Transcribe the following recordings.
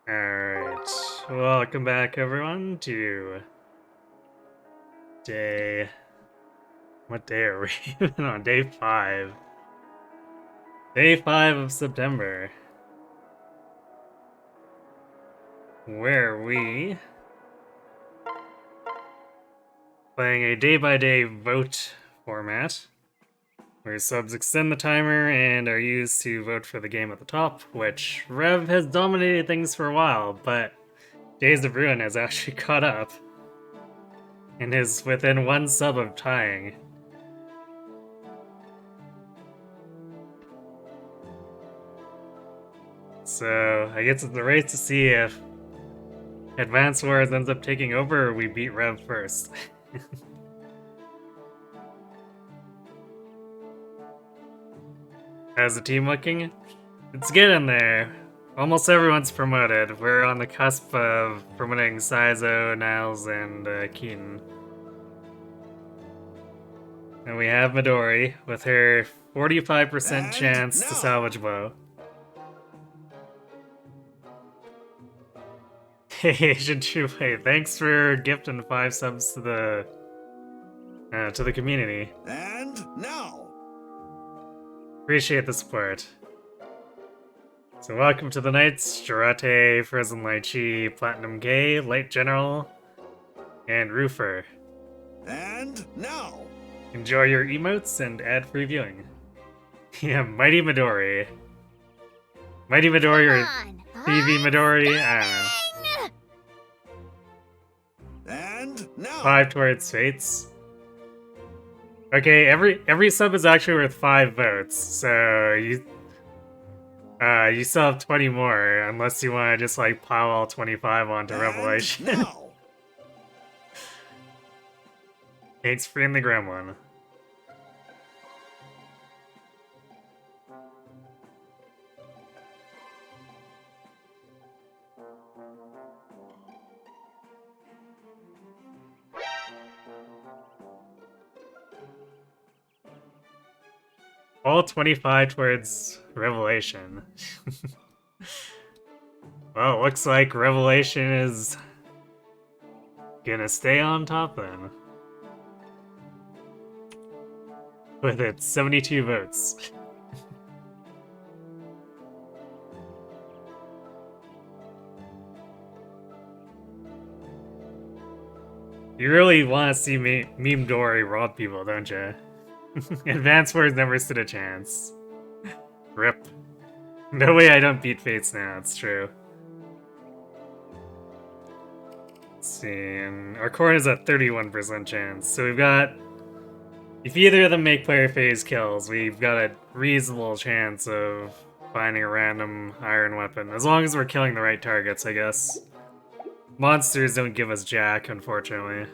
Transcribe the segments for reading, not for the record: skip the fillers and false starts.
Alright, welcome back everyone to day... What day are we even on? Day 5. Day 5 of September. Where we... playing a day-by-day vote format, where subs extend the timer and are used to vote for the game at the top, which Rev has dominated things for a while, but Days of Ruin has actually caught up and is within one sub of tying. So I guess it's the race to see if Advance Wars ends up taking over or we beat Rev first. How's the team looking? It's getting there. Almost everyone's promoted. We're on the cusp of promoting Saizo, Niles, and Keaton. And we have Midori with her 45% chance to salvage Bow. Hey, Asian Chule, thanks for gifting 5 subs to the community. And now, Appreciate the support. So welcome to the Knights, Jirate, Frozen Lychee, Platinum Gay, Light General, and Roofer. and now. Enjoy your emotes and ad-free viewing. Yeah, Mighty Midori. Mighty Midori or PV Midori, I don't know. And now. 5 towards Fates. Okay, every sub is actually worth 5 votes, so you still have 20 more, unless you want to just like pile all 25 onto Revelation. Now. Thanks for in the gremlin. All 25 towards Revelation. Well, looks like Revelation is gonna stay on top then. With its 72 votes. You really want to see Meme Dory rob people, don't you? Advance Wars never stood a chance. Rip. No way I don't beat Fates now, it's true. Let's see, and our corn is at 31% chance, so we've got... If either of them make player phase kills, we've got a reasonable chance of finding a random iron weapon. As long as we're killing the right targets, I guess. Monsters don't give us jack, unfortunately.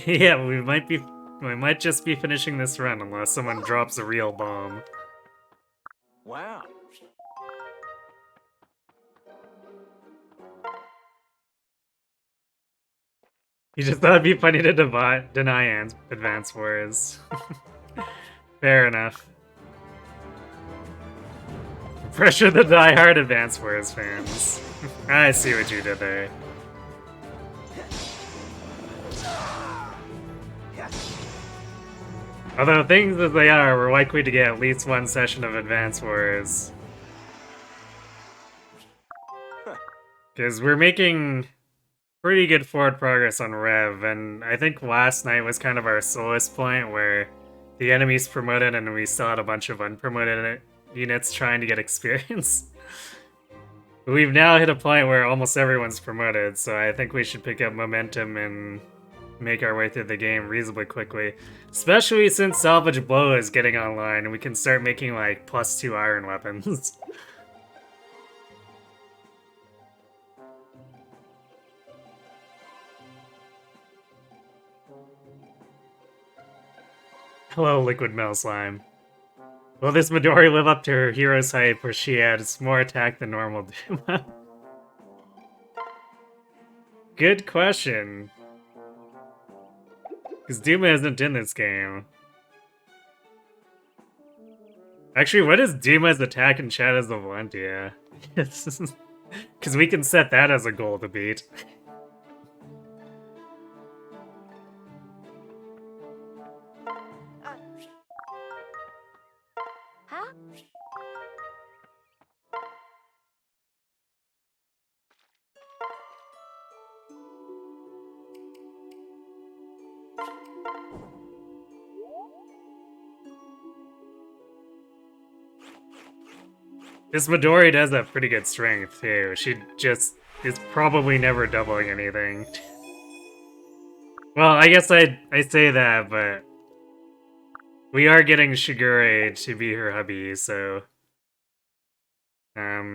Yeah, we might just be finishing this run unless someone drops a real bomb. Wow. You just thought it'd be funny to deny Advance Wars. Fair enough. Pressure the die-hard Advance Wars fans. I see what you did there. Although things as they are, we're likely to get at least one session of Advance Wars. Because we're making pretty good forward progress on Rev, and I think last night was kind of our slowest point where the enemy's promoted and we still had a bunch of unpromoted units trying to get experience. We've now hit a point where almost everyone's promoted, so I think we should pick up momentum and make our way through the game reasonably quickly. Especially since Salvage Blow is getting online and we can start making like +2 iron weapons. Hello, Liquid Metal Slime. Will this Midori live up to her hero's hype where she adds more attack than normal Duma? Good question. Because Duma isn't in this game. Actually, what is Duma's attack in Shadows of Valentia? Because we can set that as a goal to beat. Huh? This Midori does have pretty good strength, too. She just is probably never doubling anything. Well, I guess I say that, but we are getting Shigure to be her hubby, so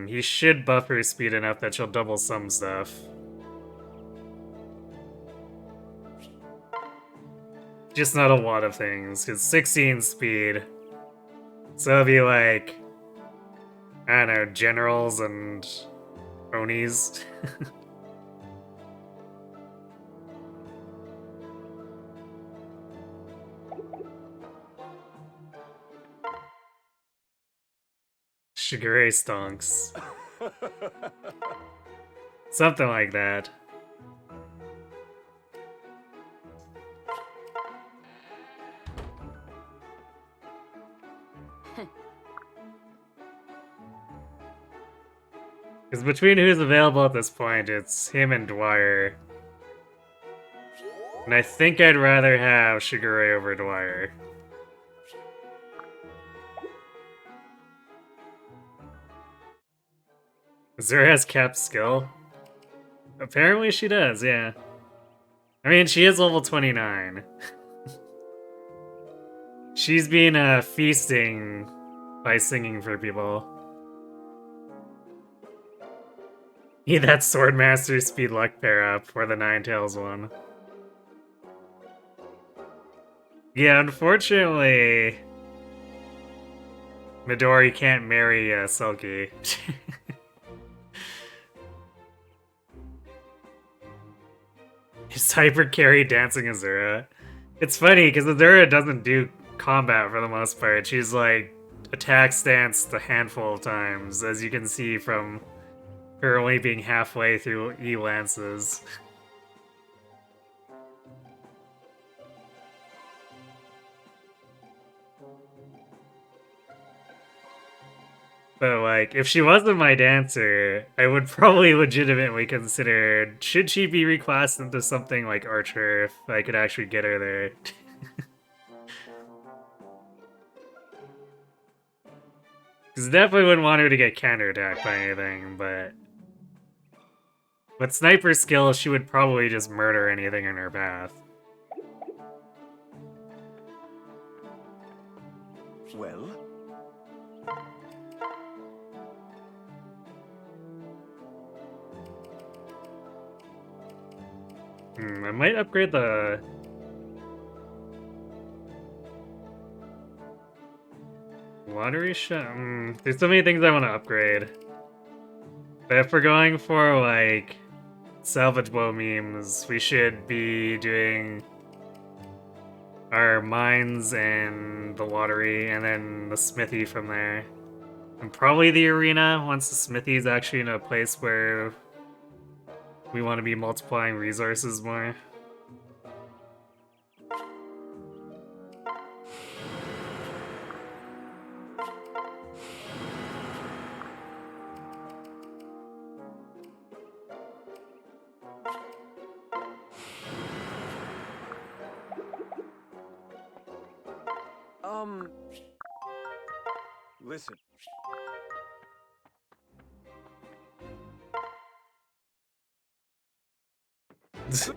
he should buff her speed enough that she'll double some stuff. Just not a lot of things, because 16 speed. So it'll be like, I don't know, generals and Onis. Shigure stonks. Something like that. Because between who's available at this point, it's him and Dwyer. And I think I'd rather have Shigure over Dwyer. Zura has capped skill? Apparently she does, yeah. I mean, she is level 29. She's been feasting by singing for people. Need that Swordmaster Speed Luck pair up for the Ninetales one. Yeah, unfortunately, Midori can't marry Selkie. He's hyper carry dancing Azura. It's funny because Azura doesn't do combat for the most part. She's like attack stance a handful of times, as you can see from her only being halfway through E-Lances. But like, if she wasn't my dancer, I would probably legitimately consider, should she be reclassed into something like Archer if I could actually get her there? Because definitely wouldn't want her to get counterattacked by anything, but with sniper skill, she would probably just murder anything in her path. Well, I might upgrade the... Lottery shot? There's so many things I want to upgrade. But if we're going for, like, salvageable memes, we should be doing our mines and the lottery, and then the smithy from there. And probably the arena, once the smithy is actually in a place where we want to be multiplying resources more. listen.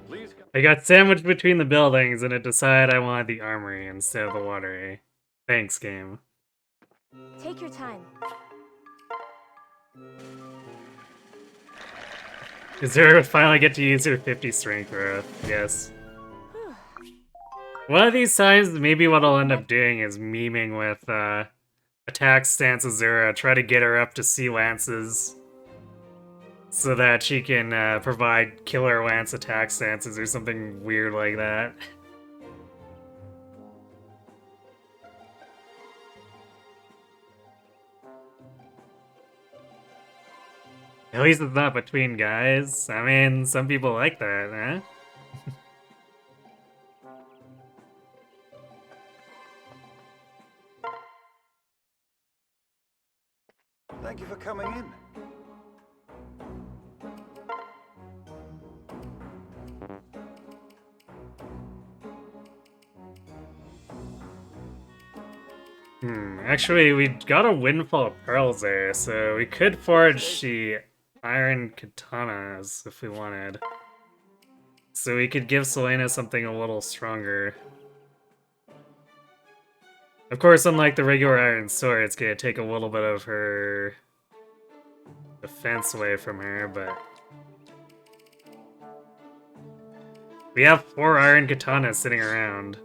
Please come. I got sandwiched between the buildings and it decided I wanted the armory instead of the lottery. Thanks, game. Take your time. Azura finally get to use her 50 strength growth, yes. One of these times, maybe what I'll end up doing is memeing with attack stance Azura, try to get her up to C lances so that she can provide killer lance attack stances or something weird like that. At least it's not between guys. I mean, some people like that, eh? Thank you for coming in. Actually, we got a windfall of pearls there, so we could forge the iron katanas if we wanted. So we could give Selena something a little stronger. Of course, unlike the regular iron sword, it's gonna take a little bit of her defense away from her, but... We have 4 iron katanas sitting around.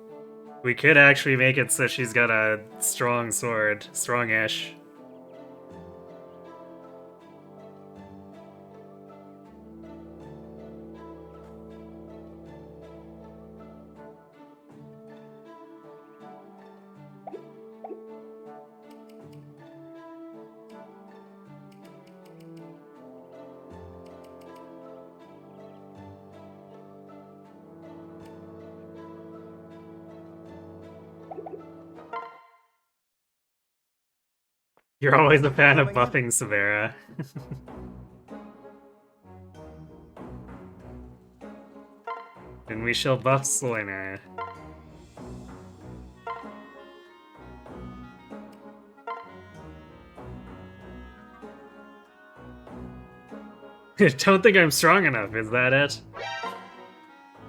We could actually make it so she's got a strong sword, strong-ish. You're always a fan of buffing Severa. And we shall buff Selena. Don't think I'm strong enough, is that it?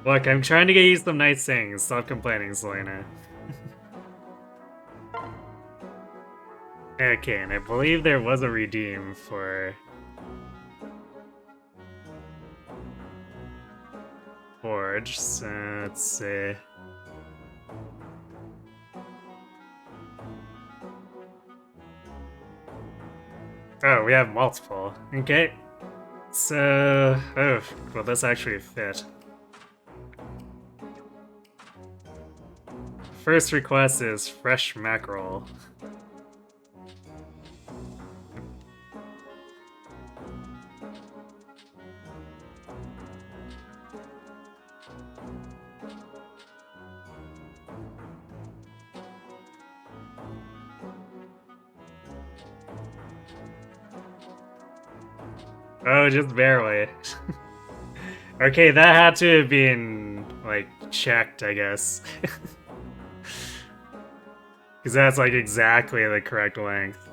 Look, I'm trying to get you some nice things. Stop complaining, Selena. Okay, and I believe there was a redeem for... Forge, so let's see... Oh, we have multiple. Okay. So... Oh, will this actually fit? First request is fresh mackerel. Oh, just barely. Okay, that had to have been, like, checked, I guess. Because that's, like, exactly the correct length.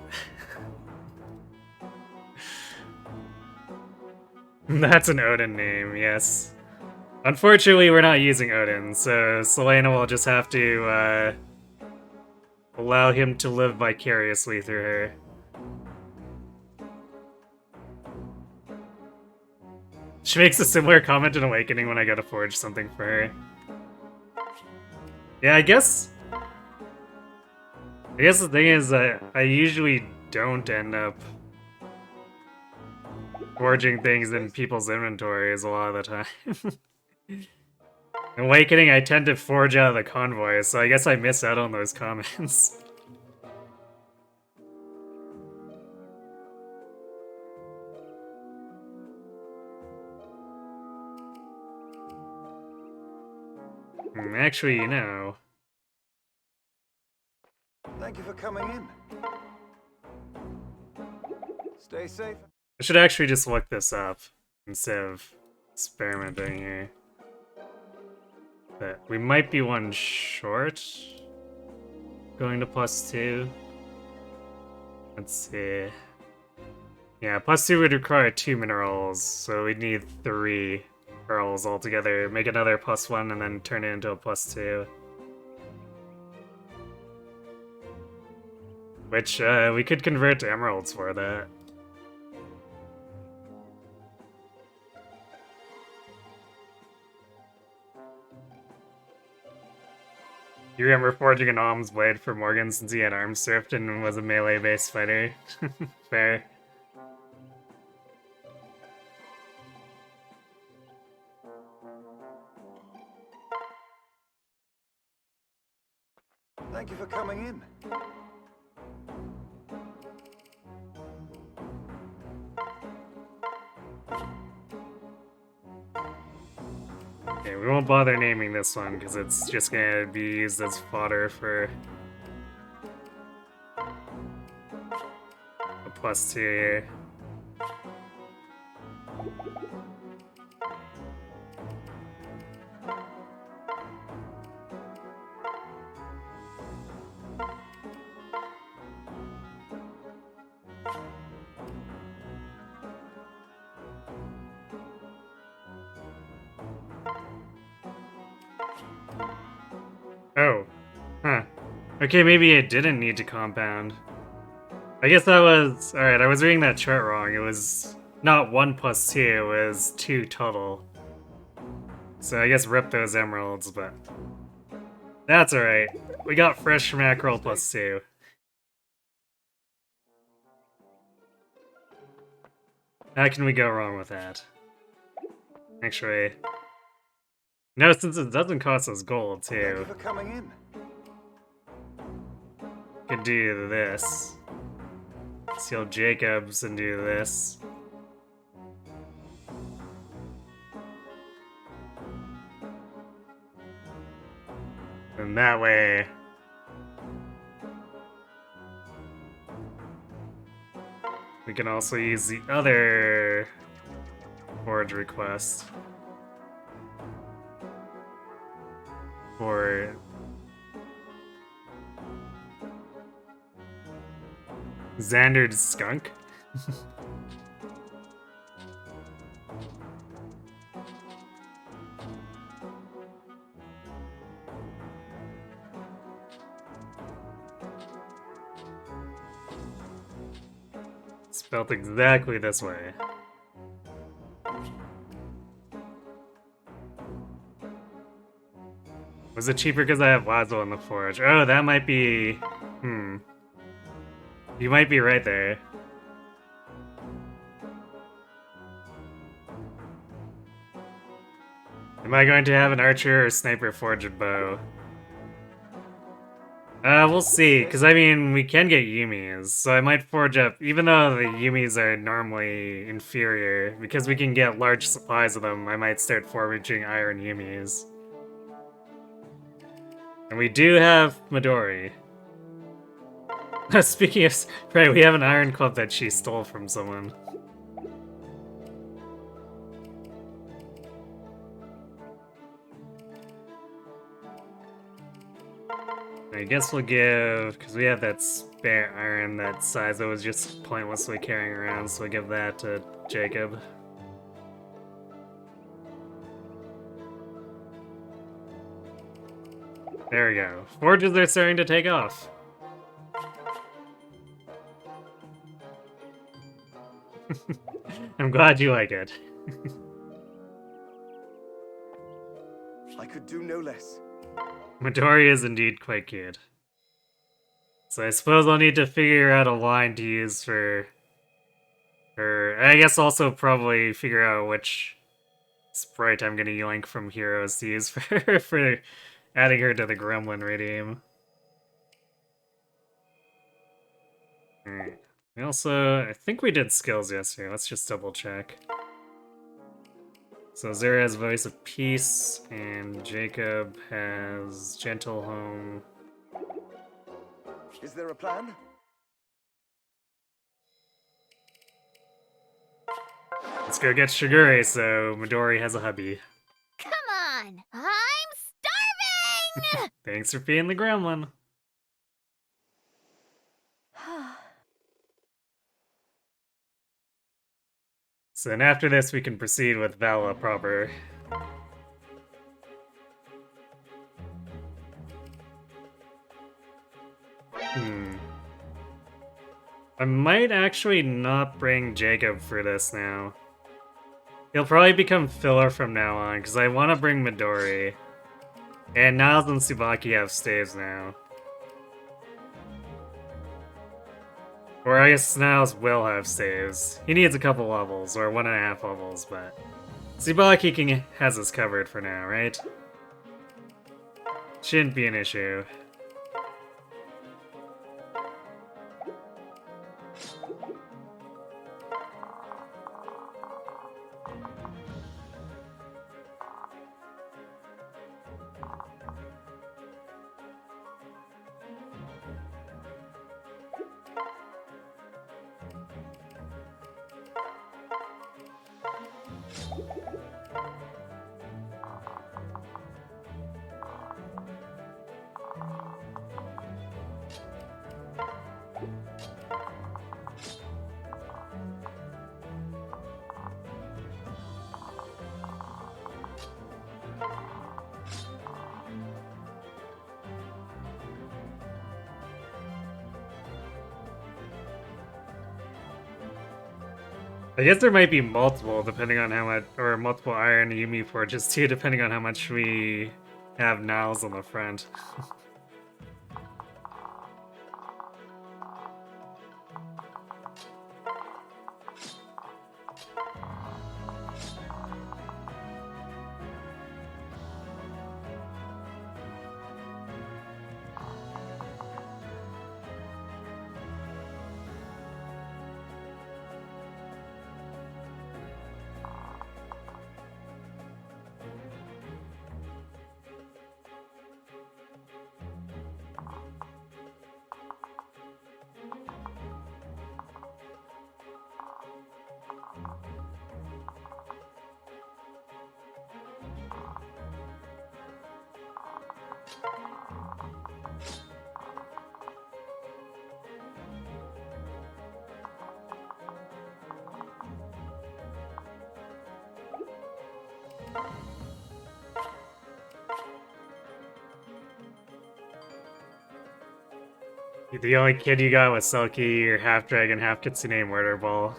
That's an Odin name, yes. Unfortunately, we're not using Odin, so Selena will just have to, allow him to live vicariously through her. She makes a similar comment in Awakening when I go to forge something for her. Yeah, I guess the thing is that I usually don't end up forging things in people's inventories a lot of the time. In Awakening, I tend to forge out of the convoys, so I guess I miss out on those comments. Actually, you know... Thank you for coming in. Stay safe. I should actually just look this up instead of experimenting here. But we might be one short. Going to +2. Let's see. Yeah, +2 would require 2 minerals, so we'd need 3 pearls altogether. Make another +1 and then turn it into a +2. Which, we could convert to emeralds for that. You remember forging an Alm's blade for Morgan since he had arm surfed and was a melee-based fighter? Fair. Thank you for coming in. Okay, we won't bother naming this one because it's just gonna be used as fodder for a +2 here. Oh. Huh. Okay, maybe I didn't need to compound. I guess that was... Alright, I was reading that chart wrong. It was not 1 +2, it was 2 total. So I guess rip those emeralds, but... That's alright. We got fresh mackerel +2. How can we go wrong with that? Actually... No, since it doesn't cost us gold, Thank you too. for coming in. Could do this. Steal Jacobs and do this. And that way... we can also use the other forge request for Xander's skunk. Spelled exactly this way. Was it cheaper because I have Lazo in the forge? Oh, that might be... You might be right there. Am I going to have an archer or sniper forge a bow? We'll see, because I mean, we can get Yumis, so I might forge up, even though the Yumis are normally inferior, because we can get large supplies of them, I might start foraging iron Yumis. And we do have Midori. Speaking of... Right, we have an iron club that she stole from someone. I guess we'll give... Because we have that spare iron that size that was just pointlessly carrying around, so we'll give that to Jacob. There we go. Forges are starting to take off. I'm glad you like it. I could do no less. Midori is indeed quite cute. So I suppose I'll need to figure out a line to use for her. I guess also probably figure out which sprite I'm gonna yoink from heroes to use for adding her to the gremlin redeem. Alright. We also, I think we did skills yesterday. Let's just double check. So Zera has Voice of Peace, and Jacob has Gentle Home. Is there a plan? Let's go get Shigure so Midori has a hubby. Come on! I'm starving! Thanks for being the gremlin. So then after this we can proceed with Vala proper. I might actually not bring Jacob for this now. He'll probably become filler from now on, because I want to bring Midori. And Niles and Tsubaki have staves now. Or I guess Niles will have staves. He needs a couple levels, or 1.5 levels, but... Tsubaki has us covered for now, right? Shouldn't be an issue. I guess there might be multiple depending on how much, or multiple iron Yumi forges too, depending on how much we have nows on the front. The only kid you got was Selkie, your half dragon, half kitsune murder ball.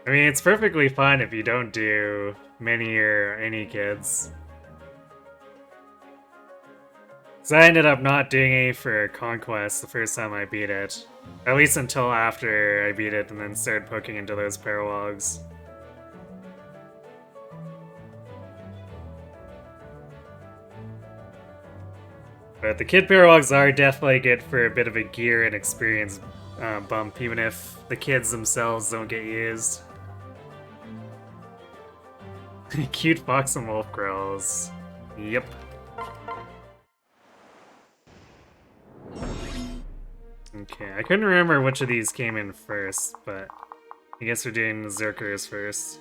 I mean, it's perfectly fine if you don't do many or any kids. So I ended up not doing any for Conquest the first time I beat it. At least until after I beat it and then started poking into those paralogs. But the kid paralogs are definitely good for a bit of a gear and experience bump, even if the kids themselves don't get used. Cute fox and wolf girls. Yep. Okay, I couldn't remember which of these came in first, but I guess we're doing the Zerkers first.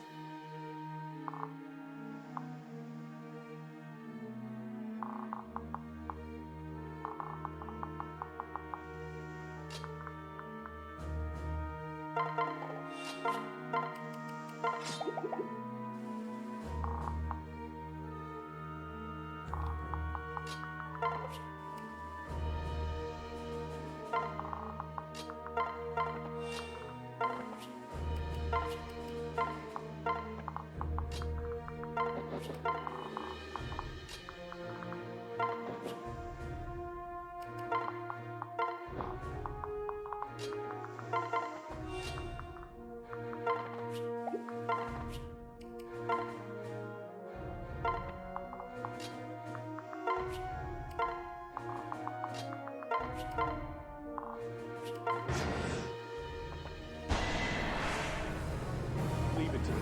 Leave it to me.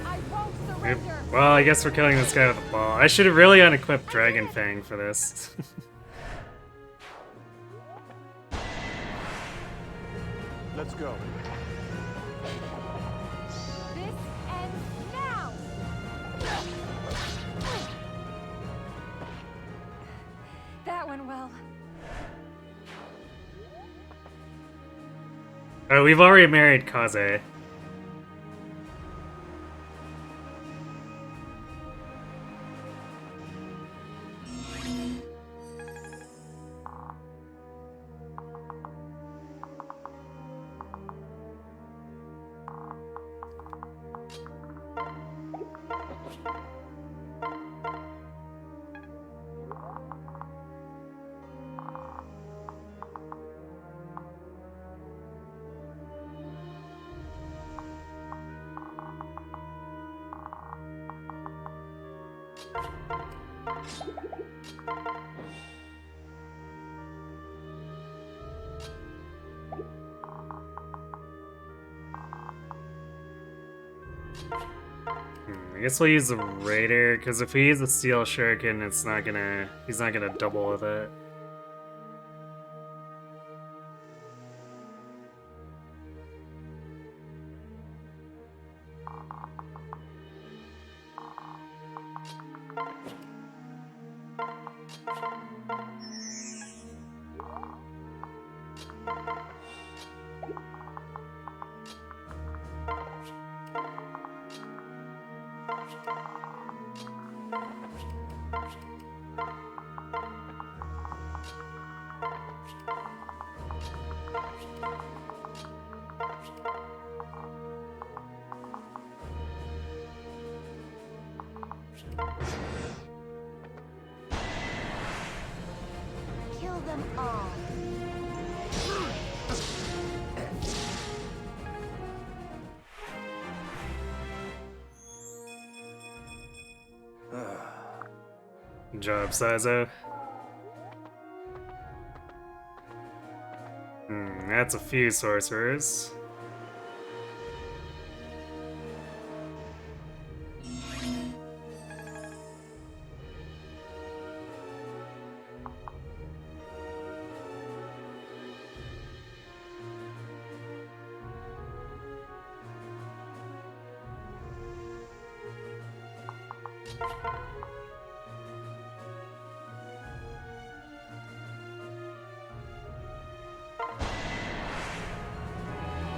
I won't Yep. surrender. Well, I guess we're killing this guy with a ball. I should have really unequipped Dragon Fang for this. Let's go. This ends now. That went well. Oh, we've already married Kaze. I guess we'll use the Raider, because if we use the Steel Shuriken, he's not gonna double with it. Kill them all. Good job, Sizo. That's a few sorcerers.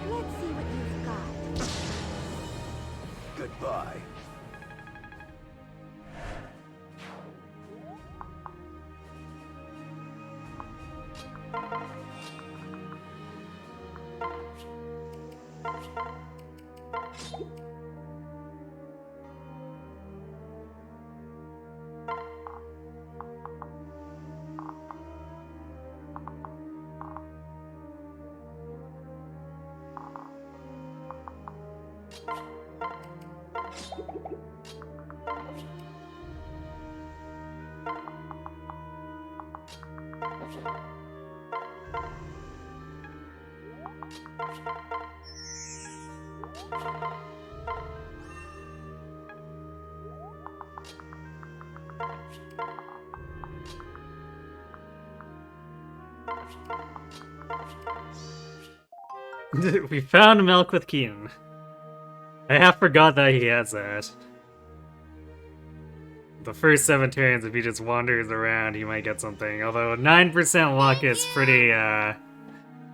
Let's see what you've got. Goodbye. We found milk with Keenan. I half forgot that he has that. The first 7 turns, if he just wanders around, he might get something. Although 9% luck is pretty,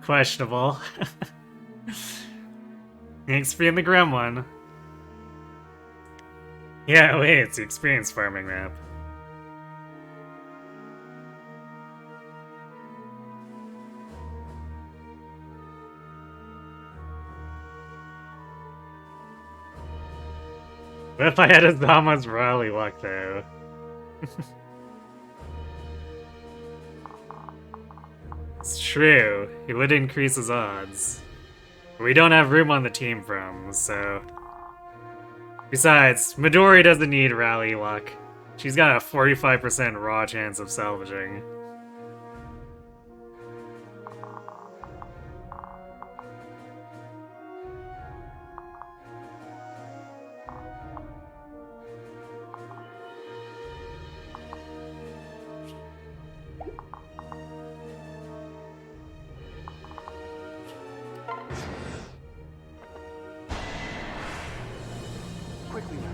questionable. Thanks for being the gremlin. Yeah, wait, it's the experience farming map. What if I had Azama's Raleigh luck, though? It's true. It would increase his odds. But we don't have room on the team for him, so... Besides, Midori doesn't need Raleigh luck. She's got a 45% raw chance of salvaging. Quickly now.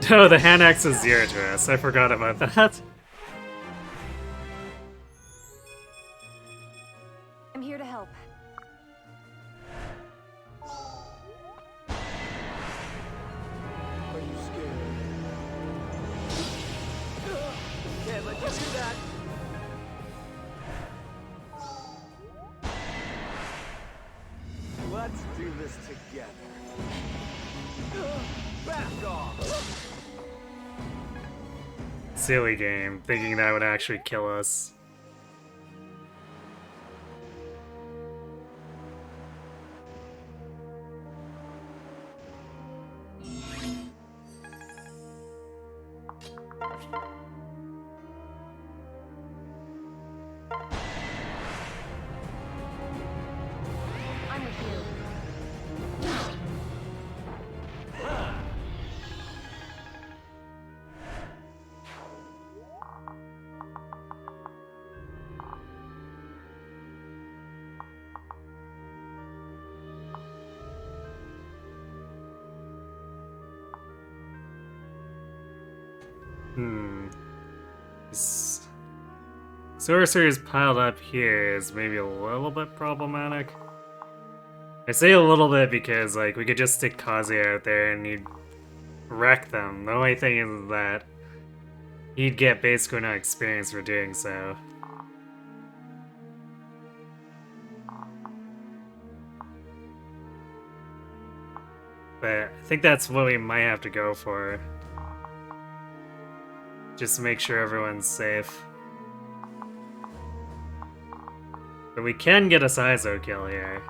Oh, the hand axe is 0 to us. I forgot about that. I'm here to help. Are you scared? Can't let you do that. Let's do this together. Back off. Silly game, thinking that would actually kill us. I'm with you. This sorcerers piled up here is maybe a little bit problematic. I say a little bit because, like, we could just stick Kazuya out there and he'd wreck them. The only thing is that he'd get basically no experience for doing so. But I think that's what we might have to go for. Just to make sure everyone's safe. But we can get a Saizo kill here.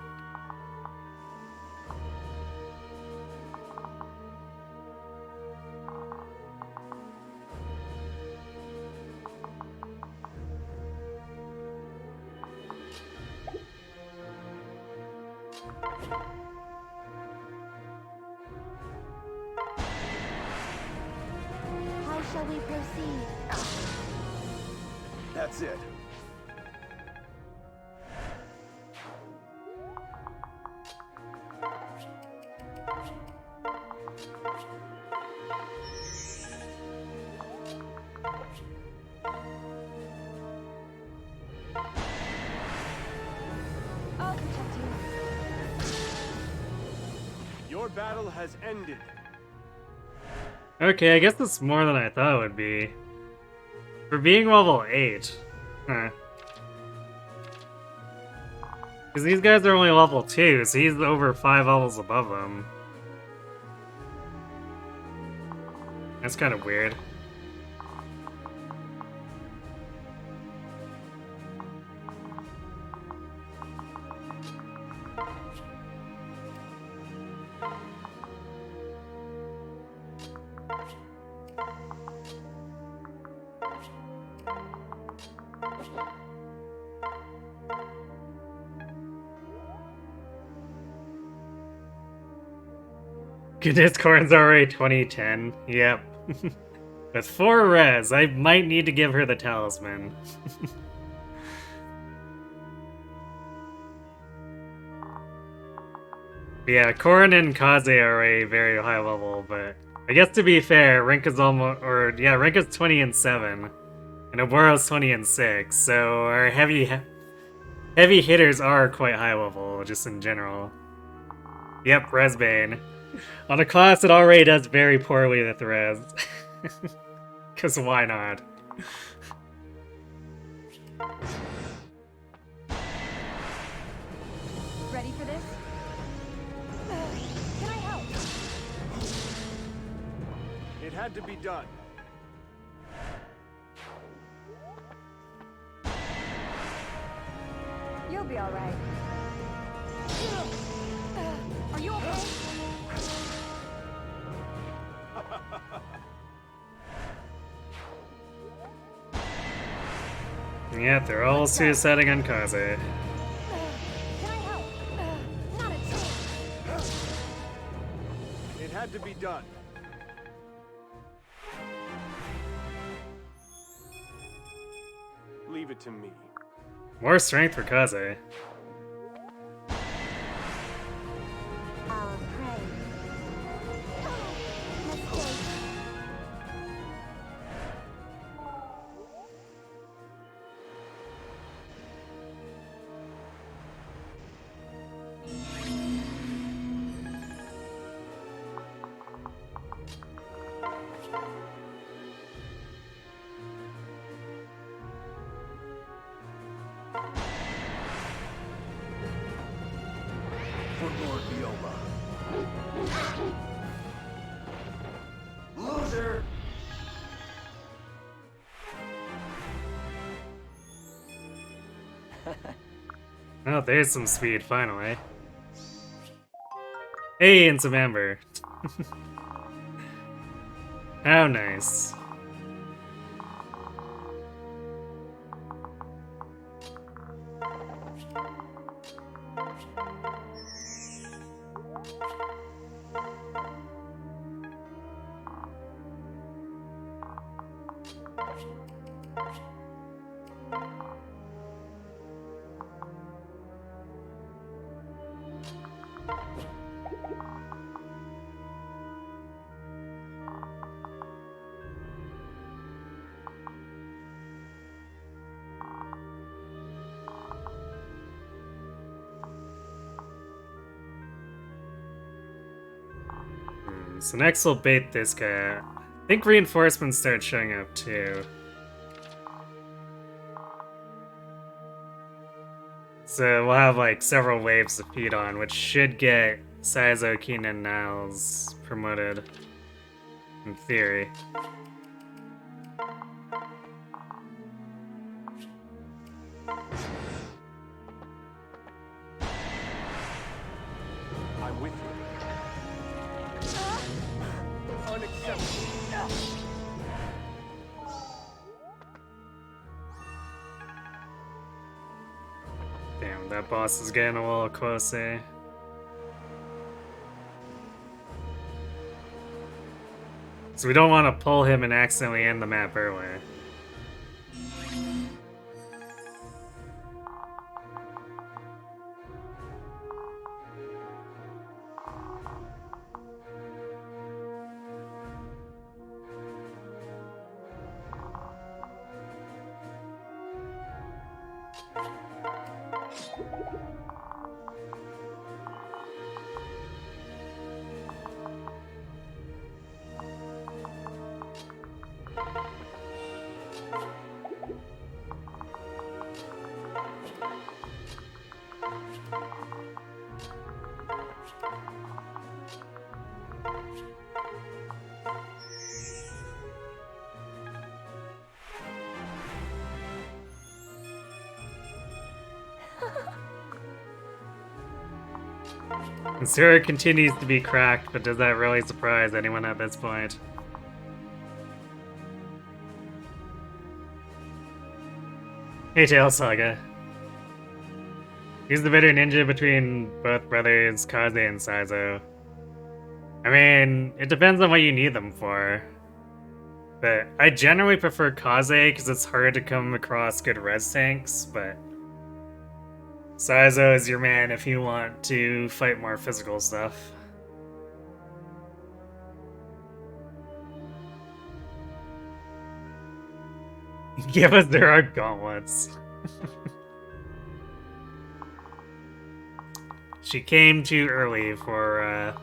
How shall we proceed? That's it. I'll protect you. Your battle has ended. Okay, I guess that's more than I thought it would be. For being level 8. Huh. Because these guys are only level 2, so he's over 5 levels above them. That's kind of weird. Goodness, Corn's already 2010. Yep. With 4 res, I might need to give her the talisman. Yeah, Corrin and Kaze are already very high level, but I guess to be fair, Rinka's almost, or yeah, Rinka's 20 and 7, and Oboro's 20 and 6, so our heavy hitters are quite high level, just in general. Yep, Resbane. On a class that already does very poorly with res. Because why not? Ready for this? Can I help? It had to be done. You'll be all right. Are you okay? Yeah, they're all suiciding on Kaze. Can I help? Not a chance. It had to be done. Leave it to me. More strength for Kaze. Our prey. Mistake. For Lord Vioma. Loser! Oh, there's some speed, finally. Hey, and some amber. How nice. So next we'll bait this guy. I think reinforcements start showing up too. So we'll have like several waves to feed on, which should get Saizo, Keen, and Niles promoted. In theory. I'm with you. Unacceptable. Damn, that boss is getting a little closer. So we don't want to pull him and accidentally end the map early. And Sarah continues to be cracked, but does that really surprise anyone at this point? Hey, Tail Saga. He's the better ninja between both brothers, Kaze and Saizo. I mean, it depends on what you need them for. But I generally prefer Kaze because it's hard to come across good res tanks, but Saizo is your man if you want to fight more physical stuff. Give us their gauntlets. She came too early for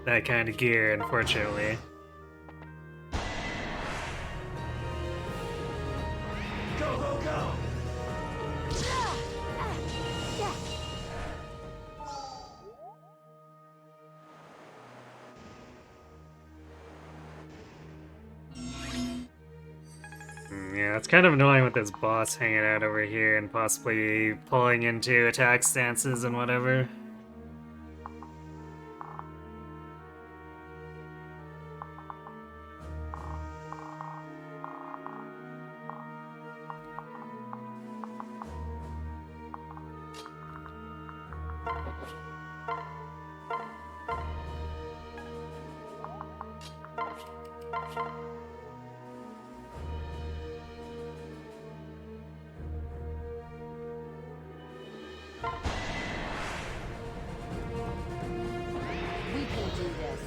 that kind of gear, unfortunately. Go, go, go! Yeah, it's kind of annoying with this boss hanging out over here and possibly pulling into attack stances and whatever. We can do this.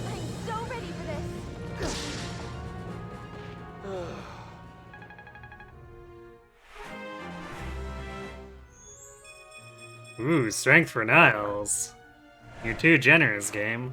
I'm so ready for this. Ooh, strength for Niles. You're too generous, game.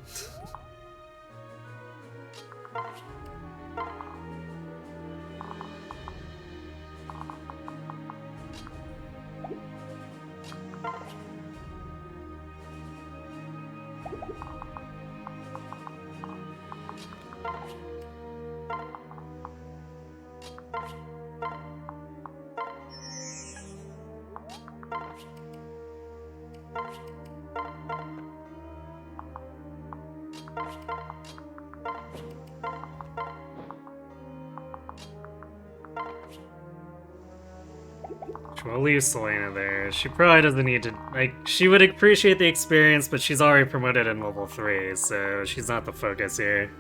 We'll leave Selena there. She probably doesn't need to, like, she would appreciate the experience, but she's already promoted in level 3, so she's not the focus here.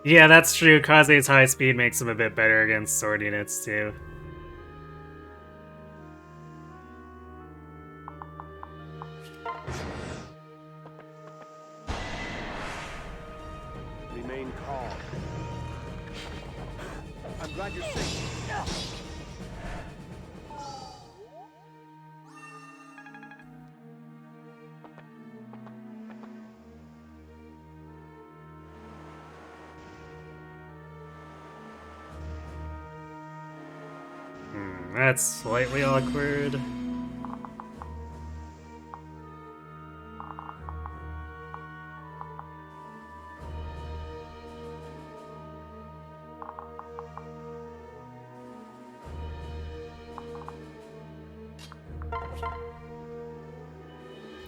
Yeah, that's true. Kaze's high speed makes him a bit better against sword units, too. Remain calm. I'm glad you're safe. That's slightly awkward.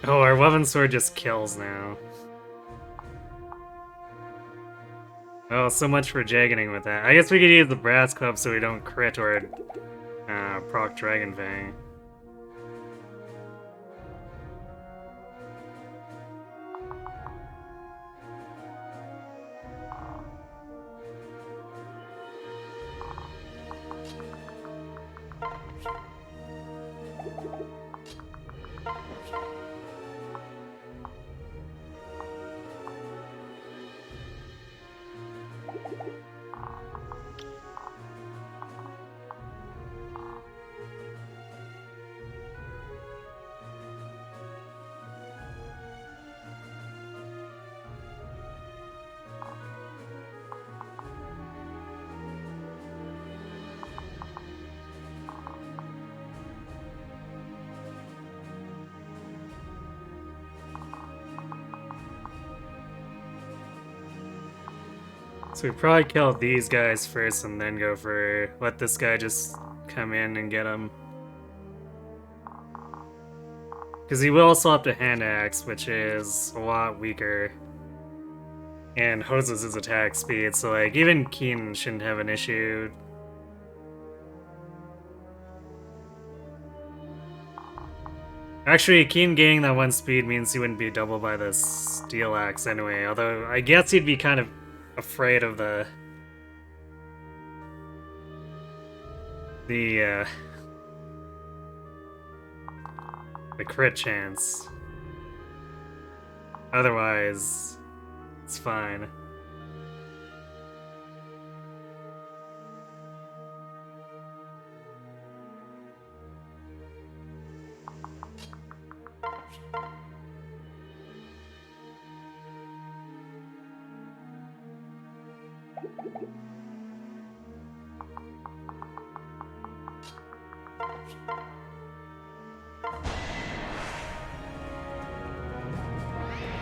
Oh, our weapon sword just kills now. Oh, so much for jagging with that. I guess we could use the brass club so we don't crit or proc Dragon Fang. So we probably kill these guys first and then go for let this guy just come in and get him. Because he will also have to hand axe, which is a lot weaker. And hoses his attack speed, so like even Keen shouldn't have an issue. Actually, Keen gaining that one speed means he wouldn't be doubled by the steel axe anyway, although I guess he'd be kind of afraid of the crit chance. Otherwise, it's fine.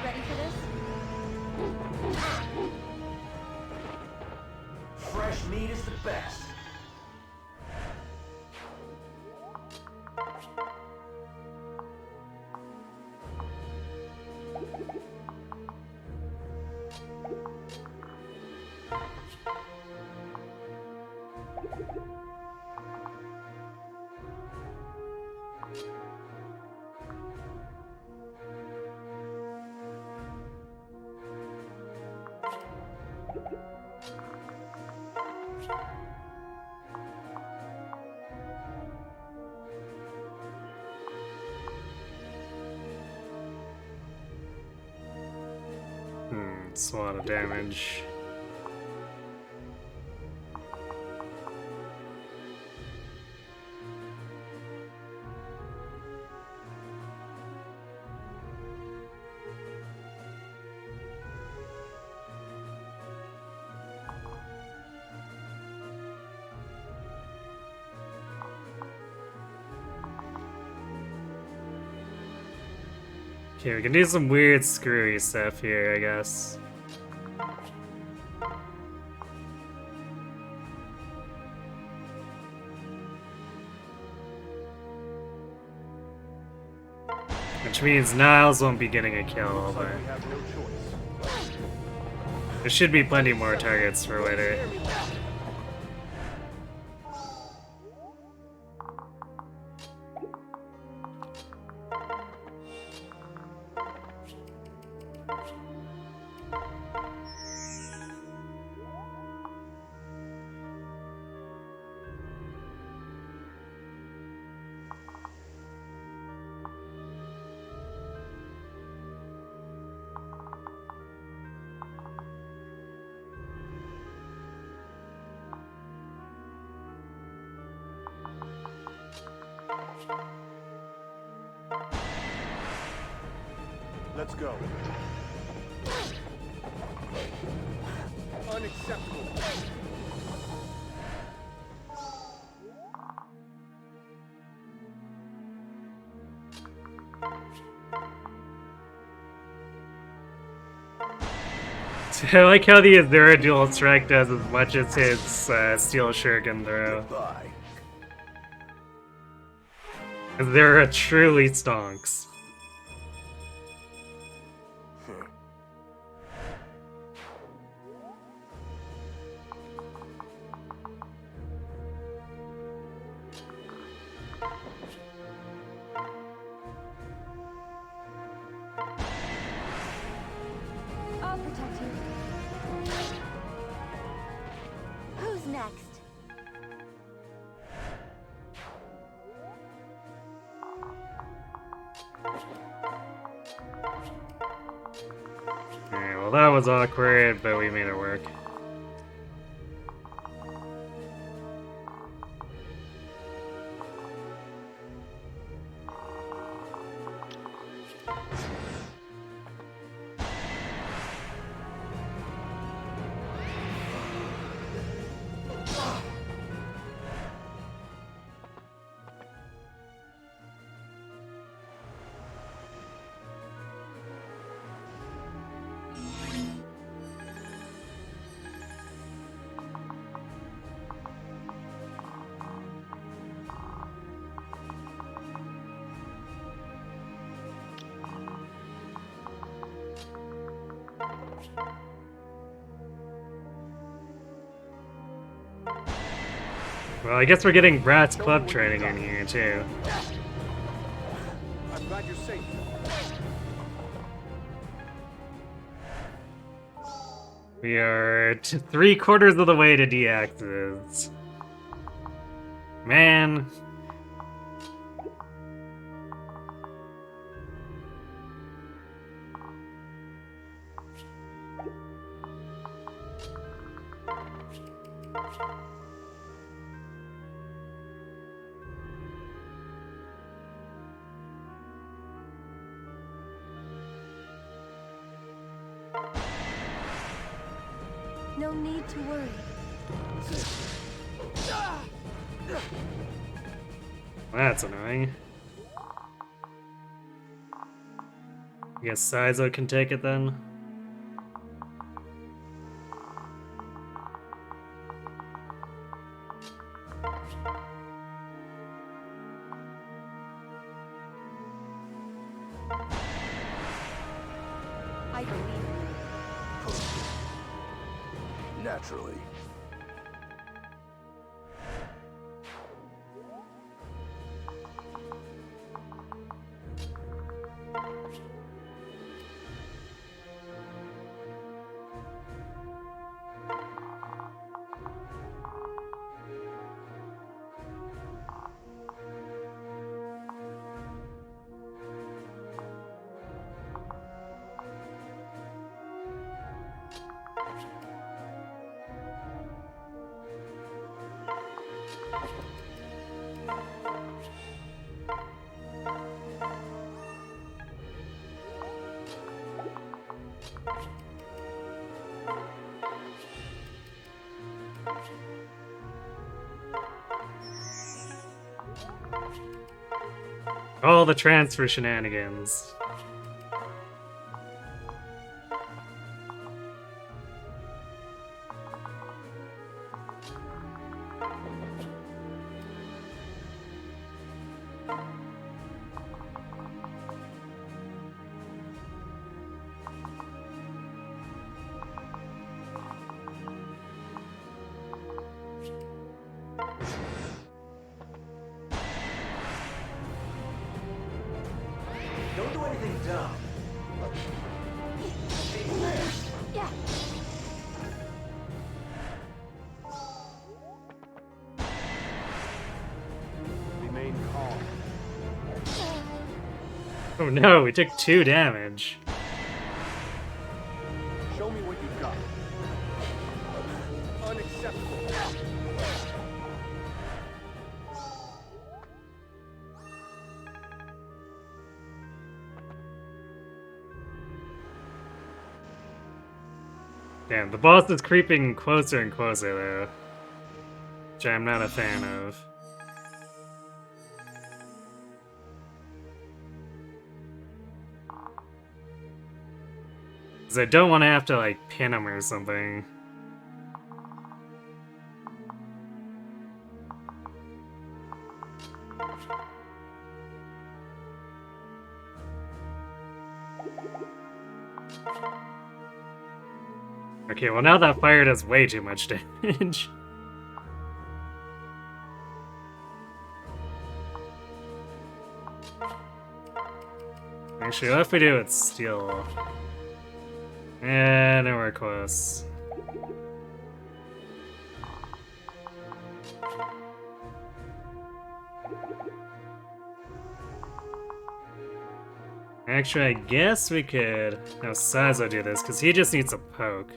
Ready for this? Fresh meat is the best. It's a lot of damage. Okay, we can do some weird screwy stuff here, I guess. Which means Niles won't be getting a kill, Looks but like we have no choice. There should be plenty more targets for later. Hear me now. Let's go. Unacceptable. I like how the Azura dual strike does as much as his steel shuriken throw. Goodbye. Azura truly stonks. I'll protect you. Who's next? Alright, well that was awkward, but we made it work. Well, I guess we're getting Brat's club training in here too. I'm glad you're safe. We are 3/4 of the way to DXs. Man. No need to worry. That's annoying. Guess Saizo can take it then. I believe Naturally. All the transfer shenanigans. anything dumb. Yeah. Remain calm. Oh no, we took 2 damage. Show me what you've got. Unacceptable. Damn, the boss is creeping closer and closer though. Which I'm not a fan of. 'Cause I don't want to have to like pin him or something. Okay, well now that fire does way too much damage. Actually, what if we do it steel? Yeah, nowhere close. Actually, I guess we could have Sazo do this, because he just needs a poke.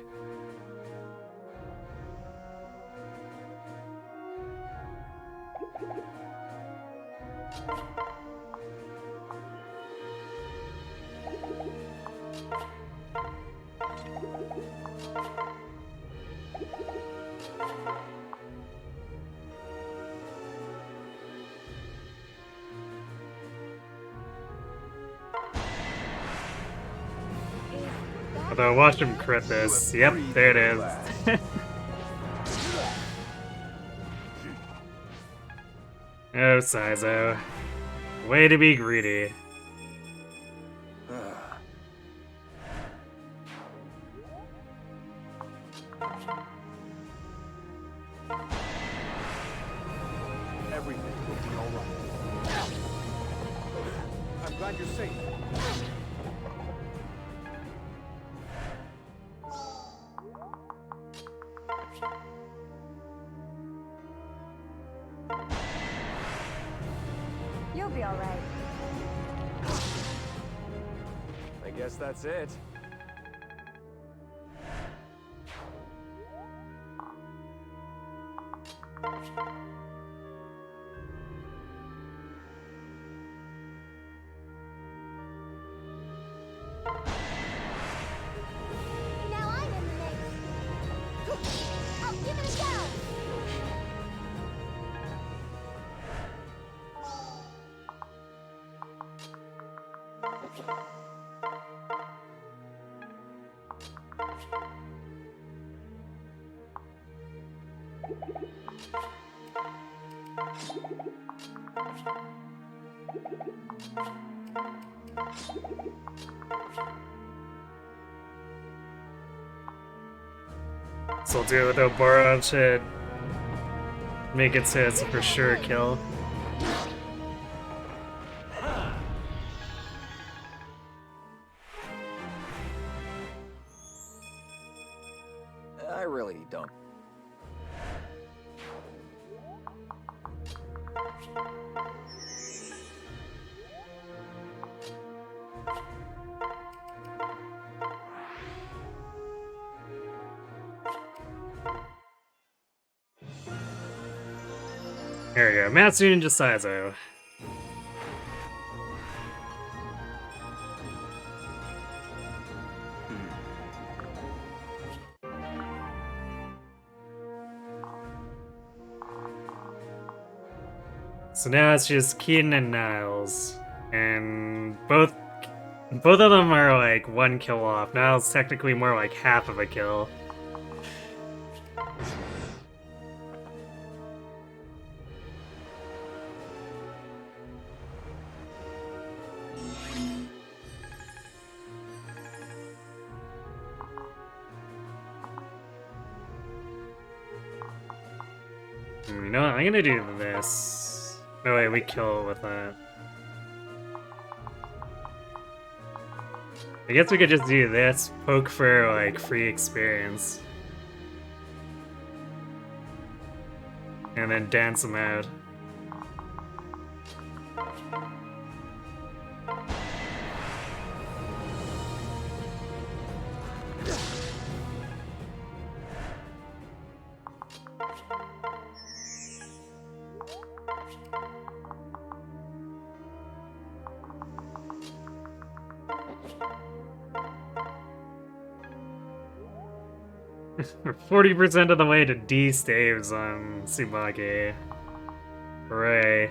Although, watch him crit this. Yep, there it is. Oh, Saizo. Way to be greedy. Everything will be all right. I'm glad you're safe. You'll be all right. I guess that's it. Now I'm in the mix. I'll give it a go. So we'll do it with Oboro to make it so it's a for sure kill. I really don't. There we go, Matsu Ninja Saizo. So now it's just Keaton and Niles, and both of them are like 1 kill off. Niles technically more like half of a kill. You know what? I'm gonna do this. No, wait, we kill with that. I guess we could just do this, poke for like free experience. And then dance them out. We're 40% of the way to D staves on Tsubaki. Hooray.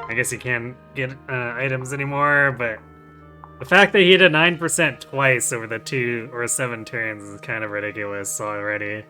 I guess you can't get items anymore, but the fact that he did 9% twice over the 2 or 7 turns is kind of ridiculous already.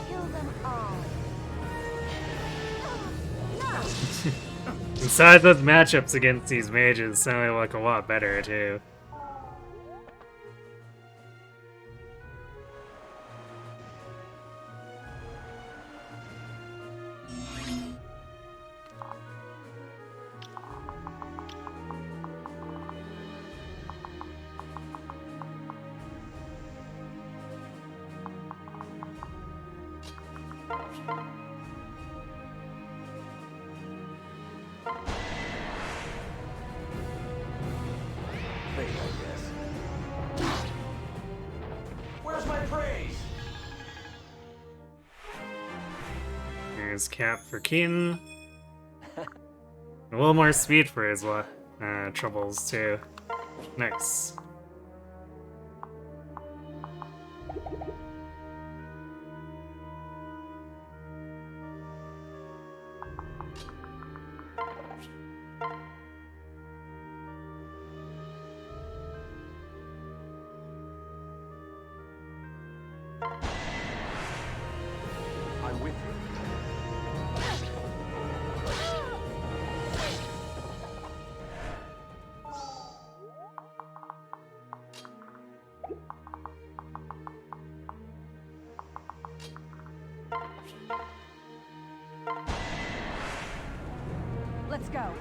Kill them all. Besides, those matchups against these mages suddenly look a lot better too. Fate, I guess. Where's my praise? Here's Cap for Keen. A little more speed for his troubles too. Nice. I'm with you. Let's go.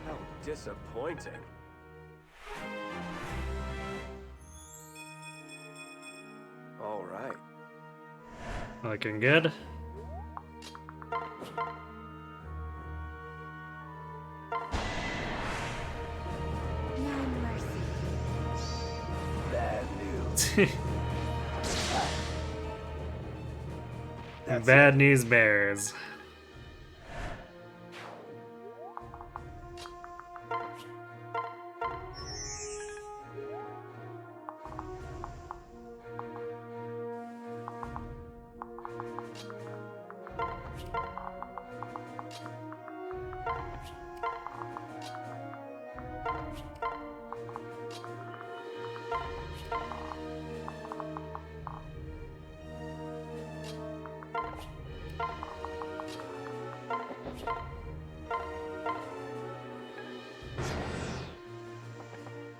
How disappointing. All right. Looking good. No mercy. Bad news. That's Bad news bears.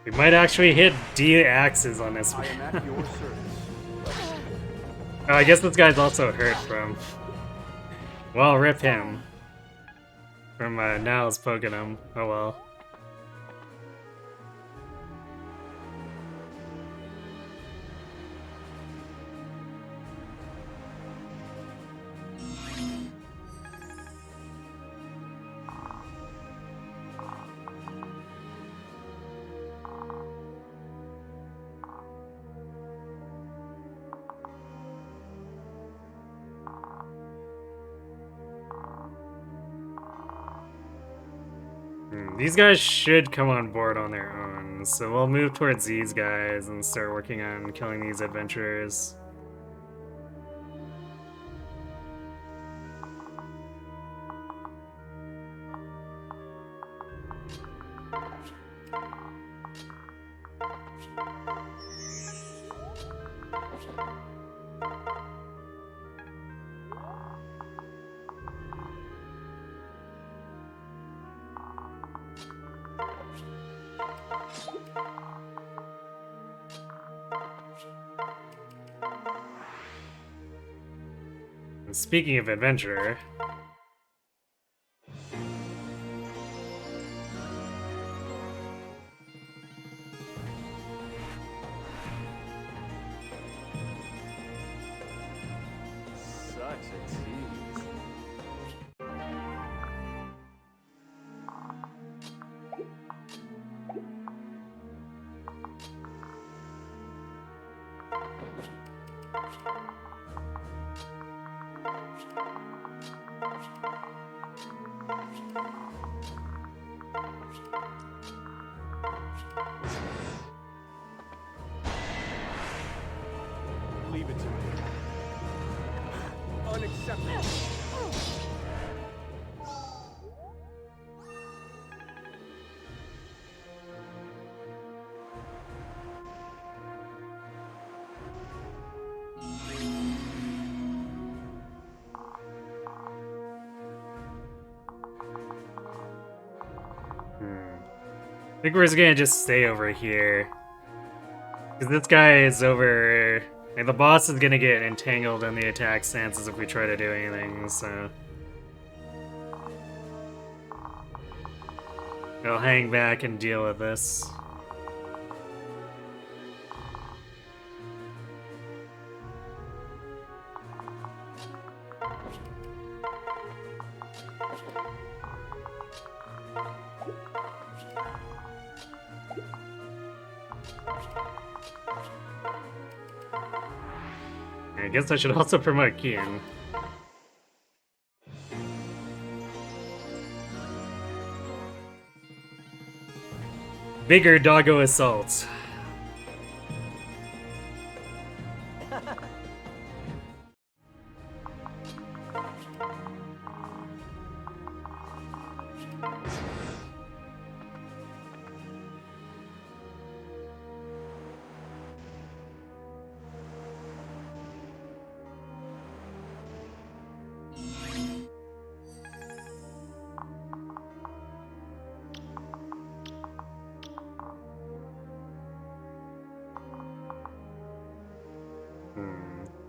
We might actually hit D axes on this I am one. at your service. Oh, I guess this guy's also hurt from... Well, rip him. From Niles poking him. Oh well. These guys should come on board on their own, so we'll move towards these guys and start working on killing these adventurers. And speaking of adventurer, Such a tease. Leave it to me. Unacceptable. I think we're just gonna just stay over here. Because this guy is over... Like, the boss is gonna get entangled in the attack stances if we try to do anything, so... I'll hang back and deal with this. I guess I should also promote Kian. Bigger doggo assault.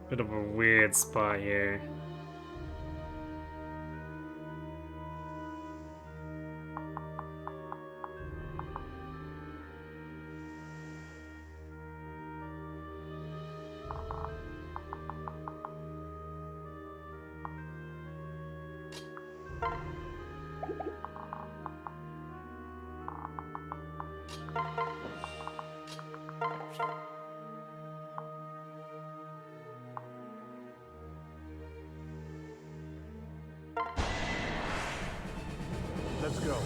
Bit of a weird spot here. Let's go.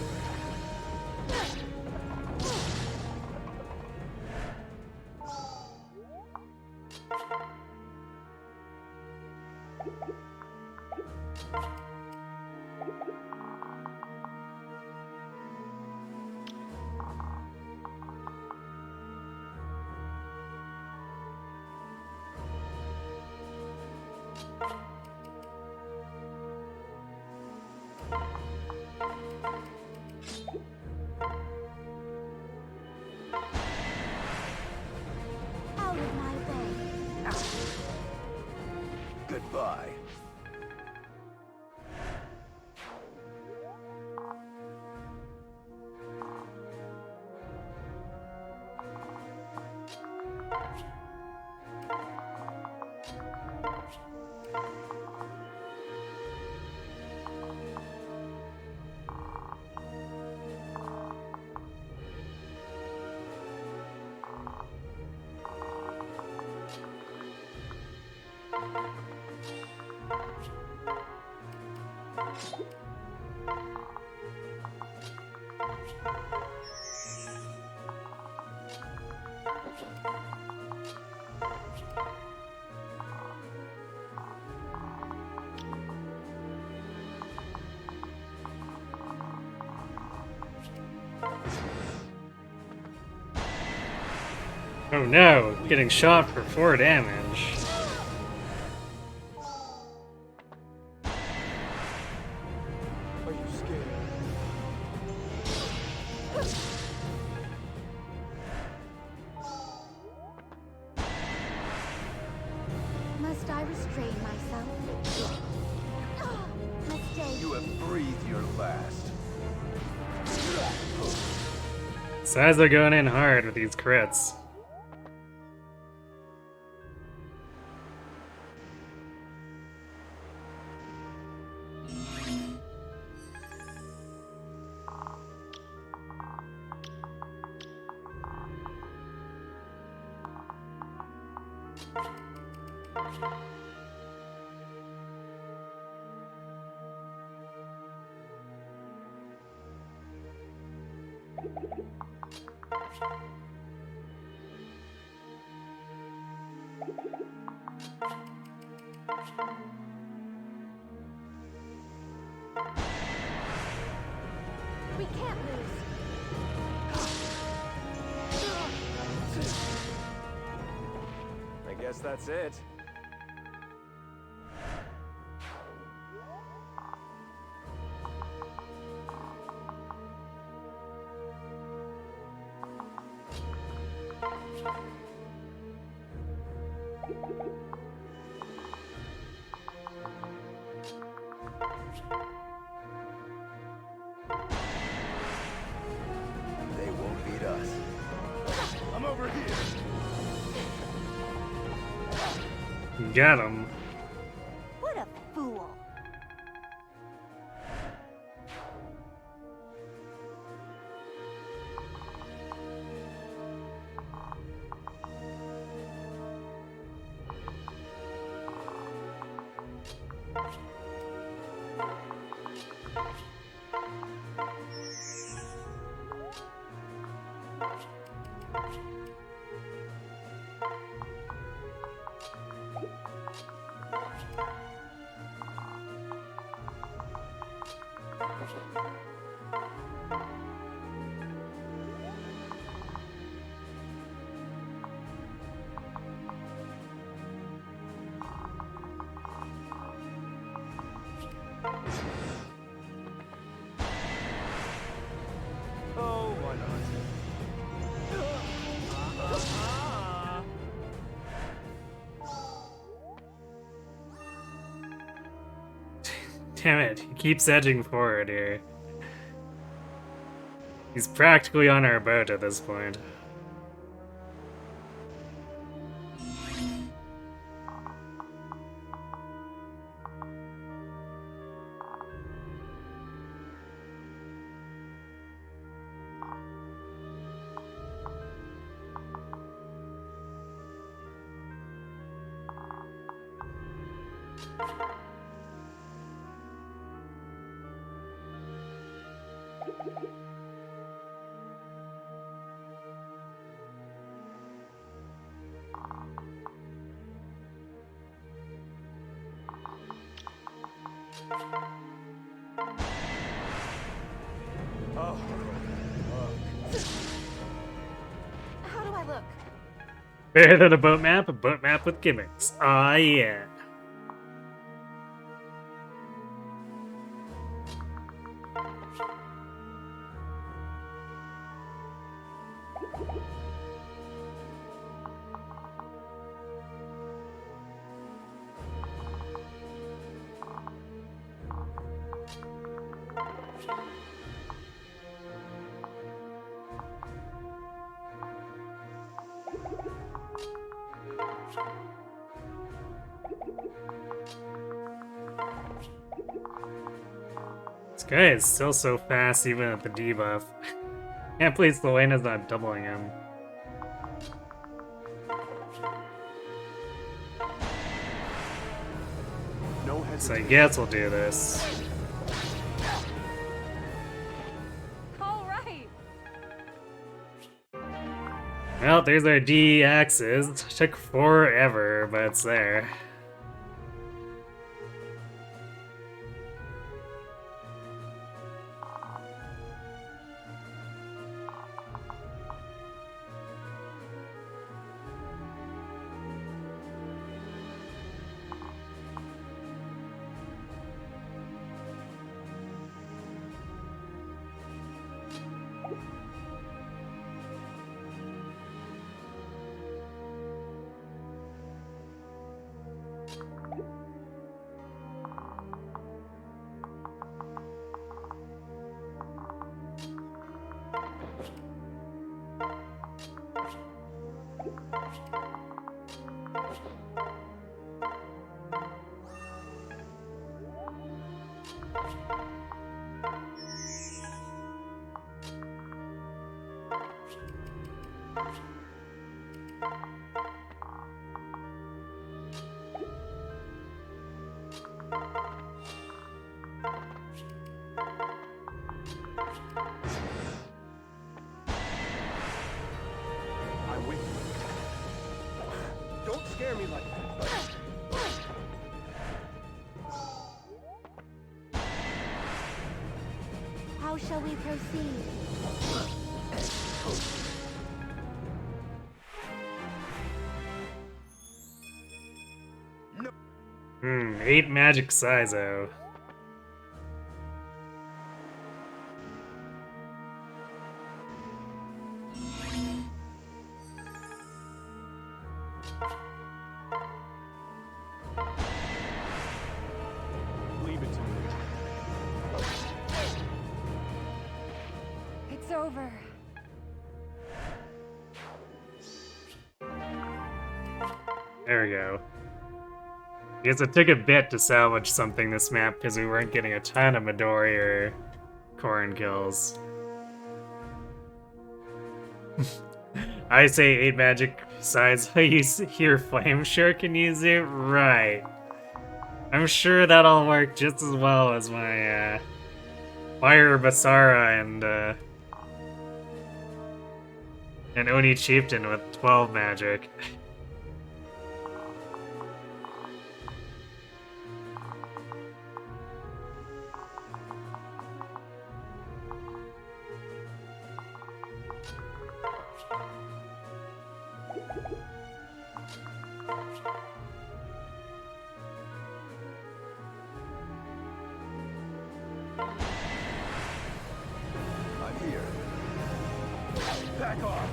try. Oh no, getting shot for 4 damage. Are you scared? Must I restrain myself? Mistake. You have breathed your last. Size they're going in hard with these crits. We can't lose. I guess that's it. They won't beat us. I'm over here. Got him. What a fool. Oh, why not? Damn it, he keeps edging forward here. He's practically on our boat at this point. Oh, How do I look? Better than a boat map with gimmicks. Aw, yeah. This guy is still so fast even at the debuff. Can't believe Slowena's not doubling him. No So I hesitation. guess we'll do this. All right. Well, there's our D axes. Took forever, but it's there. I'm with you. Don't scare me like that. How shall we proceed? Hmm, 8 magic Sizo. Leave it to me. It's over. There we go. Because it took a bit to salvage something this map because we weren't getting a ton of Midori or Corrin kills. I say 8 magic sides. You hear Flame Sure can use it? Right. I'm sure that'll work just as well as my Fire Basara and Oni Chieftain with 12 magic. I'm here. Back off.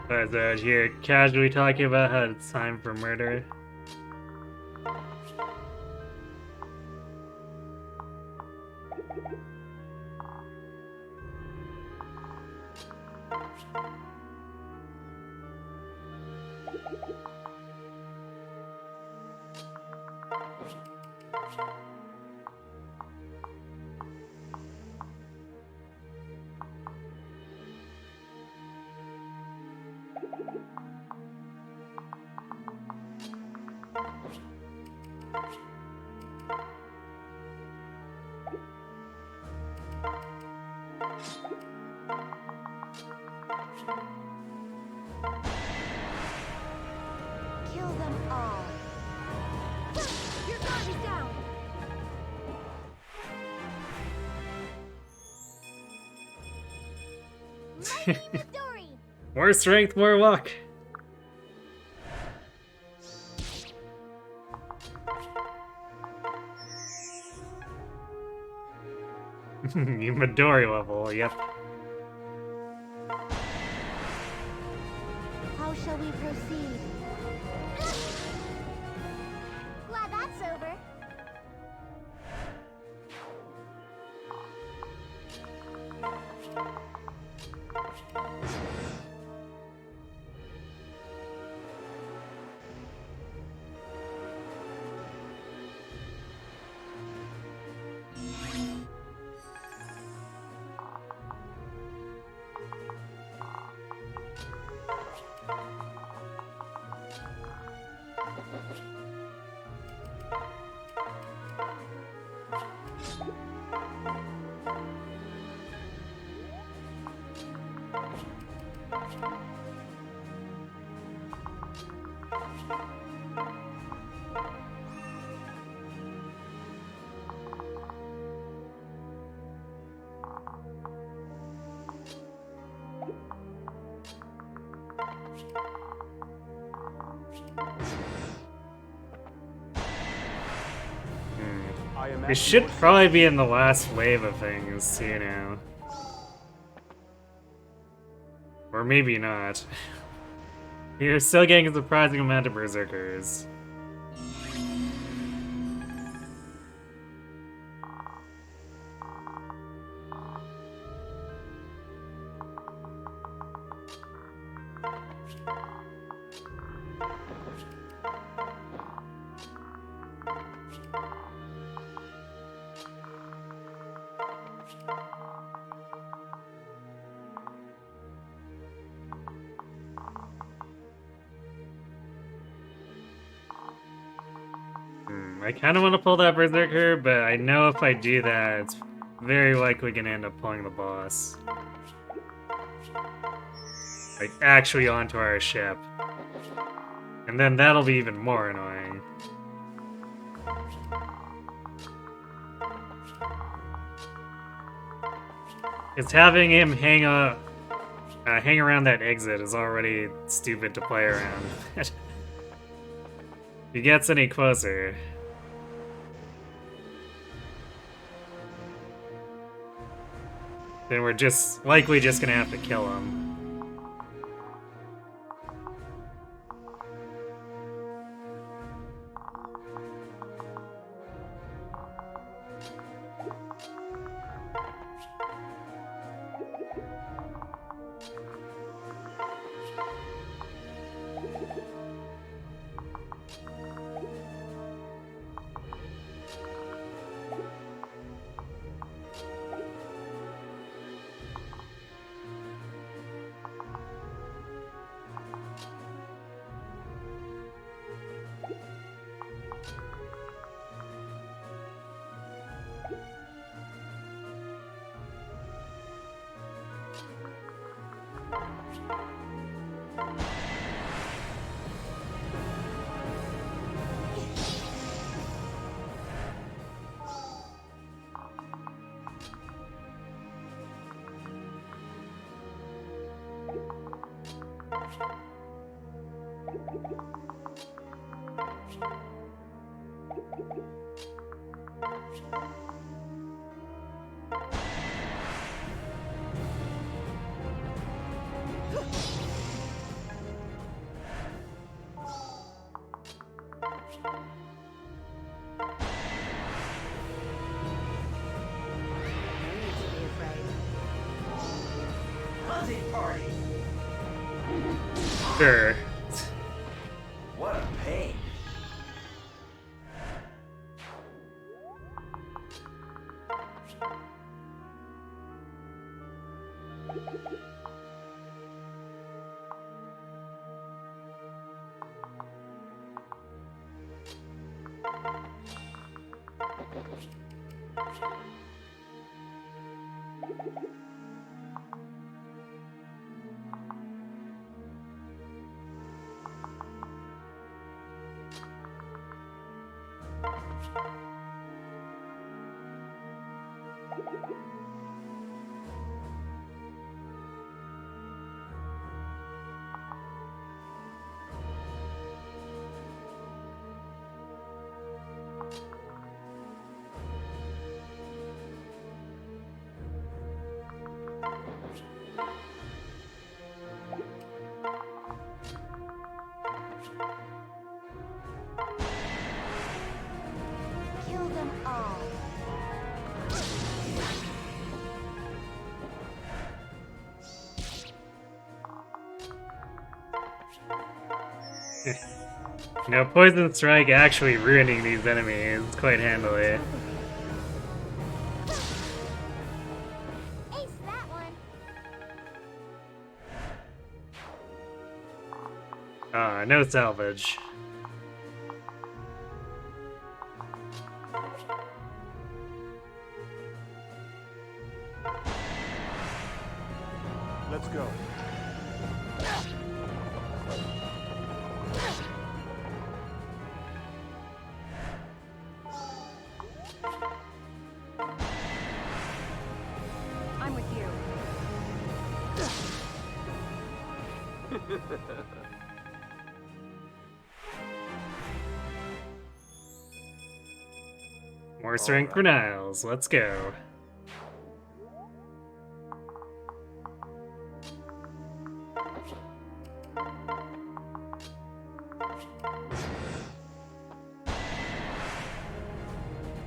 But here, casually talking about how it's time for murder. Kill them all. Your guard is down. Mighty Midori. More strength, more luck. Midori level, yep. How shall we proceed? Glad that's over. I am We at should your probably be in the last wave of things, you know. Or maybe not. You're still getting a surprising amount of berserkers. I kind of want to pull that berserker, but I know if I do that, it's very likely gonna end up pulling the boss. Like, actually onto our ship. And then that'll be even more annoying. Because having him hang around that exit is already stupid to play around. If he gets any closer. Then we're just likely just gonna have to kill him. Sure. What a pain. Kill them all. You know, Poison Strike actually ruining these enemies quite handily. Ace that one. Ah, no salvage. Let's go. I'm with you. More strength for Niles. Let's go.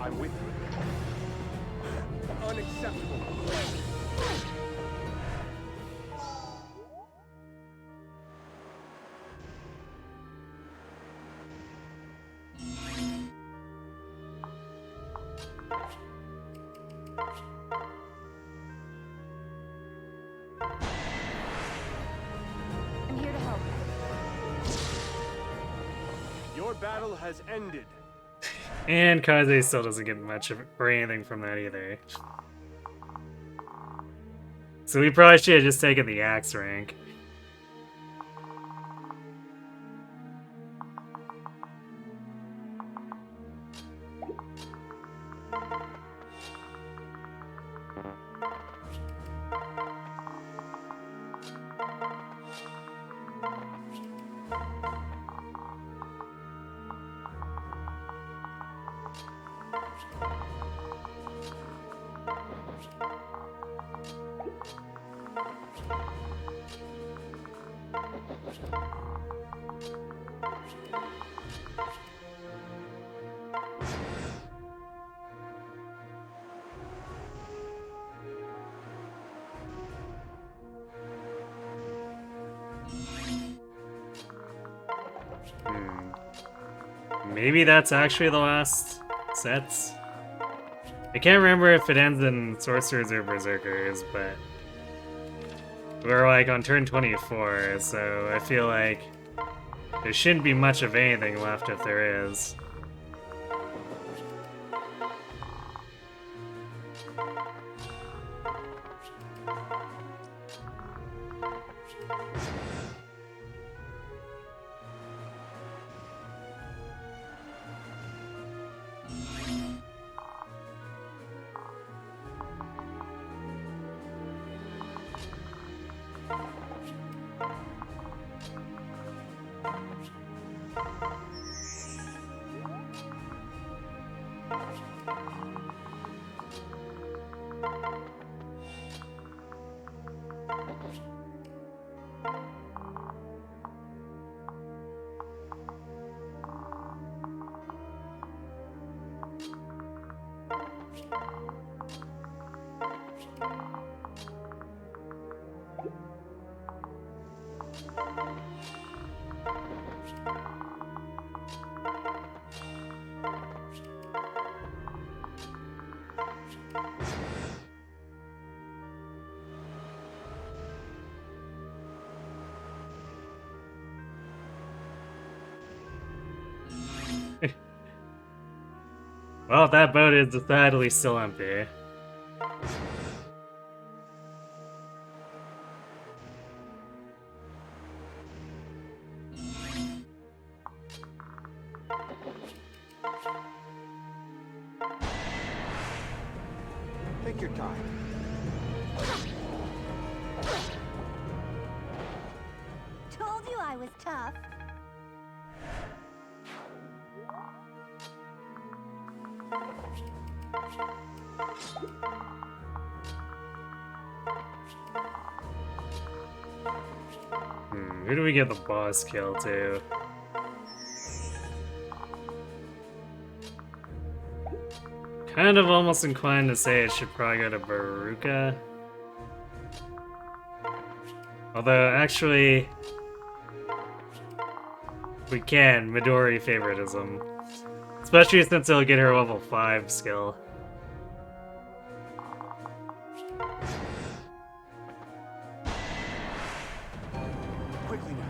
I'm with you. Unacceptable. I'm here to help. Your battle has ended. And Kaze still doesn't get much of or anything from that either. So we probably should have just taken the axe rank. Maybe that's actually the last sets. I can't remember if it ends in Sorcerers or Berserkers, but we're like on turn 24, so I feel like there shouldn't be much of anything left if there is. Well, that boat is decidedly still empty. Take your time. Told you I was tough. Who do we get the boss kill to? Kind of almost inclined to say it should probably go to Baruka. Although, actually, we can. Midori favoritism. Especially since it'll get her level 5 skill. Quickly now.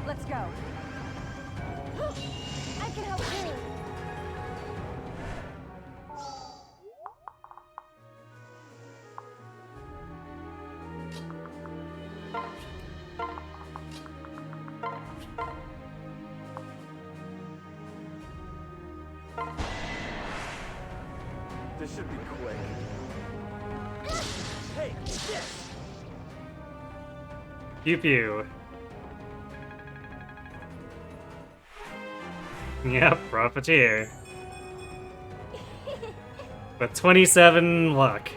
Let's go. I can help too. This should be quick. Hey, this! Pew pew. Yep, Profiteer. With 27 luck.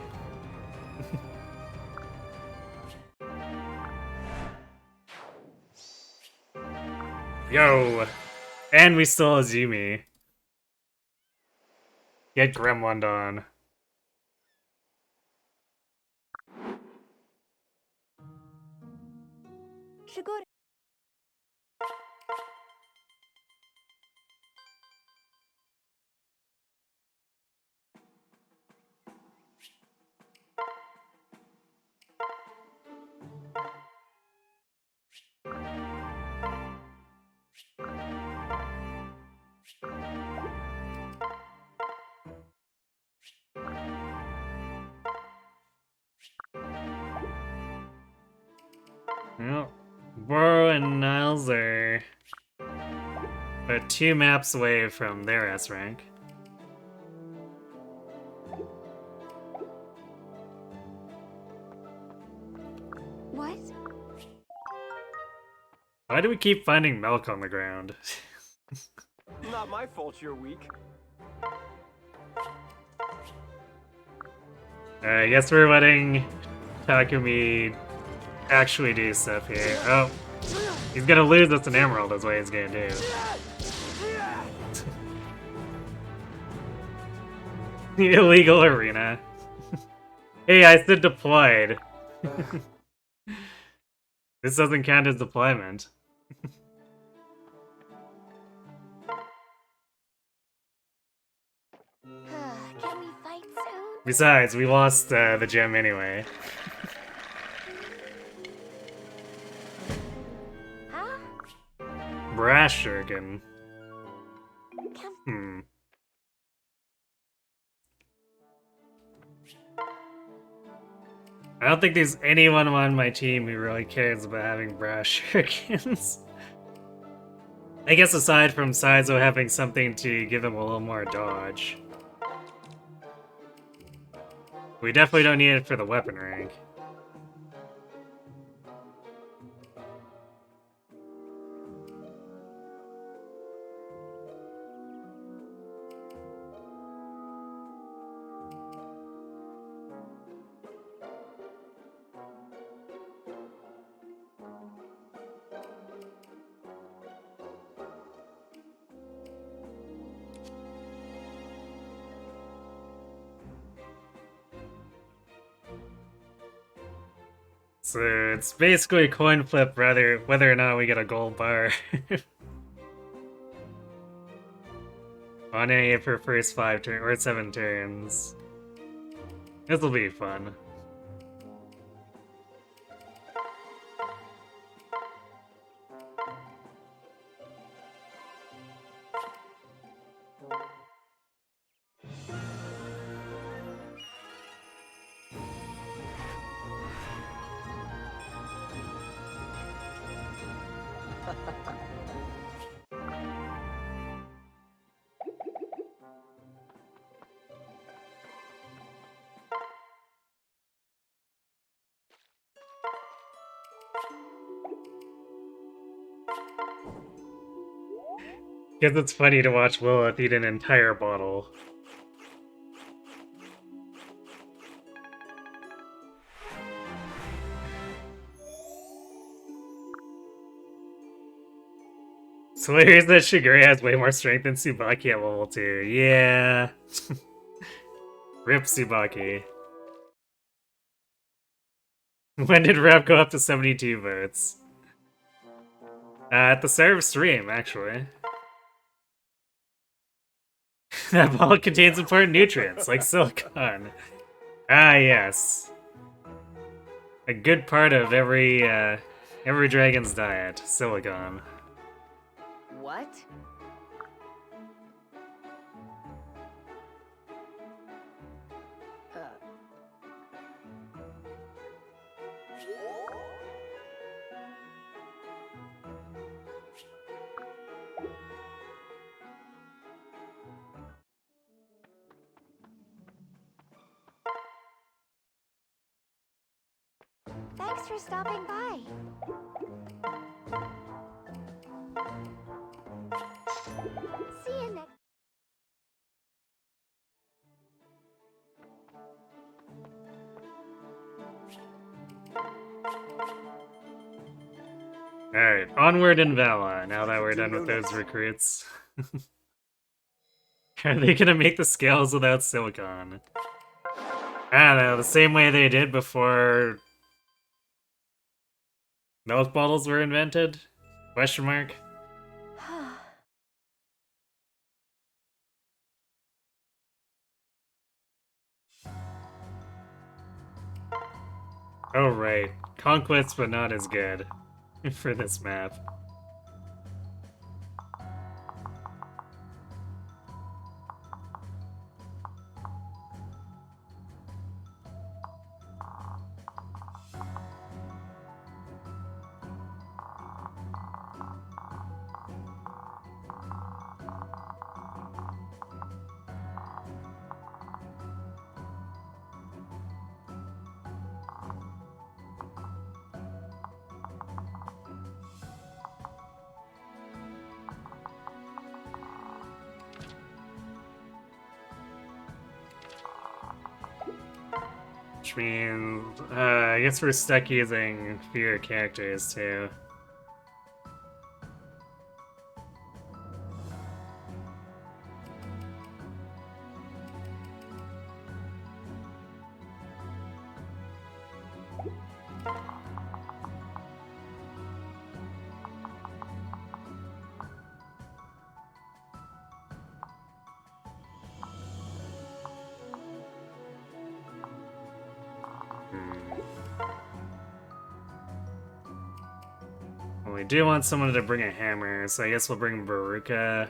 Yo! And we still Azumi. Get Gremlin on. Shigure. Well, Boro and Niles are about 2 maps away from their S rank. What? Why do we keep finding milk on the ground? Not my fault you're weak. I guess we're letting Takumi actually do stuff here. Oh, he's gonna lose us an emerald is what he's gonna do. The illegal arena. Hey, I said deployed. This doesn't count as deployment. Can we fight soon? Besides, we lost the gem anyway. Huh? Brash Shuriken. Come. I don't think there's anyone on my team who really cares about having brash shurikens. I guess aside from Saizo having something to give him a little more dodge. We definitely don't need it for the weapon rank. So it's basically a coin flip whether or not we get a gold bar. On any of her first 5 or 7 turns. This'll be fun. Guess it's funny to watch Lilith eat an entire bottle. So hilarious that Shigure has way more strength than Tsubaki at level 2. Yeah. Rip Tsubaki. When did Rev go up to 72 votes? At the start of stream, actually. That ball contains important nutrients, like silicon. Ah, yes. A good part of every dragon's diet, silicon. What? Thanks for stopping by. See you next. Alright, onward in Vala, now that we're done with those recruits. Are they gonna make the scales without silicon? I don't know, the same way they did before milk bottles were invented? Question mark? Oh right, Conquest but not as good for this map. Which means, I guess we're stuck using fewer characters too. Well, we do want someone to bring a hammer, so I guess we'll bring Baruka.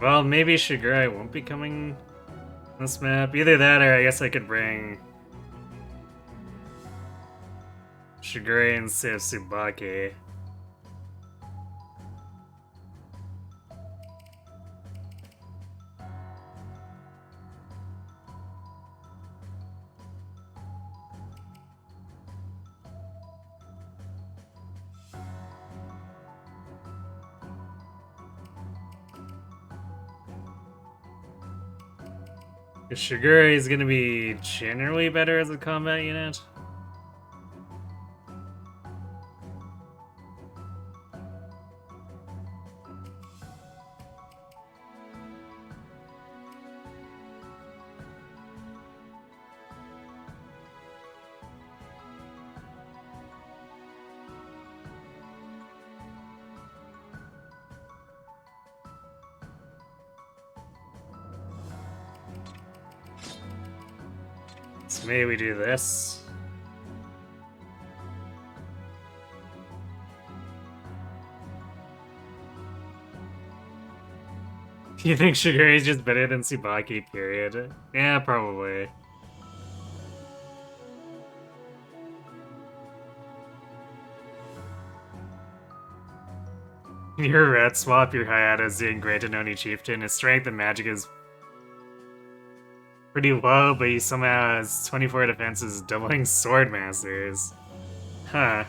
Well, maybe Shigurai won't be coming this map. Either that or I guess I could bring Shigurai instead of Tsubaki. Shigurai is gonna be generally better as a combat unit. So maybe we do this. You think Shigure is just better than Tsubaki, period? Yeah, probably. Your red swap, your Hayata is doing great to Noni Chieftain. His strength and magic is pretty low, but he somehow has 24 defenses, doubling Sword Masters. Huh.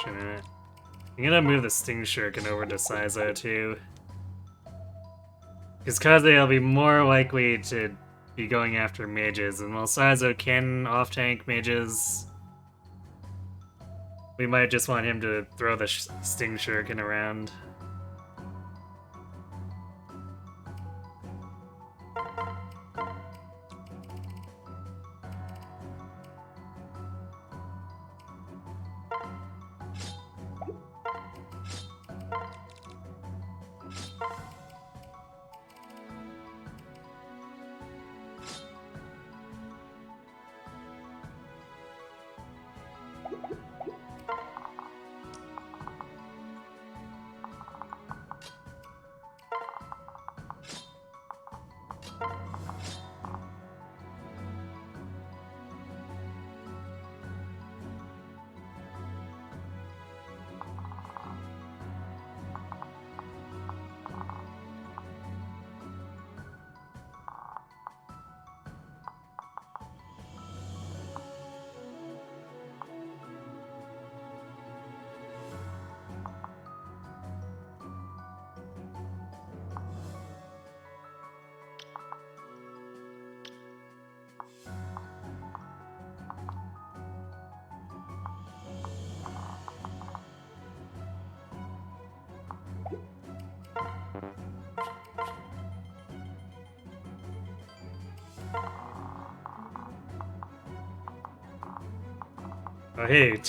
Shit. I'm gonna move the Sting Shuriken over to Saizo too. Because Kaze will be more likely to be going after mages, and while Saizo can off-tank mages, we might just want him to throw the Sting Shuriken around. Oh hey,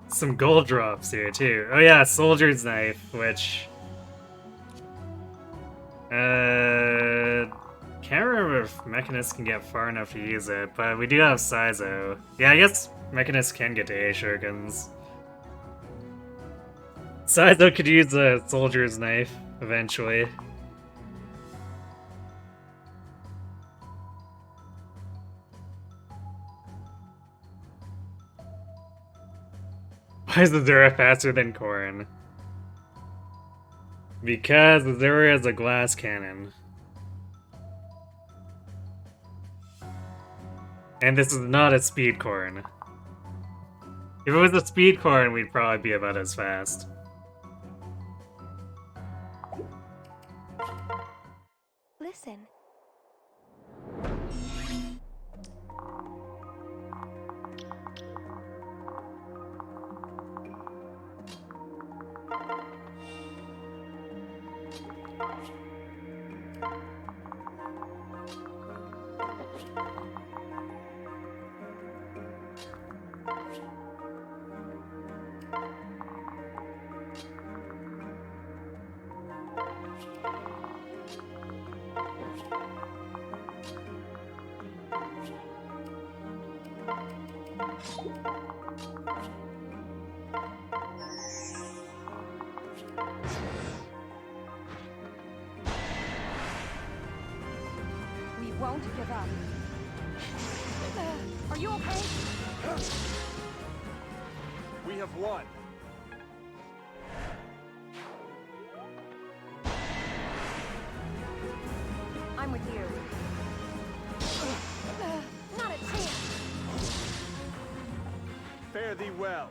some gold drops here too. Oh yeah, Soldier's Knife, which... Can't remember if Mechanist can get far enough to use it, but we do have Saizo. Yeah, I guess Mechanist can get to A Shurikens. Saizo could use a Soldier's Knife, eventually. Why is Azura faster than Korrin? Because Azura has a glass cannon. And this is not a speed Korrin. If it was a speed Korrin, we'd probably be about as fast. Listen. We won't give up. Are you okay? We have won. I'm with you. Not a chance. Fare thee well.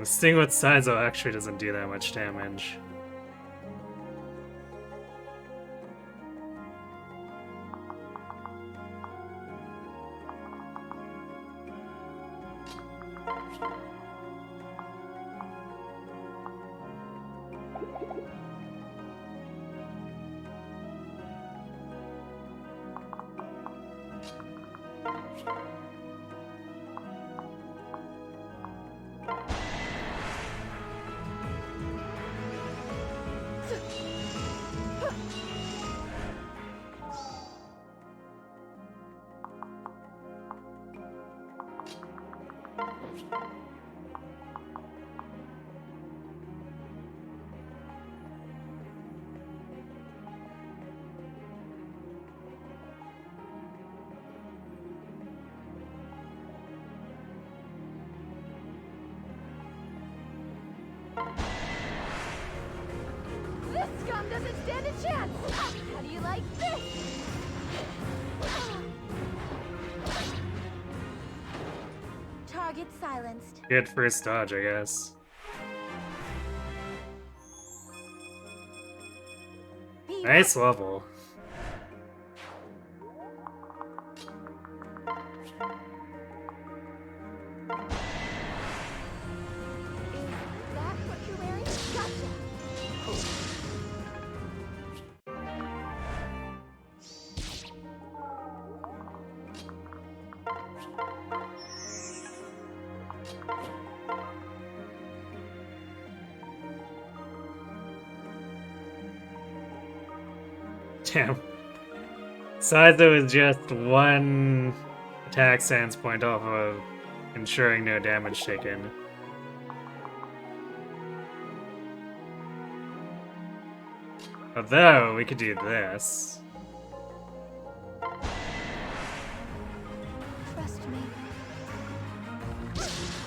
Sting with Saizo actually doesn't do that much damage. This scum doesn't stand a chance! How do you like this? Target silenced. Good first dodge, I guess. Be Nice level. Is that what you're wearing? Gotcha! Damn. Saizo is just one attack stance point off of ensuring no damage taken. Although, we could do this. Trust me.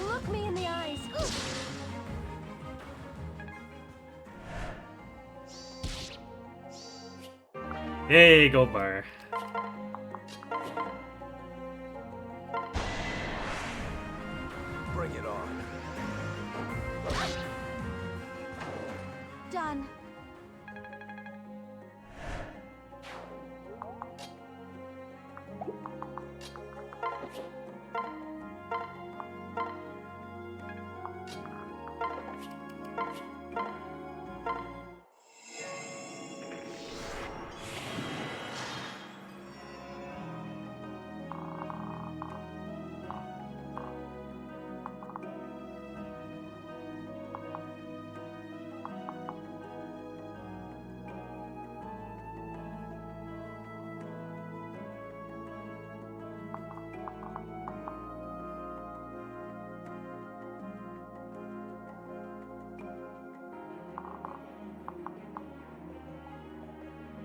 Look me in the eyes. Yay, gold bar. Bring it on. Done.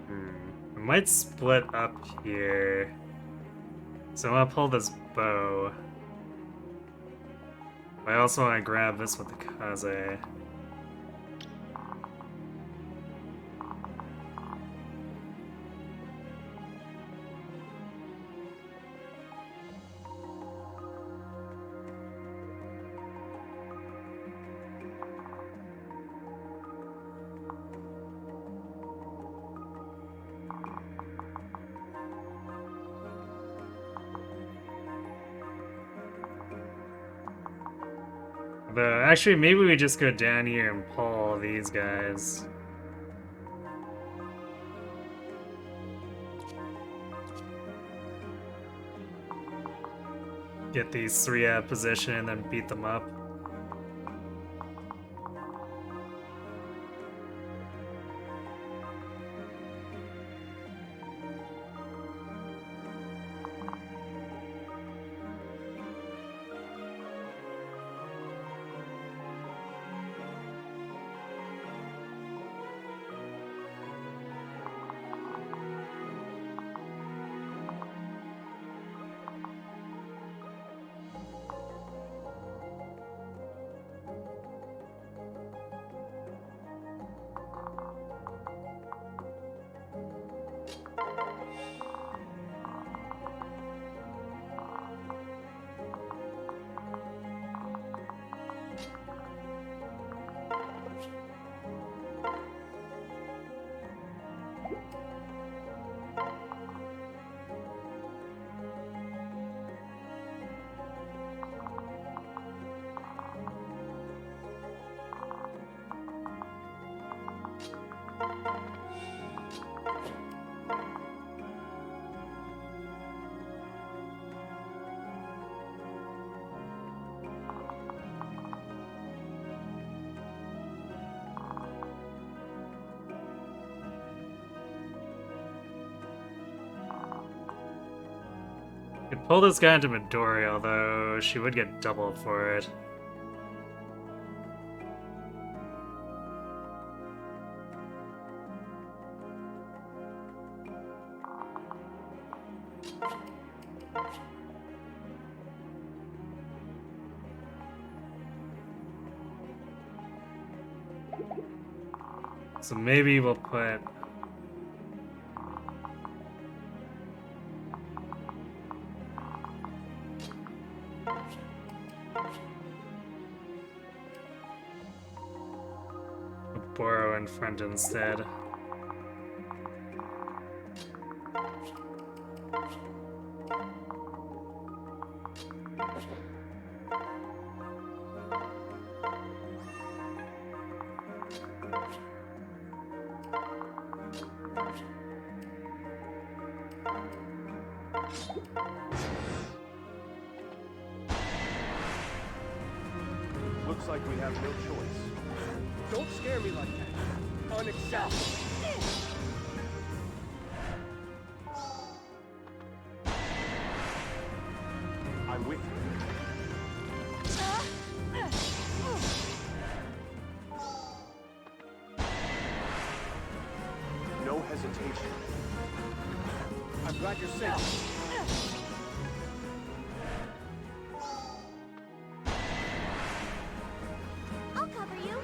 I might split up here. So I'm gonna pull this bow. I also want to grab this with the Kaze. Actually, maybe we just go down here and pull these guys. Get these three out of position and then beat them up. Could pull this guy into Midori, although she would get doubled for it. So maybe we'll put Boro in front instead. Looks like we have no choice. Don't scare me like that. Unacceptable. I'm with you. No hesitation. I'm glad you're safe. I'll cover you.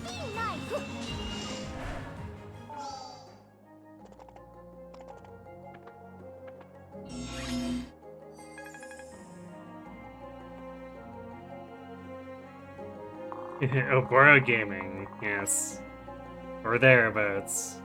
Be nice. Oboro Gaming, yes. Or thereabouts.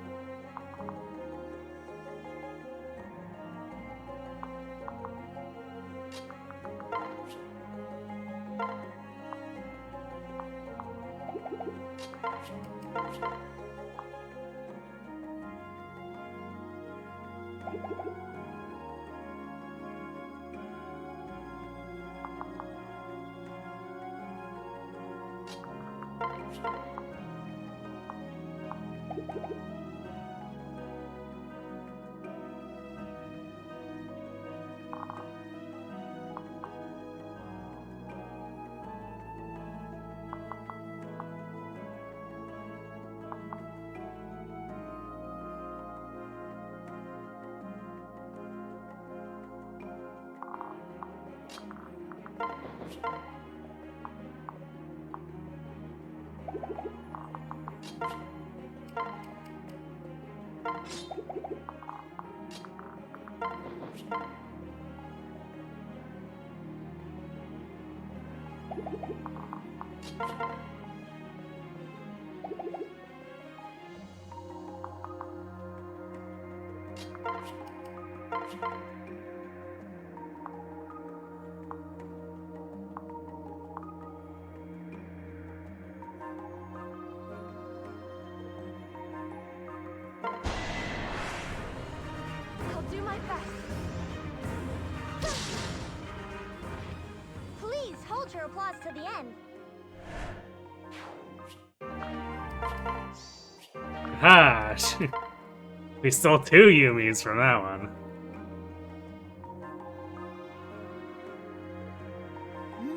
I'll do my best. Please hold your applause to the end. Ha! We stole 2 Yumis from that one.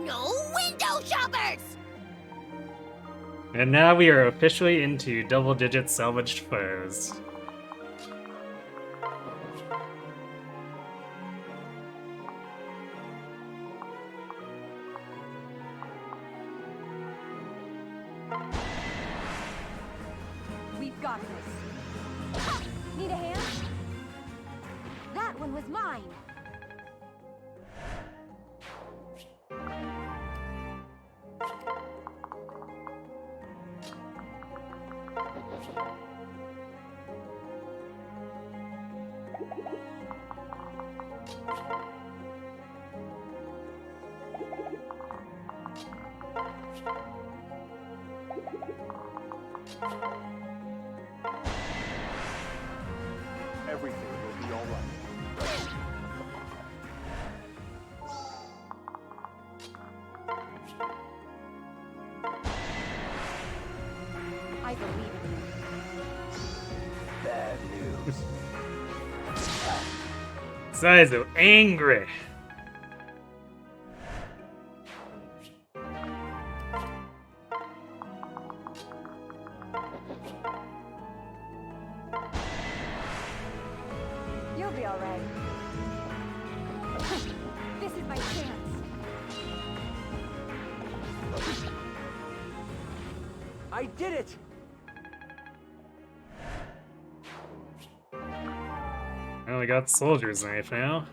No window shoppers! And now we are officially into double-digit salvaged foes. We've got this. Need a hand? That one was mine. Everything will be all right. I believe in you. Bad news. Saizo angry. You'll be all right. This is my chance. I did it! I only got soldier's knife now.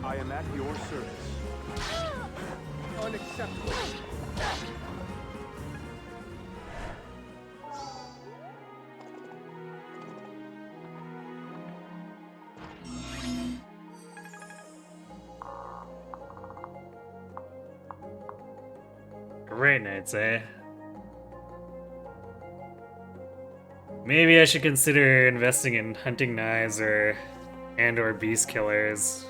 I am at your service. Unacceptable. Great nights, eh? Maybe I should consider investing in hunting knives or beast killers.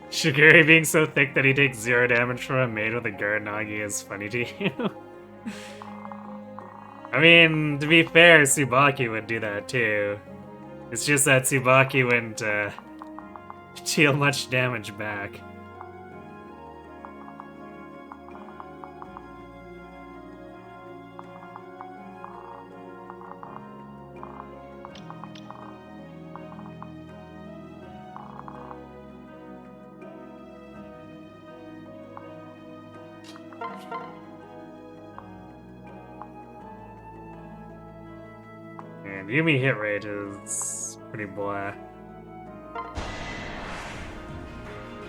Shiguri being so thick that he takes 0 damage from a maid with a Garanagi is funny to you. I mean, to be fair, Tsubaki would do that too. It's just that Tsubaki wouldn't deal much damage back. And Yumi hit rate is pretty blah.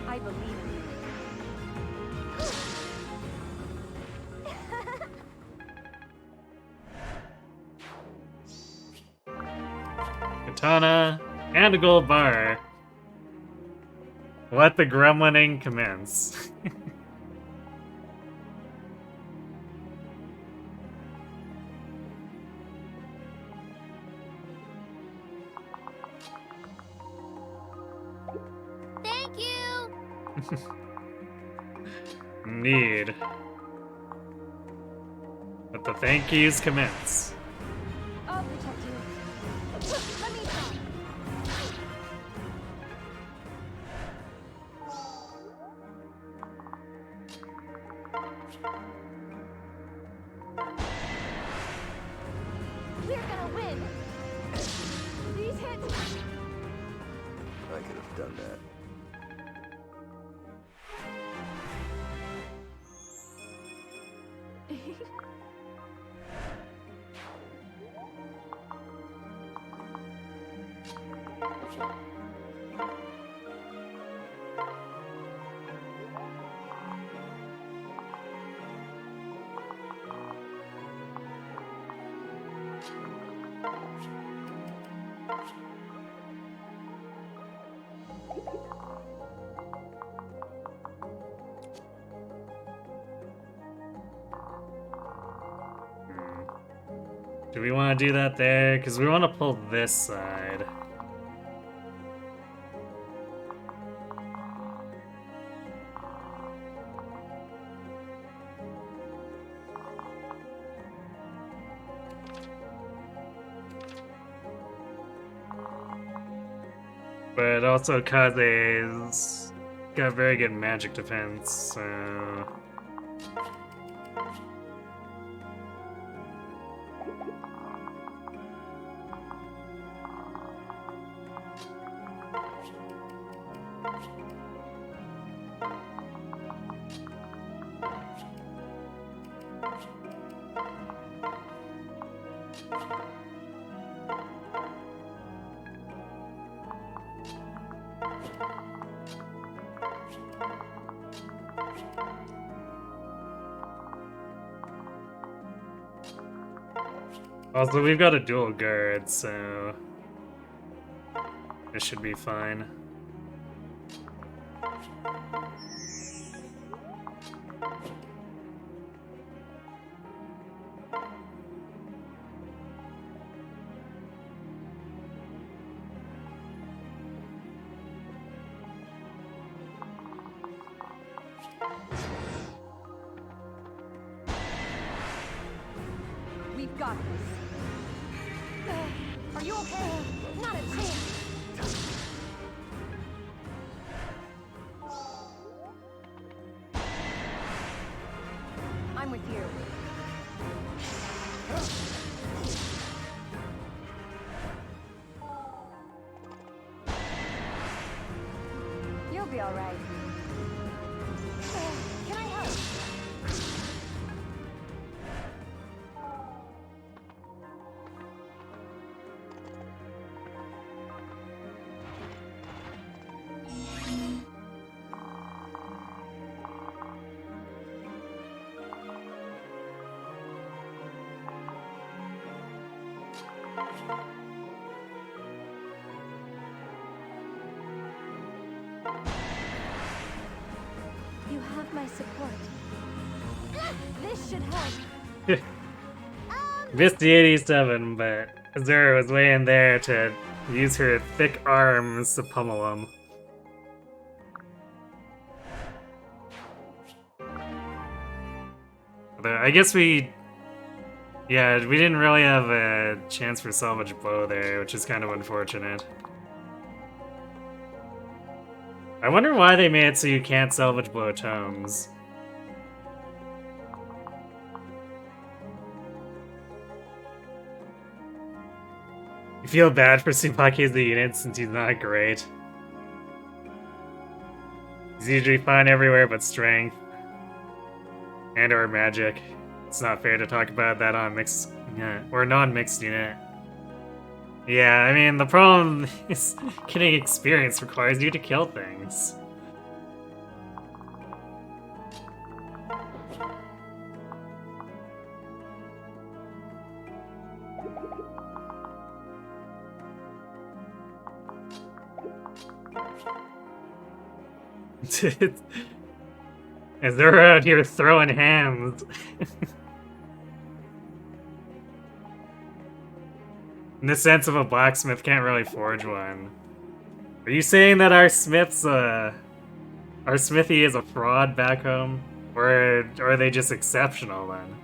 I believe in you. Katana and a gold bar. Let the gremlining commence. Thank you. Indeed. Let the thank yous commence. I'll protect you. Let me try. We're gonna win. These hits. I could have done that. Do we want to do that there? Because we want to pull this side. But also Kaze's got very good magic defense, so... Also, we've got a dual guard, so... this should be fine. We've got this. Are you okay? Not a chance. I'm with you. You'll be all right. Can I help? You have my support. This should help. Missed the 87, but Azura was way in there to use her thick arms to pummel him. Although, I guess we... yeah, we didn't really have a chance for salvage blow there, which is kind of unfortunate. I wonder why they made it so you can't salvage blow tomes. You feel bad for Tsubaki as the unit since he's not great. He's usually fine everywhere but strength. And or magic. It's not fair to talk about that on mixed or non-mixed unit. Yeah, I mean, the problem is getting experience requires you to kill things. As they're out here throwing hams. In the sense of a blacksmith can't really forge one. Are you saying that our smiths, our smithy is a fraud back home? Or are they just exceptional then?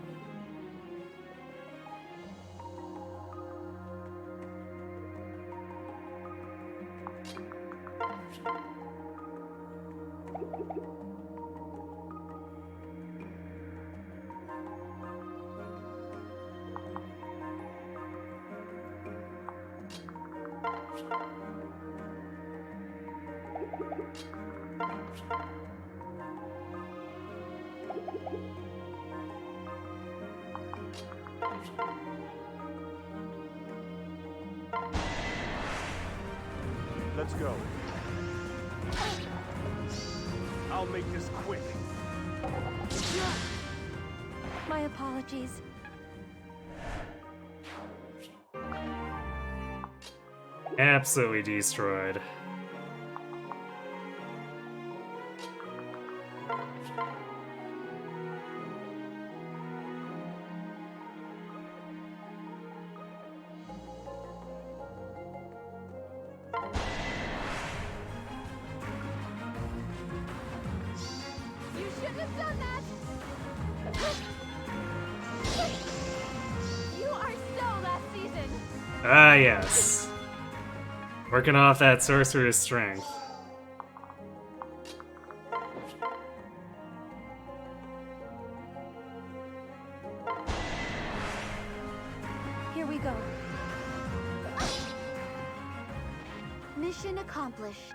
Let's go. I'll make this quick. My apologies. Absolutely destroyed. You shouldn't have done that! You are so last season! Ah, yes. Working off that sorcerer's strength. Here we go. Mission accomplished.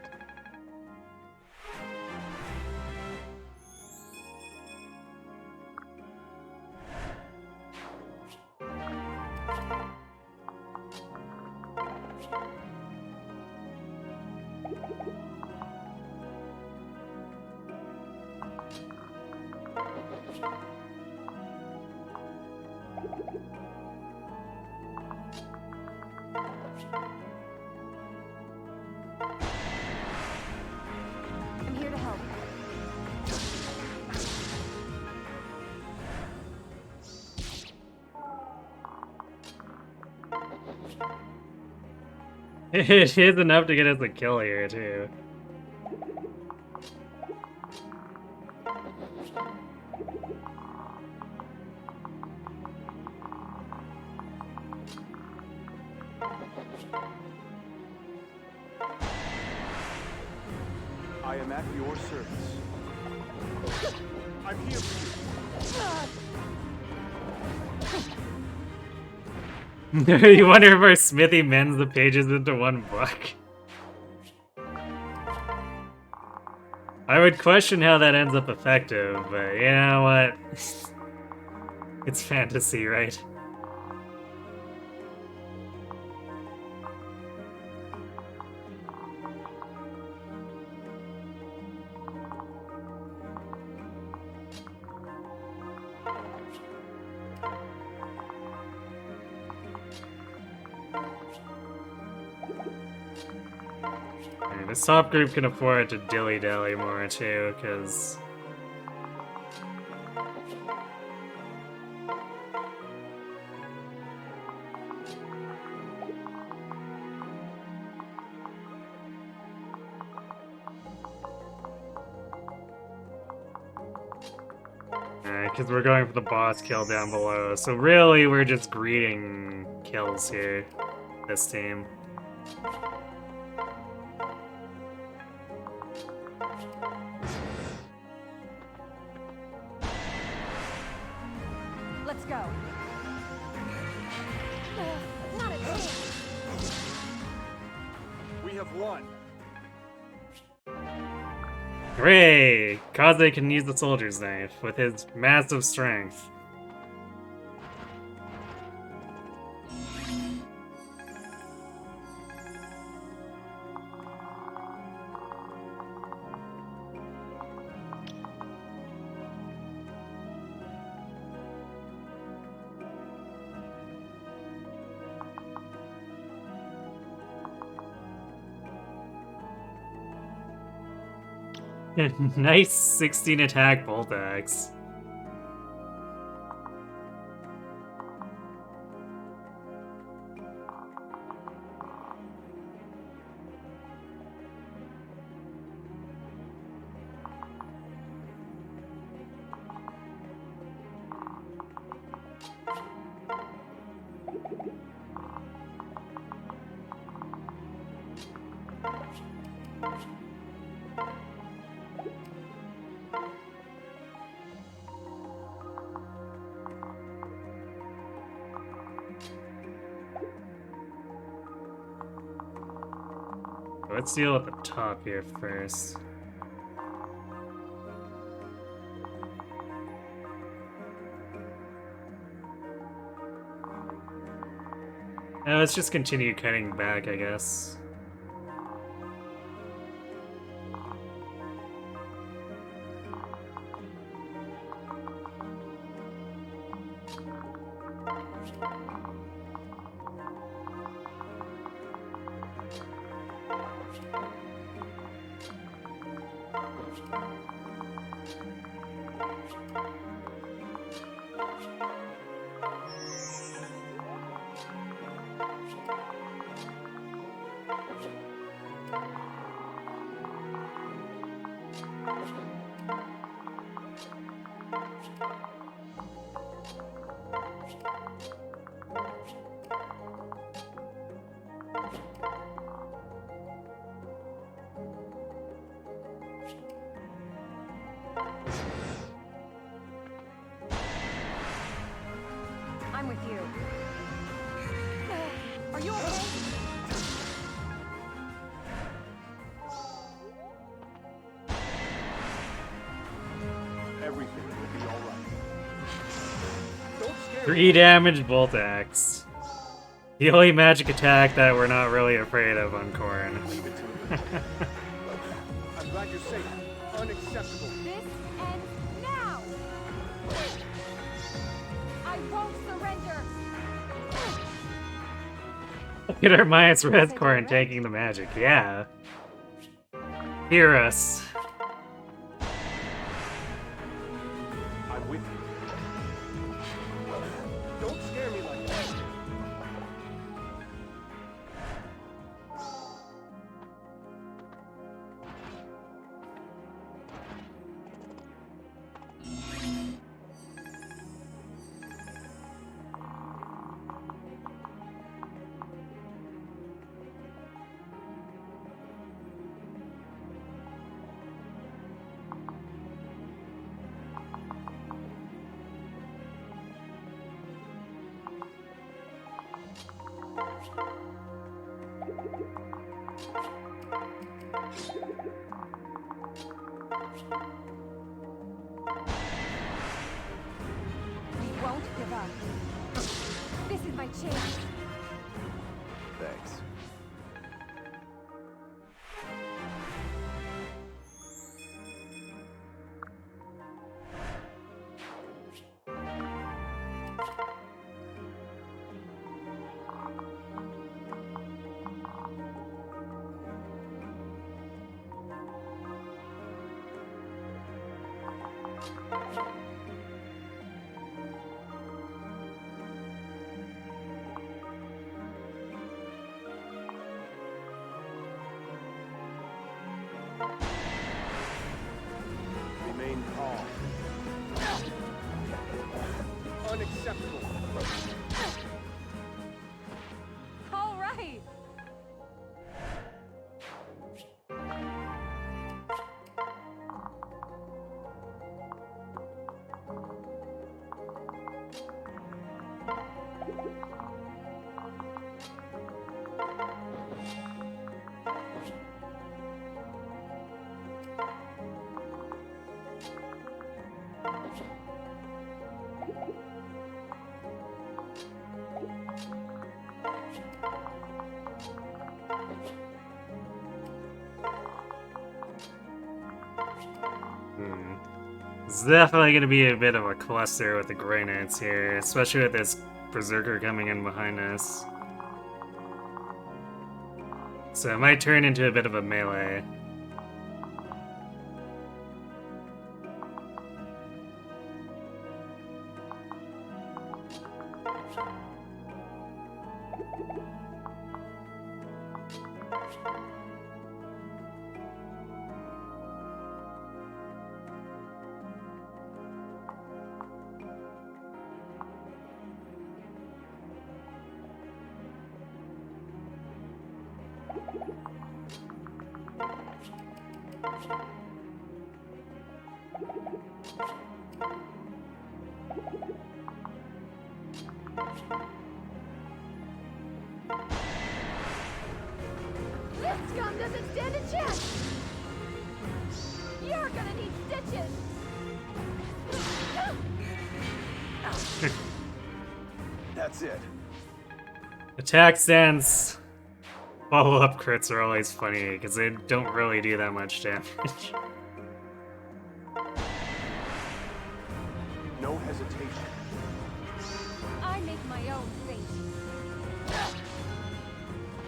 I'm here to help. It is enough to get us a kill here, too. I am at your service. I'm here for you. You wonder if our smithy mends the pages into one book? I would question how that ends up effective, but you know what? It's fantasy, right? And this top group can afford to dilly-dally more too, because we're going for the boss kill down below. So really, we're just greeting kills here, this team. Let's go. Not a chance. We have won. Hooray! Kaze can use the soldier's knife with his massive strength. Nice 16 attack bolt axe. Let's deal at the top here first. Now let's just continue cutting back, I guess. Everything will be alright. Don't scare me. 3 damage bolt axe. The only magic attack that we're not really afraid of on Corrin. Leave it to me. I'm glad you're safe. Unacceptable. This ends now! I won't surrender! Look at our Maya's Red Corrin taking the magic, yeah. Hear us. I'm with you. Don't scare me like that. We won't give up. This is my chance. Thanks. Remain calm. Unacceptable. All right! It's definitely going to be a bit of a cluster with the Grey Knights here, especially with this Berserker coming in behind us. So it might turn into a bit of a melee. This scum doesn't stand a chance! You're gonna need stitches! That's it. Attack stance follow-up crits are always funny because they don't really do that much damage. No hesitation. I make my own fate.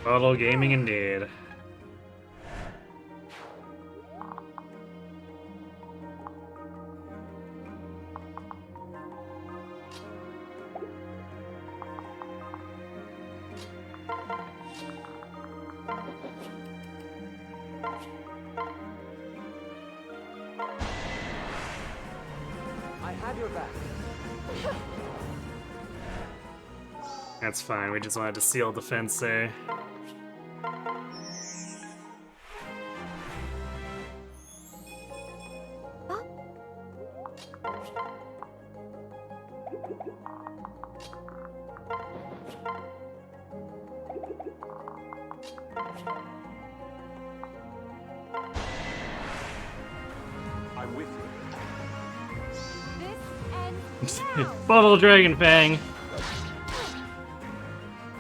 Bottle gaming indeed. I have your back. That's fine, we just wanted to seal defense there. I'm with you. Bubble Dragon Fang!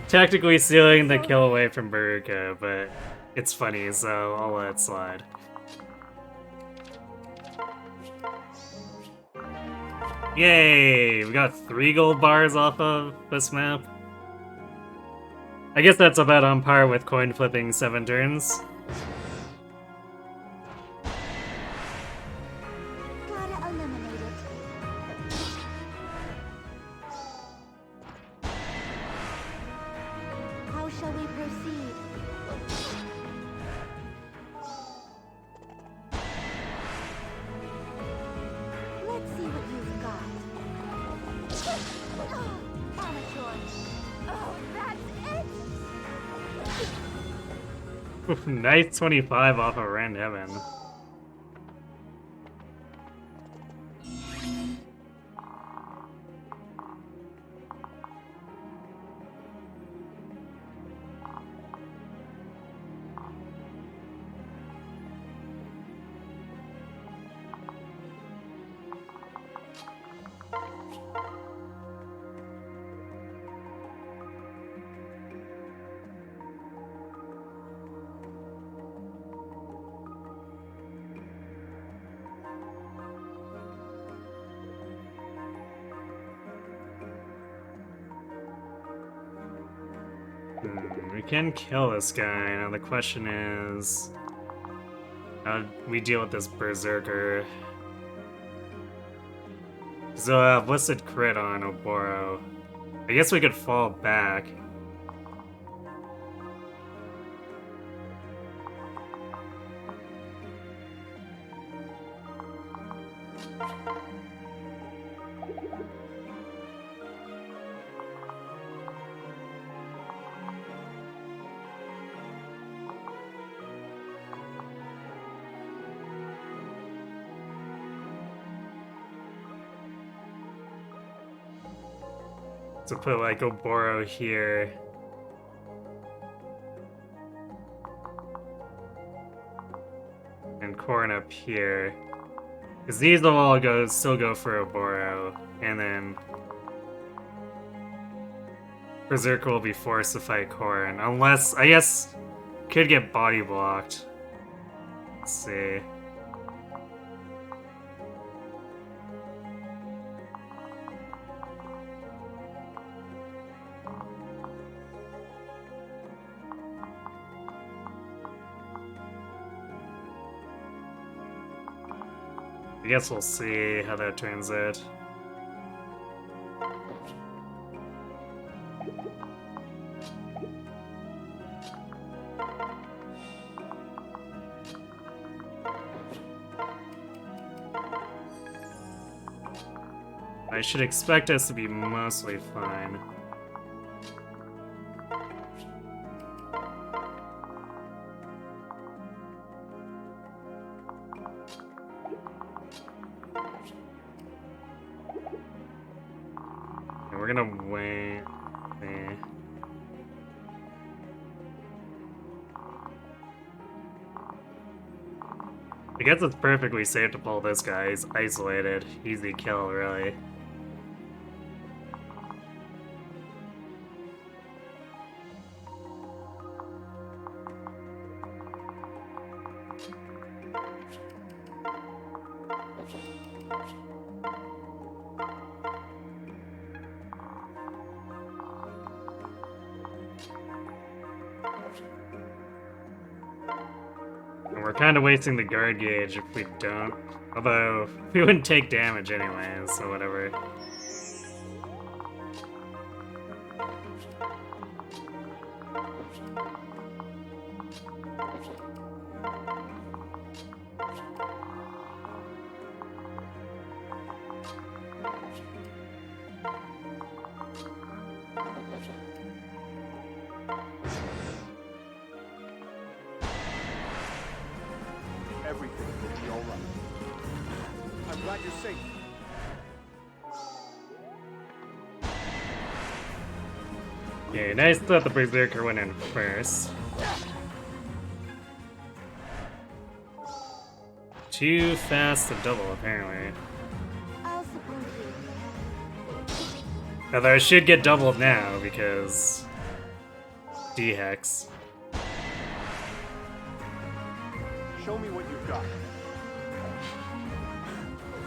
Tactically stealing the kill away from Baruka, but it's funny, so I'll let it slide. Yay! We got 3 gold bars off of this map. I guess that's about on par with coin flipping 7 turns. Gotta eliminate it. How shall we proceed? Let's see what you've got. Amateur. Oh, that's it! Nice 25 off of Rand Heaven. We can kill this guy. Now the question is, how do we deal with this Berserker? So I have listed crit on Oboro. I guess we could fall back. So put like Oboro here. And Corn up here. Because these will all still go for Oboro. And then Berserker will be forced to fight Corn. Unless, I guess, could get body blocked. Let's see. I guess we'll see how that turns out. I should expect us to be mostly fine. We're gonna wait. I guess it's perfectly safe to pull this guy. He's isolated. Easy kill, really. And we're kind of wasting the guard gauge if we don't. Although, we wouldn't take damage anyway, so whatever. Everything will be all right. I'm glad you're safe. Okay, nice that the Berserker went in first. Too fast to double, apparently. I'll support you. Although it should get doubled now because D-Hex. Show me what you've got.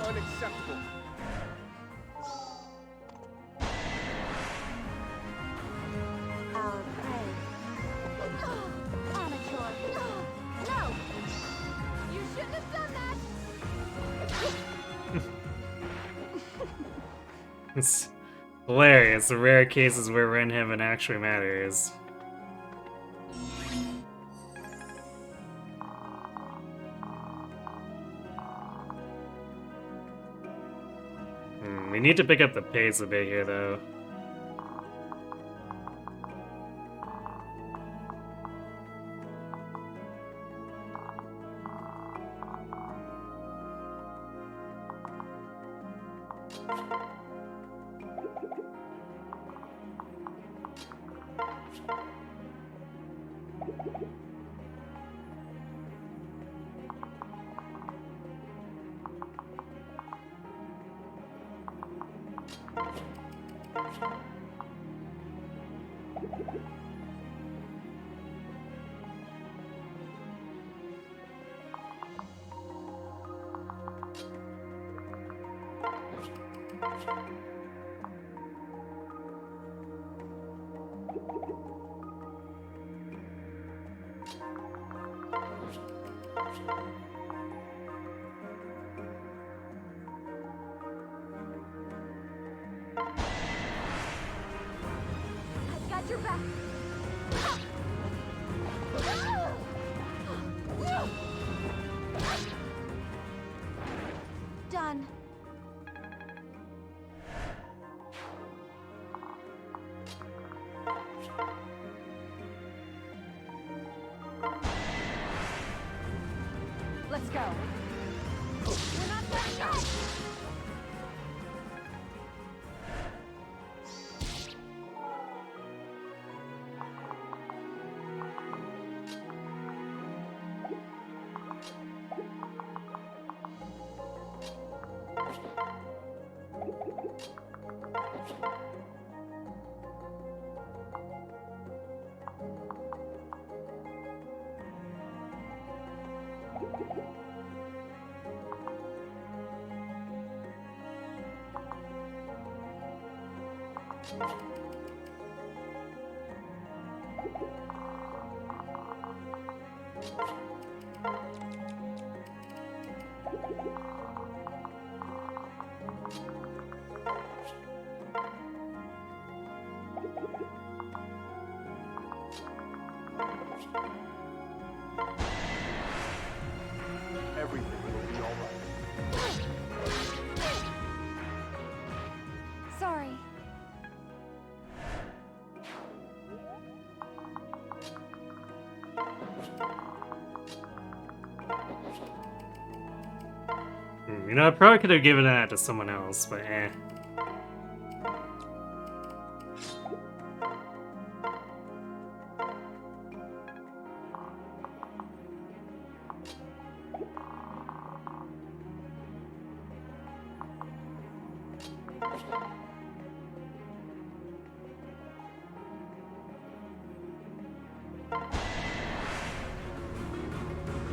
Unacceptable. Our prey. Amateur. No! You shouldn't have done that! It's hilarious. The rare cases where Ren Heaven actually matters. We need to pick up the pace a bit here, though. I've got your back. Done. Let's go. We're not done yet. Everything will be all right. Sorry. You know, I probably could have given that to someone else, but eh.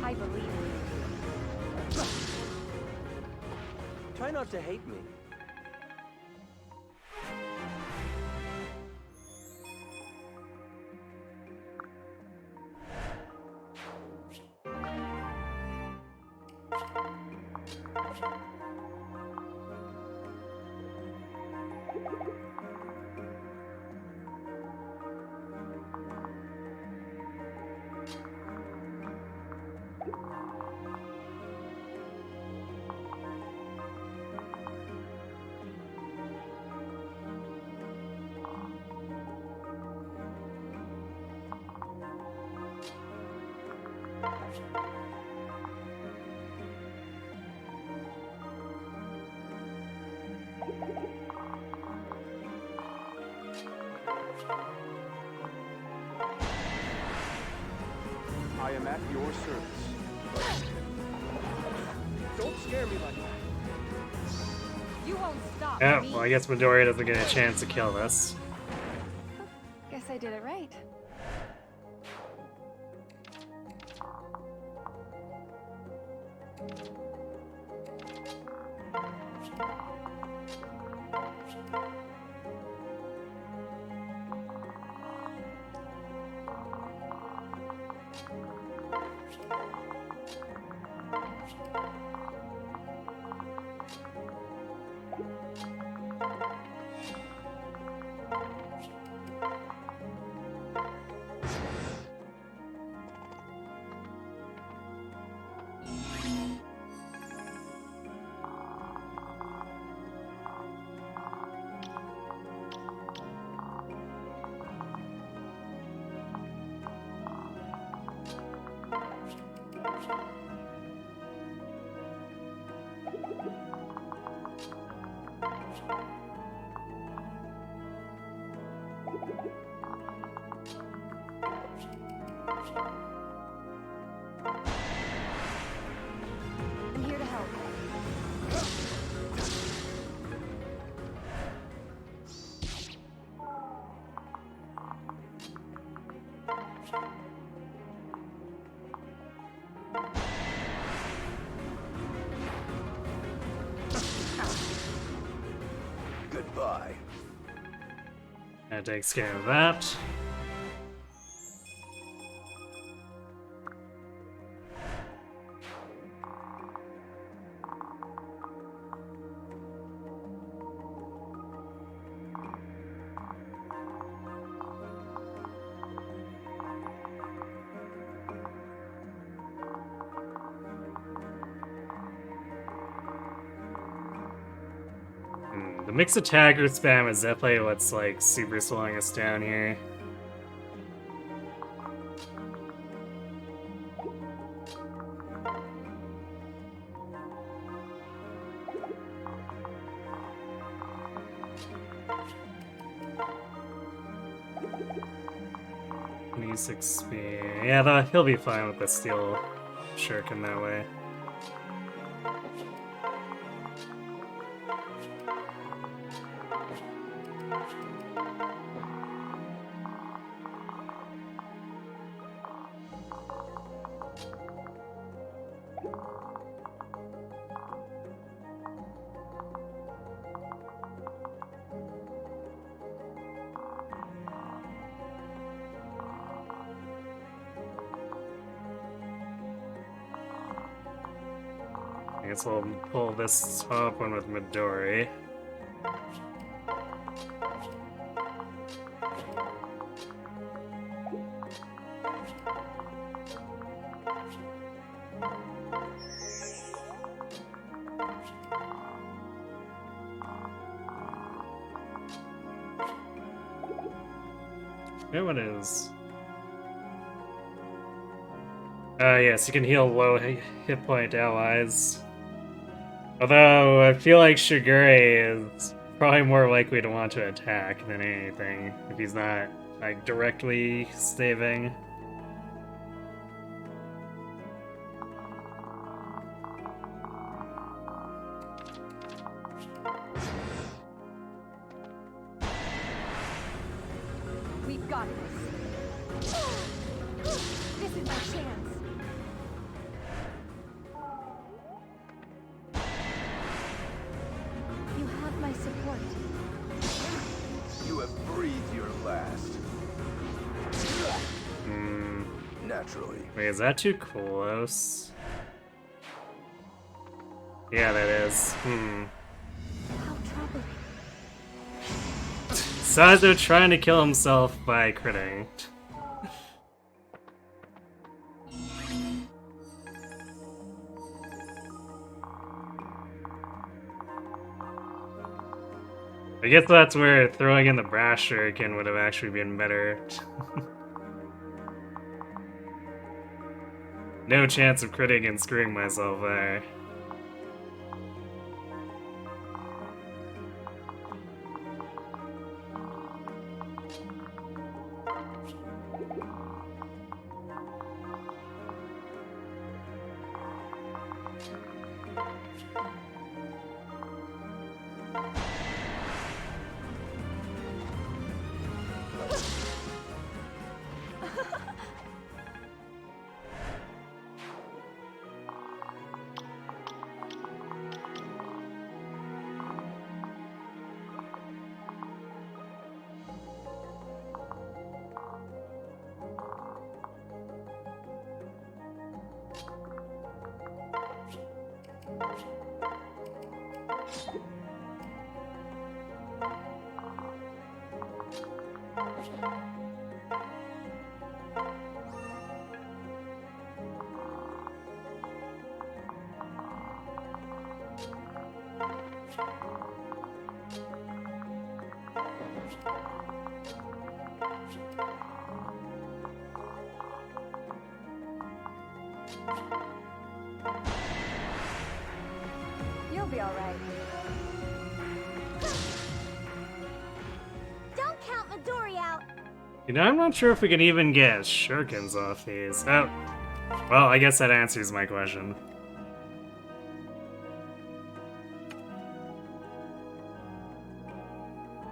I believe in you. Try not to hate me. I am at your service. Don't scare me like that. You won't stop Yeah, me. well, I guess Midori doesn't get a chance to kill this. Guess I did it right. I'm here to help. Goodbye. That takes care of that. The mixed attacker spam is definitely what's like super slowing us down here. Six speed. Yeah, he'll be fine with the steel shuriken that way. I guess we'll pull this top one with Midori. Yeah, what is? Yes, you can heal low hit point allies. Although, I feel like Shigure is probably more likely to want to attack than anything, if he's not, like, directly staving. We've got this. This is my chance. You have my support. You have breathed your last. Naturally. Wait, is that too close? Yeah, that is. How troubling. Sazo trying to kill himself by critting. I guess that's where throwing in the brash shuriken would have actually been better. No chance of critting and screwing myself there. You'll be all right. Don't count Midori out. You know, I'm not sure if we can even get shurikens off these. Oh, well, I guess that answers my question.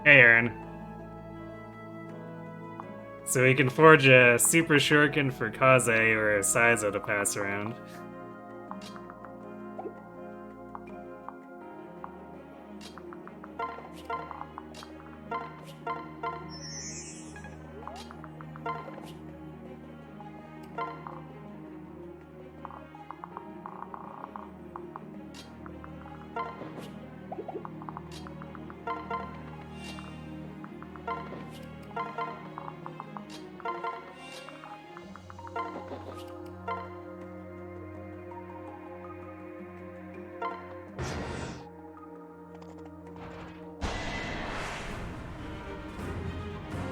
Hey, Aaron. So we can forge a super shuriken for Kaze or a Saizo to pass around.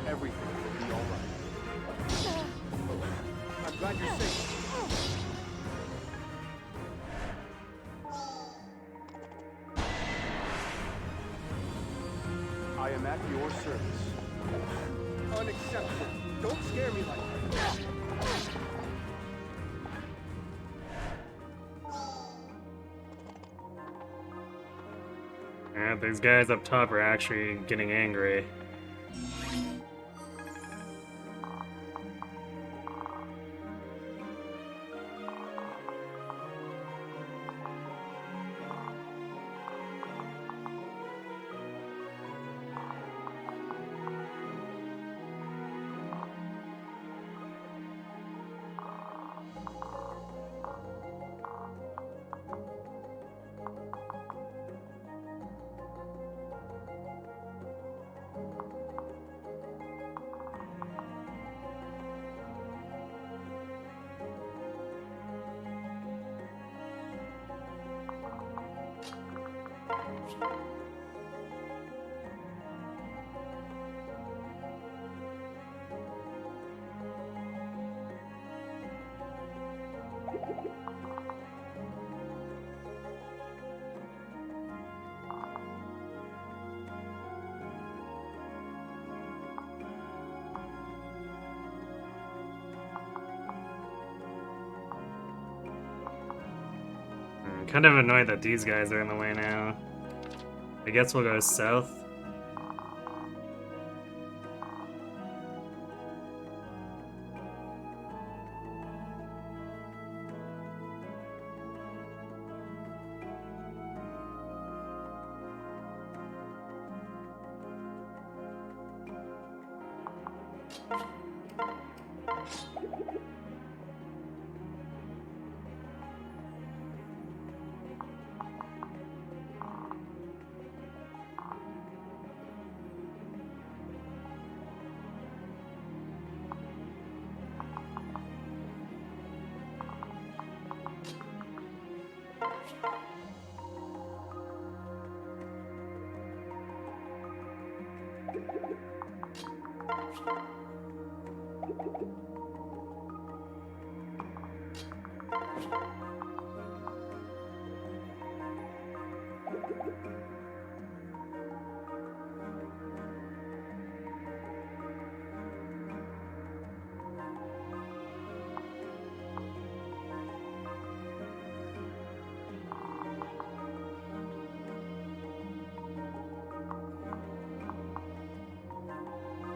Everything will be all right. I'm glad you're safe. I am at your service. Unacceptable. Don't scare me like that. These guys up top are actually getting angry. I'm kind of annoyed that these guys are in the way now. I guess we'll go south.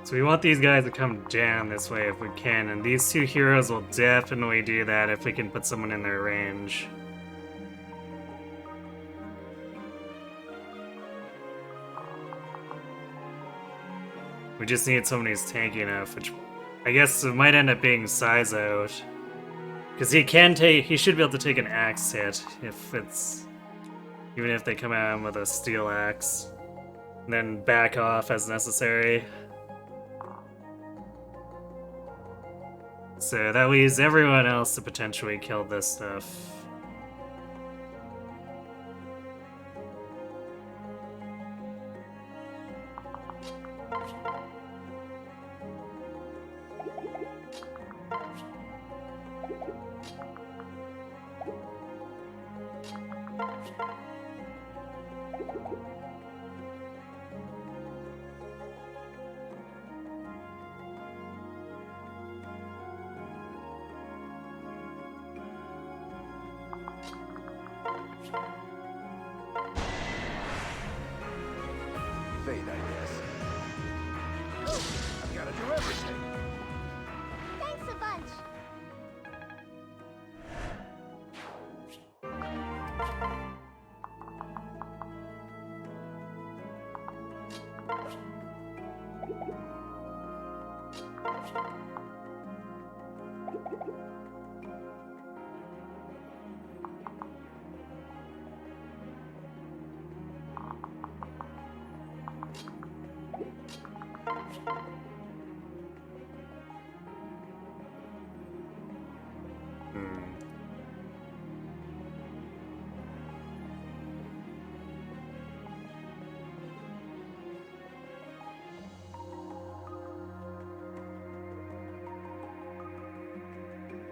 So we want these guys to come down this way if we can, and these two heroes will definitely do that if we can put someone in their range. We just need someone who's tanky enough, which I guess it might end up being size out. Because he should be able to take an axe hit if it's, even if they come at him with a steel axe. And then back off as necessary. So that leaves everyone else to potentially kill this stuff. Fate, I guess. I've gotta do everything. Thanks a bunch.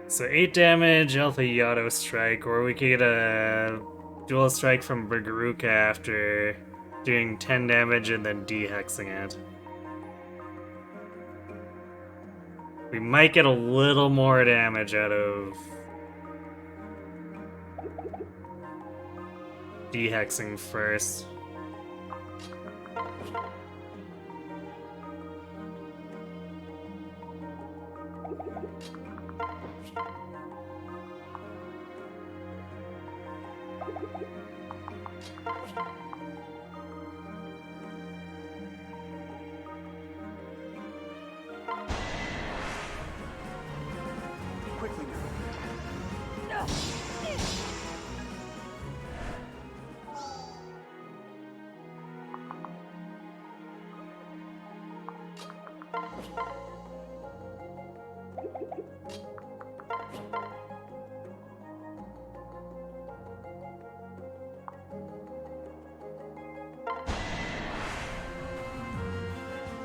So 8 damage, Alpha Yato Strike, or we could get a dual strike from Bergaruka after doing 10 damage and then de-hexing it. We might get a little more damage out of de-hexing first. Quickly now.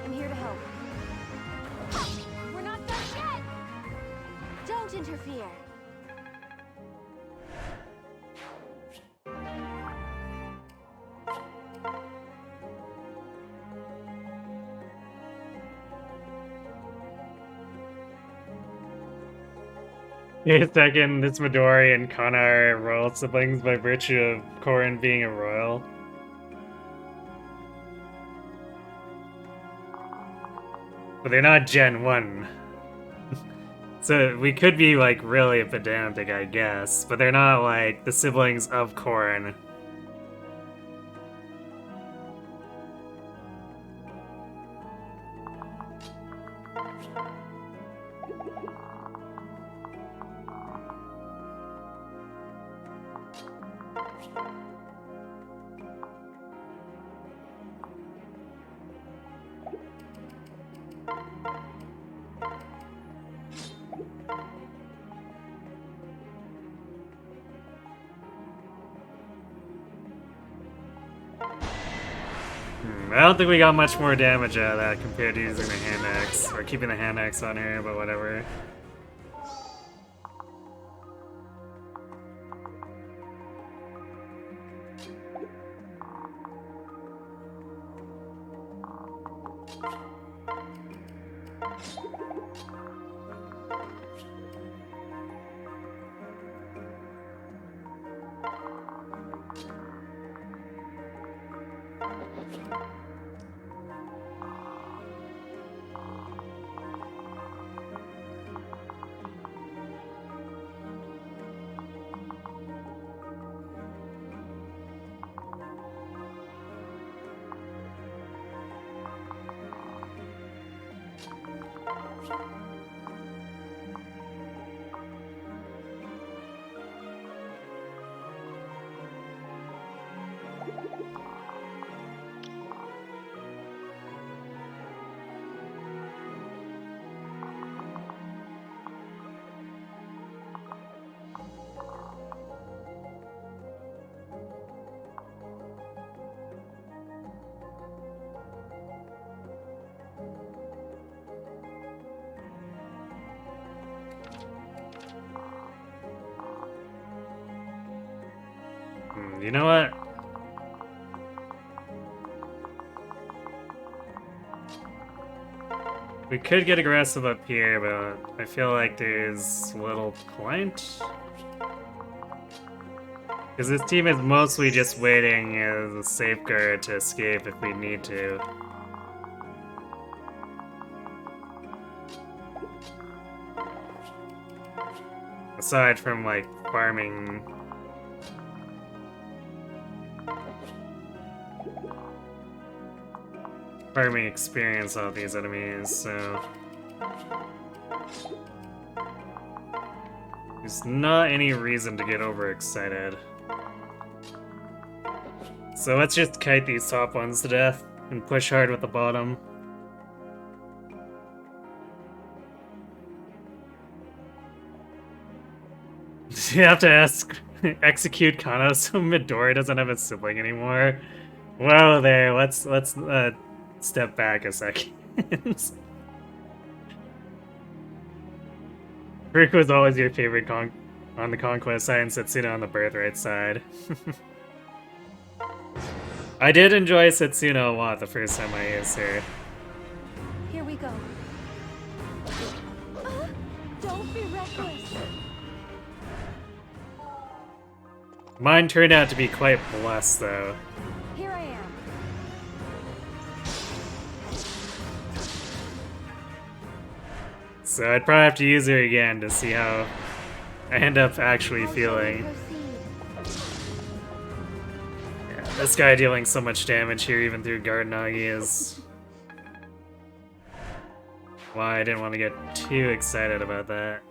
I'm here to help. We're not done yet. Don't interfere. Wait a second, it's Midori and Kana are royal siblings by virtue of Korin being a royal. But they're not Gen 1. So we could be like really pedantic, I guess, but they're not like the siblings of Korin. I don't think we got much more damage out of that compared to using the hand axe, or keeping the hand axe on here, but whatever. You know what? We could get aggressive up here, but I feel like there's little point. Because this team is mostly just waiting as a safeguard to escape if we need to. Aside from, like, farming experience on these enemies, so there's not any reason to get overexcited. So let's just kite these top ones to death and push hard with the bottom. You have to execute Kana so Midori doesn't have a sibling anymore. Whoa there, let's step back a second. Rick was always your favorite on the conquest side and Setsuna on the birthright side. I did enjoy Setsuna a lot the first time I used her. Here we go. Don't be reckless. Mine turned out to be quite blessed though. Here I am. So I'd probably have to use her again to see how I end up actually feeling. Yeah, this guy dealing so much damage here even through Gardenagi is why I didn't want to get too excited about that.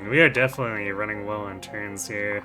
We are definitely running low on turns here.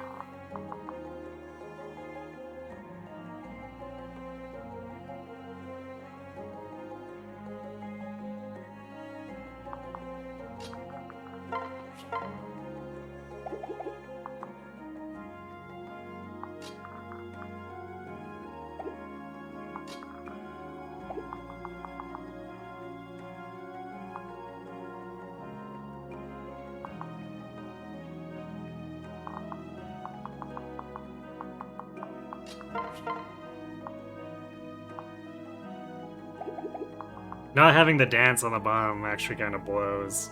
Not having the dance on the bottom actually kind of blows.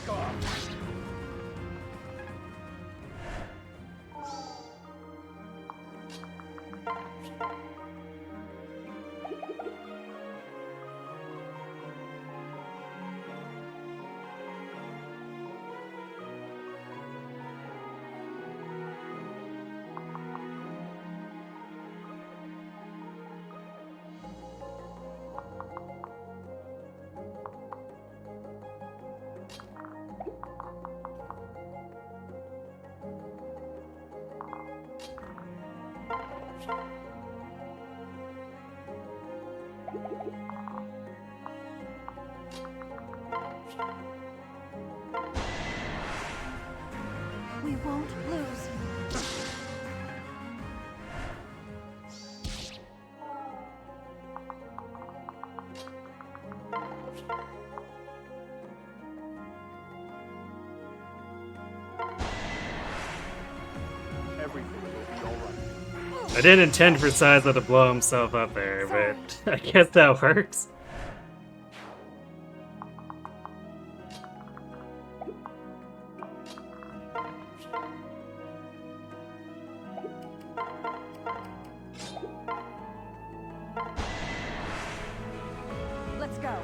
Back off! We won't lose. Everything will be alright. I didn't intend for Siza to blow himself up there, but I guess that works. Let's go.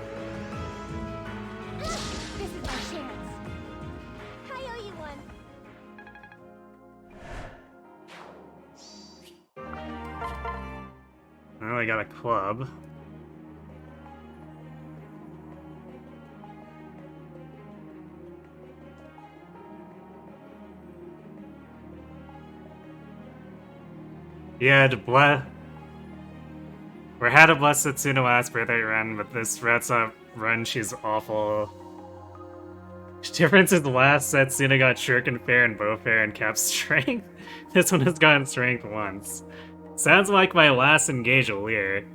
This is my chance. I owe you one. Well, I got a club. Yeah, we had to bless Setsuna last birthday run, but this Ratsa run, she's awful. Difference is the last Setsuna got Shuriken Fair and Bow Fair and Cap Strength. This one has gotten Strength once. Sounds like my last Engage Leer.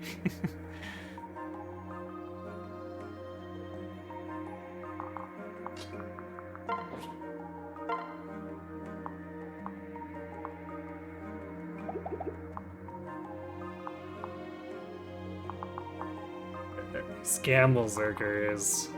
Scamble Zerker is...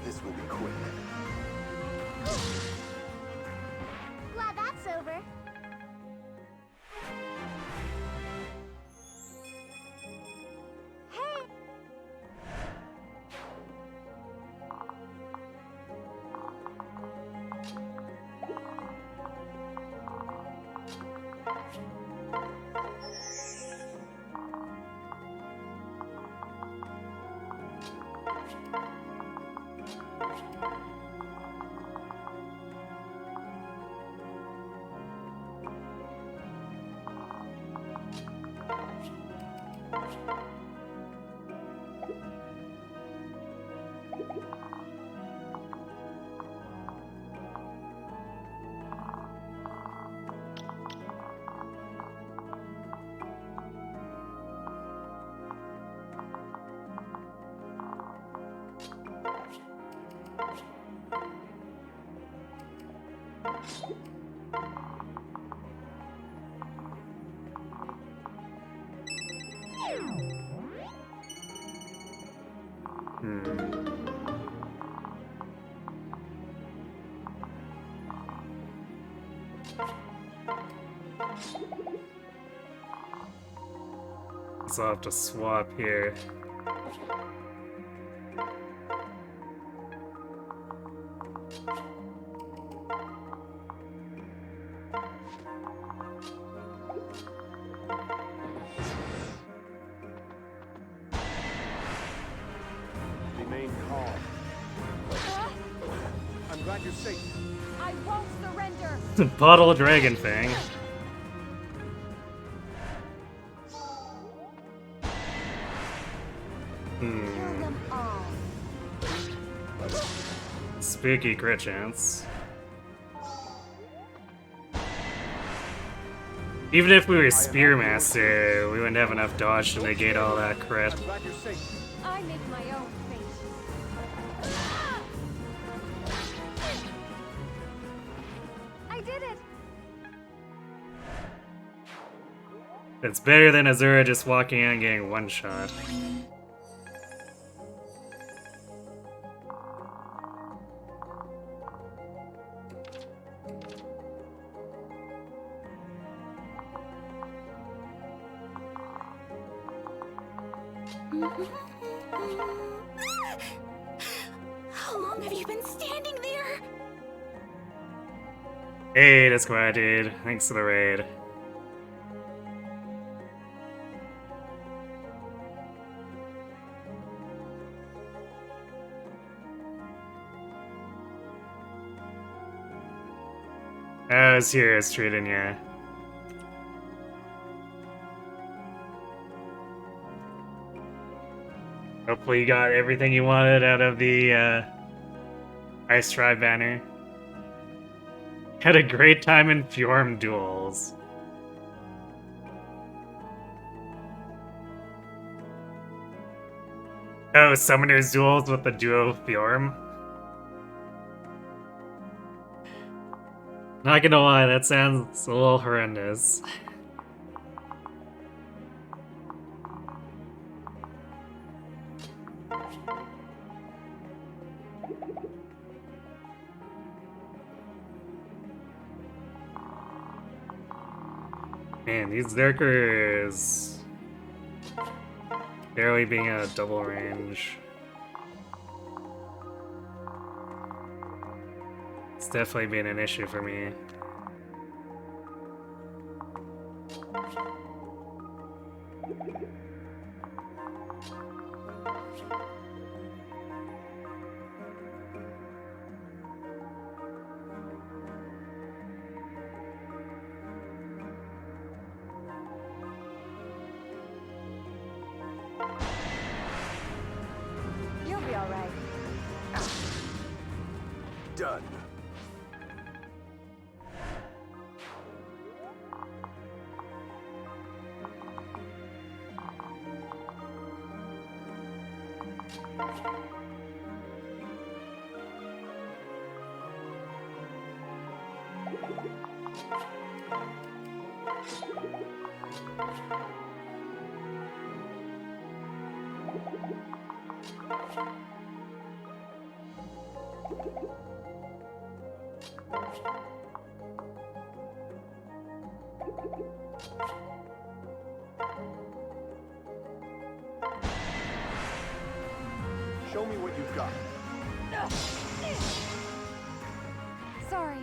This will be quick. Glad that's over. Hey! So I'll have to swap here. Remain calm. I'm glad you're safe. I won't surrender. Bottle Dragon Fang. Kill them all. Spooky crit chance. Even if we were Spearmaster, we wouldn't have enough dodge to negate all that crit. I'm glad you're safe. I make my own fate. I did it. It's better than Azura just walking in and getting one shot. How long have you been standing there? Hey, that's quiet, dude. Thanks for the raid. I was here as treating you. Hopefully you got everything you wanted out of the Ice Tribe banner. Had a great time in Fjorm duels. Oh, Summoner's duels with the duo Fjorm? Not gonna lie, that sounds a little horrendous. Man, these Zerkers barely being at a double range. It's definitely been an issue for me. You'll be all right. Done. Show me what you've got. Sorry.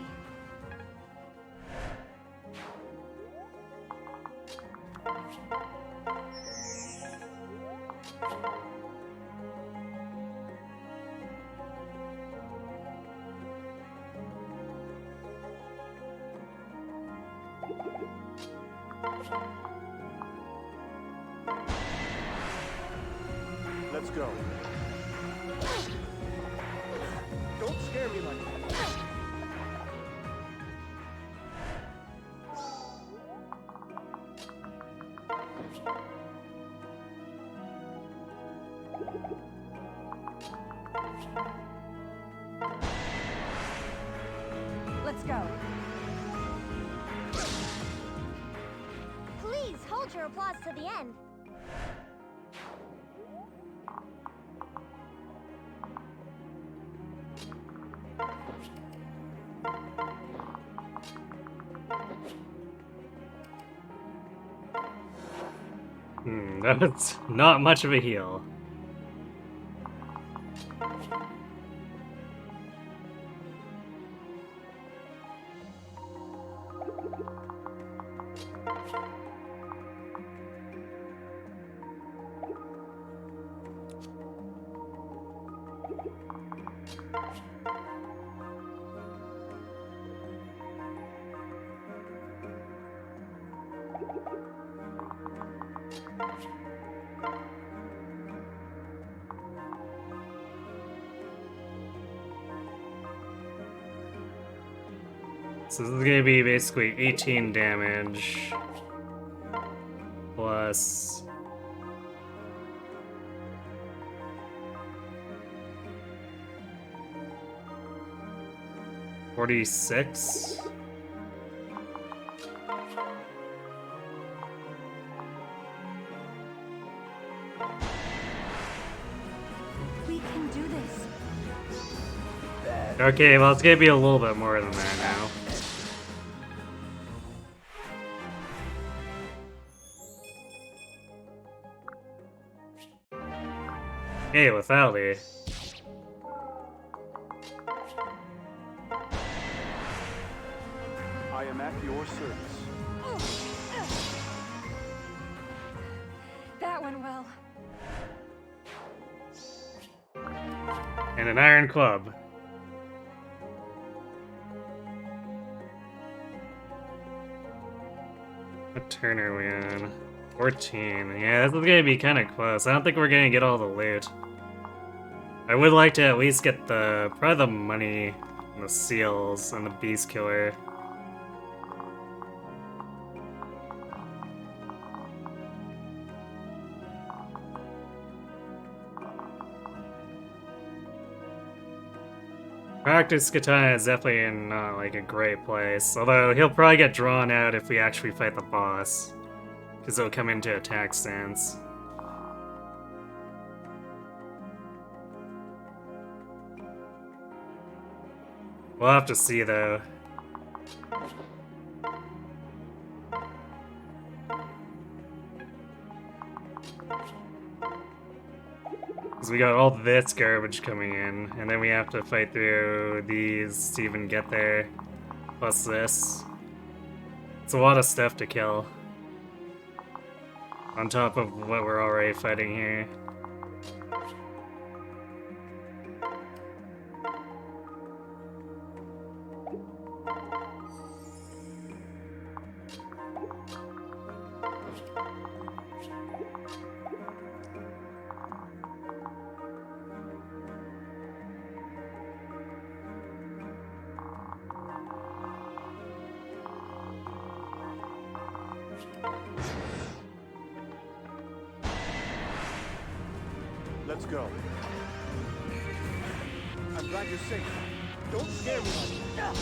Let's go. Don't scare me like that. Let's go. Please hold your applause to the end. That was not much of a heal. So this is gonna be basically 18 damage plus 46. We can do this. Okay, well it's gonna be a little bit more than that now. Hey, lethality. I am at your service. That went well. And an iron club. What turn are we on? 14. Yeah, this is gonna be kind of close. I don't think we're gonna get all the loot. I would like to at least get probably the money and the seals and the beast killer. Practice Katana is definitely in not like a great place, although he'll probably get drawn out if we actually fight the boss, because he'll come into attack stance. We'll have to see though. Because we got all this garbage coming in, and then we have to fight through these to even get there. Plus this. It's a lot of stuff to kill. On top of what we're already fighting here. Let's go. I'm glad you're safe. Don't scare me like that.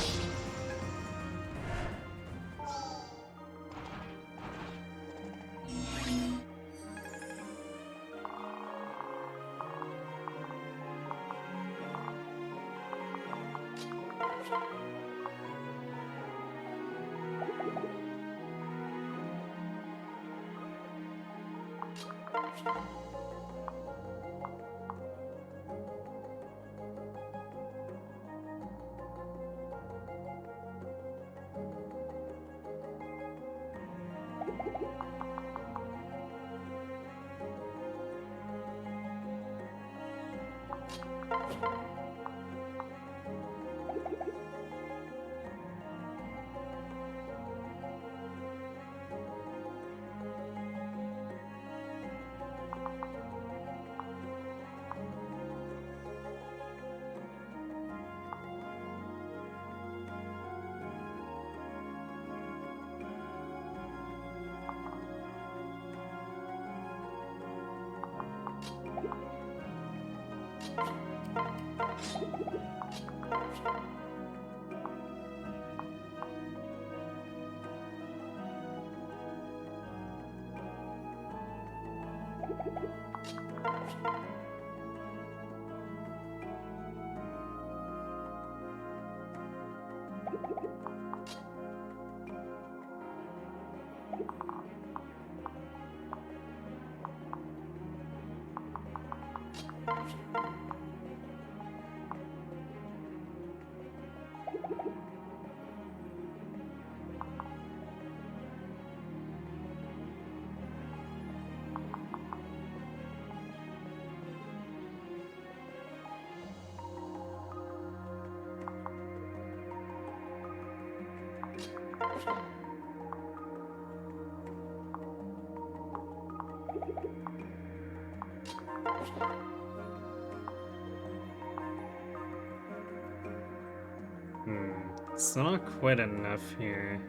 It's not quite enough here.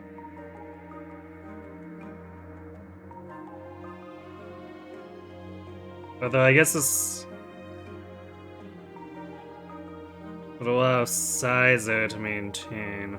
Although I guess this would allow Sizo to maintain.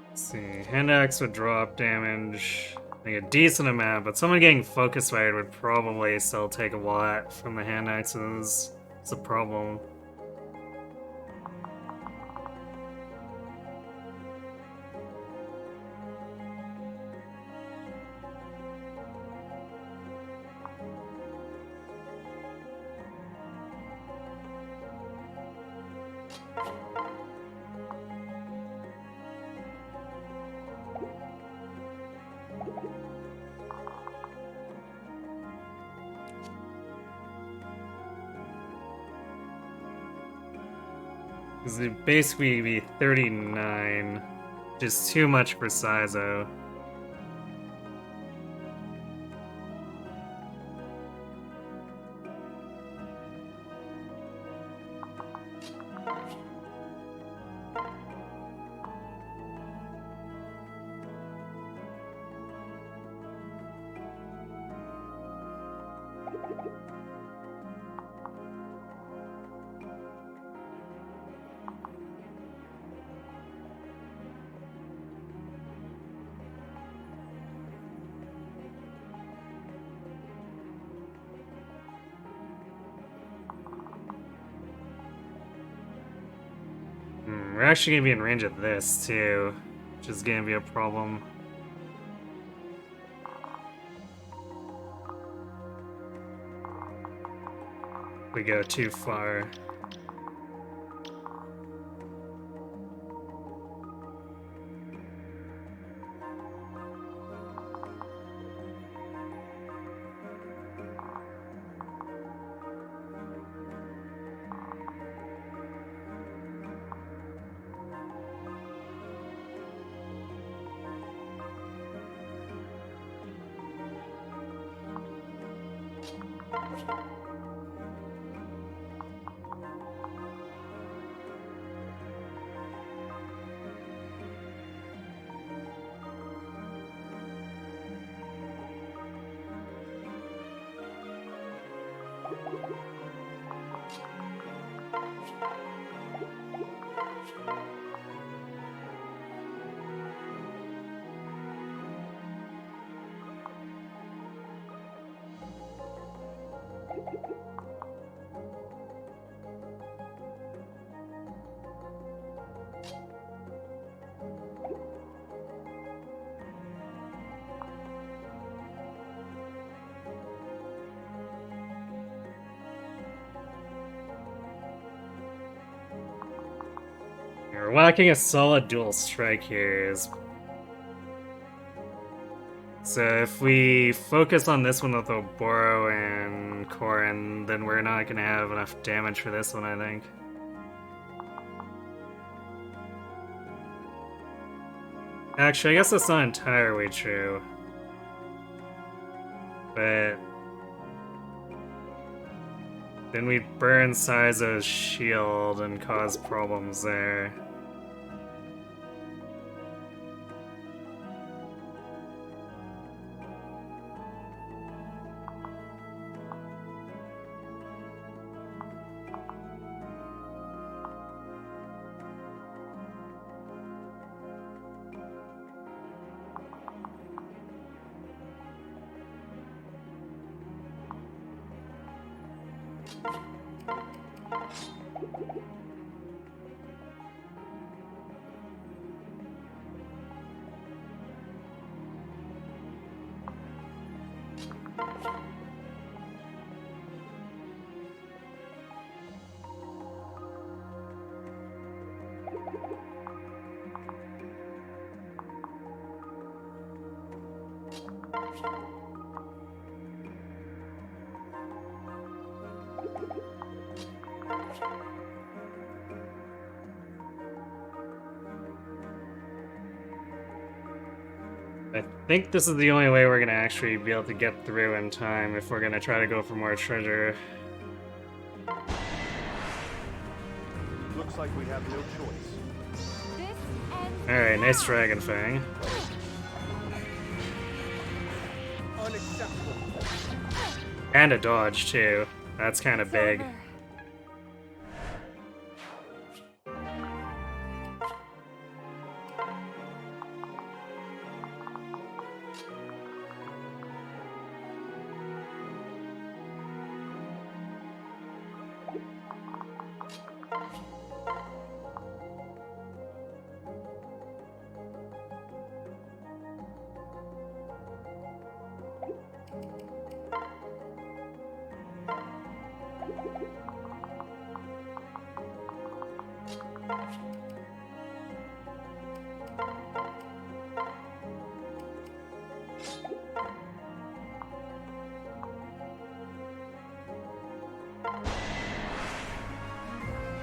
Let's see, hand axe would drop damage like a decent amount, but someone getting focus fired would probably still take a lot from the hand axes. It's a problem. Because it'd basically be 39, which is too much for Sizo. We're actually gonna be in range of this too, which is gonna be a problem. We go too far. We're lacking a solid dual strike here. So if we focus on this one with Oboro and Korin, then we're not gonna have enough damage for this one, I think. Actually, I guess that's not entirely true. But then we'd burn Sizo's shield and cause problems there. I think this is the only way we're gonna actually be able to get through in time if we're gonna try to go for more treasure. Looks like we have no choice. This ends Alright, nice now. Dragon Fang. Unacceptable. And a dodge, too. That's kind of It's big. over.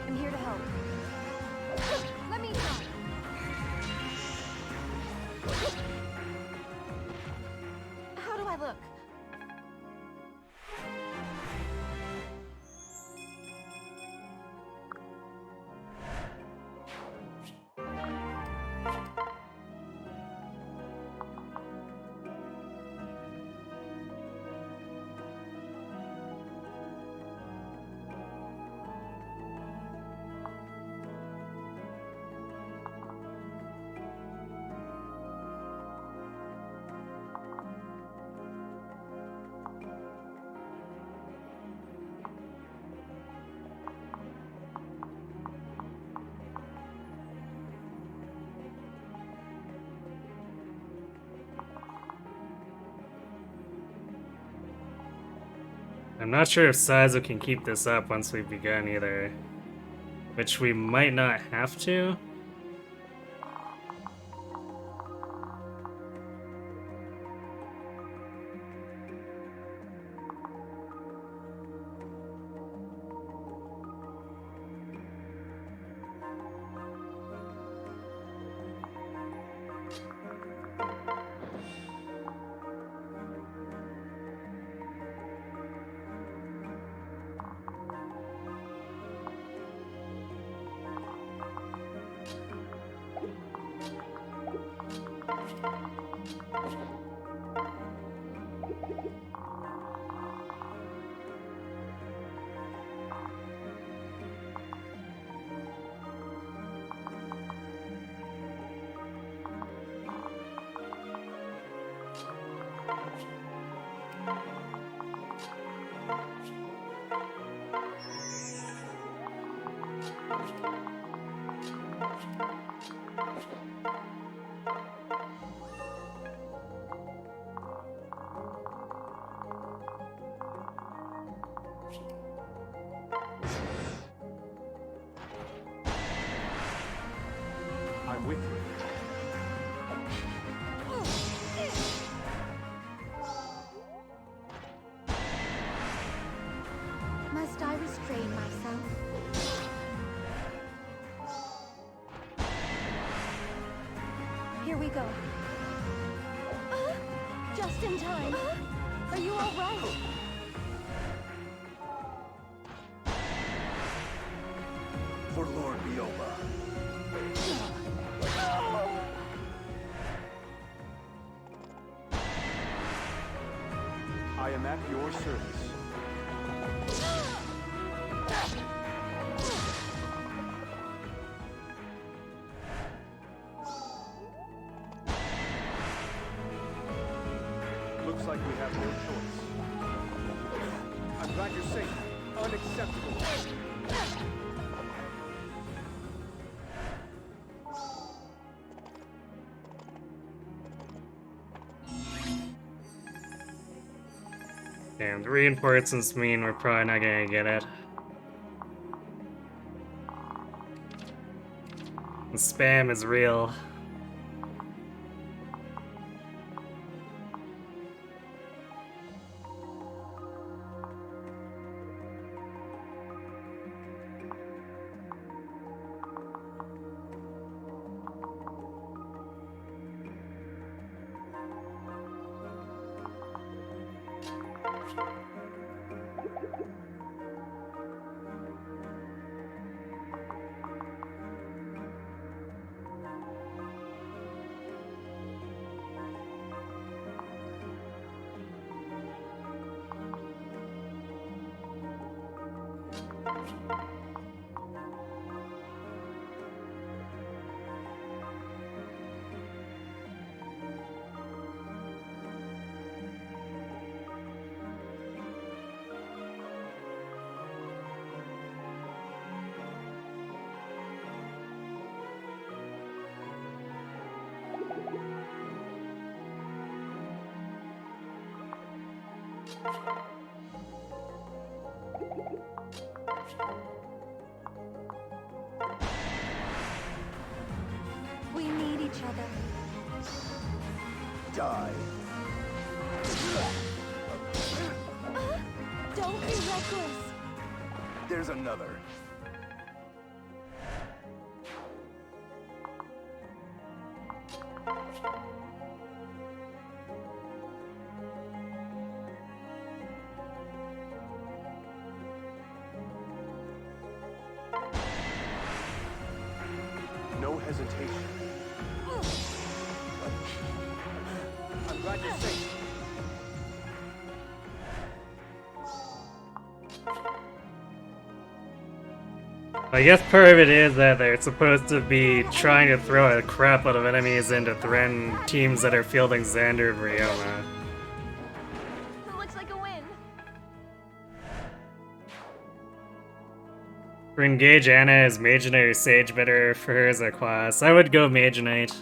I'm here to help. Let me help. How do I look? I'm not sure if Saizo can keep this up once we've begun either. Which we might not have to. I'm with you. Must I restrain myself? Here we go. Just in time. Are you all right? For Lord Bioba. I am at your service. Looks like we have no choice. I'm glad you're safe. Unacceptable. Damn, the reinforcements mean we're probably not gonna get it. The spam is real. We need each other. Die. Don't be reckless. There's another. No hesitation. I'm glad you're safe. I guess part of it is that they're supposed to be trying to throw a crap load of enemies into threaten teams that are fielding Xander and Riona. Looks like a win. For engage Anna as Mage Knight or Sage better for her as a class. I would go Mage Knight.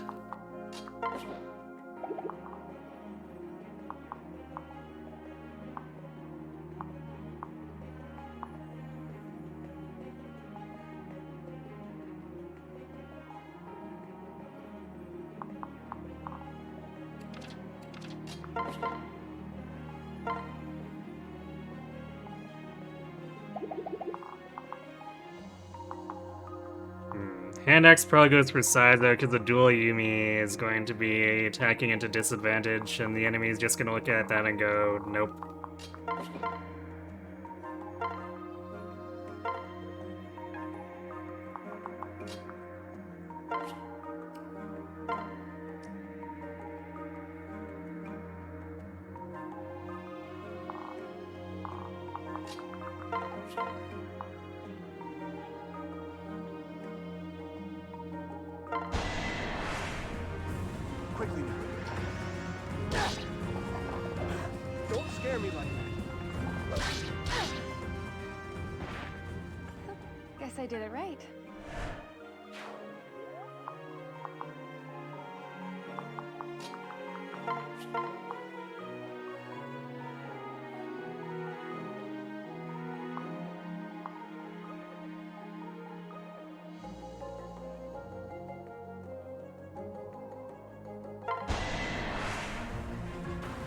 Hand Axe probably goes for size though, because the dual Yumi is going to be attacking into disadvantage, and the enemy is just going to look at that and go, nope. Quickly now. Don't scare me like that. Guess I did it right.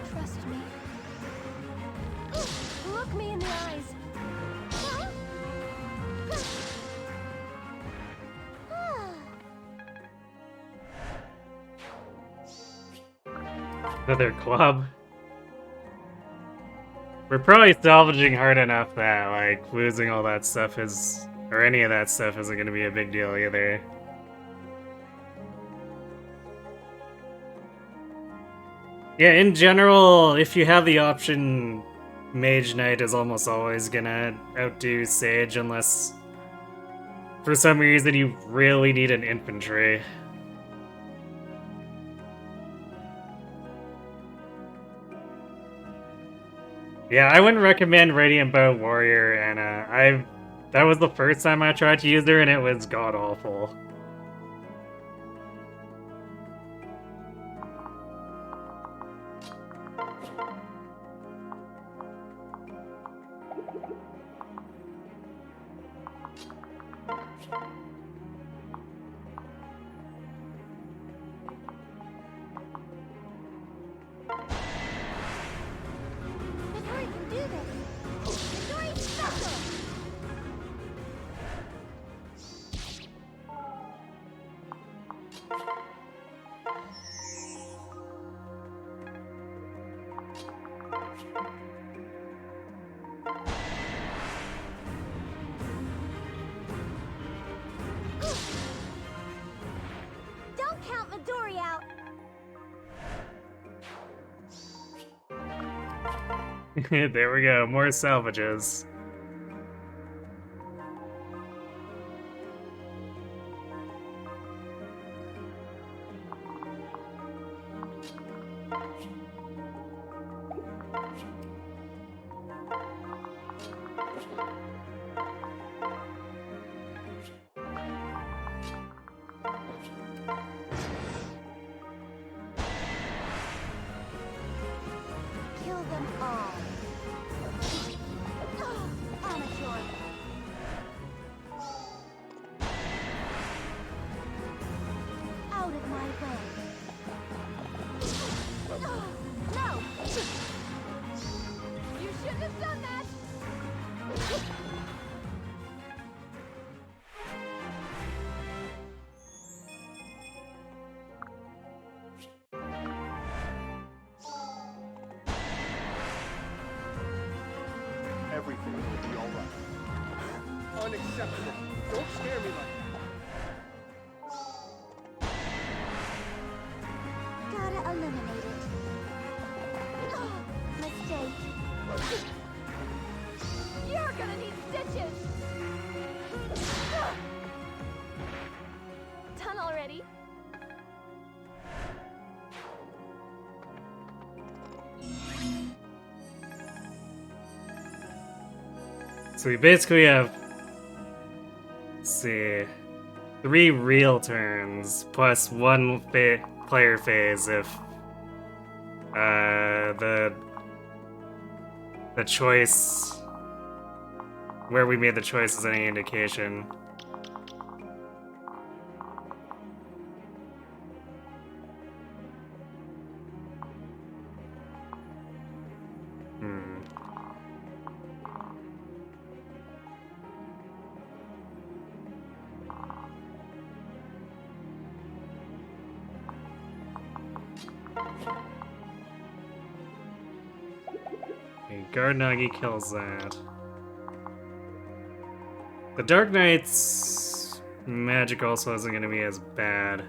Trust me. Look me in the eyes. Another club. We're probably salvaging hard enough that, like, losing all that stuff is, or any of that stuff isn't going to be a big deal either. Yeah, in general, if you have the option, Mage Knight is almost always gonna outdo Sage unless for some reason you really need an infantry. Yeah, I wouldn't recommend Radiant Bow Warrior, and that was the first time I tried to use her and it was god-awful. Midori can do this. Midori special. Don't count Midori out. There we go, more salvages. Kill them all. Amateur. Out of my way. No! You shouldn't have done that! Everything will be all right. Unacceptable. Don't scare me like Gotta eliminate it. Mistake. You're gonna need stitches! Done already? So we basically have, let's see, 3 real turns plus 1 player phase if the choice where we made the choice is any indication. Okay, Guardnagi kills that. The Dark Knight's magic also isn't going to be as bad.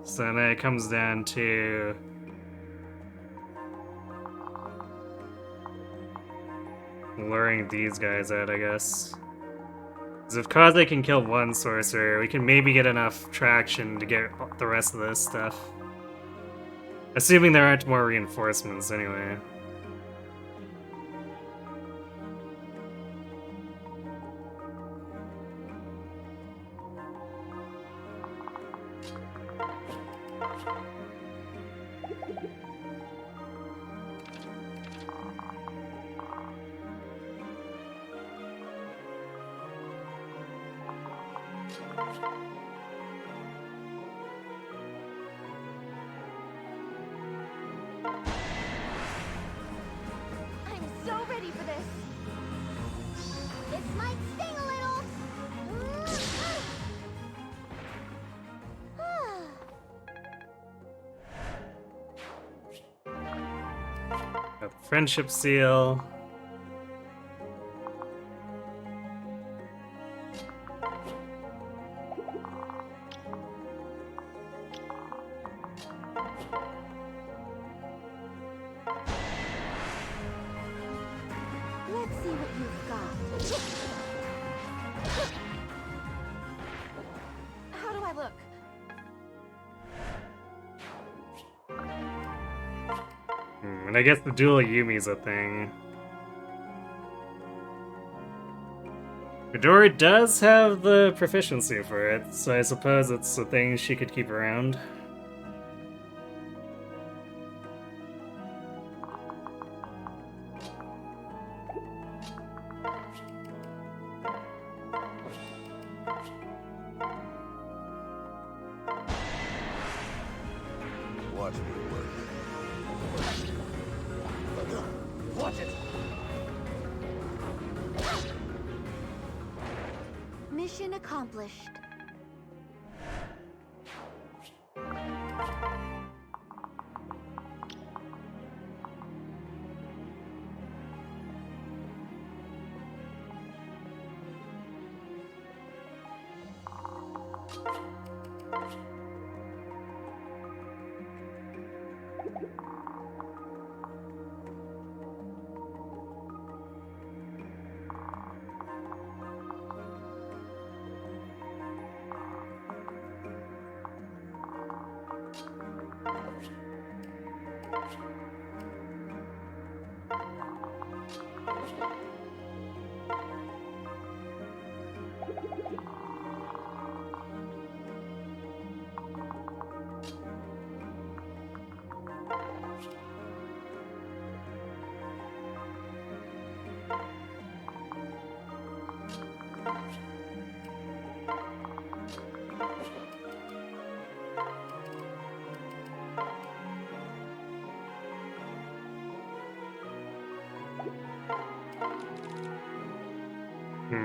So then it comes down to luring these guys out, I guess. Because if Kaze can kill 1 sorcerer, we can maybe get enough traction to get the rest of this stuff. Assuming there aren't more reinforcements anyway. I'm so ready for this. This might sting a little. Got the Friendship Seal. Let's see what you've got. How do I look? And I guess the dual Yumi's a thing. Midori does have the proficiency for it, so I suppose it's a thing she could keep around. Watch me work. Watch it! Mission accomplished.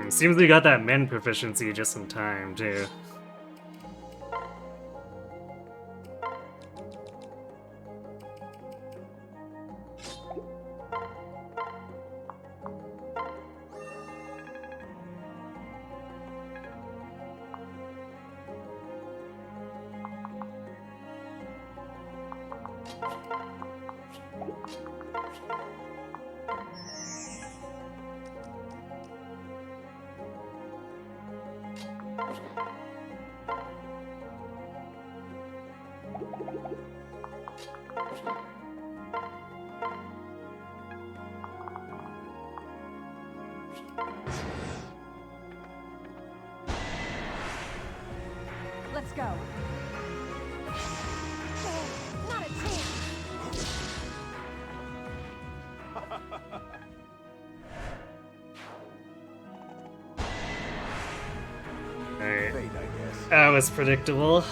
Seems we got that men proficiency just in time, too. Let's go. Not a chance. Alright. Fate, I guess. That was predictable.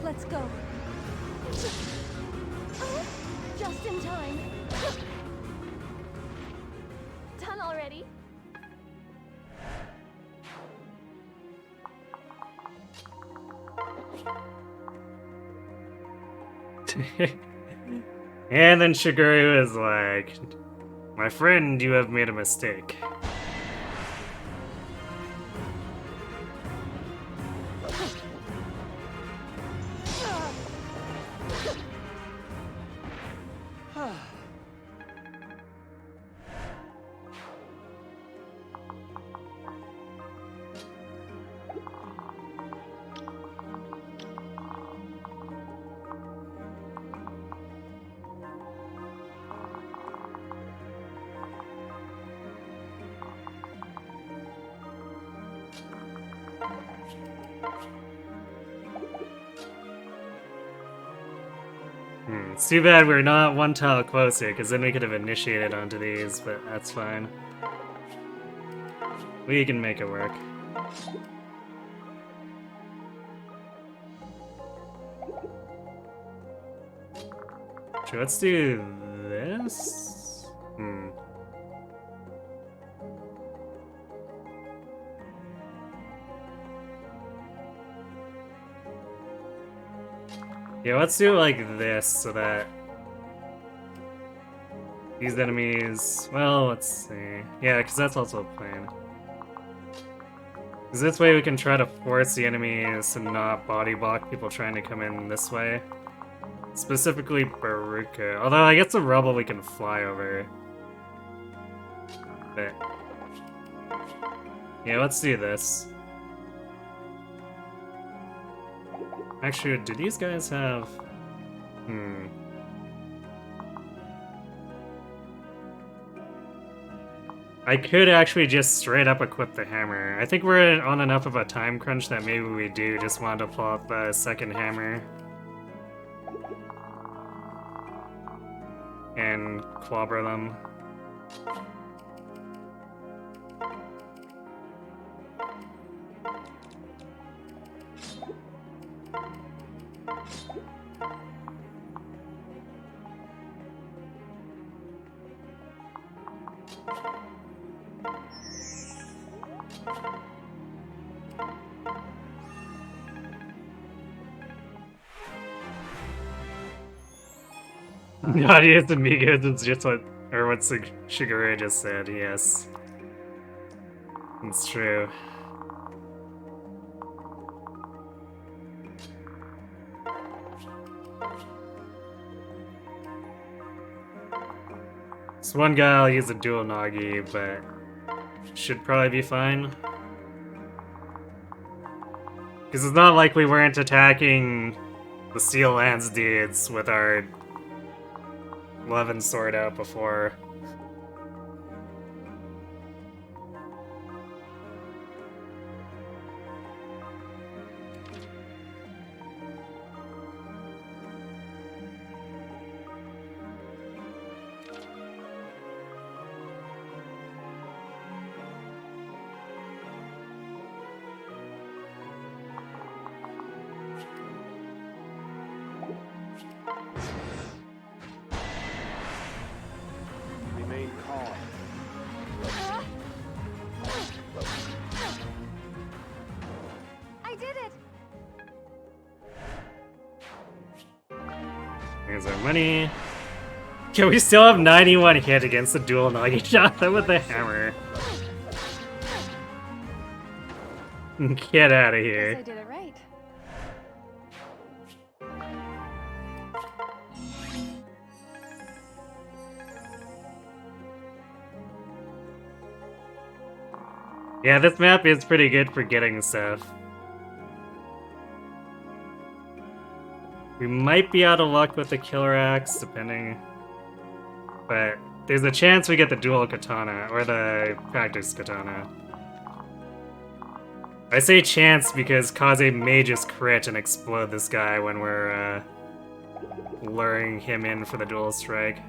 Let's go. Just in time. Done already? And then Shiguru is like, my friend, you have made a mistake. It's too bad we're not one tile closer, because then we could have initiated onto these, but that's fine. We can make it work. Sure, let's do this? Yeah, let's do it like this so that these enemies. Well, let's see. Yeah, because that's also a plan. Because this way we can try to force the enemies to not body block people trying to come in this way. Specifically Baruka. Although I guess the rubble we can fly over. But yeah, let's do this. Actually, do these guys have... I could actually just straight up equip the hammer. I think we're on enough of a time crunch that maybe we do just want to pull out the second hammer. And clobber them. Audience amigos is just what Shigure just said, yes. It's true. This one guy I'll use a dual Nagi, but should probably be fine. Because it's not like we weren't attacking the Steel Lance dudes with our 11 sword out before. Here's our money. Yeah, we still have 91 hit against the dual Nagi shot with the hammer. Get out of Guess here. I did it right. Yeah, this map is pretty good for getting stuff. We might be out of luck with the killer axe, depending. But there's a chance we get the dual katana, or the practice katana. I say chance because Kaze may just crit and explode this guy when we're luring him in for the dual strike.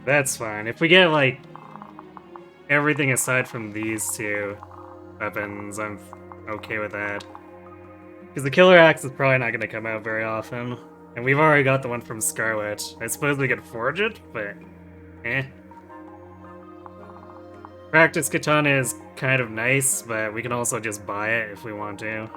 That's fine. If we get, like, everything aside from these two weapons, I'm okay with that. Because the killer axe is probably not going to come out very often. And we've already got the one from Scarlet. I suppose we could forge it, but eh. Practice katana is kind of nice, but we can also just buy it if we want to.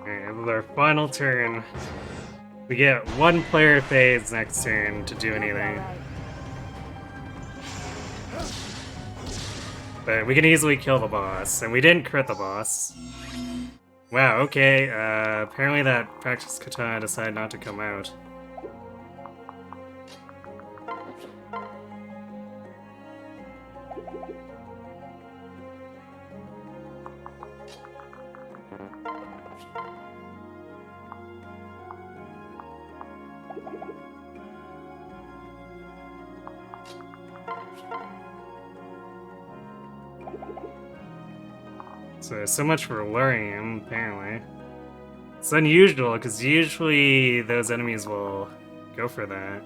Alright, this is our final turn. We get one player phase next turn to do anything. But we can easily kill the boss, and we didn't crit the boss. Wow, okay, apparently that practice katana decided not to come out. So much for luring him, apparently. It's unusual, because usually those enemies will go for that.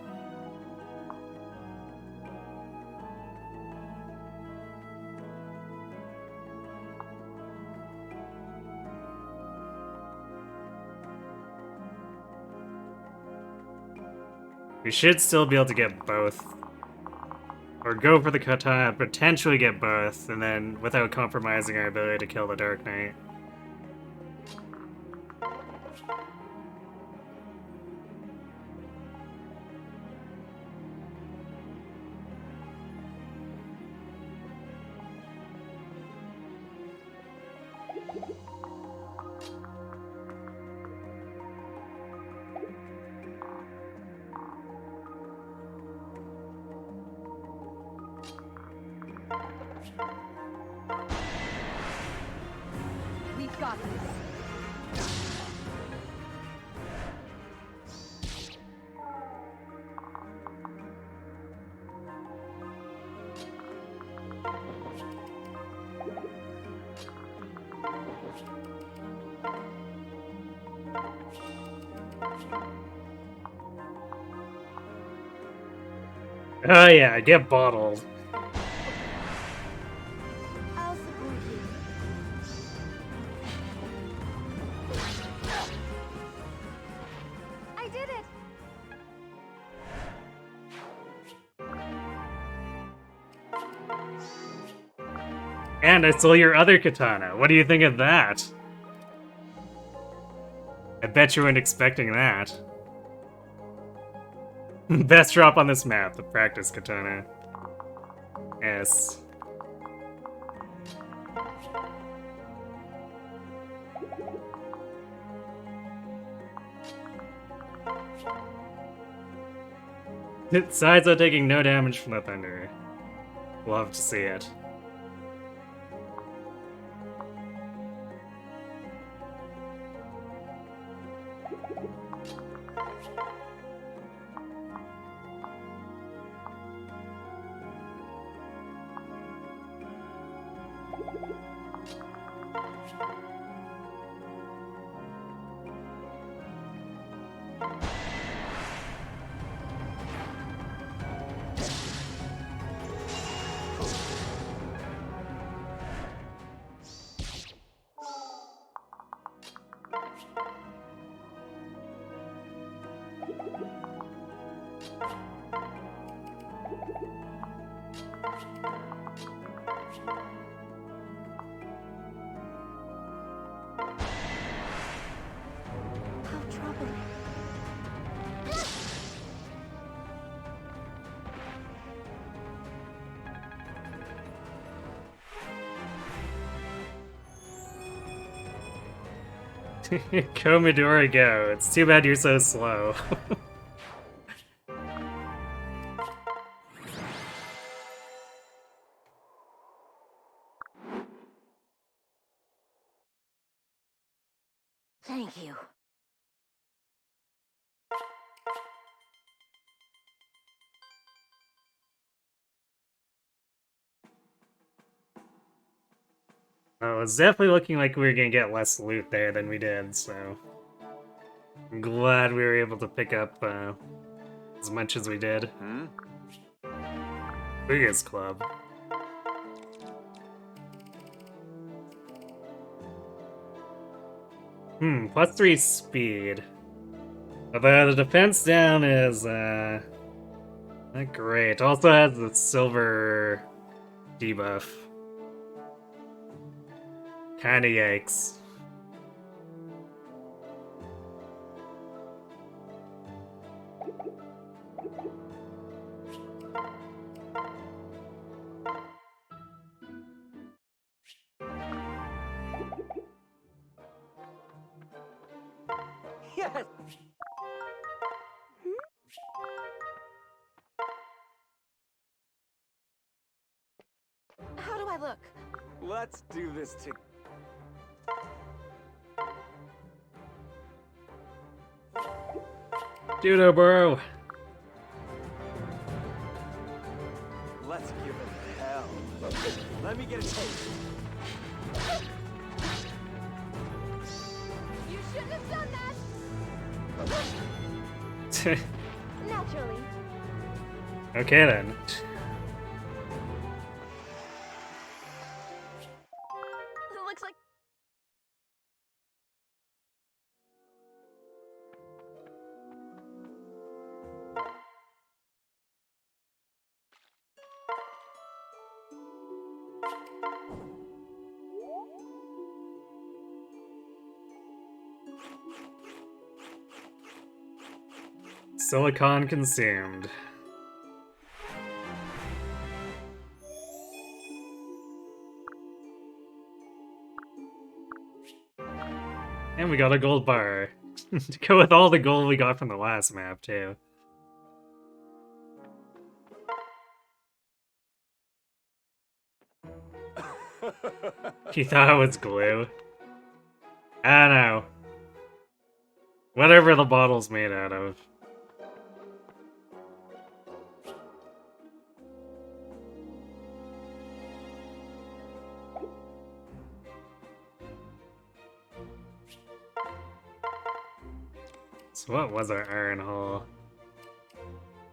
We should still be able to get both. Or go for the katana, potentially get both, and then without compromising our ability to kill the Dark Knight. We've got this. Oh yeah, get bottled. I'll support you. I did it! And I stole your other katana. What do you think of that? I bet you weren't expecting that. Best drop on this map, the practice katana. Yes. Besides, I'm taking no damage from the thunder. Love to see it. How troubling. Go Midori, go. It's too bad you're so slow. Thank you. Oh, it's definitely looking like we were gonna get less loot there than we did, so... I'm glad we were able to pick up as much as we did. Hmm? Biggest club. +3 speed. Although the defense down is, not great. Also has the silver debuff. Kinda yikes. Yes! How do I look? Let's do this to... Judo bro! Let's give it hell. Let me get a taste. You shouldn't have done that! Naturally. Okay then. It looks like... Silicon consumed. And we got a gold bar. To go with all the gold we got from the last map, too. You thought it was glue? I don't know. Whatever the bottle's made out of. So what was our iron hull?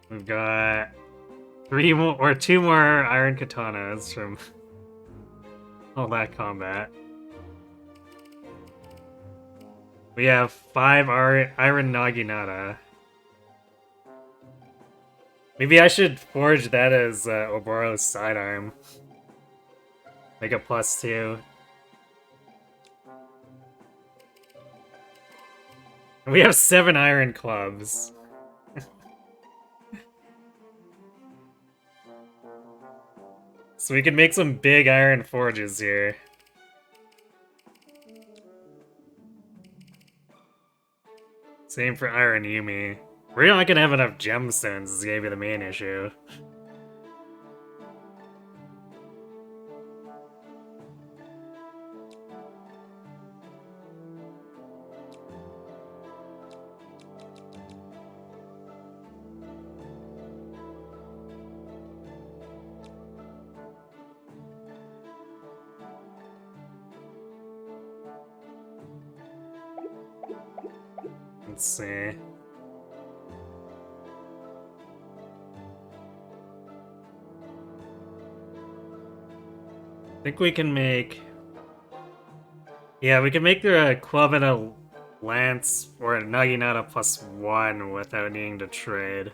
We've got 3 more, or 2 more iron katanas from all that combat. We have 5 iron naginata. Maybe I should forge that as Oboro's sidearm. Like a +2. We have 7 iron clubs. So we can make some big iron forges here. Same for Iron Yumi. We're not gonna have enough gemstones, is gonna be the main issue. Let's see. I think we can make... Yeah, we can make the club and a lance or a Naginata +1 without needing to trade.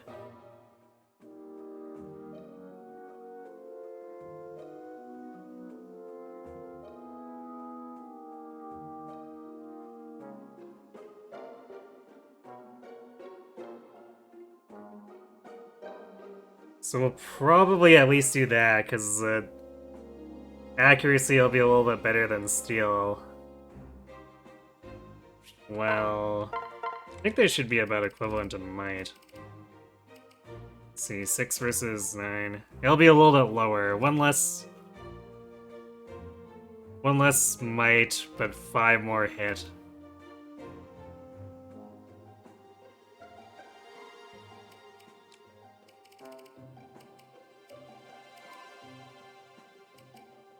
So we'll probably at least do that, because accuracy will be a little bit better than steel. Well, I think they should be about equivalent in might. Let's see, 6 versus 9. It'll be a little bit lower. One less might, but 5 more hit.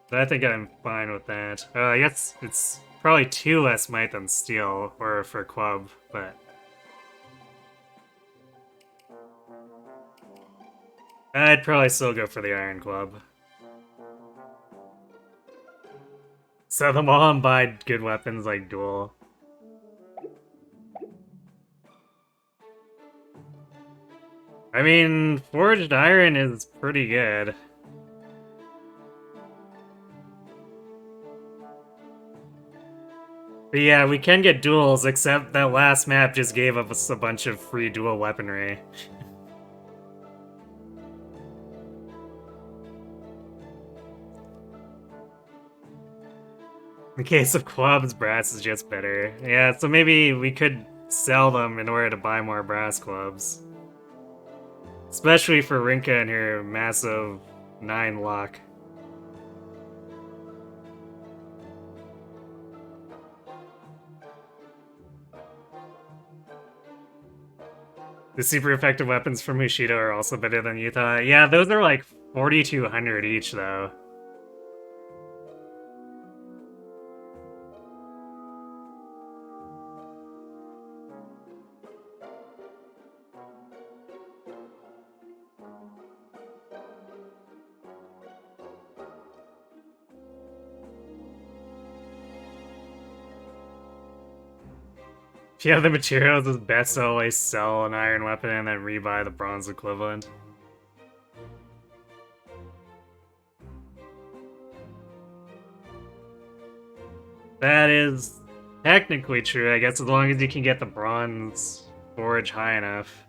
But I think I'm fine with that. I guess it's probably 2 less might than steel, or for club, but... I'd probably still go for the iron club. Sell them all and buy good weapons like dual. I mean, forged iron is pretty good. But yeah, we can get duels, except that last map just gave us a bunch of free dual weaponry. In the case of clubs, brass is just better. Yeah, so maybe we could sell them in order to buy more brass clubs. Especially for Rinka and her massive 9 luck. The super effective weapons from Mushido are also better than you thought. Yeah, those are like 4,200 each, though. If you have the materials, it's best to always sell an iron weapon and then rebuy the bronze equivalent. That is technically true, I guess, as long as you can get the bronze forge high enough.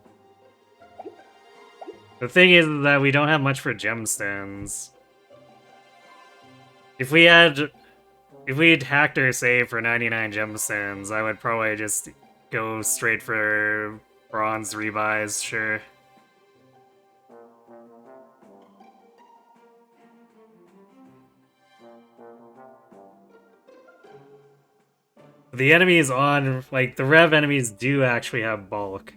The thing is that we don't have much for gemstones. If we'd hacked our save for 99 gemstones, I would probably just go straight for bronze rebuys, sure. The enemies on, like, the Rev enemies do actually have bulk.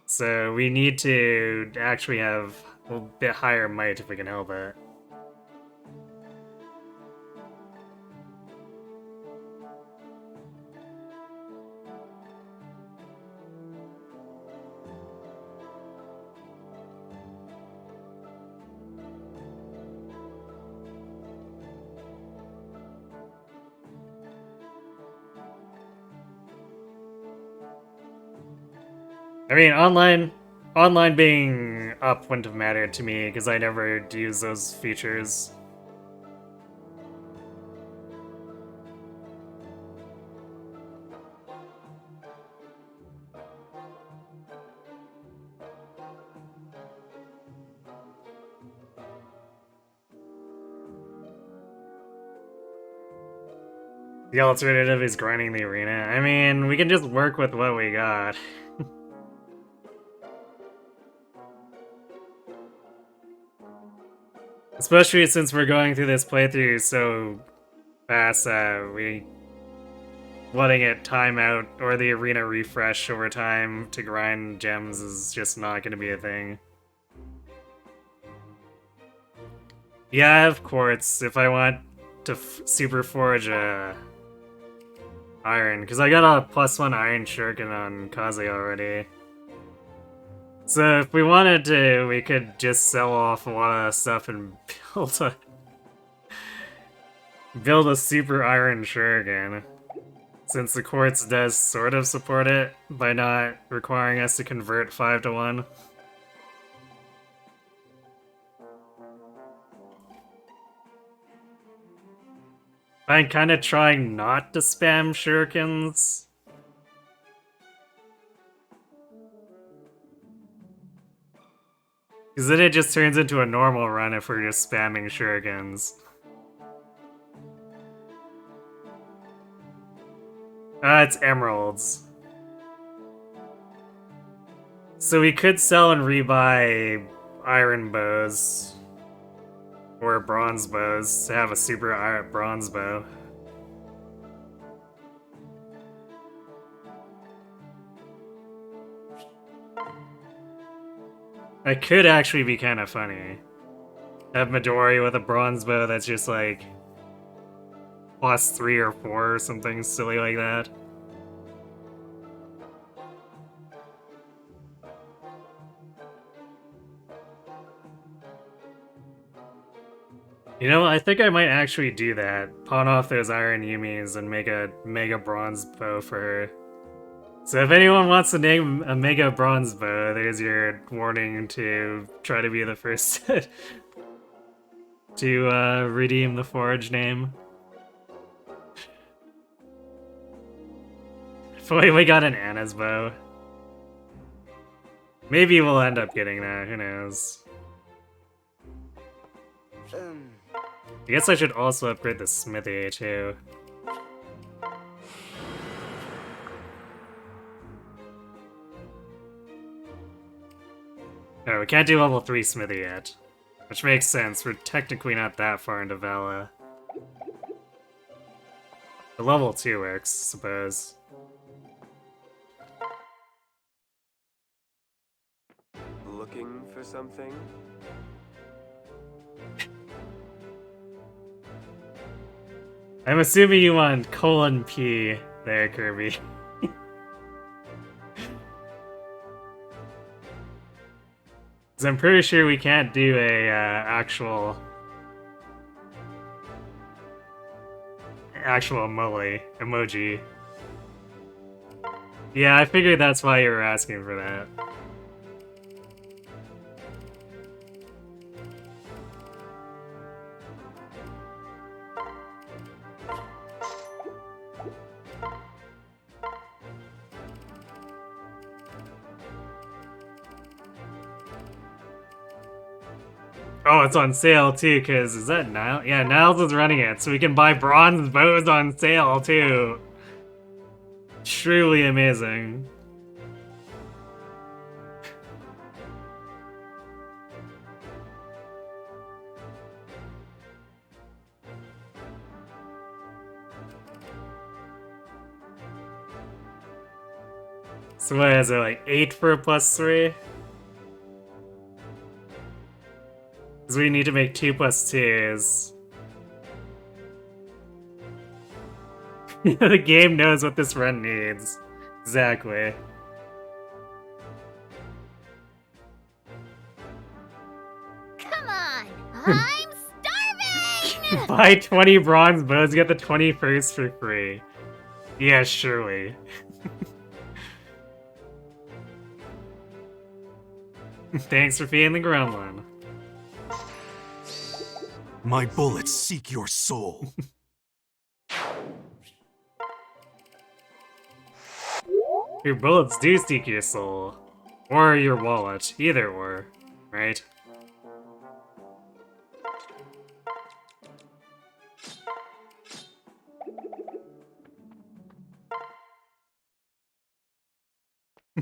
So we need to actually have a bit higher might if we can help it. I mean, online being up wouldn't have mattered to me because I never use those features. The alternative is grinding the arena. I mean, we can just work with what we got. Especially since we're going through this playthrough so fast, we letting it time out or the arena refresh over time to grind gems is just not going to be a thing. Yeah, I have quartz if I want to super forge iron, because I got a +1 iron shuriken on Kaze already. So if we wanted to, we could just sell off a lot of stuff and build a super iron shuriken. Since the quartz does sort of support it by not requiring us to convert 5 to 1. I'm kind of trying not to spam shurikens. Because then it just turns into a normal run if we're just spamming shurikens. It's emeralds. So we could sell and rebuy iron bows. Or bronze bows to have a super bronze bow. That could actually be kind of funny. Have Midori with a bronze bow that's just like +3 or 4 or something silly like that. You know, I think I might actually do that. Pawn off those iron Yumis and make a mega bronze bow for her. So if anyone wants to name a mega bronze bow, there's your warning to try to be the first to redeem the forge name. Boy, we got an Anna's bow. Maybe we'll end up getting that, who knows. I guess I should also upgrade the smithy, too. No, we can't do level 3 smithy yet. Which makes sense, we're technically not that far into Vala. The level 2 works, I suppose. Looking for something? I'm assuming you want :P there, Kirby. Because I'm pretty sure we can't do a actual emoji. Yeah, I figured that's why you were asking for that. Oh, it's on sale too, because is that Niles? Yeah, Niles is running it, so we can buy bronze bows on sale too. Truly amazing. So what is it, like 8 for a +3? Because we need to make 2 +2s. The game knows what this run needs. Exactly. Come on! I'm starving! Buy 20 bronze bows, get the 21st for free. Yeah, surely. Thanks for feeding the gremlin. My bullets seek your soul. Your bullets do seek your soul. Or your wallet. Either or. Right?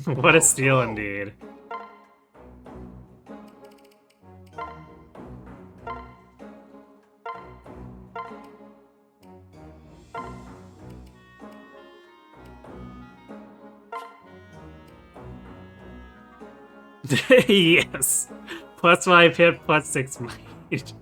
What a steal indeed. Yes! Plus 5 hit, plus 6 might.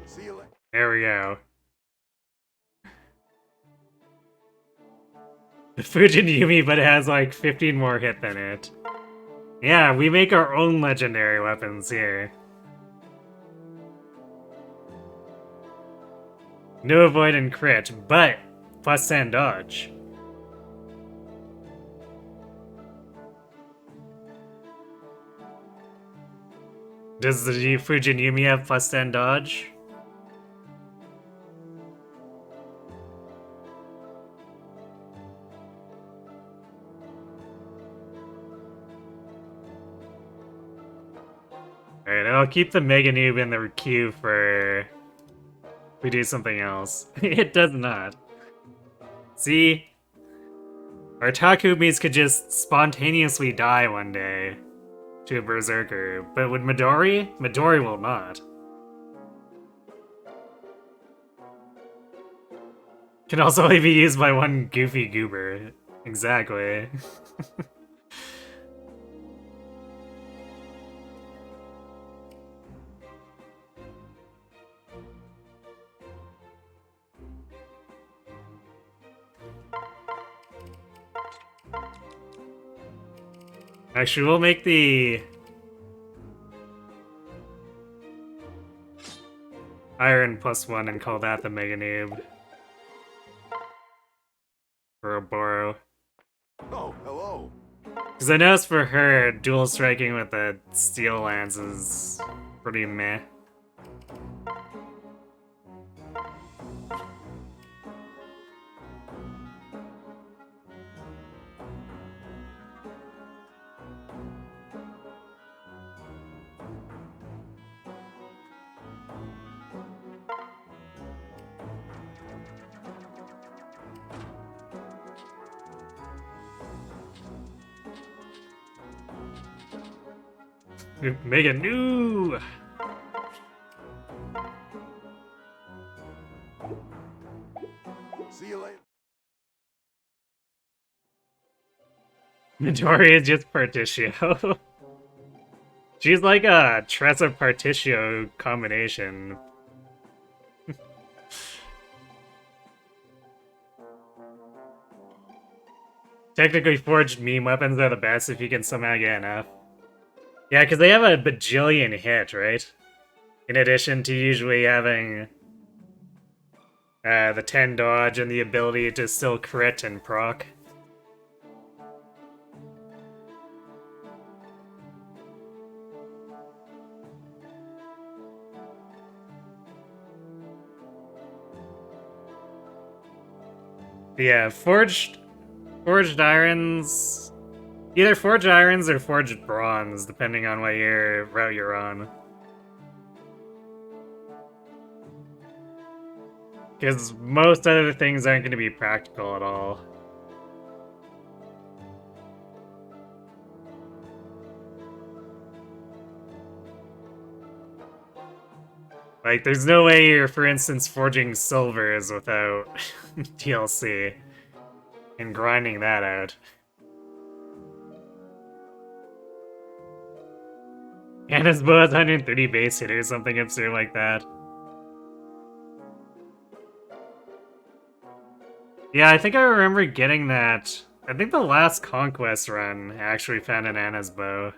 See you later. There we go. The Fujin Yumi, but it has like 15 more hit than it. Yeah, we make our own legendary weapons here. No avoid and crit, but plus 10 dodge. Does the Fujin Yumi have plus 10 dodge? Alright, I'll keep the Mega Noob in the queue for if we do something else. It does not. See? Our Takumis could just spontaneously die one day to a Berserker, but with Midori? Midori will not. Can also only be used by one goofy goober. Exactly. Actually, we'll make the Iron +1 and call that the Mega Noob. For a Boro. Oh, hello. Because I noticed for her, dual striking with the steel lance is pretty meh. Mega Noob! See you later. Midori is just Partitio. She's like a Tressa Partitio combination. Technically, forged meme weapons are the best if you can somehow get enough. Yeah, because they have a bajillion hit, right? In addition to usually having the 10 dodge and the ability to still crit and proc. Yeah, forged irons. Either forged irons or forged bronze, depending on what route you're on. Because most other things aren't going to be practical at all. Like, there's no way you're, for instance, forging silvers without DLC and grinding that out. And his bow has 130 base hit or something absurd like that. Yeah, I think I remember getting that. I think the last Conquest run actually found an Anna's bow.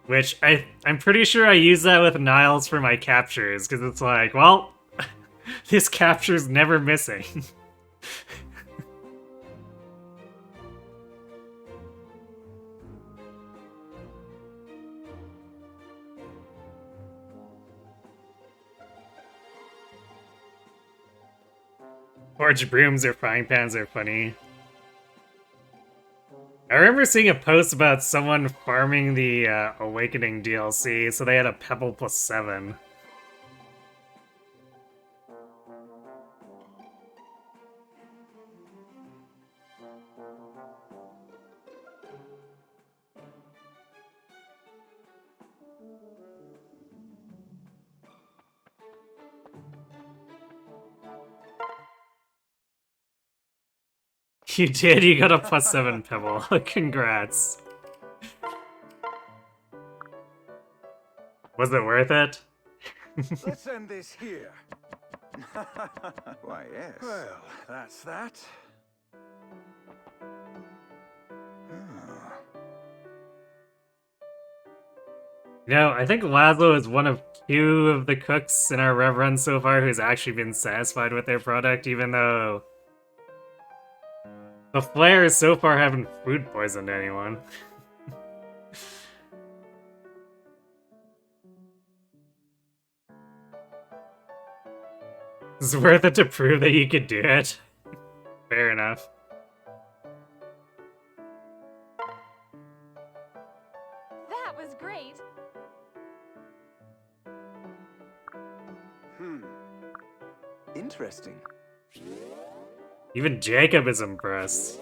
Which, I'm pretty sure I use that with Niles for my captures, because it's like, well, this capture's never missing. Forged brooms or frying pans are funny. I remember seeing a post about someone farming the Awakening DLC, so they had a pebble plus 7. You did, you got a plus 7 pebble. Congrats. Was it worth it? Let's end this here. Why, yes. Well, that's that. You know, I think Laszlo is one of 2 of the cooks in our Rev run so far who's actually been satisfied with their product, even though the flares so far haven't food poisoned anyone. It's worth it to prove that you could do it. Fair enough. That was great. Interesting. Even Jacob is impressed.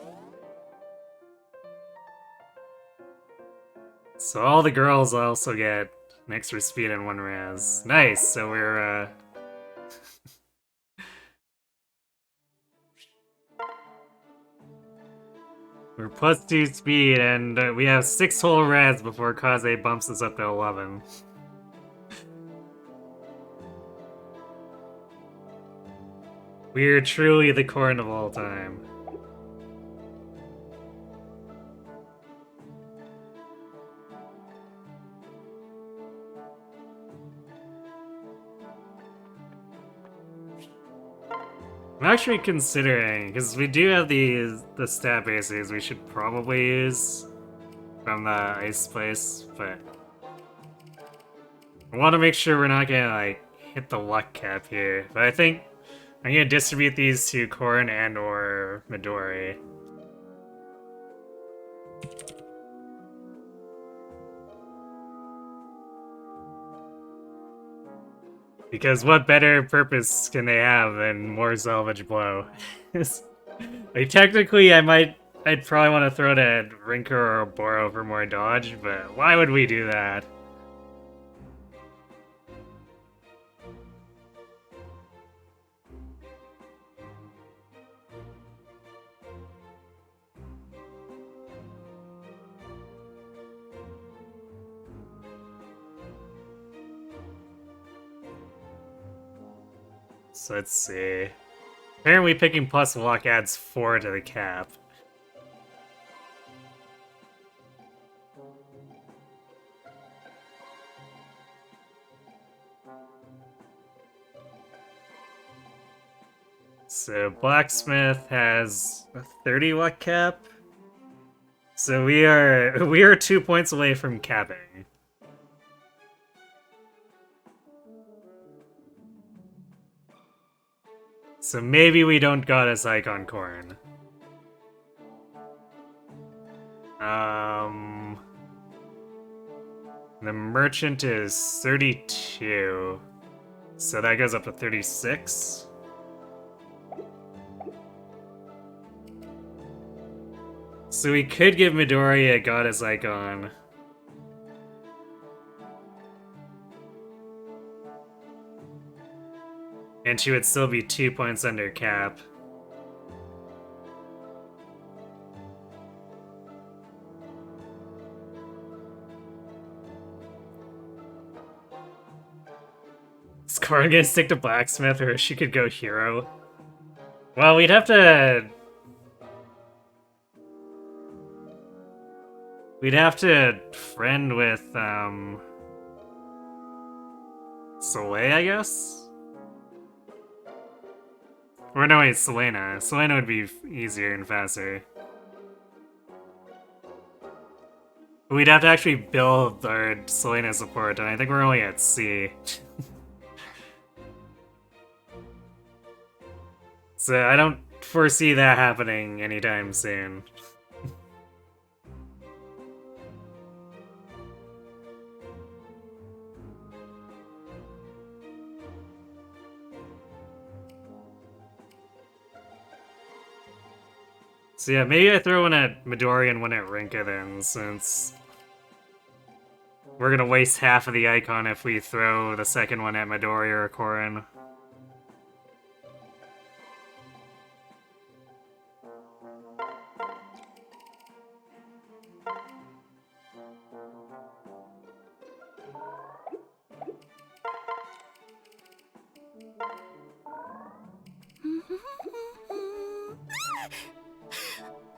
So all the girls also get an extra speed and 1 raz. Nice, so we're we're plus 2 speed, and we have 6 whole raz before Kaze bumps us up to 11. We're truly the corn of all time. I'm actually considering, because we do have the stat bases we should probably use from the ice place, but I want to make sure we're not gonna like hit the luck cap here. But I think I'm gonna distribute these to Corrin and or Midori. Because what better purpose can they have than more salvage blow? Like technically I'd probably want to throw it at Rinker or Boro for more dodge, but why would we do that? So let's see. Apparently picking plus luck adds 4 to the cap. So Blacksmith has a 30 luck cap. So we are 2 points away from capping. So maybe we don't goddess icon Corn. The merchant is 32. So that goes up to 36. So we could give Midori a goddess icon. And she would still be 2 points under cap. Is Corrin gonna stick to Blacksmith, or she could go Hero? Well, we'd have to... We'd have to friend with, Soleil, I guess? Or no, wait, Selena. Selena would be easier and faster. But we'd have to actually build our Selena support, and I think we're only at C. So I don't foresee that happening anytime soon. So yeah, maybe I throw one at Midori and one at Rinka then, since we're gonna waste half of the icon if we throw the second one at Midori or Korin.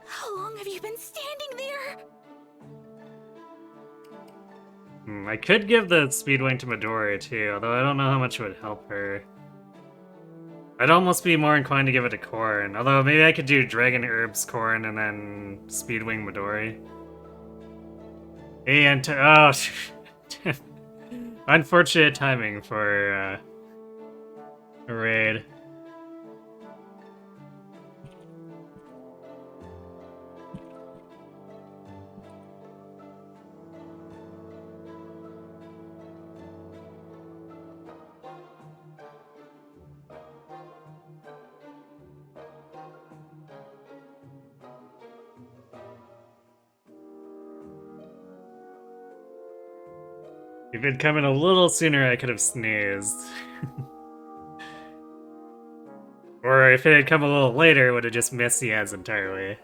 How long have you been standing there? I could give the Speedwing to Midori too, although I don't know how much it would help her. I'd almost be more inclined to give it to Korin, although maybe I could do Dragon Herbs Korin and then Speedwing Midori. And oh, unfortunate timing for a raid. If it'd come in a little sooner, I could have sneezed. Or if it had come a little later, it would have just missed the ads entirely.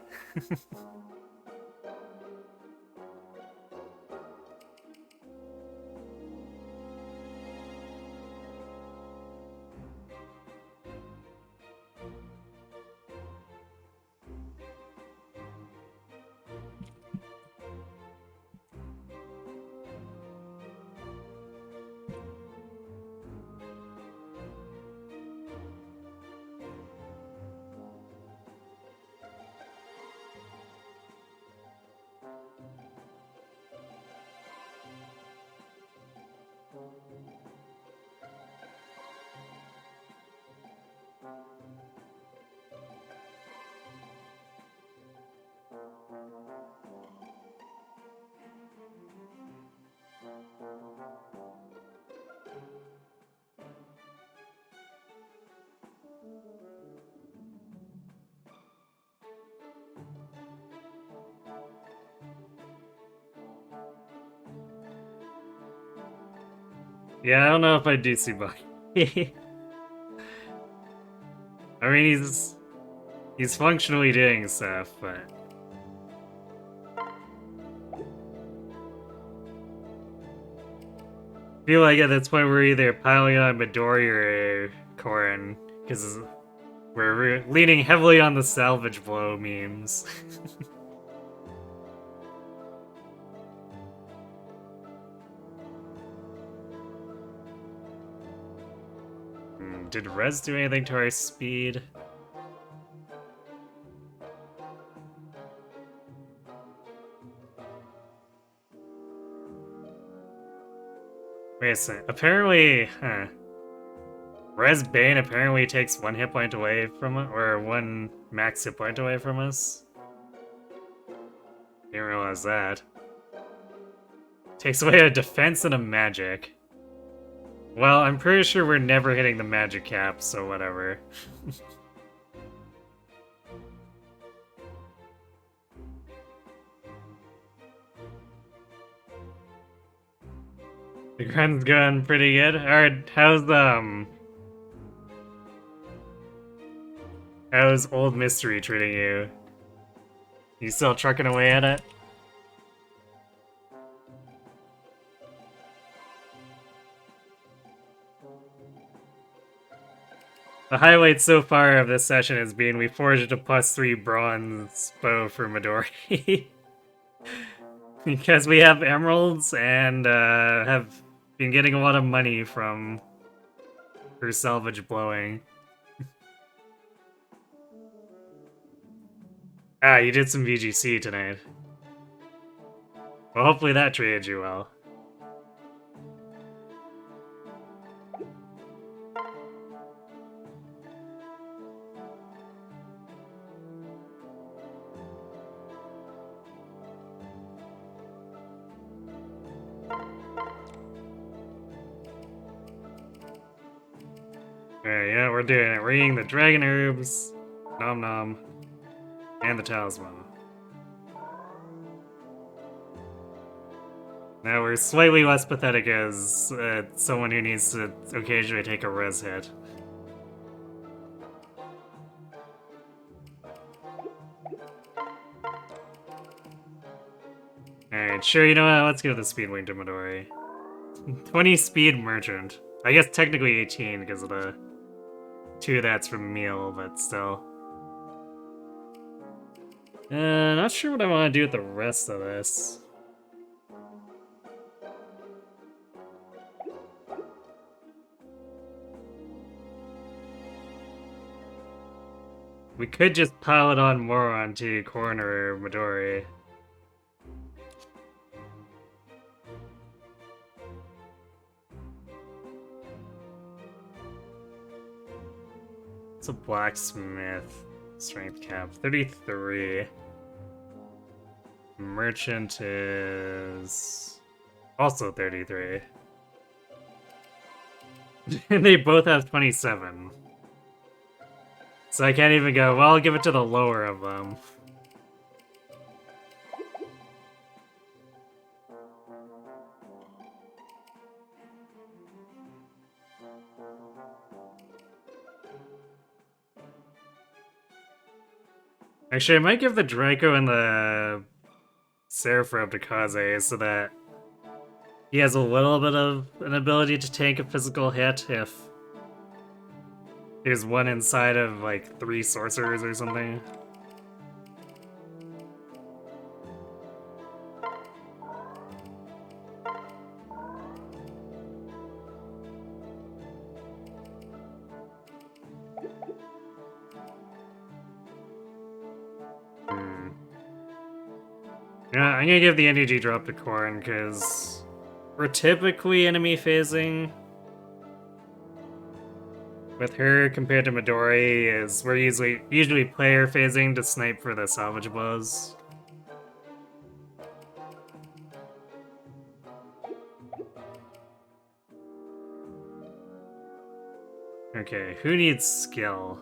Yeah, I don't know if I do see Bucky. I mean, he's functionally doing stuff, but I feel like at this point we're either piling on Midori or Korin, because we're leaning heavily on the salvage blow memes. Did Rez do anything to our speed? Wait a second. Apparently, Rez Bane apparently takes 1 hit point away from it, or 1 max hit point away from us. Didn't realize that. Takes away a defense and a magic. Well, I'm pretty sure we're never hitting the magic cap, so whatever. The gun's going pretty good. Alright, how's Old Mystery treating you? You still trucking away at it? The highlight so far of this session has been we forged a +3 bronze bow for Midori. Because we have emeralds and have been getting a lot of money from her salvage blowing. Ah, you did some VGC tonight. Well, hopefully that treated you well. Alright, yeah, we're doing it. We're eating the dragon herbs, nom nom, and the talisman. Now we're slightly less pathetic as someone who needs to occasionally take a res hit. Alright, sure, you know what? Let's go with the speed wing to Midori. 20 speed merchant. I guess technically 18 because of the 2 that's from meal, but still. Not sure what I want to do with the rest of this. We could just pile it on more onto Corner Midori. It's a blacksmith. Strength cap 33. Merchant is also 33. And they both have 27. So I can't even go, well, I'll give it to the lower of them. Actually, I might give the Draco and the Seraph to Kaze so that he has a little bit of an ability to tank a physical hit if there's one inside of, like, 3 sorcerers or something. Yeah, I'm gonna give the energy drop to Korn, because we're typically enemy phasing. With her compared to Midori, is we're usually player phasing to snipe for the salvageables. Okay, who needs skill?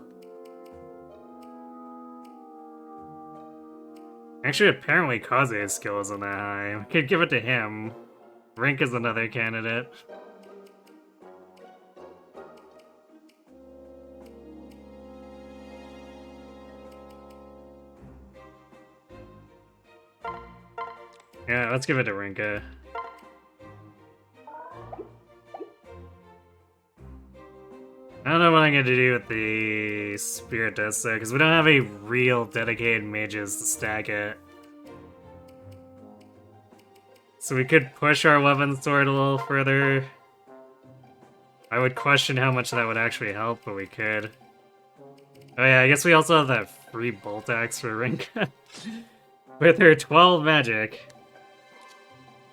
Actually, apparently Kaze's skill isn't that high. We could give it to him. Rink is another candidate. Yeah, let's give it to Rinka. I don't know what I'm gonna do with the Spirit Dust though, because we don't have any real dedicated mages to stack it. So we could push our weapon sword a little further. I would question how much that would actually help, but we could. Oh yeah, I guess we also have that free bolt axe for Rinka. With her 12 magic.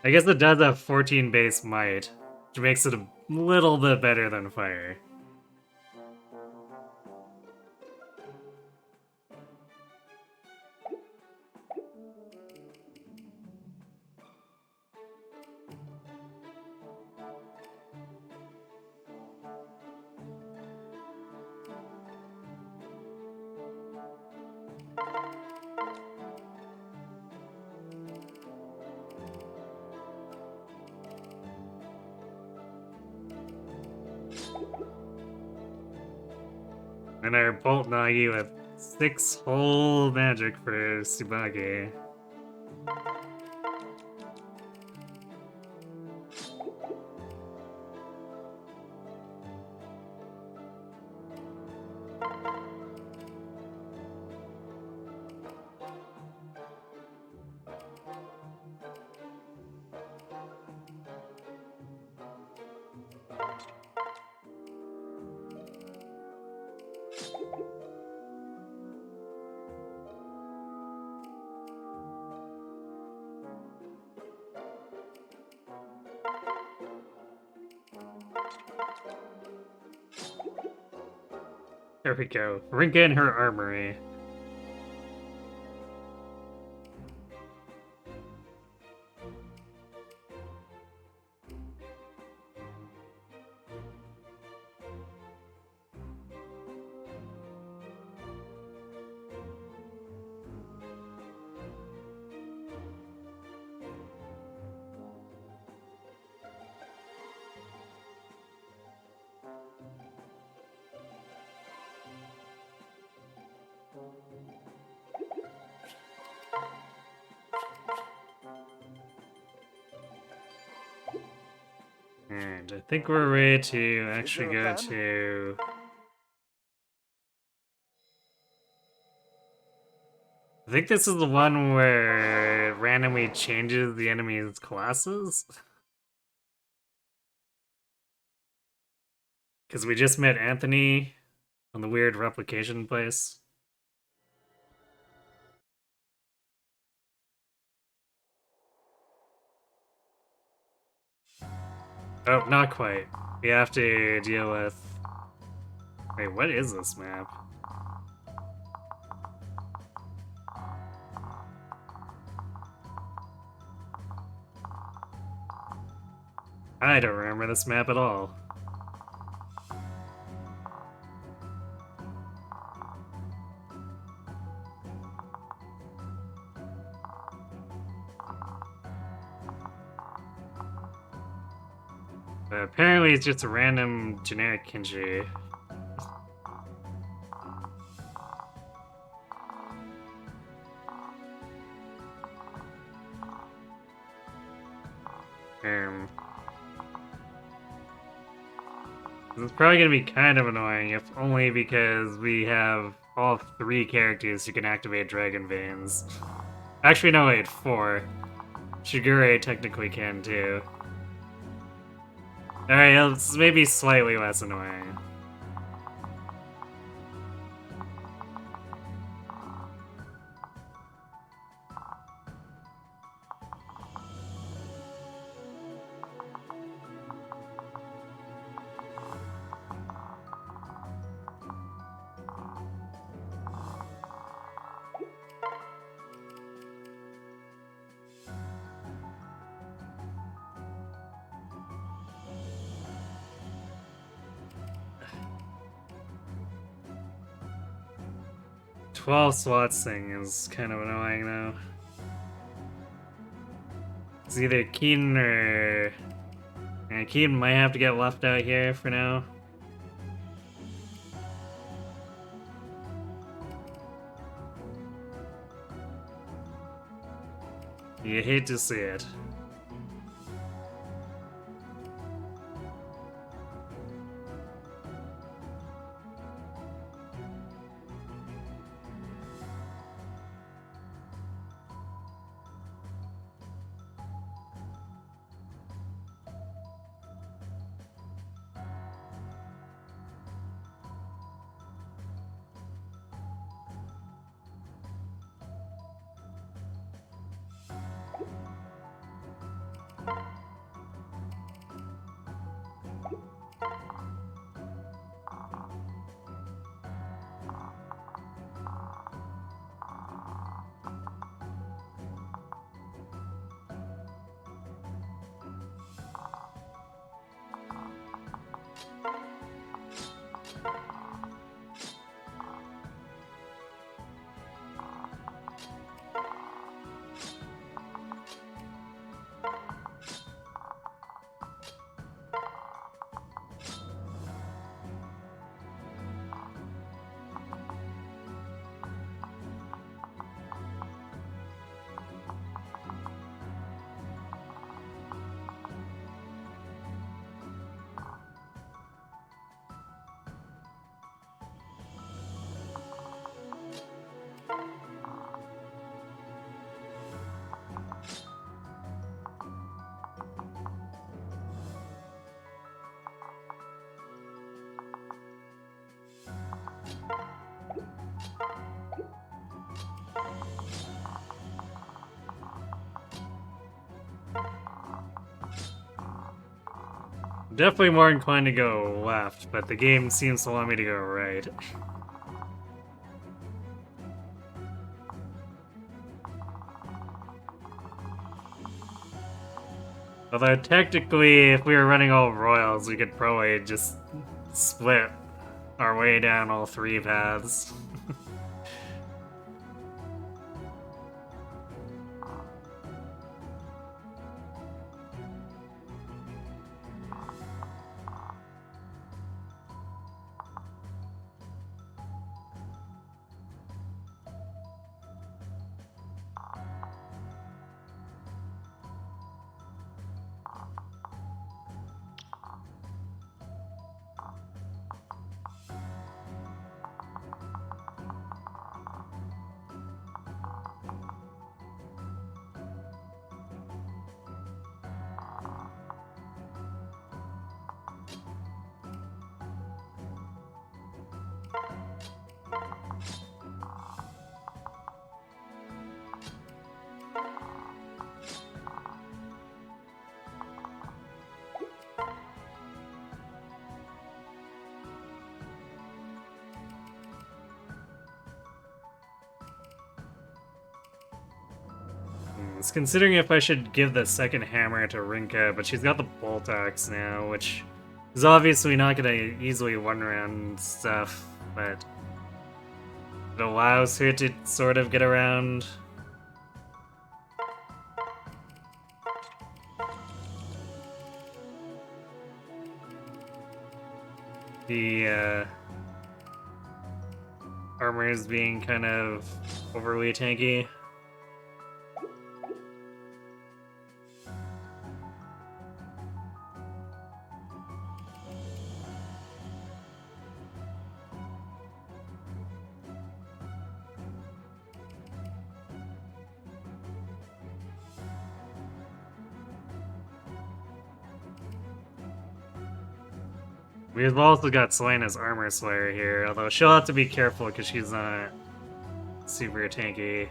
I guess it does have 14 base might, which makes it a little bit better than fire. And our Bolt Nagi with 6 whole magic for Tsubaki. There we go. Rinka in her armory. Alright, I think we're ready to actually there a go plan? to... I think this is the one where it randomly changes the enemy's classes. Because we just met Anthony on the weird replication place. Oh, not quite. We have to deal with... Wait, what is this map? I don't remember this map at all. But apparently it's just a random generic Kinji. This is probably gonna be kind of annoying, if only because we have all 3 characters who can activate Dragon Veins. Actually, no, wait, 4. Shigure technically can too. Alright, it's maybe slightly less annoying. "12 slots thing is kind of annoying though. It's either Keaton or... Keaton might have to get left out here for now. You hate to see it. Definitely more inclined to go left, but the game seems to want me to go right. Although technically, if we were running all royals, we could probably just split our way down all 3 paths. was considering if I should give the second hammer to Rinka, but she's got the bolt axe now, which is obviously not gonna easily one-round stuff, but it allows her to sort of get around. The armor is being kind of overly tanky. We've also got Selena's Armor Slayer here, although she'll have to be careful because she's not super tanky.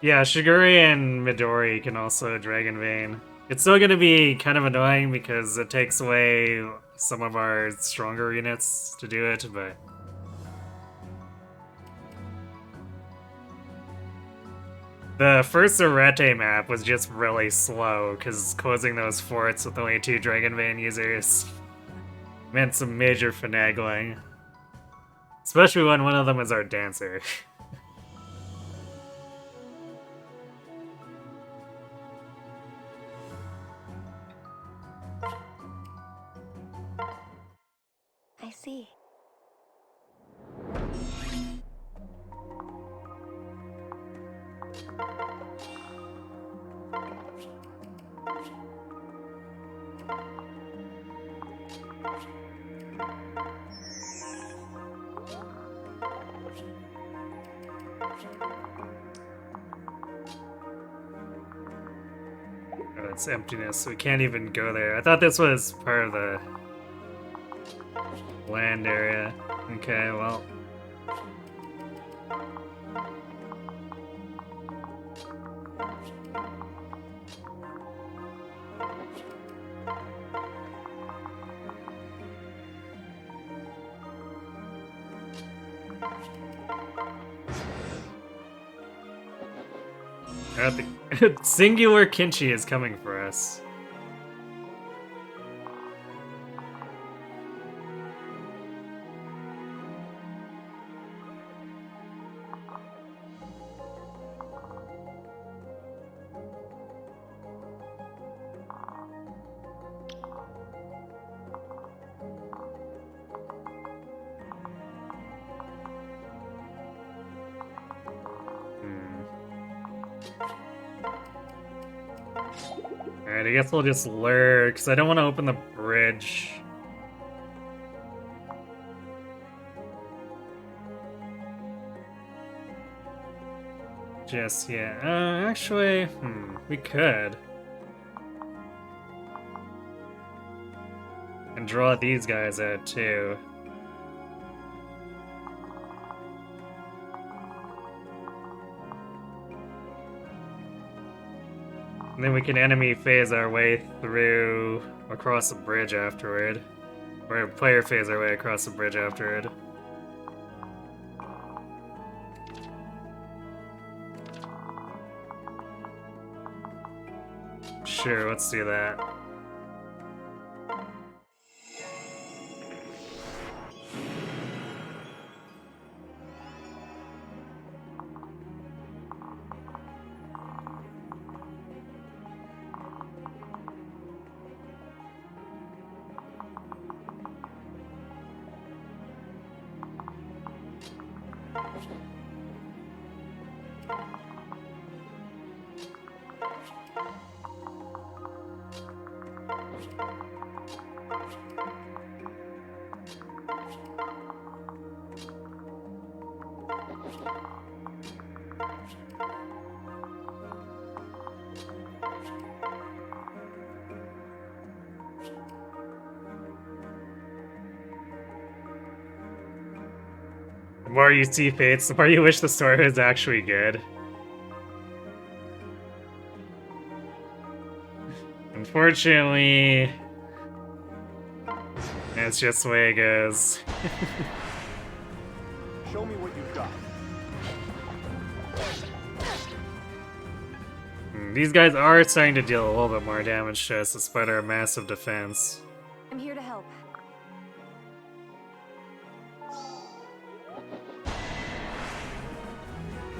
Yeah, Shiguri and Midori can also Dragon Vein. It's still gonna be kind of annoying because it takes away some of our stronger units to do it, but... The first Arete map was just really slow, because closing those forts with only 2 Dragon Vein users meant some major finagling. Especially when one of them is our dancer. I see. Oh, it's emptiness, so we can't even go there. I thought this was part of the land area. Okay, well. The singular Kinchi is coming for us. Alright, I guess we'll just lure, because I don't want to open the bridge. Just yet. Actually, we could. And draw these guys out, too. And then we can enemy phase our way through across the bridge afterward. Or player phase our way across the bridge afterward. Sure, let's do that. The more you see Fates, the more you wish the story was actually good. Unfortunately, it's just the way it goes. Show me what you've got. These guys are starting to deal a little bit more damage to us despite our massive defense. I'm here to help.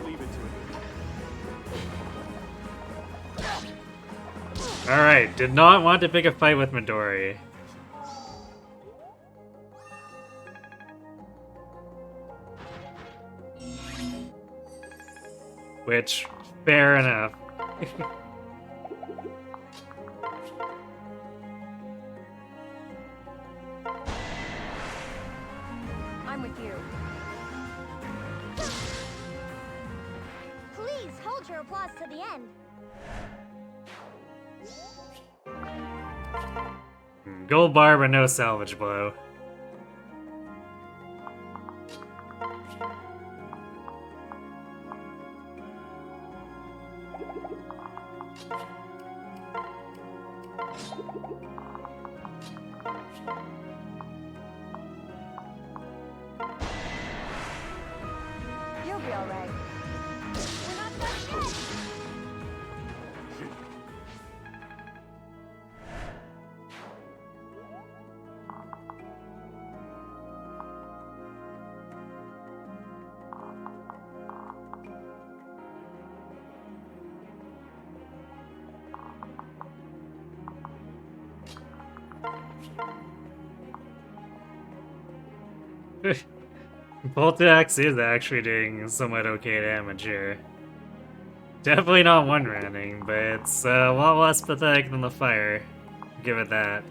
Leave it to it. Alright, did not want to pick a fight with Midori. Which, fair enough. I'm with you. Please hold your applause to the end. Gold bar, but no salvage blow. You'll be alright. We're not done yet. Voltax is actually doing somewhat okay damage here. Definitely not one-rounding, but it's a lot less pathetic than the fire. Give it that.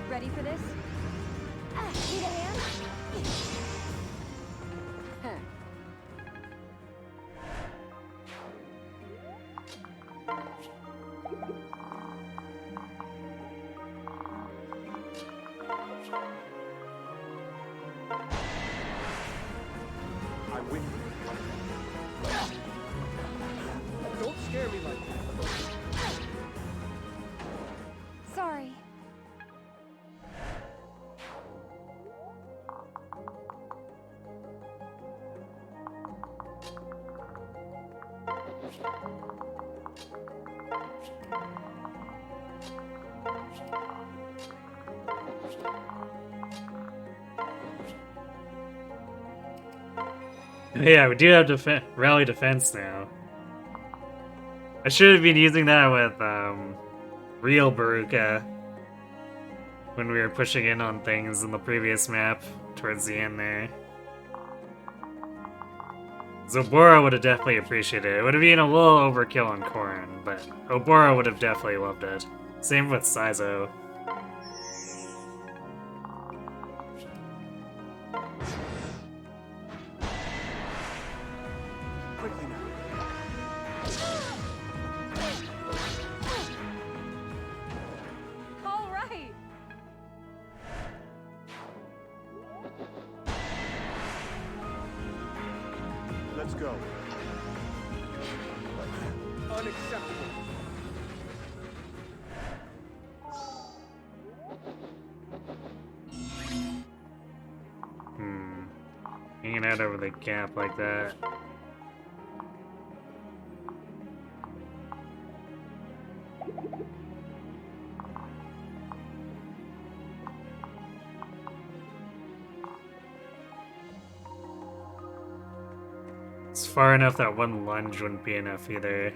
Ready for this? Need a hand? Huh. I'm with you. Don't scare me like that. Sorry. Yeah, we do have rally defense now. I should have been using that with real Baruka when we were pushing in on things in the previous map towards the end there. Zobora would have definitely appreciated it. It would have been a little overkill on Corrin, but Obora would have definitely loved it. Same with Saizo. Quickly now. All right. Let's go. Unacceptable. out over the gap like that. It's far enough that one lunge wouldn't be enough either.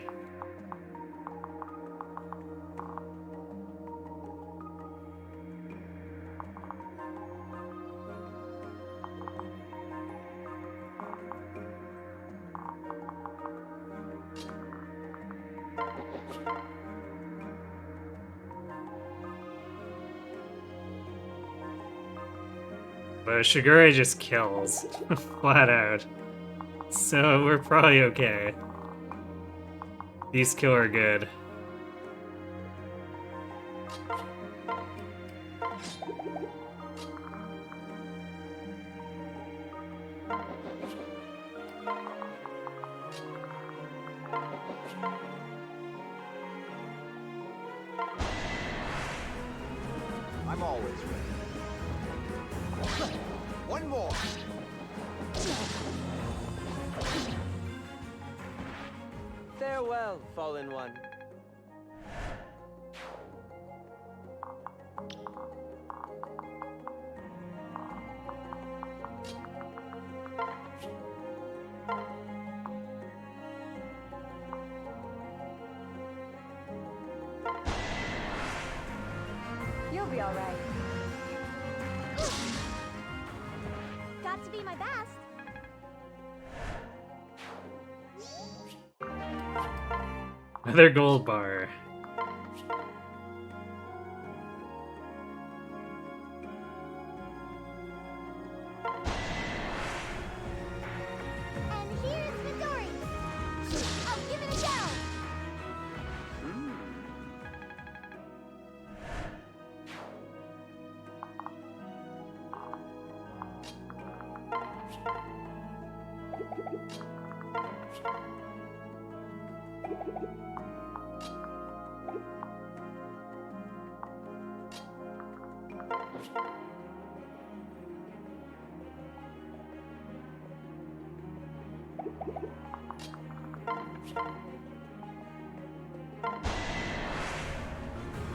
But Shigure just kills, flat out. So we're probably okay. These kill are good. I'm always ready. One more. Farewell, fallen one. You'll be all right. Got to be my best. Another gold bar. And here's Midori. I'll give it a go.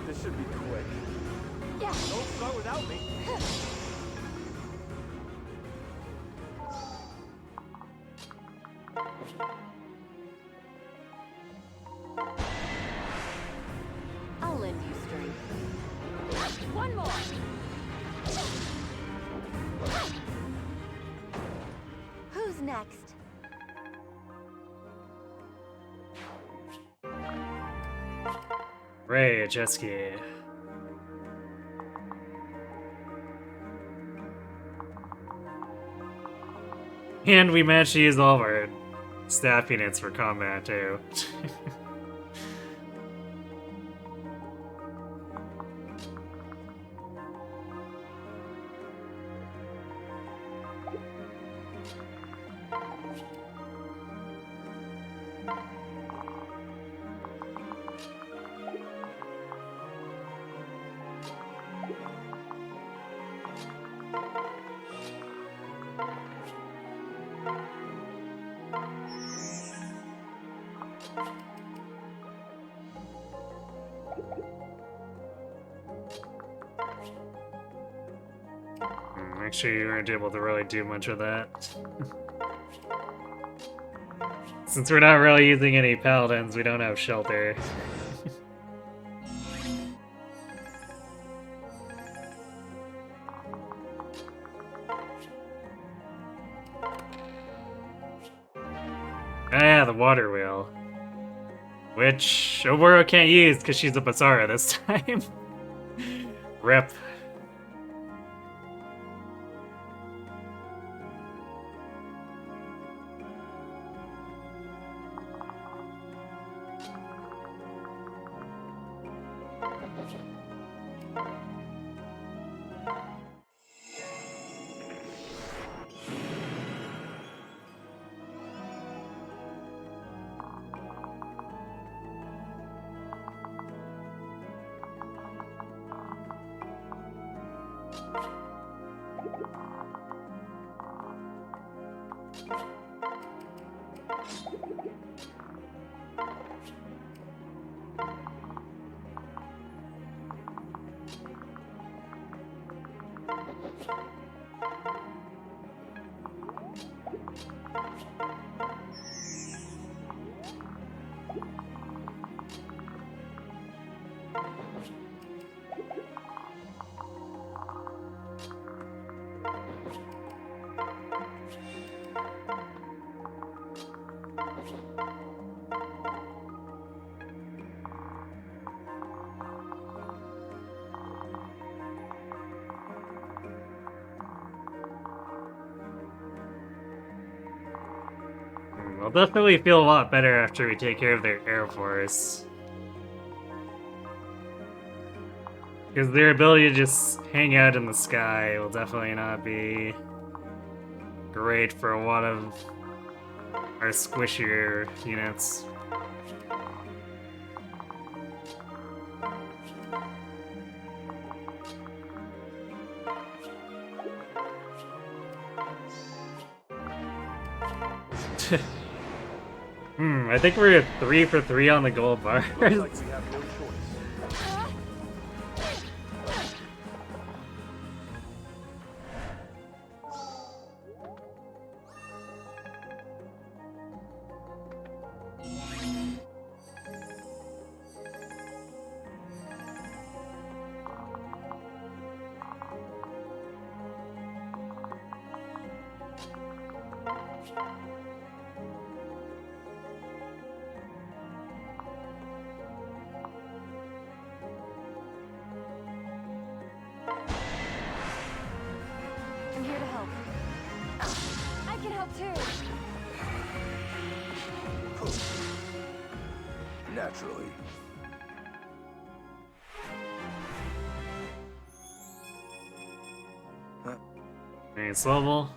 This should be quick. Yeah. Don't start without me. I'll lend you strength. One more. Who's next? Ray, Jesky. And we managed to use all of our staff units for combat too. Actually, we weren't able to really do much of that. Since we're not really using any paladins, we don't have shelter. Ah, yeah, the water wheel. Which Oboro can't use because she's a Basara this time. Rip. I'll definitely feel a lot better after we take care of their Air Force. Because their ability to just hang out in the sky will definitely not be great for a lot of our squishier units. I think we're at 3 for 3 on the gold bars. Looks like we have no choice. I'm here to help. I can help too. Naturally. Nice level.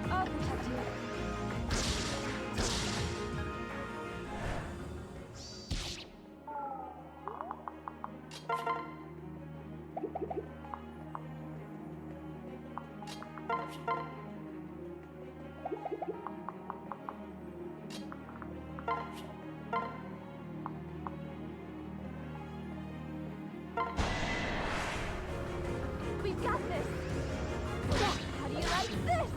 I'll protect you. We've got this. Yeah, how do you like this?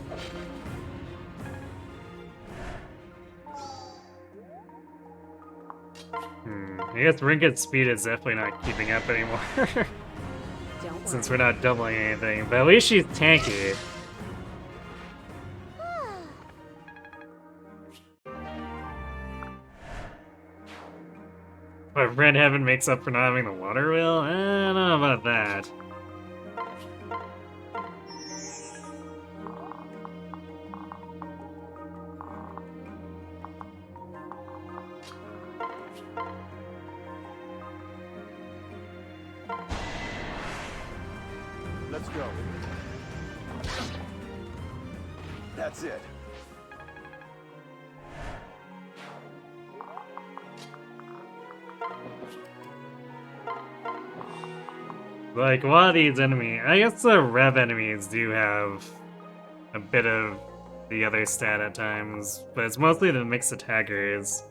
I guess Ringet's speed is definitely not keeping up anymore. Don't Since we're not doubling anything, but at least she's tanky. But Red Heaven makes up for not having the water wheel? I don't know about that. Let's go. That's it. Like, a lot of these enemies, I guess the Rev enemies do have a bit of the other stat at times, but it's mostly the mixed attackers.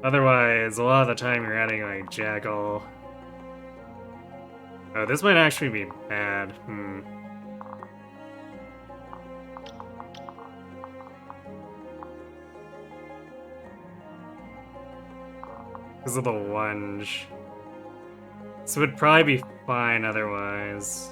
Otherwise, a lot of the time you're adding, like, Jackal. Oh, this might actually be bad. Because of the lunge. So it'd probably be fine otherwise.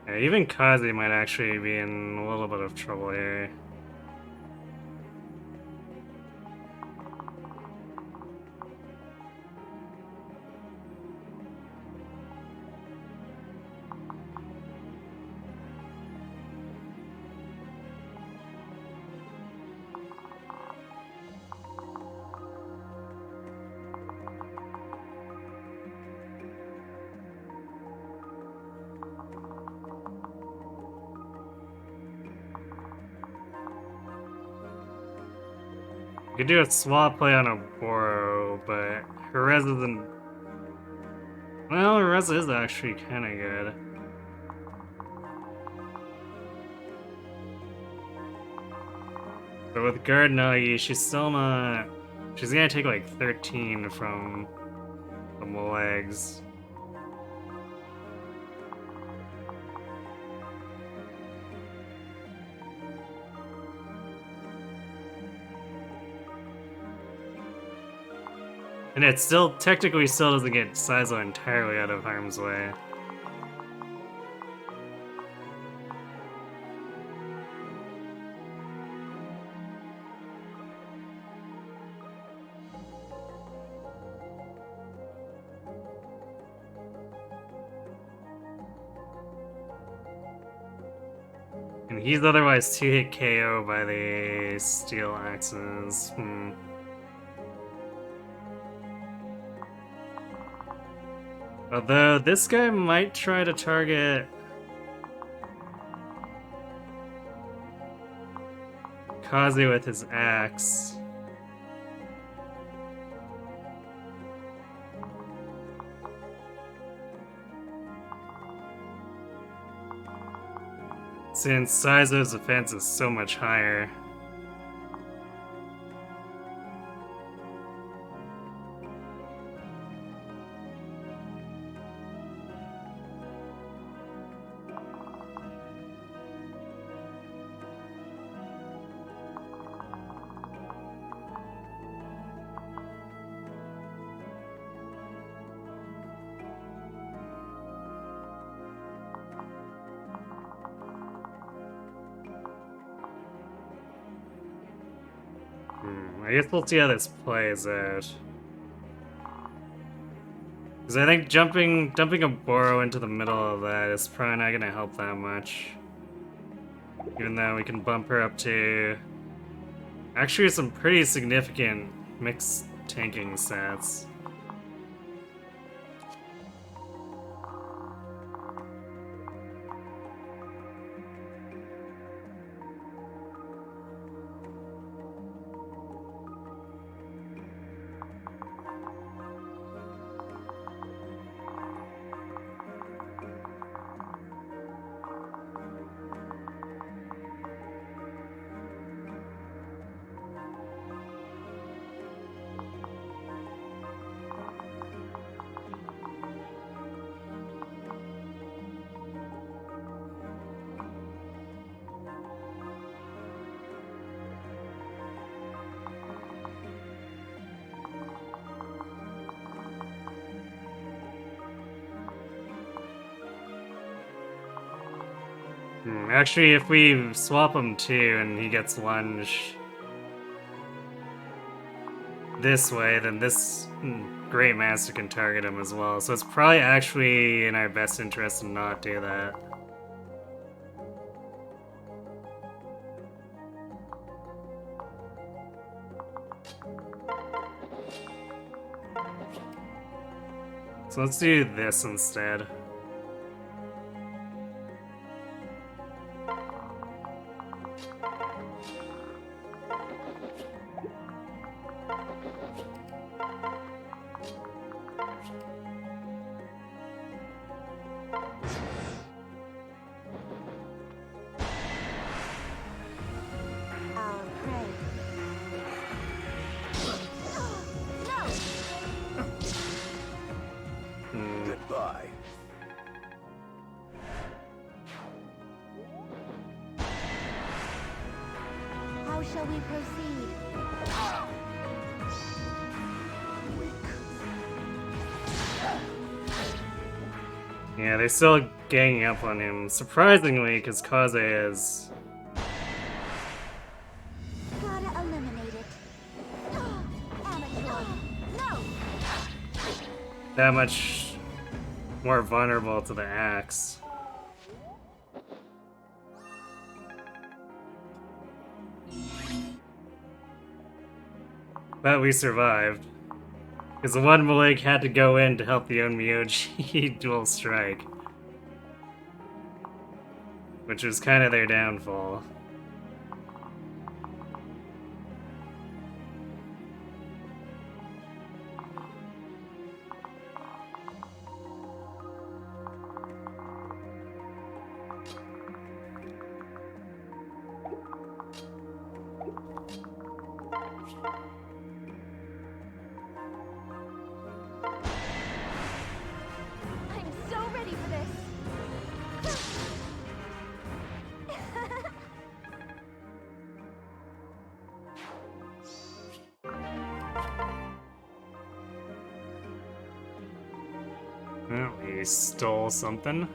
Yeah, even Kazi might actually be in a little bit of trouble here. You could do a swap play on a Boro, but Herez isn't. Well, Herez is actually kind of good. But with Guard Nagi, she's still not. She's gonna take like 13 from the legs. And it still technically still doesn't get Saizo entirely out of harm's way. And he's otherwise 2-hit KO by the steel axes. Although this guy might try to target Kazi with his axe. Since Saizo's defense is so much higher. I guess we'll see how this plays out. Because I think dumping a Boro into the middle of that is probably not going to help that much. Even though we can bump her up to actually some pretty significant mixed tanking stats. Actually, if we swap him too and he gets lunge this way, then this Great Master can target him as well. So it's probably actually in our best interest to not do that. So let's do this instead. I'll pray. Goodbye. How shall we proceed? Weak. Yeah, they still ganging up on him. Surprisingly, because Kaze is Gotta eliminate it. Amateur. No! that much more vulnerable to the axe. But we survived. Because the one Malik had to go in to help the Onmyoji dual strike. Which was kind of their downfall. I'm so ready for this. Well, we stole something.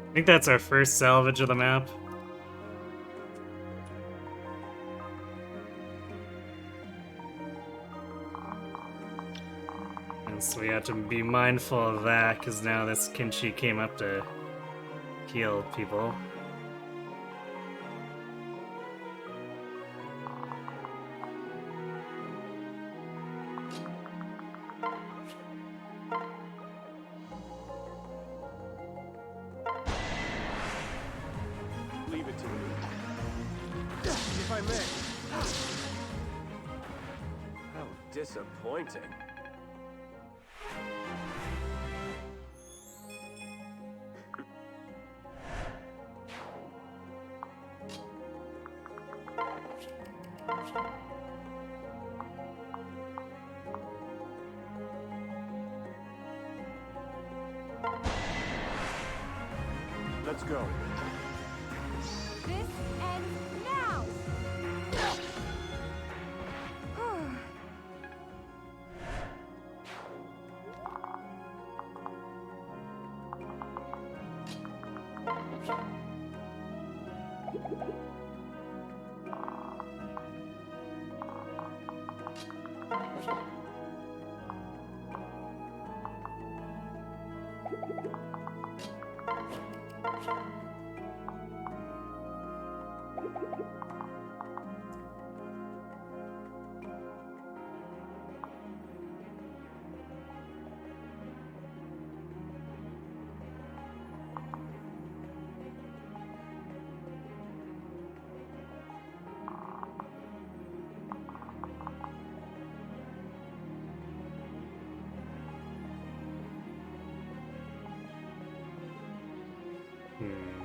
I think that's our first salvage of the map. And so we have to be mindful of that, because now this Kinchi came up to heal people. Leave it to me. If I may. How disappointing. Let's go. This ends now.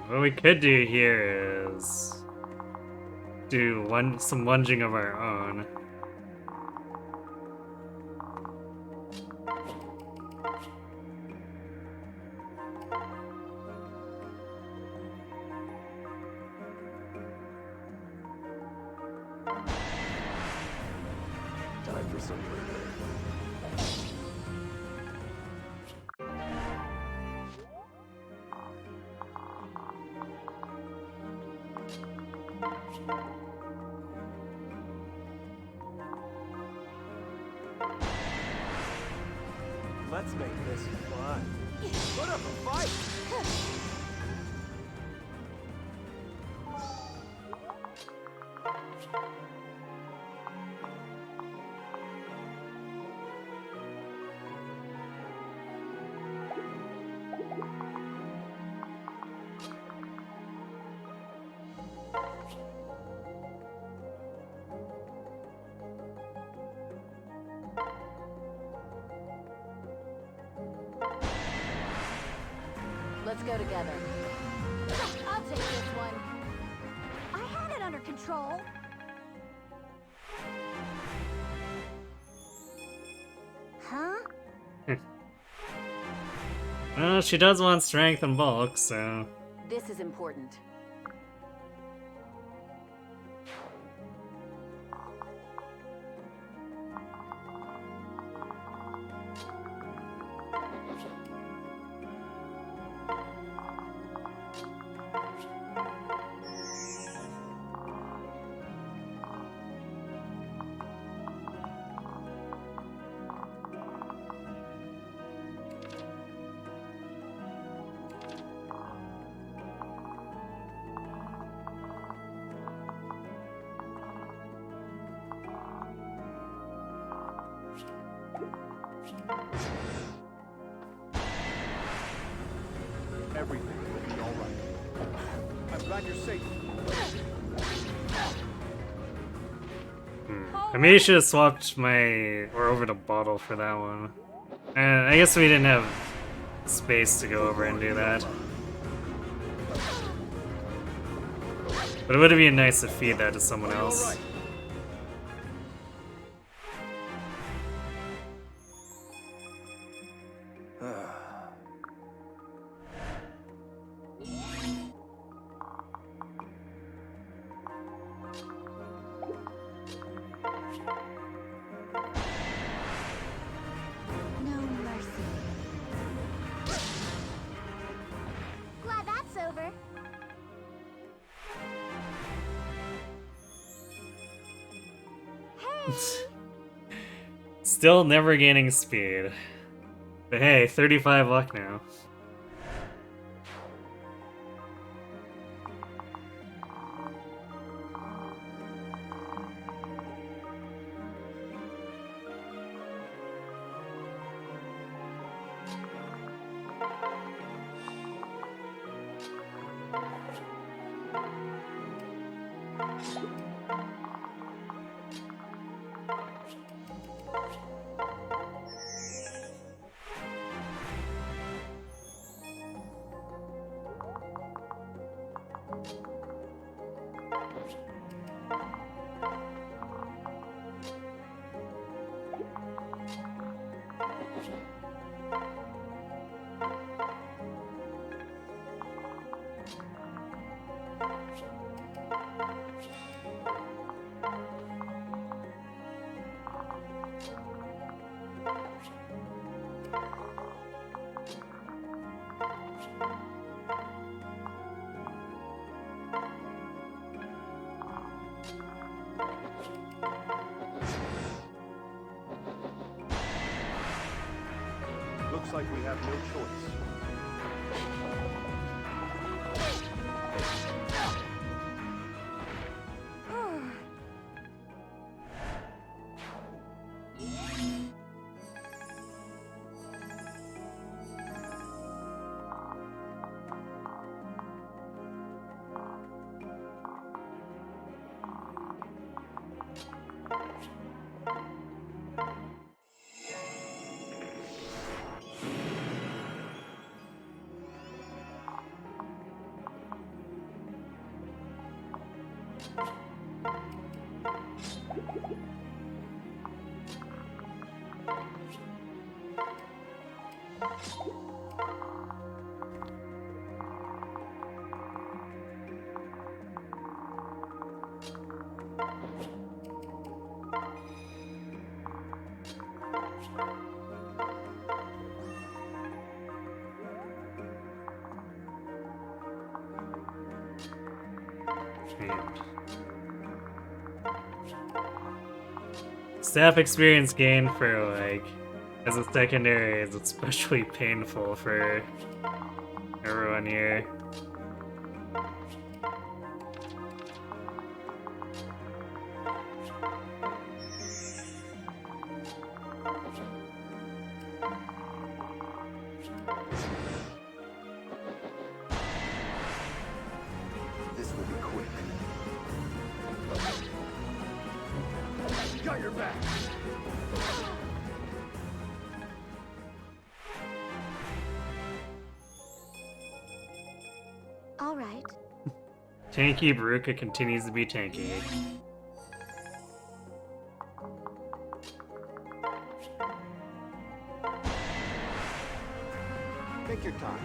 What we could do here is do some lunging of our own. Time for some murder. Let's make this fun. Put up a fight! Let's go together. I'll take this one. I had it under control. Huh? Well, she does want strength and bulk, so... This is important. Everything will be all right. I'm glad you're safe. I maybe should have swapped my or over to bottle for that one. I guess we didn't have space to go over and do that. But it would have been nice to feed that to someone else. No mercy. Glad that's over. Hey! Still never gaining speed. But hey, 35 luck now. Looks like we have no choice. Staff experience gain for, like, as a secondary is especially painful for everyone here. This will be quick. Got your back. All right. Tanky Baruka continues to be tanky. Take your time.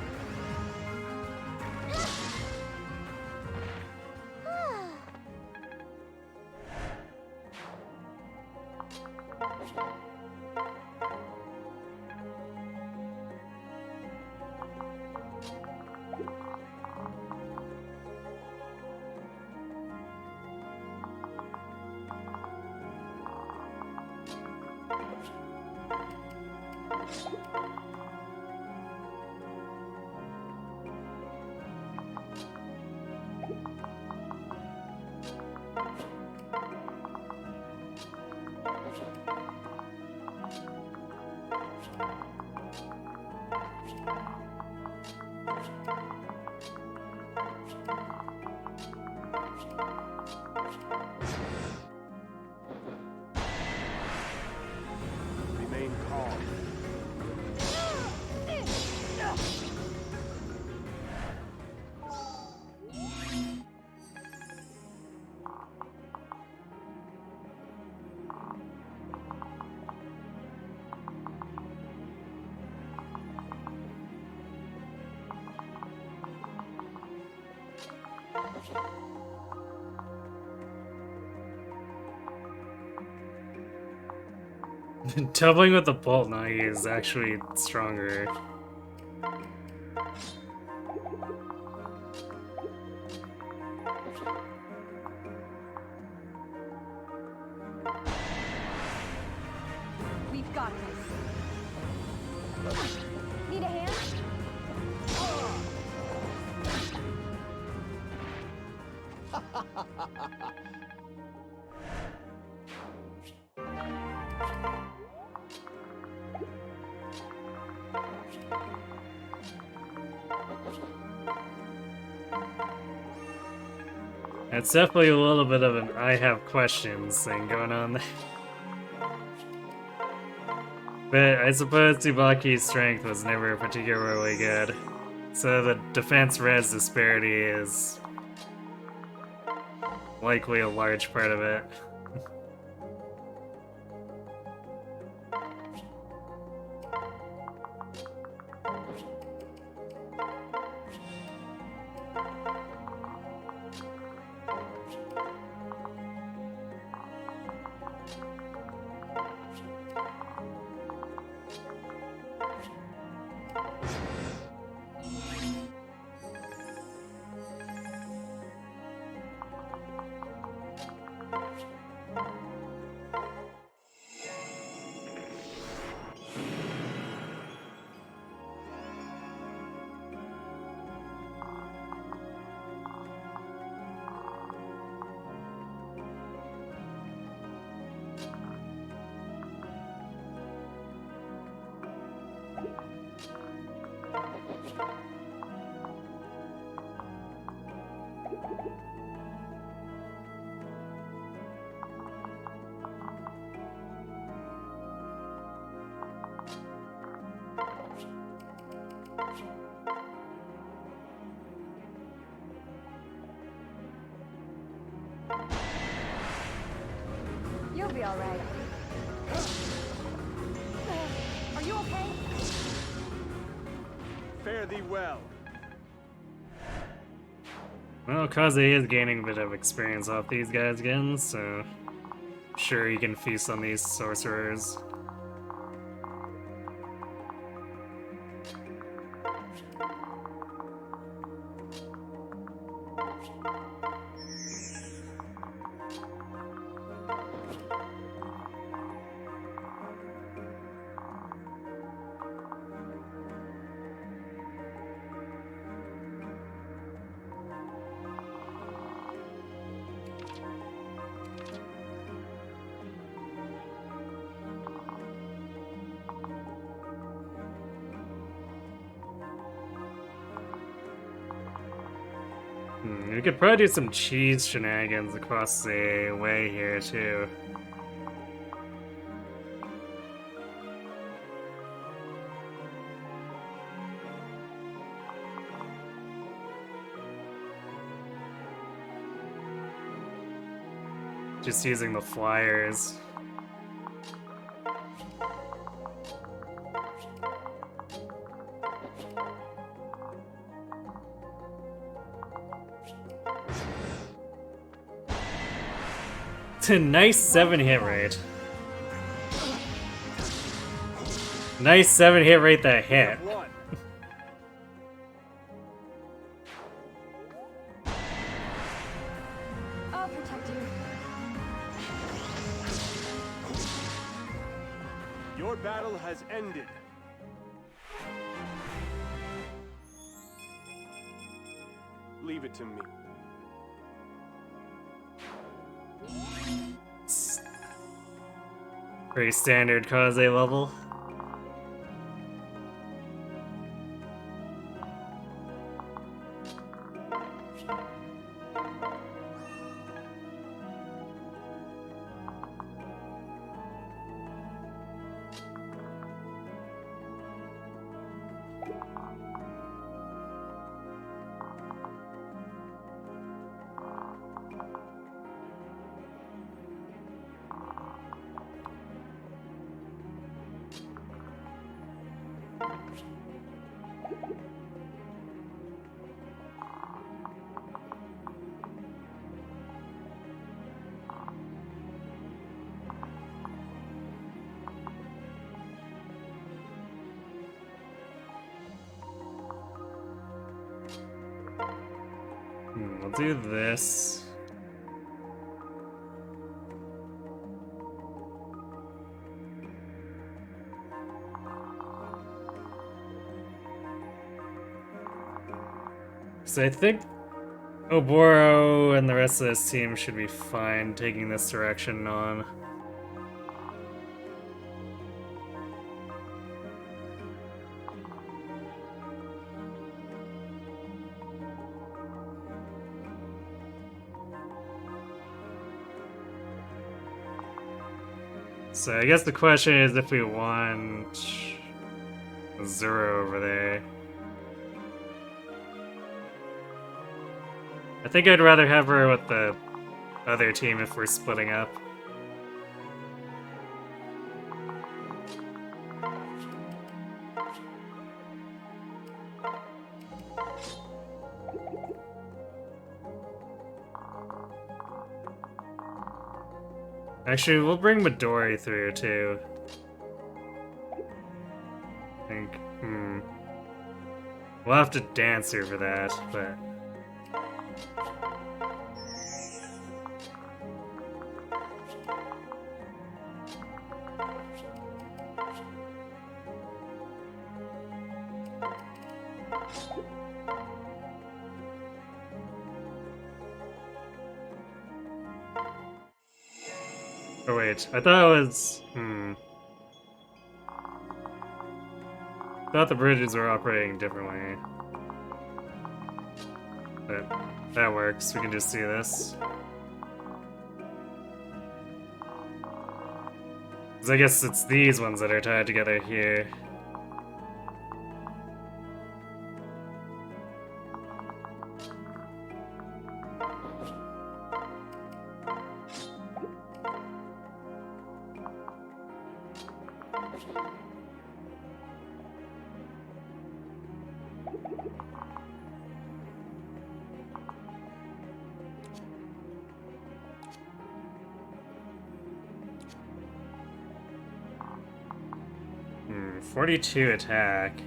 Doubling with the bolt now is actually stronger. We've got this. Need a hand? It's definitely a little bit of an I have questions thing going on there. But I suppose Tsubaki's strength was never particularly good, so the defense res disparity is likely a large part of it. You'll be all right. Are you okay? Fare thee well. Well, Kaze is gaining a bit of experience off these guys again, so sure he can feast on these sorcerers. We could probably do some cheese shenanigans across the way here, too. Just using the flyers. It's a nice 7 hit rate. Nice 7 hit rate that hit. One. I'll protect you. Your battle has ended. Leave it to me. Pretty standard Kaze level. We'll do this. So I think Oboro and the rest of this team should be fine taking this direction on. So I guess the question is if we want Zero over there. I think I'd rather have her with the other team if we're splitting up. Actually, we'll bring Midori through too. I think, we'll have to dance her for that, but... Oh wait, I thought it was... I thought the bridges were operating differently. But that works, we can just do this. 'Cause I guess it's these ones that are tied together here. Hmm, 42 attack.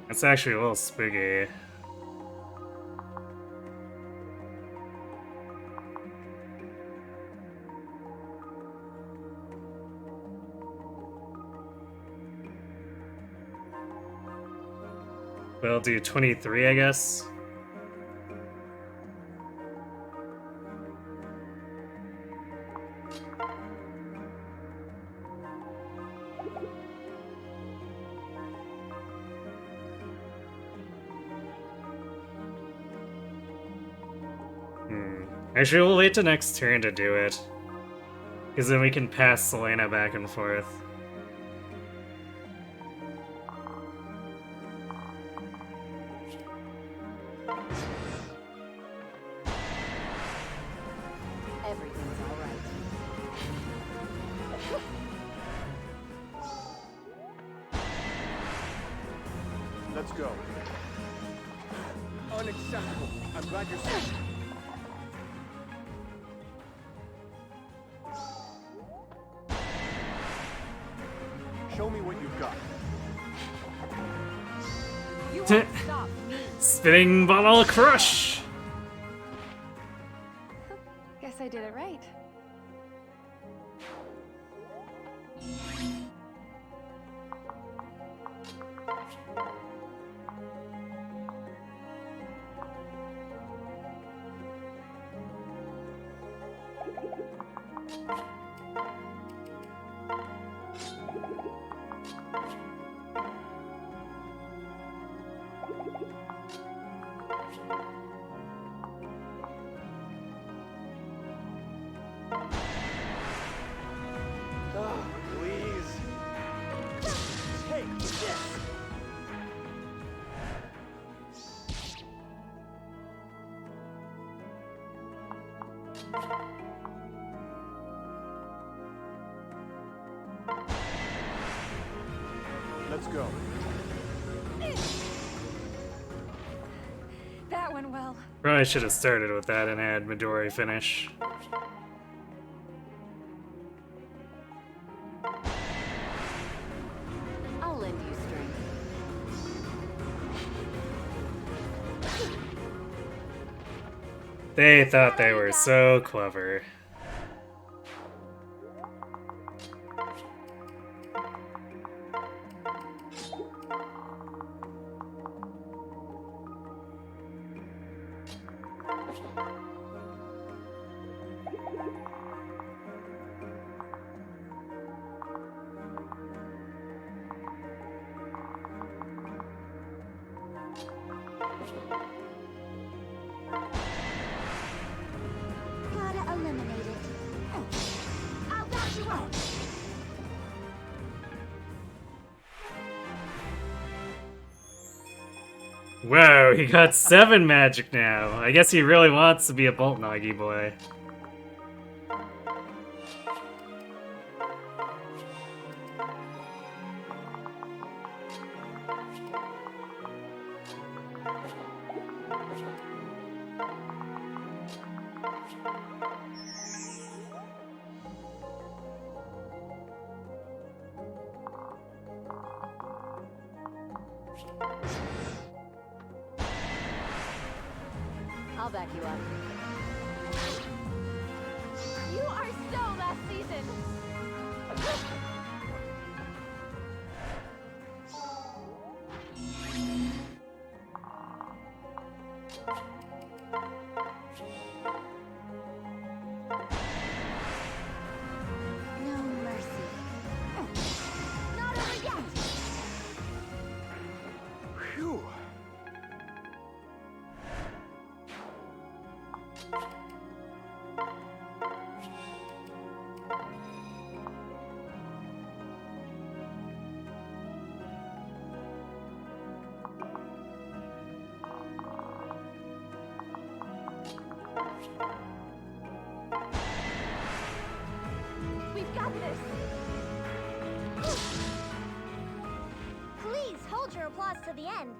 That's actually a little spooky. We'll do 23, I guess. Actually, we'll wait till next turn to do it. Because then we can pass Selena back and forth. Everything's all right. Let's go. Unacceptable. I'm glad you're safe. Show me what you've got. You won't stop me. Spinning bottle crush! Guess I did it right. Oh, please. Take this. Let's go. That went well. Probably should have started with that and had Midori finish. I'll lend you strength. They thought they were so clever. Gotta eliminate it. I'll back you up. Whoa, he got 7 magic now. I guess he really wants to be a Bolt Nagi boy. I'll back you up. You are so last season. No mercy. Not over yet. Phew. We've got this. Please hold your applause to the end.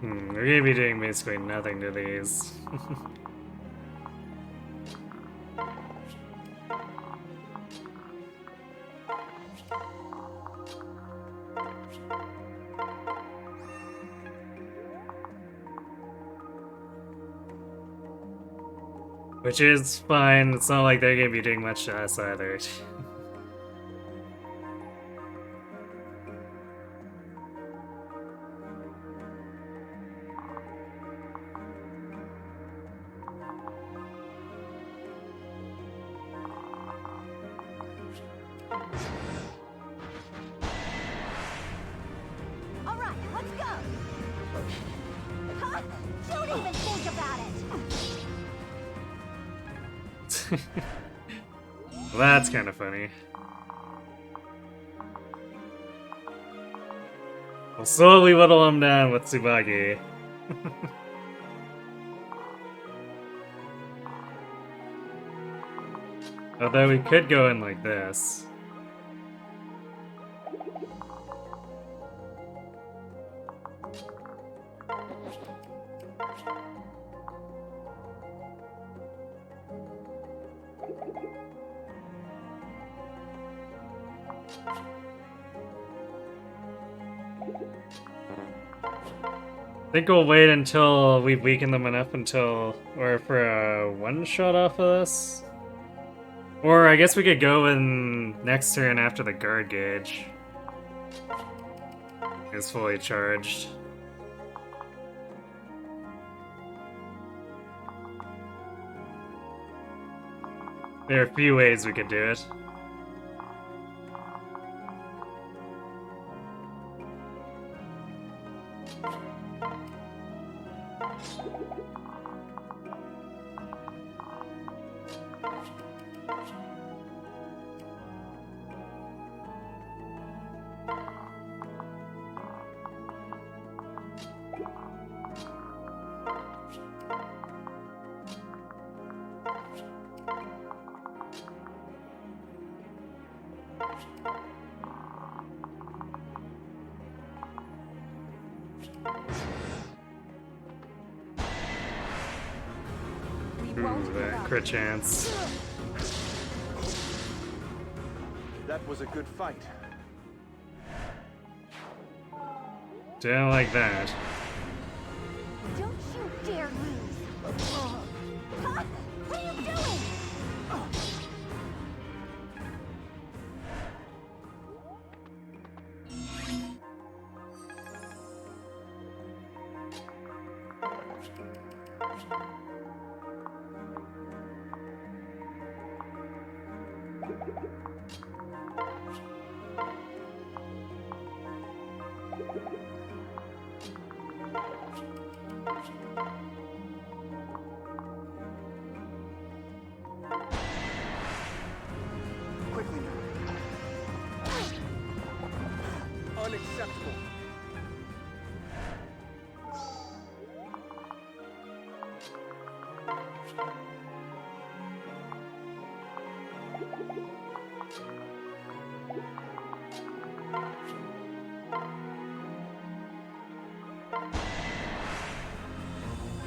We're gonna be doing basically nothing to these. Which is fine, it's not like they're gonna be doing much to us either. All right, let's go. Huh? Don't even think about it. Well, that's kind of funny. We'll slowly whittle him down with Tsubaki. Although we could go in like this. I think we'll wait until we've weakened them enough or for a one-shot off of this. Or I guess we could go in next turn after the guard gauge is fully charged. There are a few ways we could do it. won't give Ooh, up. crit chance. That was a good fight. Don't like that. Don't you dare lose. Huh? What are you doing? Quickly now. Unacceptable.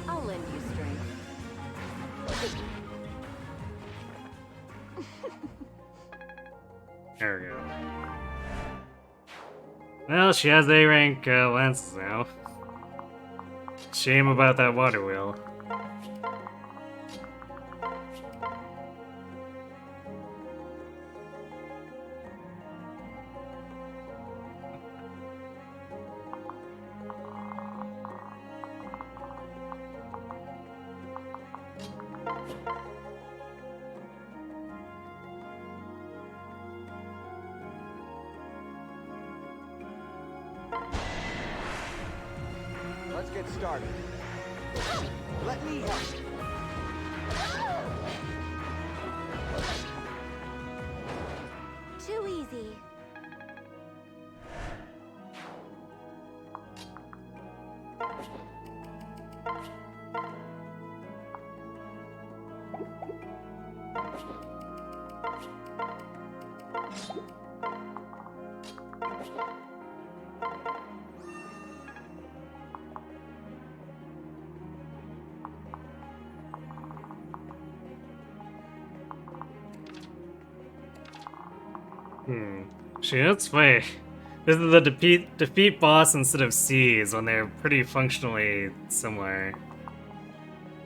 I'll lend you strength. There we go. Well, she has A rank lances now. Shame about that water wheel. Let's get started. Let me help. Too easy. Shit, that's funny. This is the defeat boss instead of C's when they're pretty functionally similar.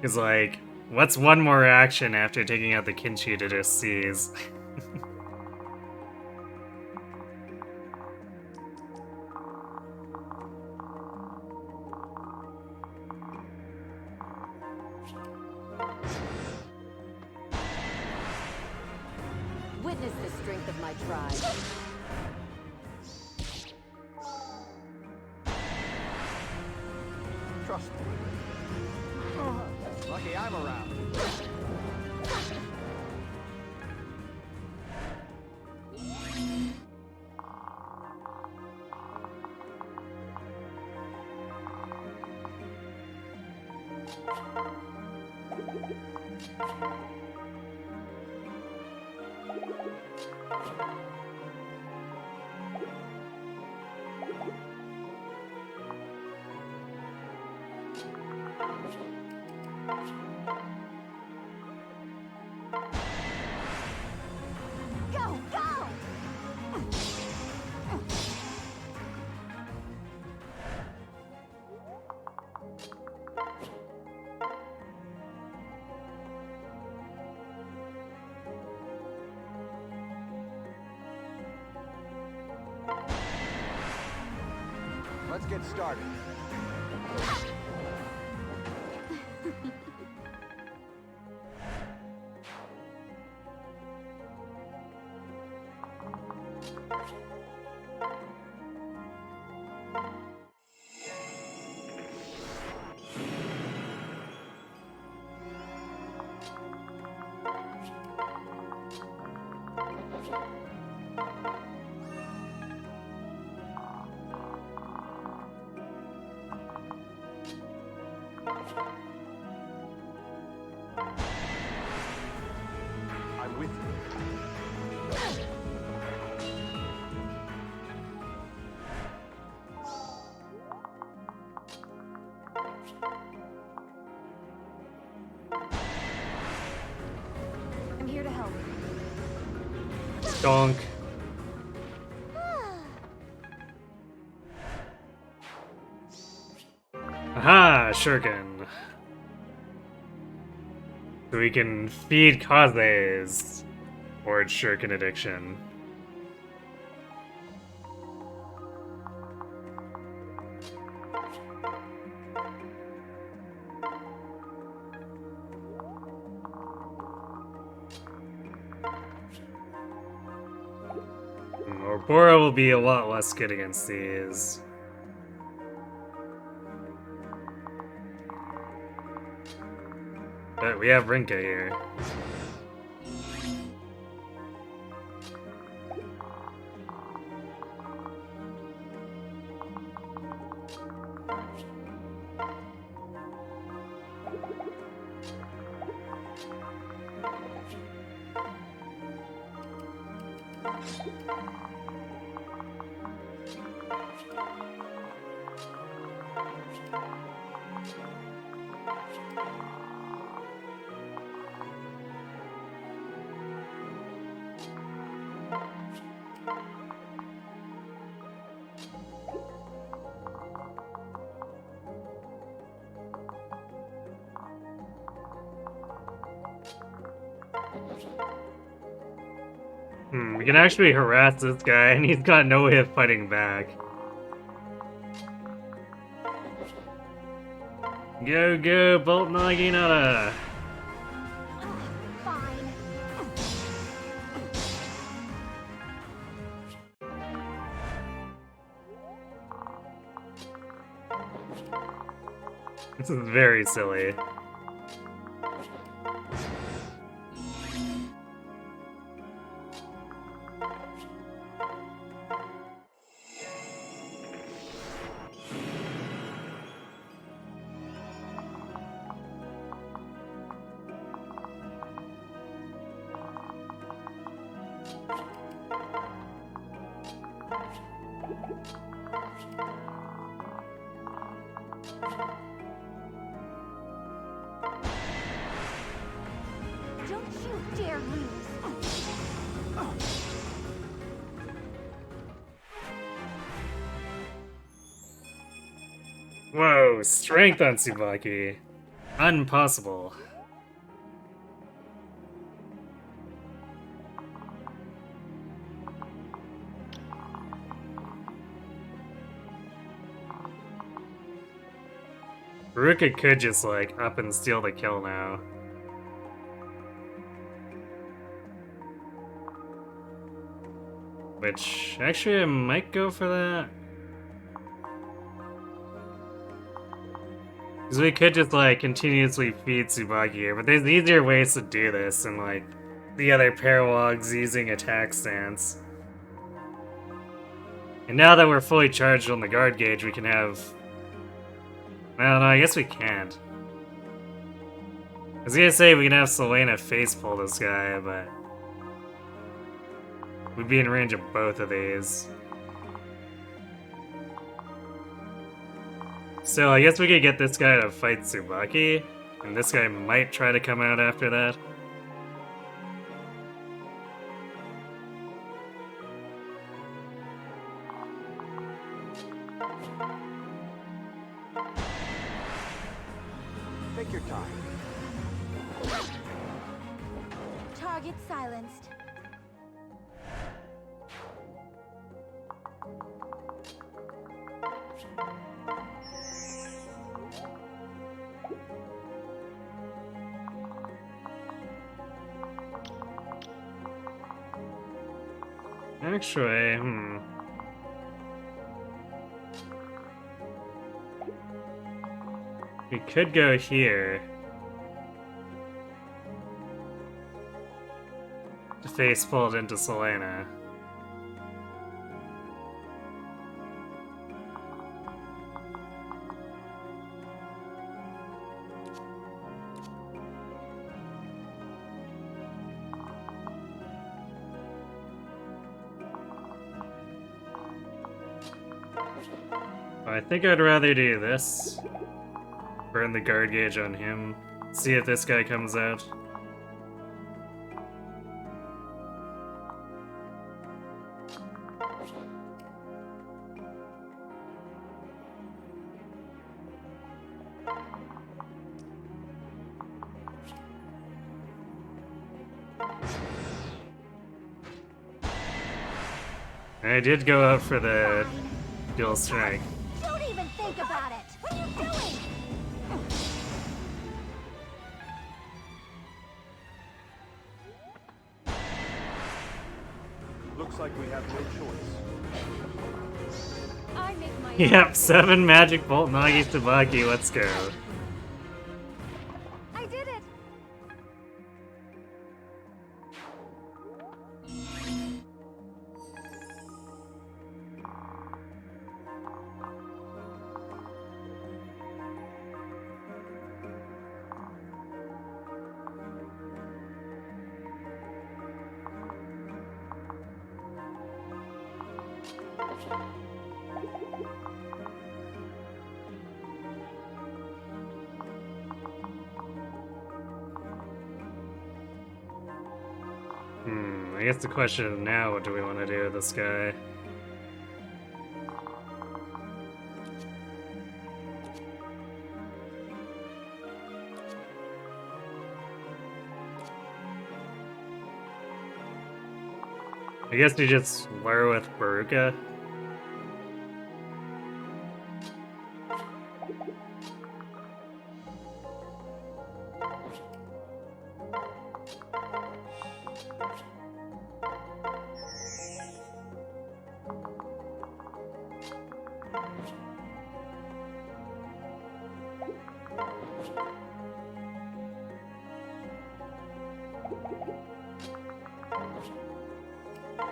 It's like, what's one more action after taking out the Kinchi to just C's? Witness the strength of my tribe. Trust me. Lucky I'm around. Go, go! Let's get started. I'm with you. I'm here to help. Donk. Aha! Shuriken. So we can feed Kaze's or Shuriken addiction. Bora will be a lot less good against these. But we have Rinka here. We can actually harass this guy, and he's got no way of fighting back. Go, go, Bolt Naginata! Fine. This is very silly. Don't you dare lose. Whoa, strength on Tsubaki. Impossible. Ruka could just, like, up and steal the kill now. Which, actually, I might go for that. Because we could just, like, continuously feed Tsubaki here, but there's easier ways to do this than, like, the other paralogs using attack stance. And now that we're fully charged on the guard gauge, we can have... Well, no, I guess we can't. I was gonna say we can have Selena face pull this guy, but... we'd be in range of both of these. So I guess we could get this guy to fight Tsubaki, and this guy might try to come out after that. Take your time. Target silenced. Actually, we could go here. To face pulled into Selena. I think I'd rather do this. Burn the guard gauge on him. See if this guy comes out. I did go out for the Fine. dual strike. Don't even think about it. What are you doing? Looks like we have no choice. I make my Yep, 7 magic bolt Nagi Tabaki, let's go. I did it. I guess the question is now, what do we want to do with this guy? I guess you just lure with Baruka.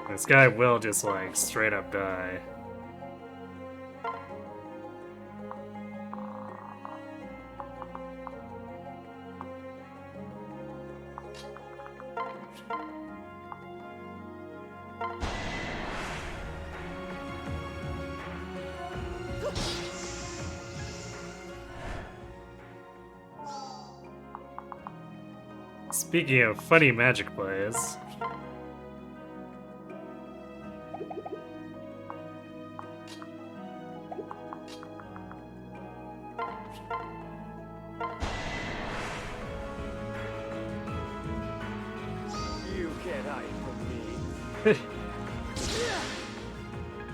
This guy will just like straight up die. Speaking of funny magic plays, You can't hide from me.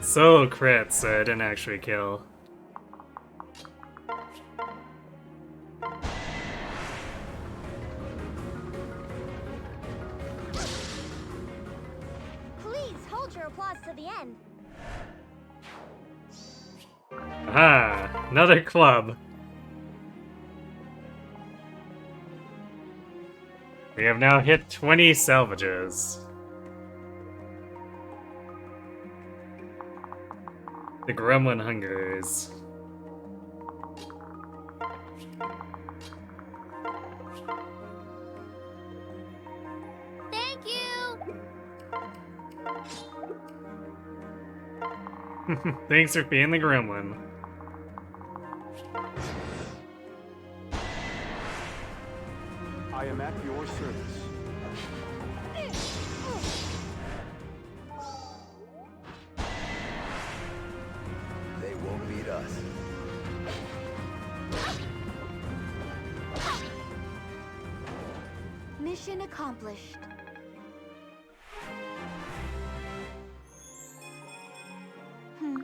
solo crit, so I didn't actually kill. Please hold your applause to the end. Ah, another club. We have now hit 20 salvages. The gremlin hungers. Thank you. Thanks for being the gremlin. I am at your service. They won't beat us. Mission accomplished. Hmm.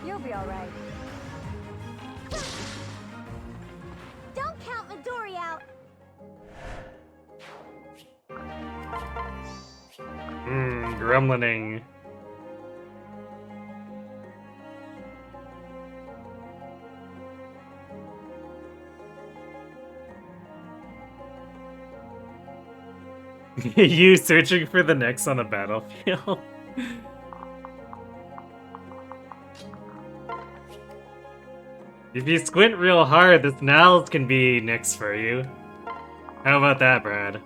You'll be all right. Don't count Midori out. Gremlining. You searching for the next on the battlefield? If you squint real hard, this Niles can be Nyx for you. How about that, Brad?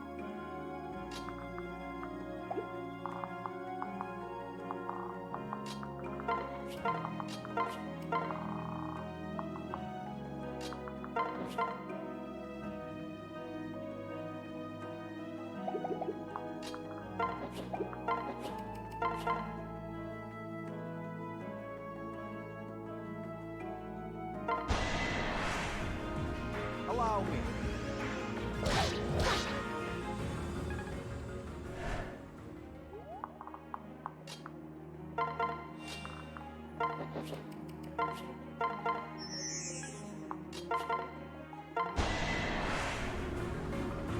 Allow me.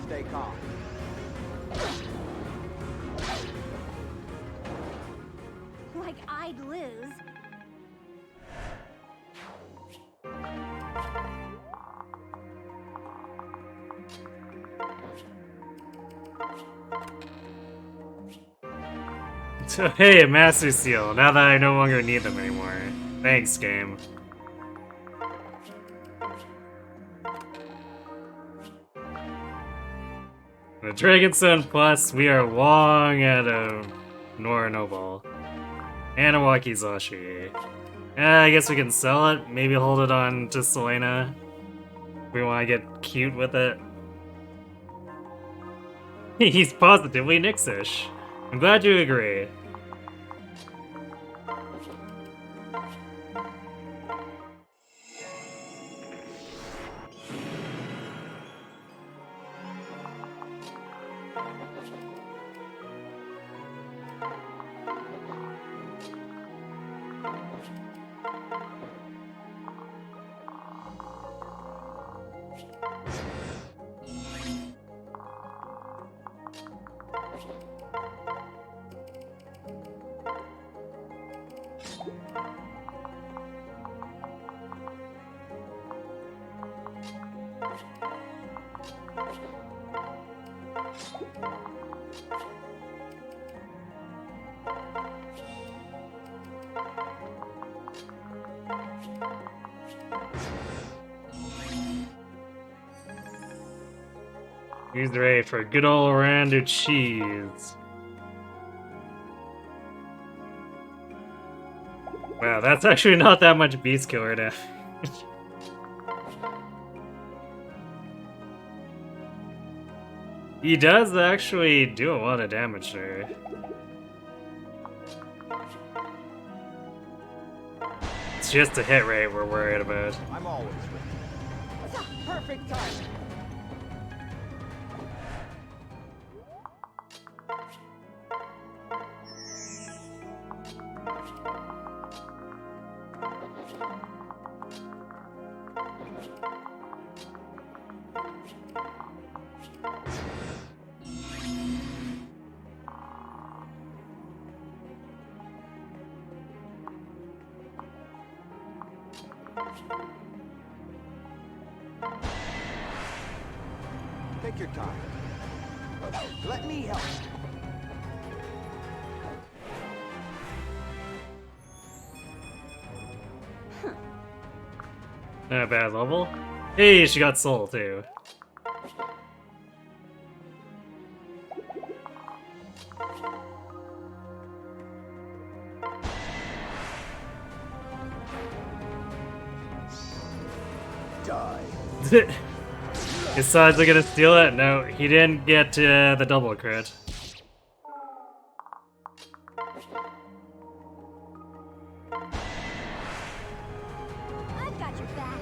Stay calm. Like I'd lose. So, hey, Master Seal, now that I no longer need them anymore. Thanks, game. The Dragonstone Plus, we are long out of Norinoble. And a Wakizashi. I guess we can sell it, maybe hold it on to Selena. If we want to get cute with it. He's positively Nixish. I'm glad you agree. He's ready for good old round of cheese. Wow, that's actually not that much beast killer damage. He does actually do a lot of damage there. It's just the hit rate we're worried about. I'm always ready. Perfect timing. Take your time. Let me help. Not a bad level. Hey, she got soul too. Die. His sides are gonna steal it? No, he didn't get the double crit. I've got your back.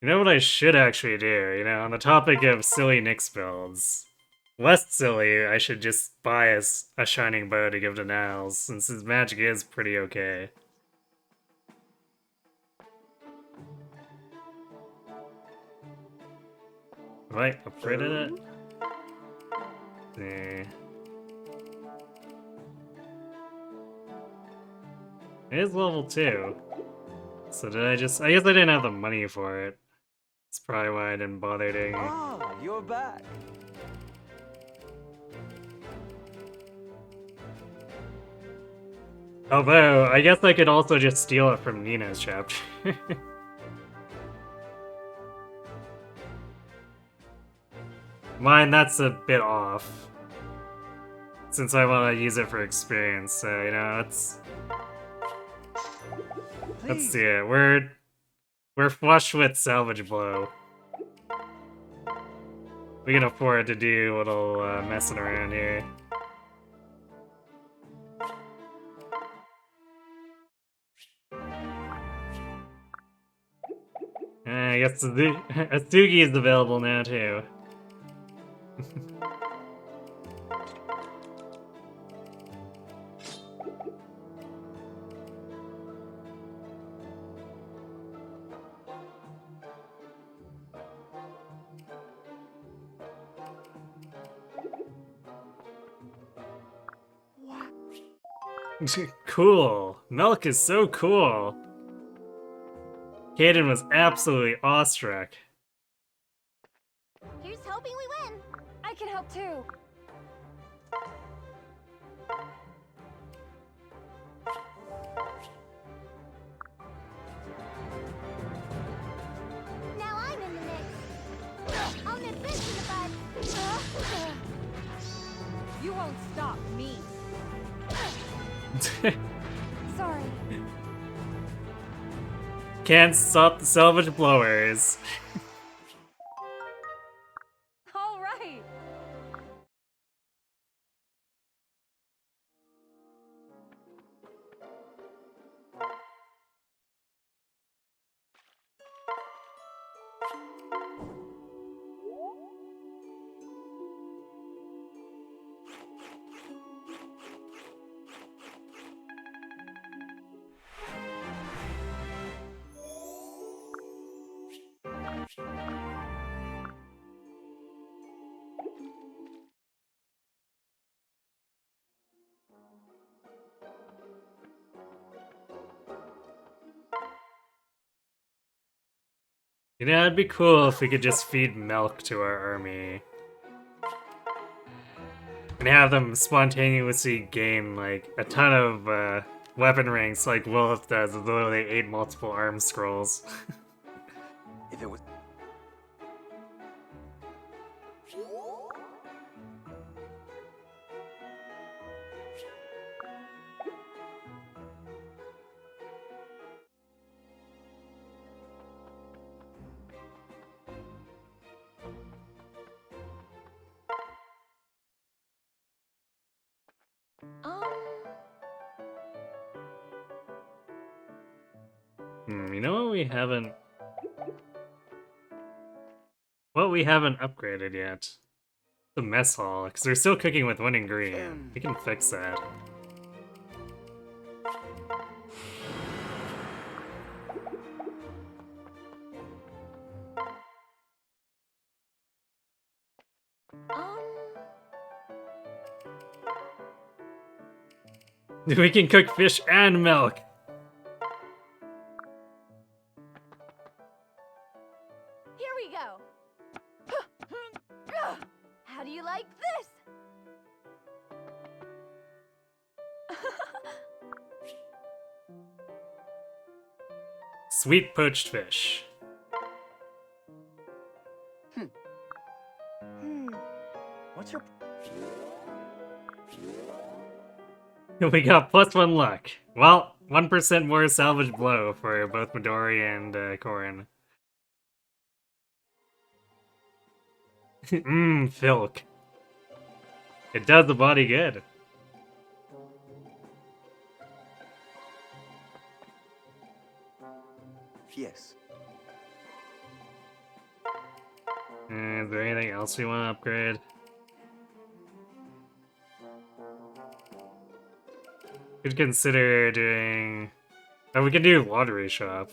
You know what I should actually do, you know, on the topic of silly Nyx builds. Less silly, I should just buy us a Shining Bow to give to Niles, since his magic is pretty okay. Have I upgraded it? See. It is level 2. So did I guess I didn't have the money for it. That's probably why I didn't bother doing it. Ah, you're back. Although, I guess I could also just steal it from Nina's chapter. Mine, that's a bit off. since I want to use it for experience. So you know, let's see it. We're flush with salvage blow. We can afford to do a little messing around here. I guess Atsugi is available now too. Cool. Milk is so cool. Kaden was absolutely awestruck. Here's hoping we win. I can help too. Now I'm in the mix. I'll nip this in the bud. You won't stop me. Sorry. Can't stop the salvage blowers. All right. You know, it'd be cool if we could just feed milk to our army. And have them spontaneously gain, like, a ton of, weapon ranks like Lilith does, although they ate multiple arm scrolls. If it was. You know what we haven't... What we haven't upgraded yet? The mess hall, because they're still cooking with one ingredient. We can fix that. We can cook fish and milk! Here we go. How do you like this? Sweet poached fish. What's your. We got +1 luck. Well, 1% more salvage blow for both Midori and Korin. Filk. It does the body good. Yes. Is there anything else we want to upgrade? Could consider doing... Oh, we can do lottery shop.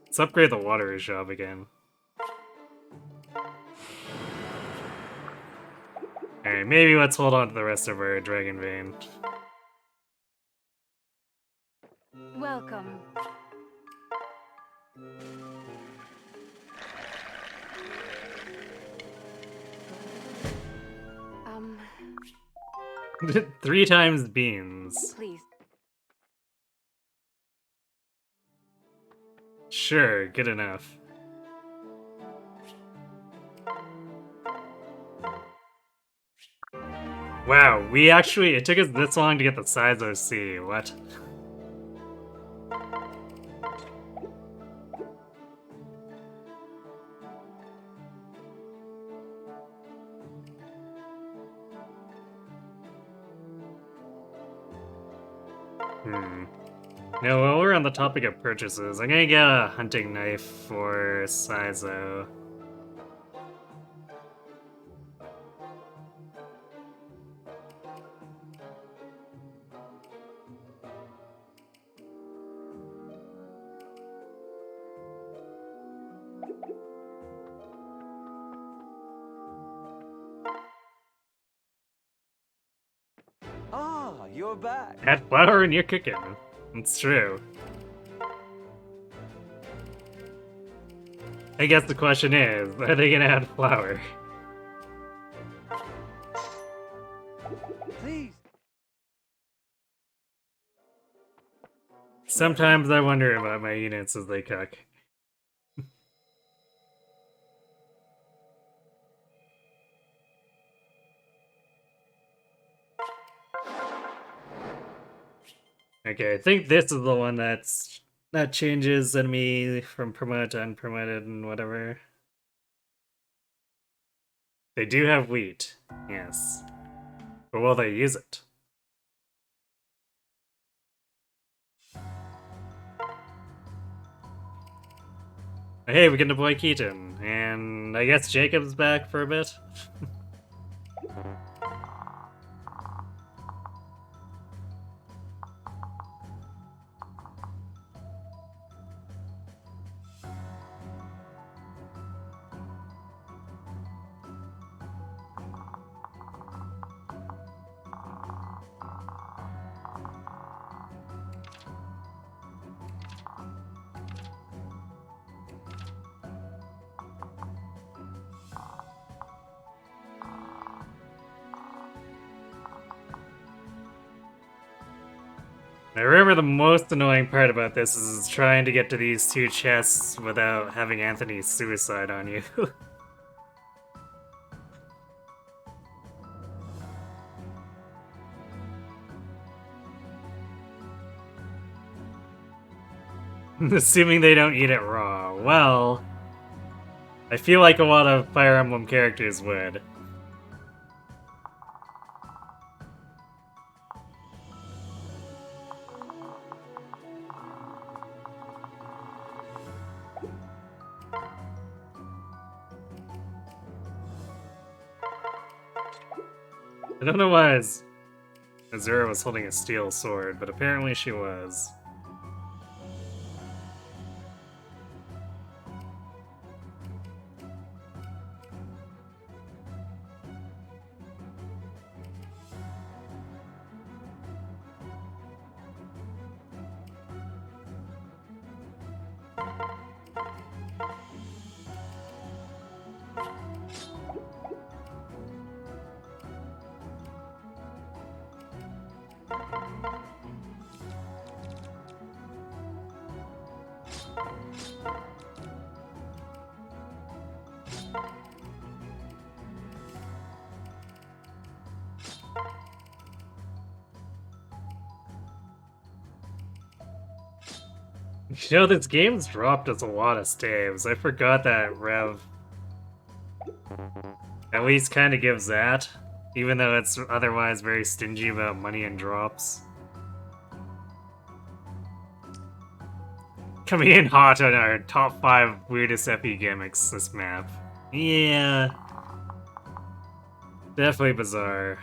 Let's upgrade the lottery shop again. Alright, maybe let's hold on to the rest of our Dragon Vein. Welcome. Um, 3 times beans. please. Sure, good enough. Wow, it took us this long to get the size OC, what? No, while we're on the topic of purchases, I'm gonna get a hunting knife for Saizo. Ah, you're back. Add flour in your cooking. It's true. I guess the question is, are they gonna add flour? Please. Sometimes I wonder about my units as they cook. Okay, I think this is the one that changes enemy from promoted to unpromoted and whatever. They do have wheat, yes. But will they use it? Hey, we can deploy Keaton, and I guess Jacob's back for a bit? I remember the most annoying part about this is trying to get to these two chests without having Anthony's suicide on you. Assuming they don't eat it raw. Well, I feel like a lot of Fire Emblem characters would. I don't know why Azura was holding a steel sword, but apparently she was. You know, this game's dropped us a lot of staves. I forgot that Rev at least kind of gives that, even though it's otherwise very stingy about money and drops. Coming in hot on our top 5 weirdest FE gimmicks this map. Yeah. Definitely bizarre.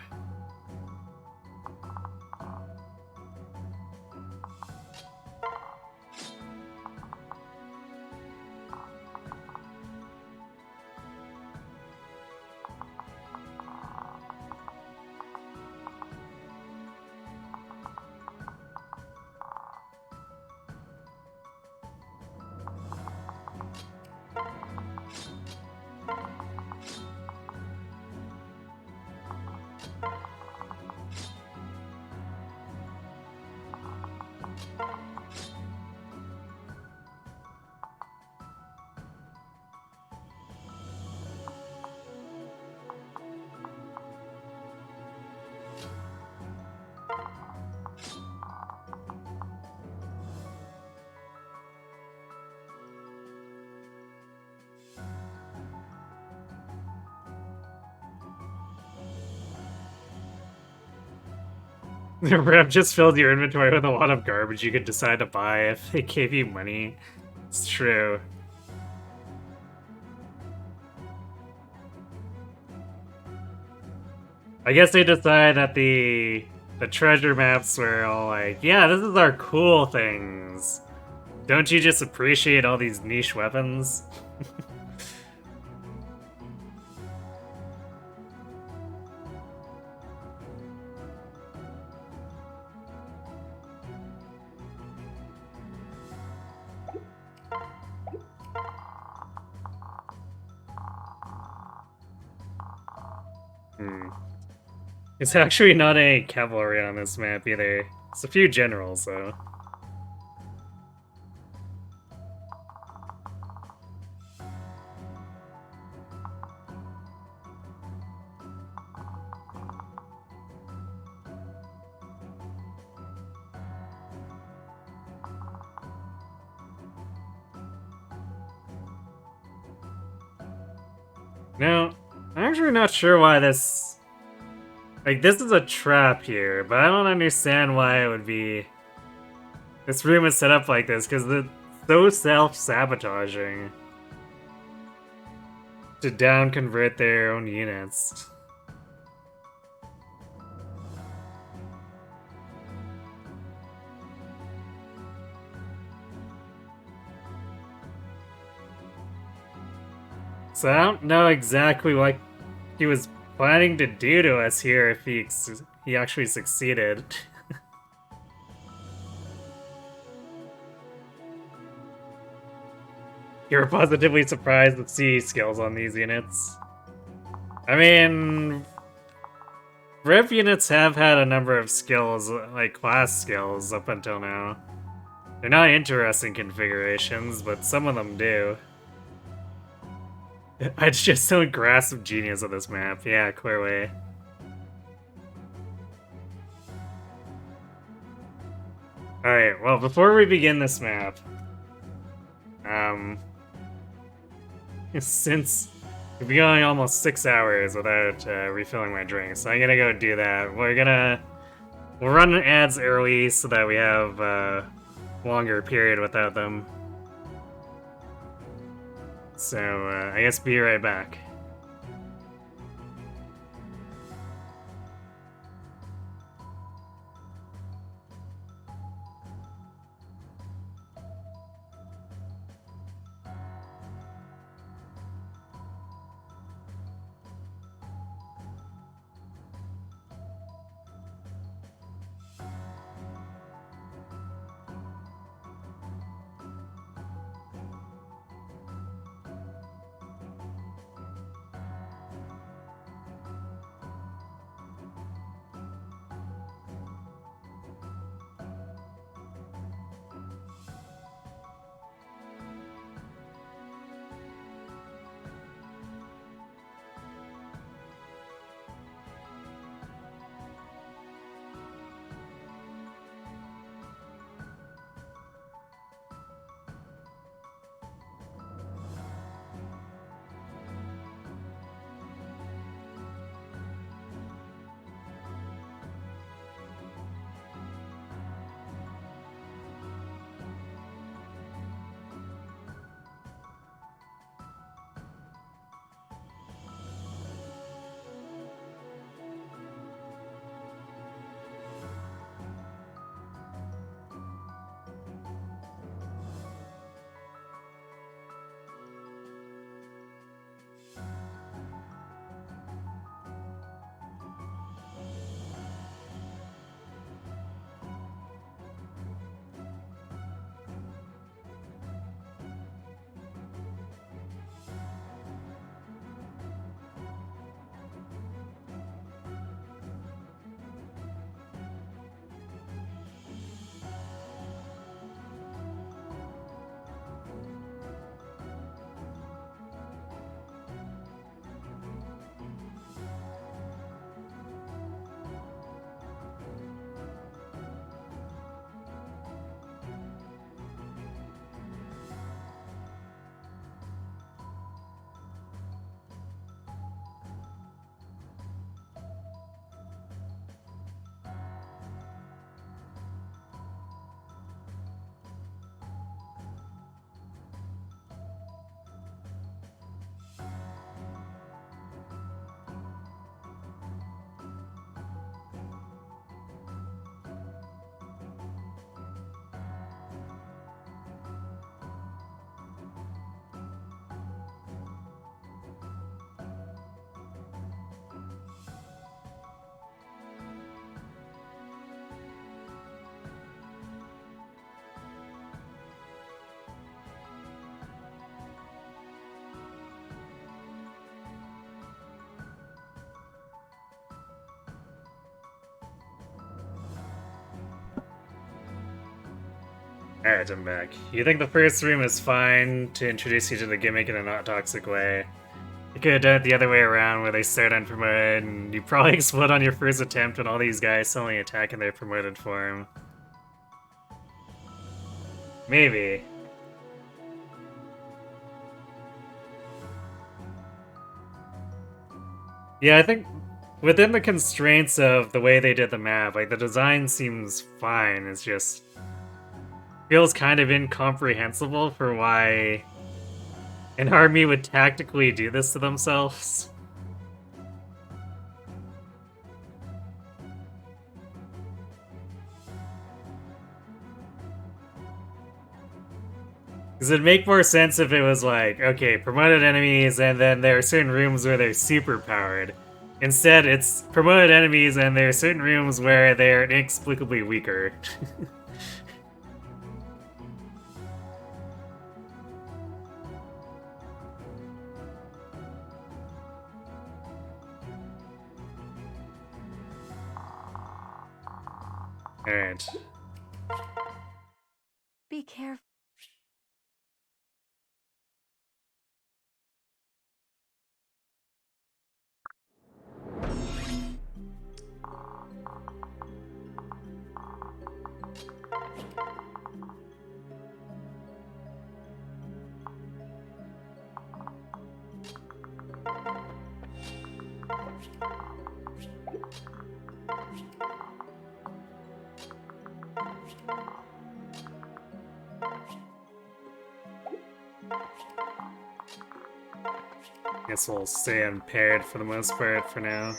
Rev just filled your inventory with a lot of garbage you could decide to buy if they gave you money. It's true. I guess they decide that the treasure maps were all like, yeah, this is our cool things. Don't you just appreciate all these niche weapons? It's actually not any cavalry on this map either. It's a few generals, though. Now, I'm actually not sure why this... Like, this is a trap here, but I don't understand why it would be... This room is set up like this, because it's so self-sabotaging to down-convert their own units. So I don't know exactly what he was planning to do to us here if he actually succeeded. You were positively surprised with CE skills on these units. I mean, Rev units have had a number of skills, like class skills, up until now. They're not interesting configurations, but some of them do. I just don't grasp the genius of this map. Yeah, clearly. Alright, well, before we begin this map, since we've been going almost 6 hours without refilling my drinks, so I'm gonna go do that. We'll run ads early so that we have a longer period without them. So, I guess be right back. Alright, I'm back. You think the first room is fine to introduce you to the gimmick in a not toxic way? You could have done it the other way around where they start unpromoted and you probably explode on your first attempt when all these guys suddenly attack in their promoted form. Maybe. Yeah, I think within the constraints of the way they did the map, like the design seems fine, it's just feels kind of incomprehensible for why an army would tactically do this to themselves. Because it'd make more sense if it was like, okay, promoted enemies, and then there are certain rooms where they're super powered. Instead, it's promoted enemies, and there are certain rooms where they're inexplicably weaker. Alright. Be careful. Guess we'll stay unpaired for the most part for now.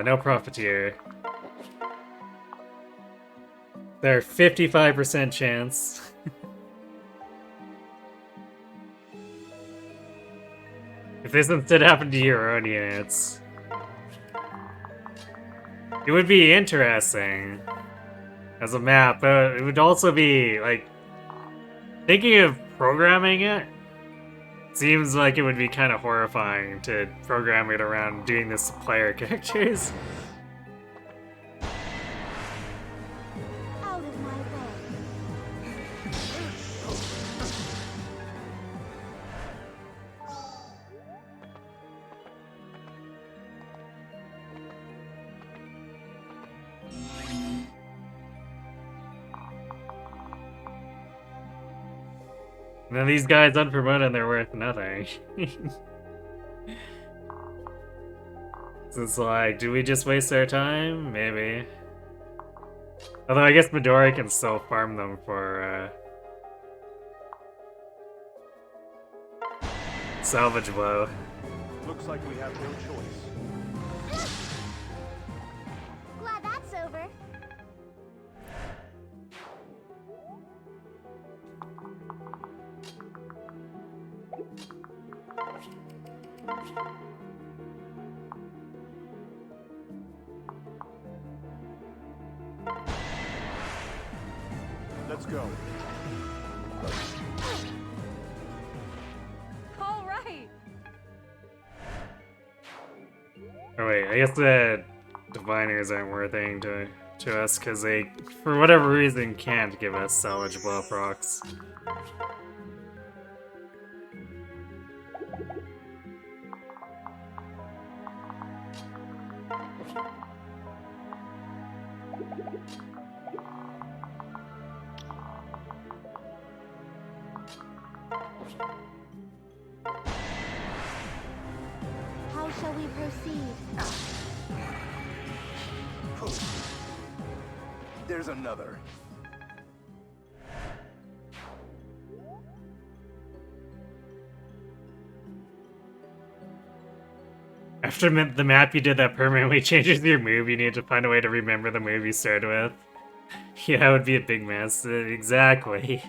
No Profiteer. There are 55% chance. If this instead happened to your own units, it would be interesting as a map, but it would also be, like, thinking of programming it seems like it would be kind of horrifying to program it around doing this to player characters. Out of my way. And then these guys unpromoted, they're worth nothing. So it's like, do we just waste our time? Maybe. Although I guess Midori can still farm them for salvage blow. Looks like we have no choice. Glad that's over. Let's go. All right. Oh wait, I guess the diviners aren't worth anything to us because they, for whatever reason, can't give us salvage blow procs. How shall we proceed? There's another. After the map you did that permanently changes your move, you need to find a way to remember the move you started with. Yeah, it would be a big mess. Exactly.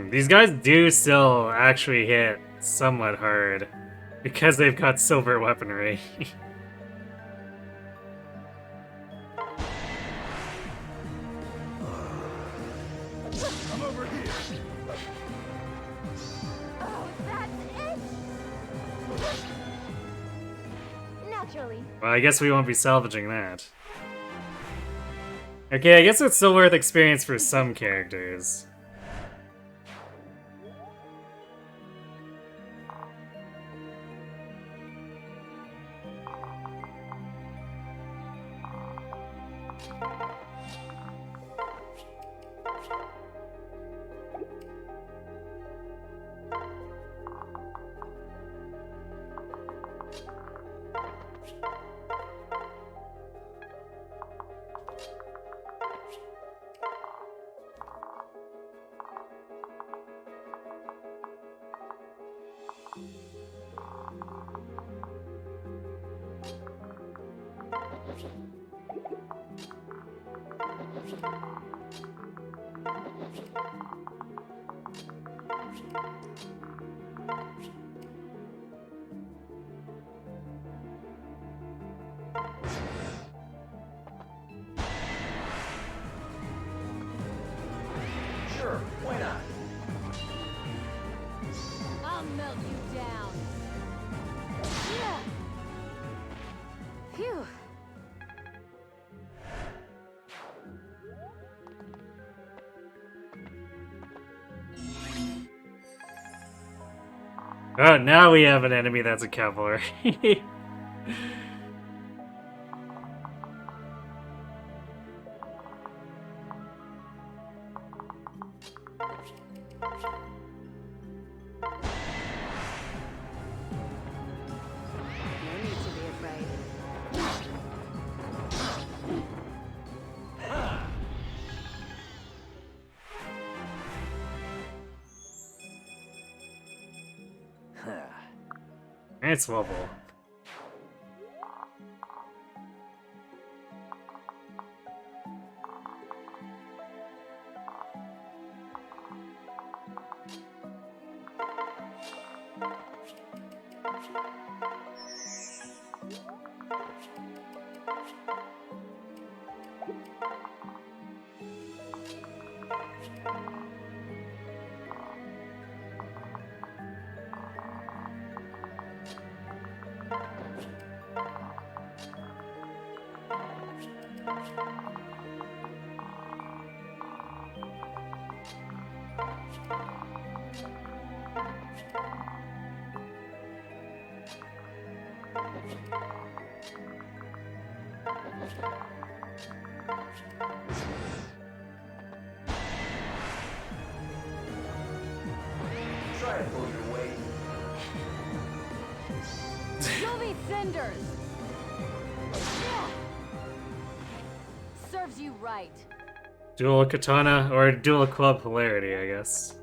These guys do still actually hit somewhat hard because they've got silver weaponry. Oh, that's it! Naturally. Well, I guess we won't be salvaging that. Okay, I guess it's still worth experience for some characters. Sure, why not? I'll melt you down. Yeah. Phew. Oh, now we have an enemy that's a cavalry. No need to be afraid. It's level. Try to pull your weight. You'll be cinders. Yeah. Serves you right. Dual katana or dual club hilarity, I guess.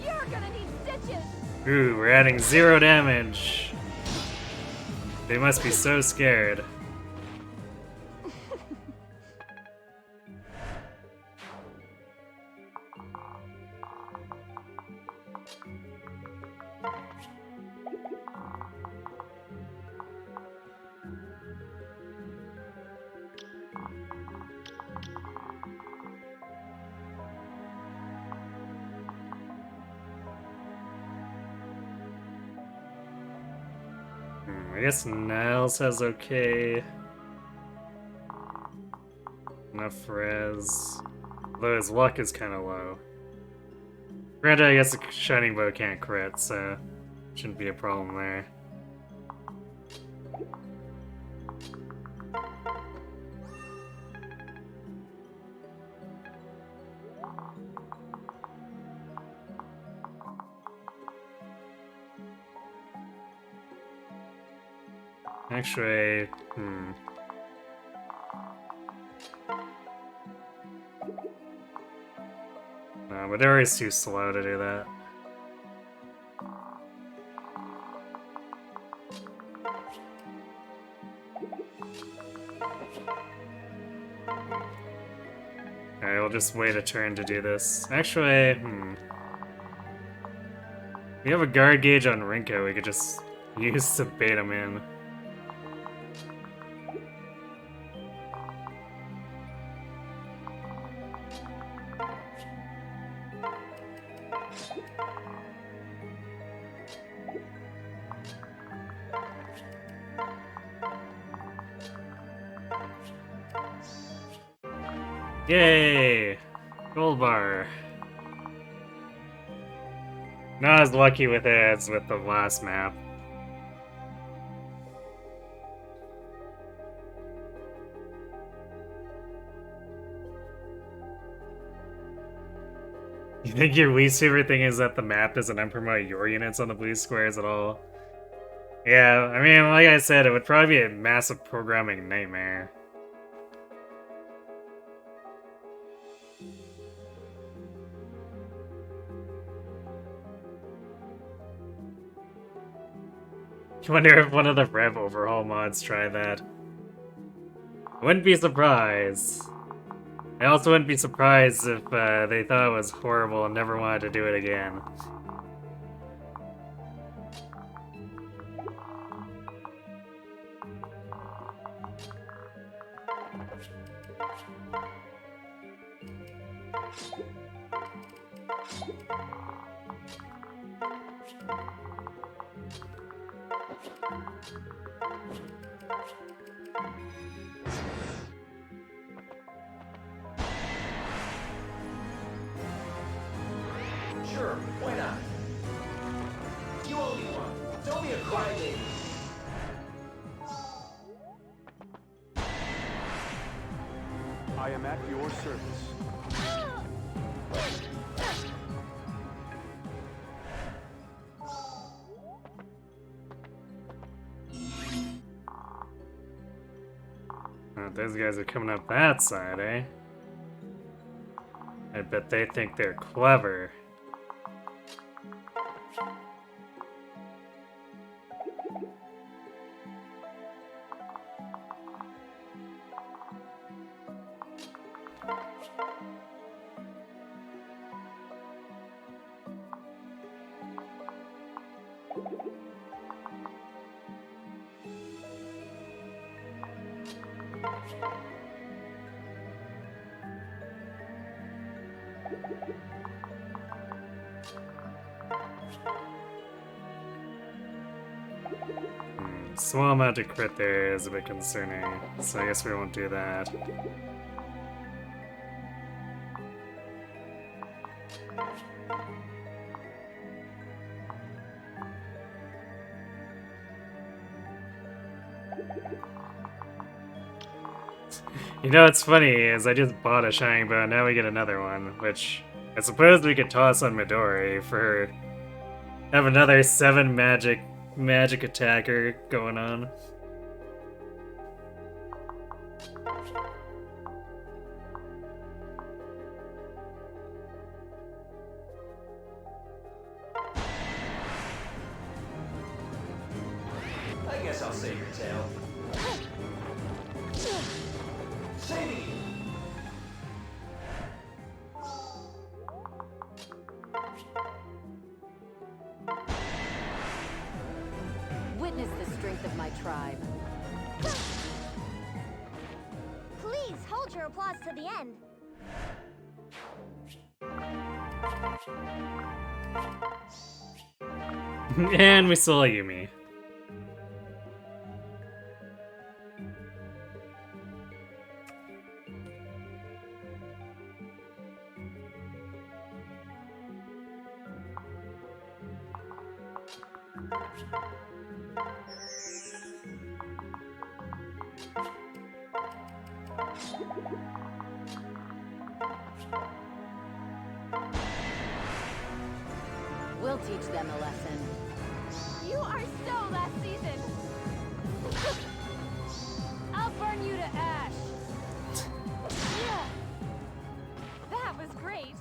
You're gonna need stitches. Ooh, we're adding 0 damage. They must be so scared. I guess Niles has okay. Enough res. Though his luck is kind of low. Granted, I guess the Shining Bow can't crit, so shouldn't be a problem there. Actually, No, but they're always too slow to do that. Alright, we'll just wait a turn to do this. Actually, we have a guard gauge on Rinko we could just use to bait him in. Yay! Gold bar. Not as lucky with it as with the last map. You think your least favorite thing is that the map doesn't unpromote your units on the blue squares at all? Yeah, I mean, like I said, it would probably be a massive programming nightmare. I wonder if one of the Rev overhaul mods try that. I wouldn't be surprised. I also wouldn't be surprised if they thought it was horrible and never wanted to do it again. Sure, why not? You owe me one. Don't be a crybaby. I am at your service. Oh, those guys are coming up that side, eh? I bet they think they're clever. Small amount of crit there is a bit concerning, so I guess we won't do that. You know what's funny is I just bought a Shining Bow, now we get another one, which I suppose we could toss on Midori for have another 7 magic attacker going on. I guess I'll save your tail. Saving you. Witness the strength of my tribe. Please hold your applause to the end. And we saw Yumi. We'll teach them a lesson. You are so last season. I'll burn you to ash. Yeah. That was great.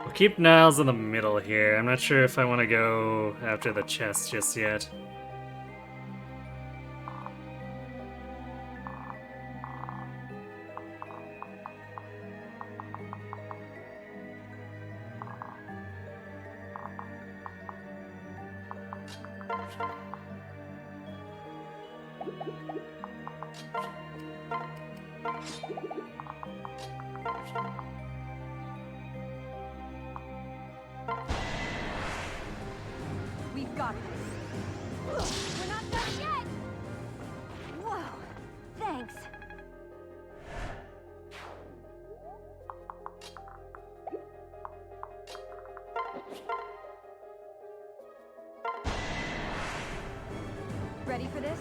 We'll keep Niles in the middle here. I'm not sure if I want to go after the chest just yet. We've got this. We're not done yet! Whoa. Thanks. Ready for this?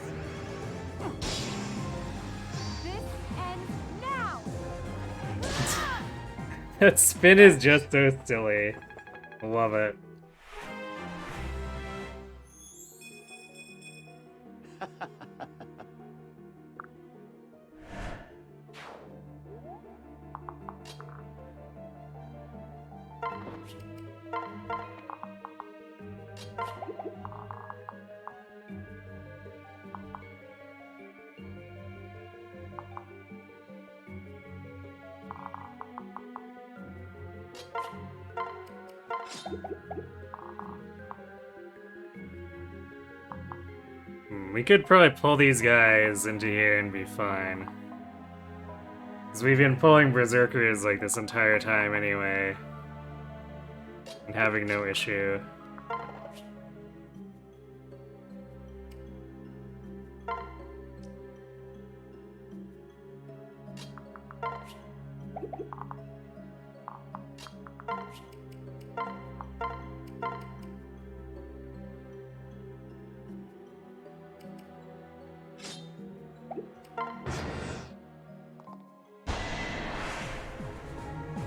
This ends now! That spin is just so silly. Love it. We could probably pull these guys into here and be fine. Because we've been pulling berserkers like this entire time anyway. And having no issue.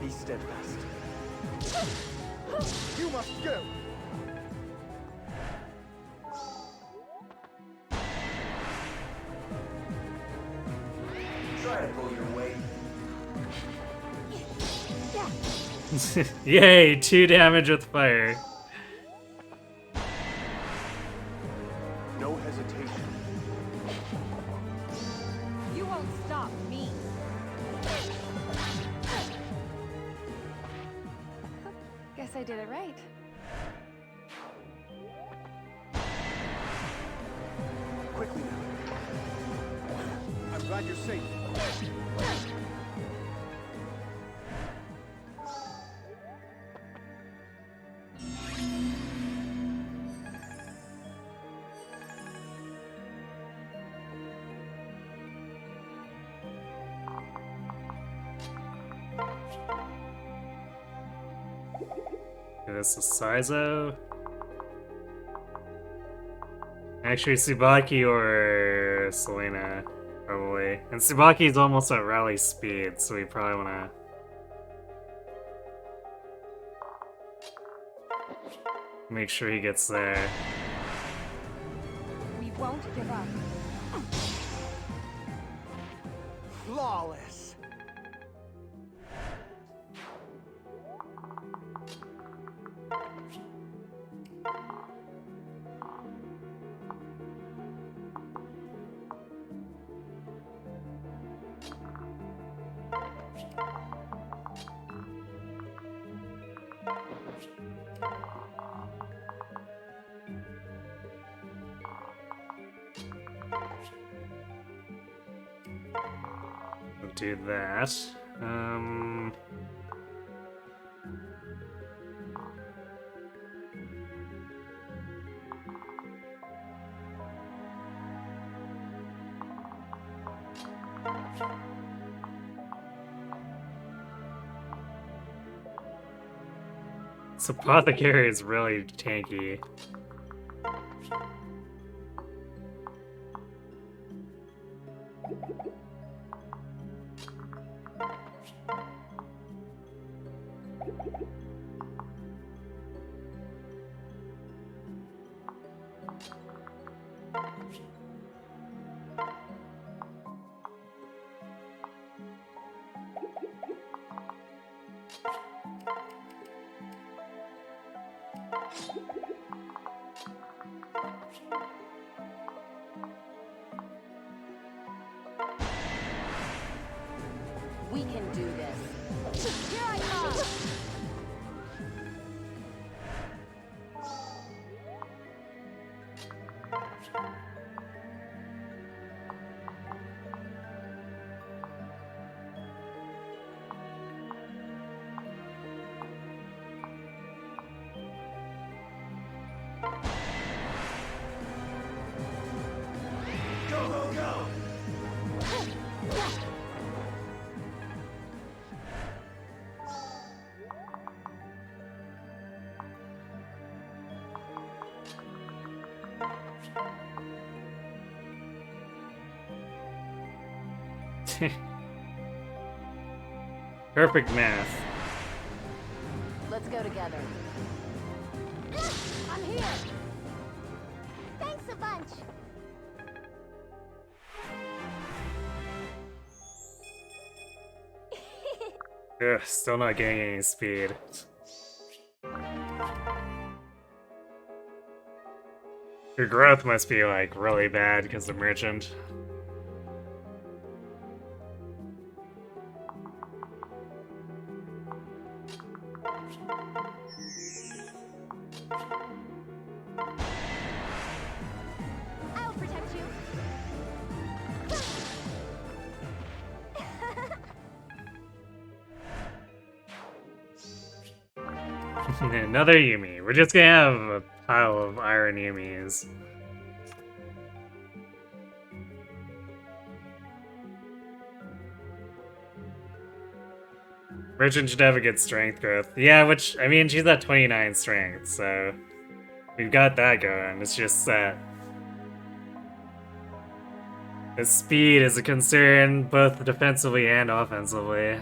Be steadfast. You must go! Try to pull your weight. Yay, 2 damage with fire. No hesitation. You won't stop me. Guess I did it right. Quickly now. I'm glad you're safe. This is Saizo. Actually, Tsubaki or Selena, probably. And Tsubaki's almost at rally speed, so we probably wanna... make sure he gets there. We won't give up. Flawless. We'll do that. This apothecary is really tanky. We can do this. Here I come! Go, go, go! Perfect math. Let's go together. I'm here! Thanks a bunch. Ugh, still not getting any speed. Your growth must be like really bad because of merchant. I'll protect you. Another Yumi. We're just gonna have a pile of iron Yumis. Merchant should have a good strength growth. Yeah, which, I mean, she's at 29 strength, so we've got that going. It's just that the speed is a concern both defensively and offensively.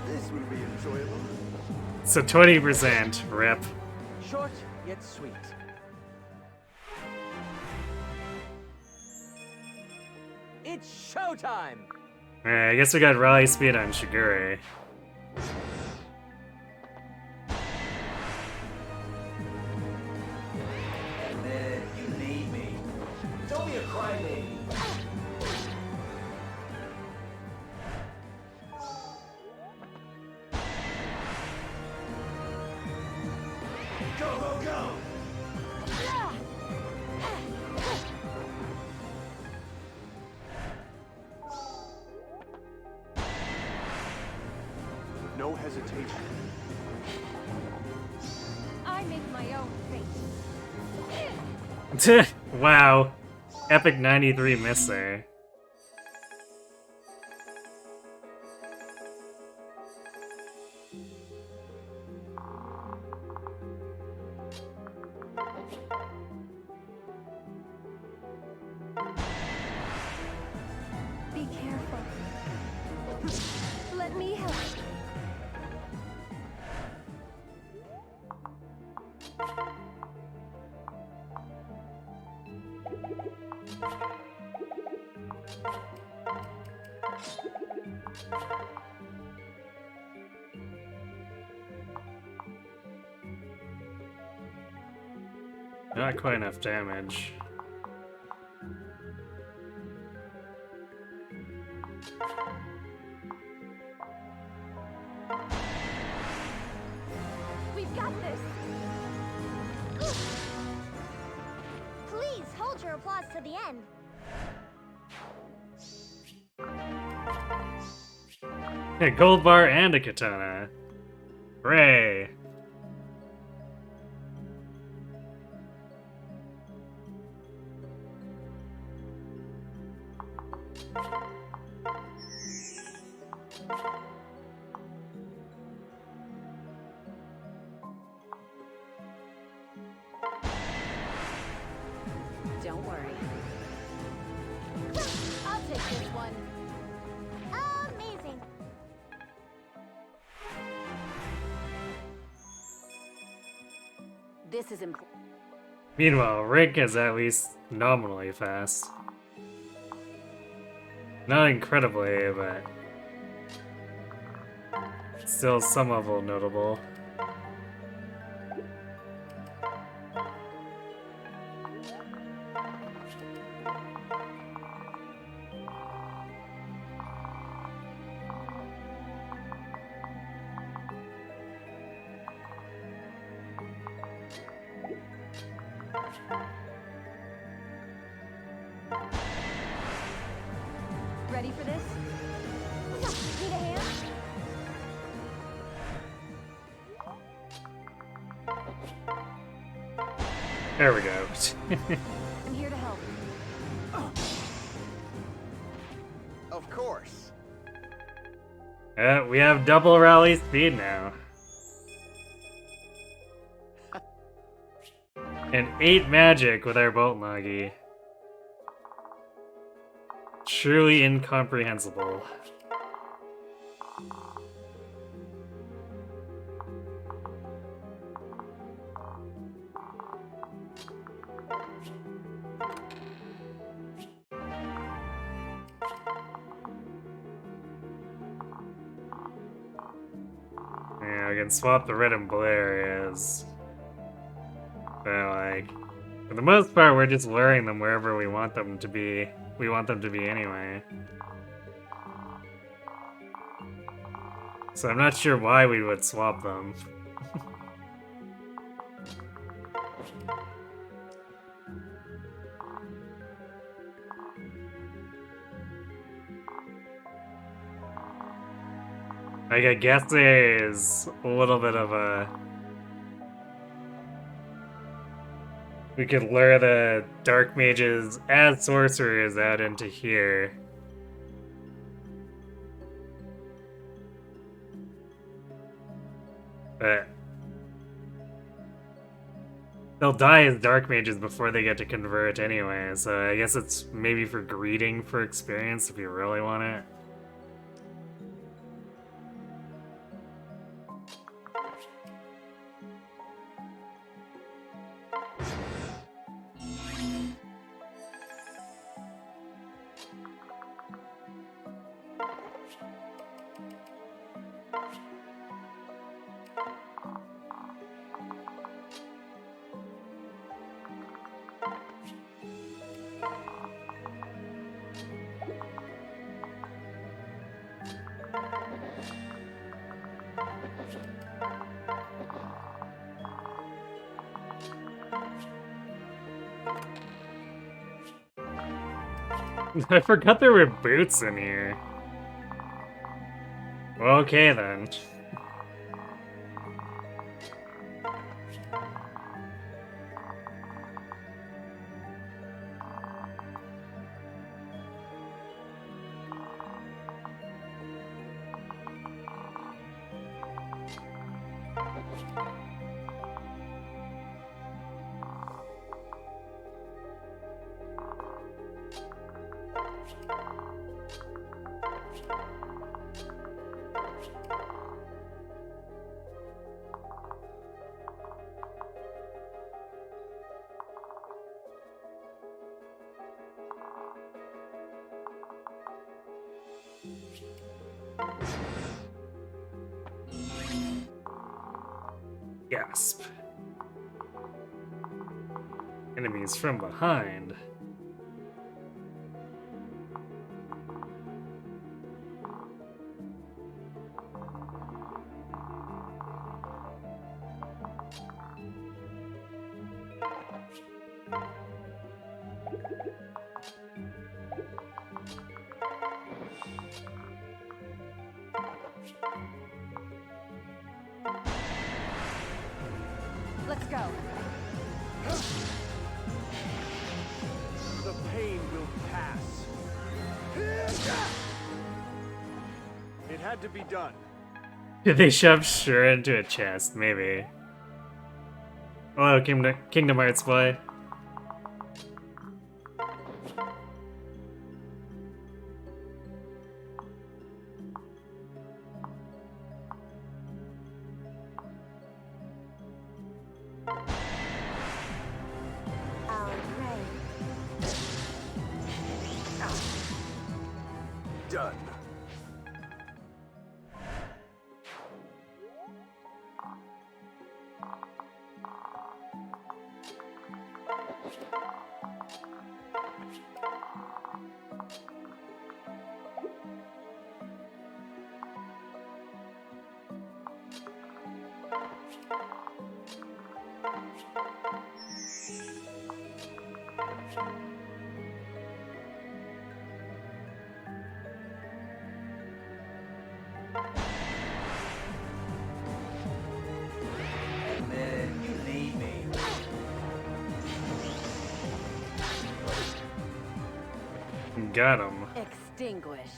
This will be enjoyable. So 20% rip. Short, yet sweet. It's showtime! I guess we got rally speed on Shigure. And then you need me. Don't be a crybaby. Go, go, go! No hesitation. I make my own fate. Wow. Epic 93 miss there. Be careful. Let me help. Not quite enough damage. We've got this. Please hold your applause to the end. A gold bar and a katana. Hooray! Don't worry. I'll take this one. Amazing. This is important. Meanwhile, Rick is at least nominally fast. Not incredibly, but still some level notable. Ready for this? Need a hand? There we go. I'm here to help. Of course. We have double rally speed now. And 8 magic with our bolt Nagi. Truly incomprehensible. Yeah, we can swap the red and blue areas. But like, for the most part, we're just luring them wherever we want them to be. We want them to be anyway. So I'm not sure why we would swap them. Like, I guess there's a little bit of a... We could lure the dark mages as sorcerers out into here. But they'll die as dark mages before they get to convert anyway, so I guess it's maybe for greeting for experience if you really want it. I forgot there were boots in here. Well, okay then. Gasp. Enemies from behind. Let's go. The pain will pass. It had to be done. Did they shove Sure into a chest? Maybe. Hello, Kingdom Hearts boy. All right. Done. Hey man, you need me. Got him. Extinguished.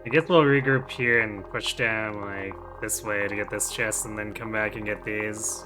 I guess we'll regroup here and push down, like, this way to get this chest and then come back and get these.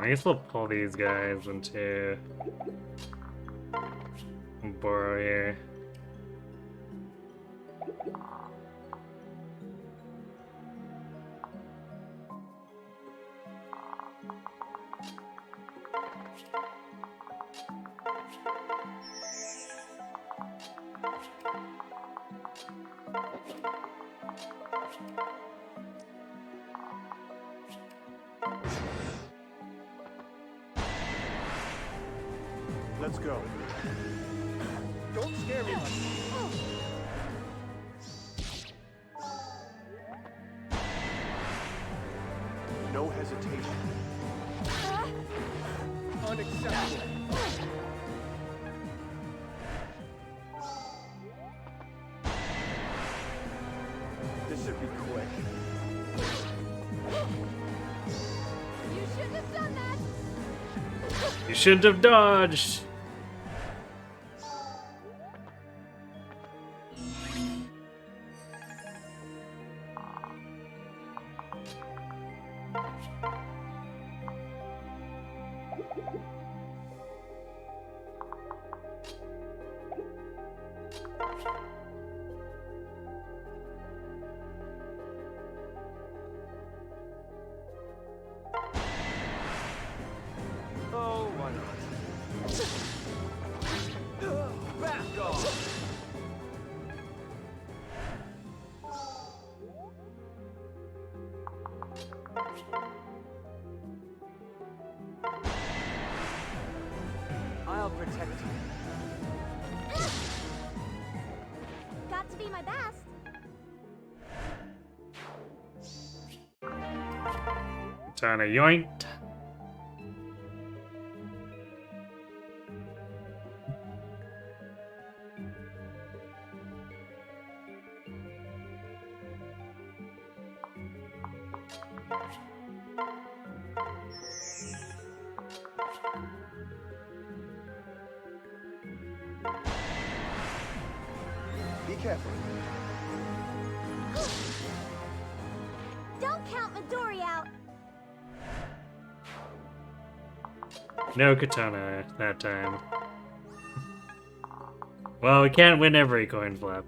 I guess we'll pull these guys into Boro here. Let's go. Don't scare me like No hesitation. Unacceptable. This should be quick. You shouldn't have done that. You shouldn't have dodged! Oh, why not? Back off! I'll protect you. Got to be my best. Katana yoinked. Be careful. Don't count Midori out. No katana that time. Well, we can't win every coin flip.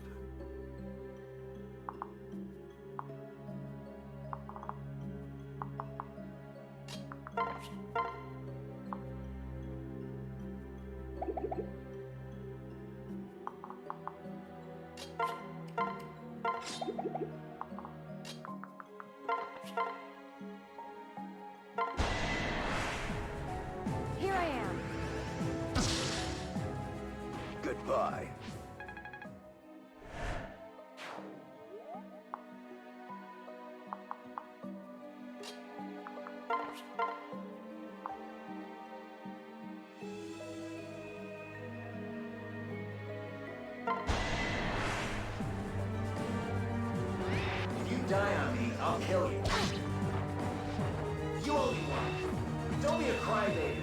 Here I am. Goodbye. If you die on me, I'll kill you. You owe me one. Don't be a crybaby.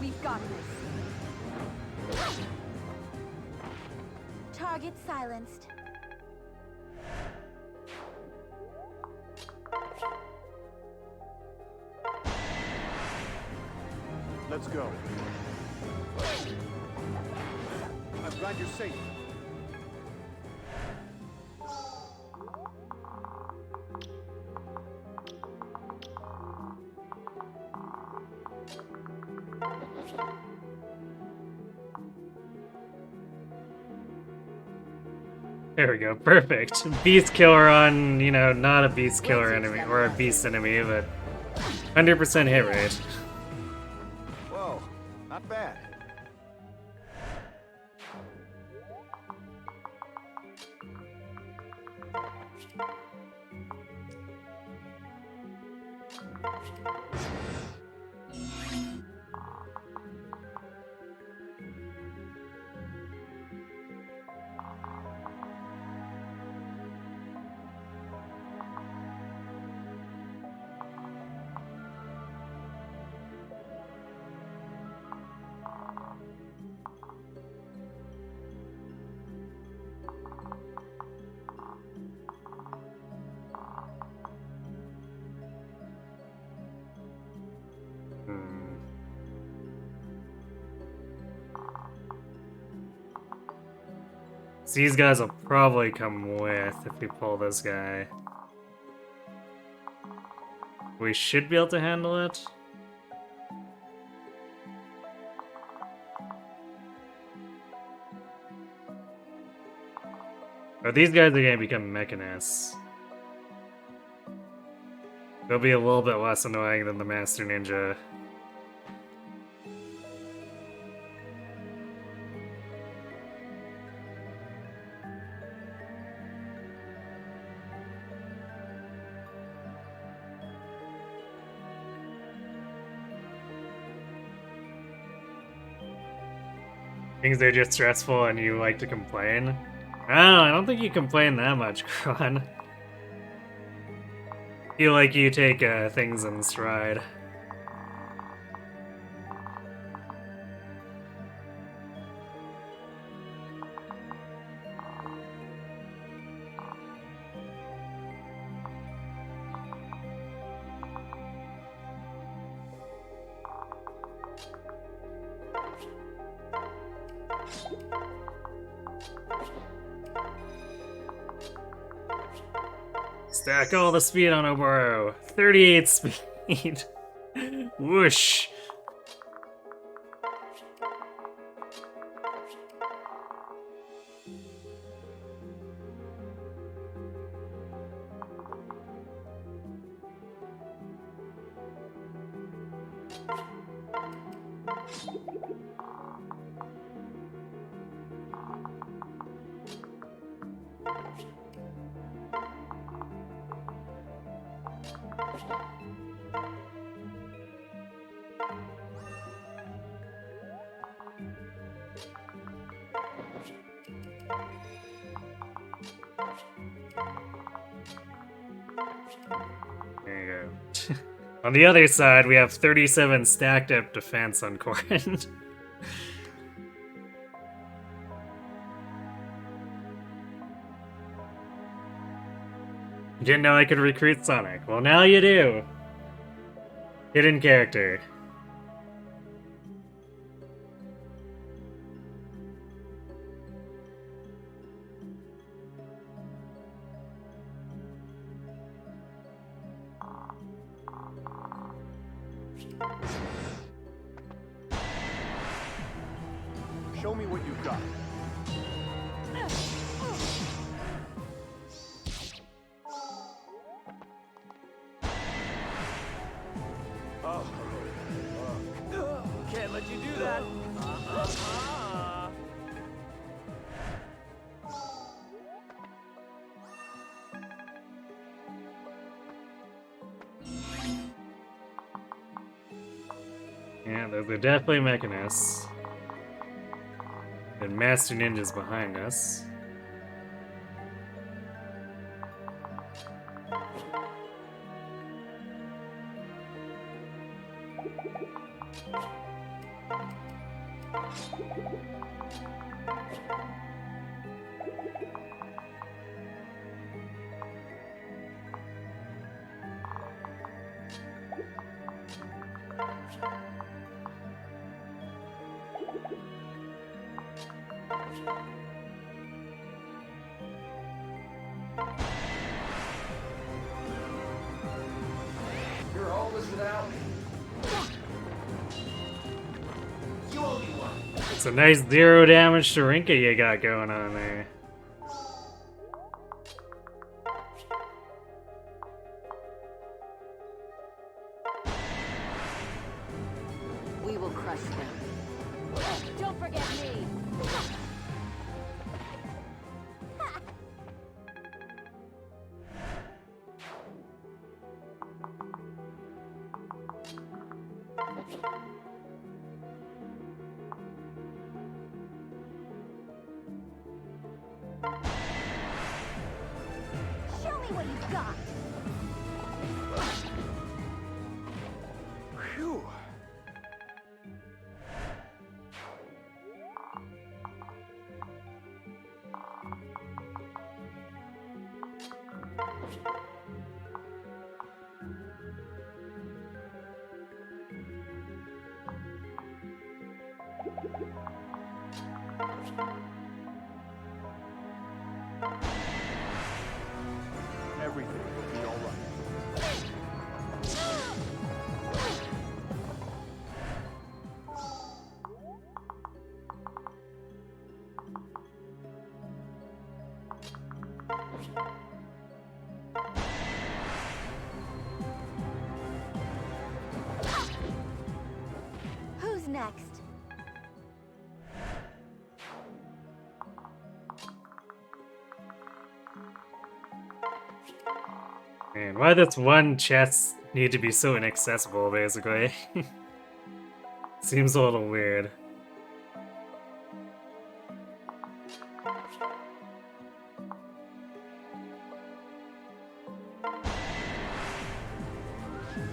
We've got this. Target silenced. Let's go. I'm glad you're safe. There we go, perfect. Beast killer on, you know, not a beast killer enemy, or a beast enemy, but 100% hit rate. Whoa, not bad. So these guys will probably come with if we pull this guy. We should be able to handle it. Or these guys are gonna become mechanists. They'll be a little bit less annoying than the Master Ninja. Things are just stressful and you like to complain? I don't think you complain that much, Kron. Feel like you take things in stride. Stack all the speed on Oboro. 38 speed. Whoosh. There you go. On the other side, we have 37 stacked up defense on Corin. You didn't know I could recruit Sonic. Well, now you do. Hidden character. Show me what you've got. Can't let you do that. Yeah, those are definitely mechanists. And Master Ninja's behind us. You're hopeless without me. You only one. It's a nice 0 damage to Rinka you got going on there. We will crush them. Don't forget me. Show me what you've got. Phew. Everything will be all right. Who's next? Man, why does one chest need to be so inaccessible, basically? Seems a little weird.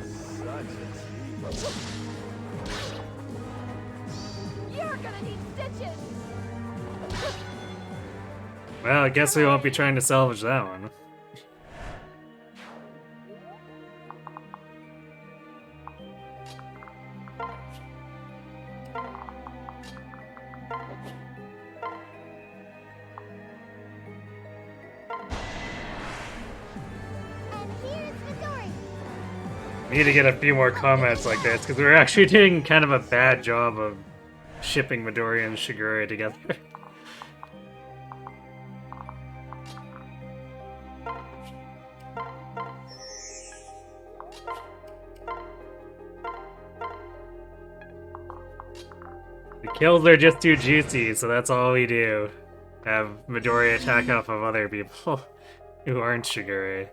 Such a tease. You're gonna need stitches! Well, I guess we won't be trying to salvage that one. Need to get a few more comments like this, because we're actually doing kind of a bad job of shipping Midoriya and Shigure together. The kills are just too juicy, so that's all we do. Have Midoriya attack off of other people who aren't Shigure.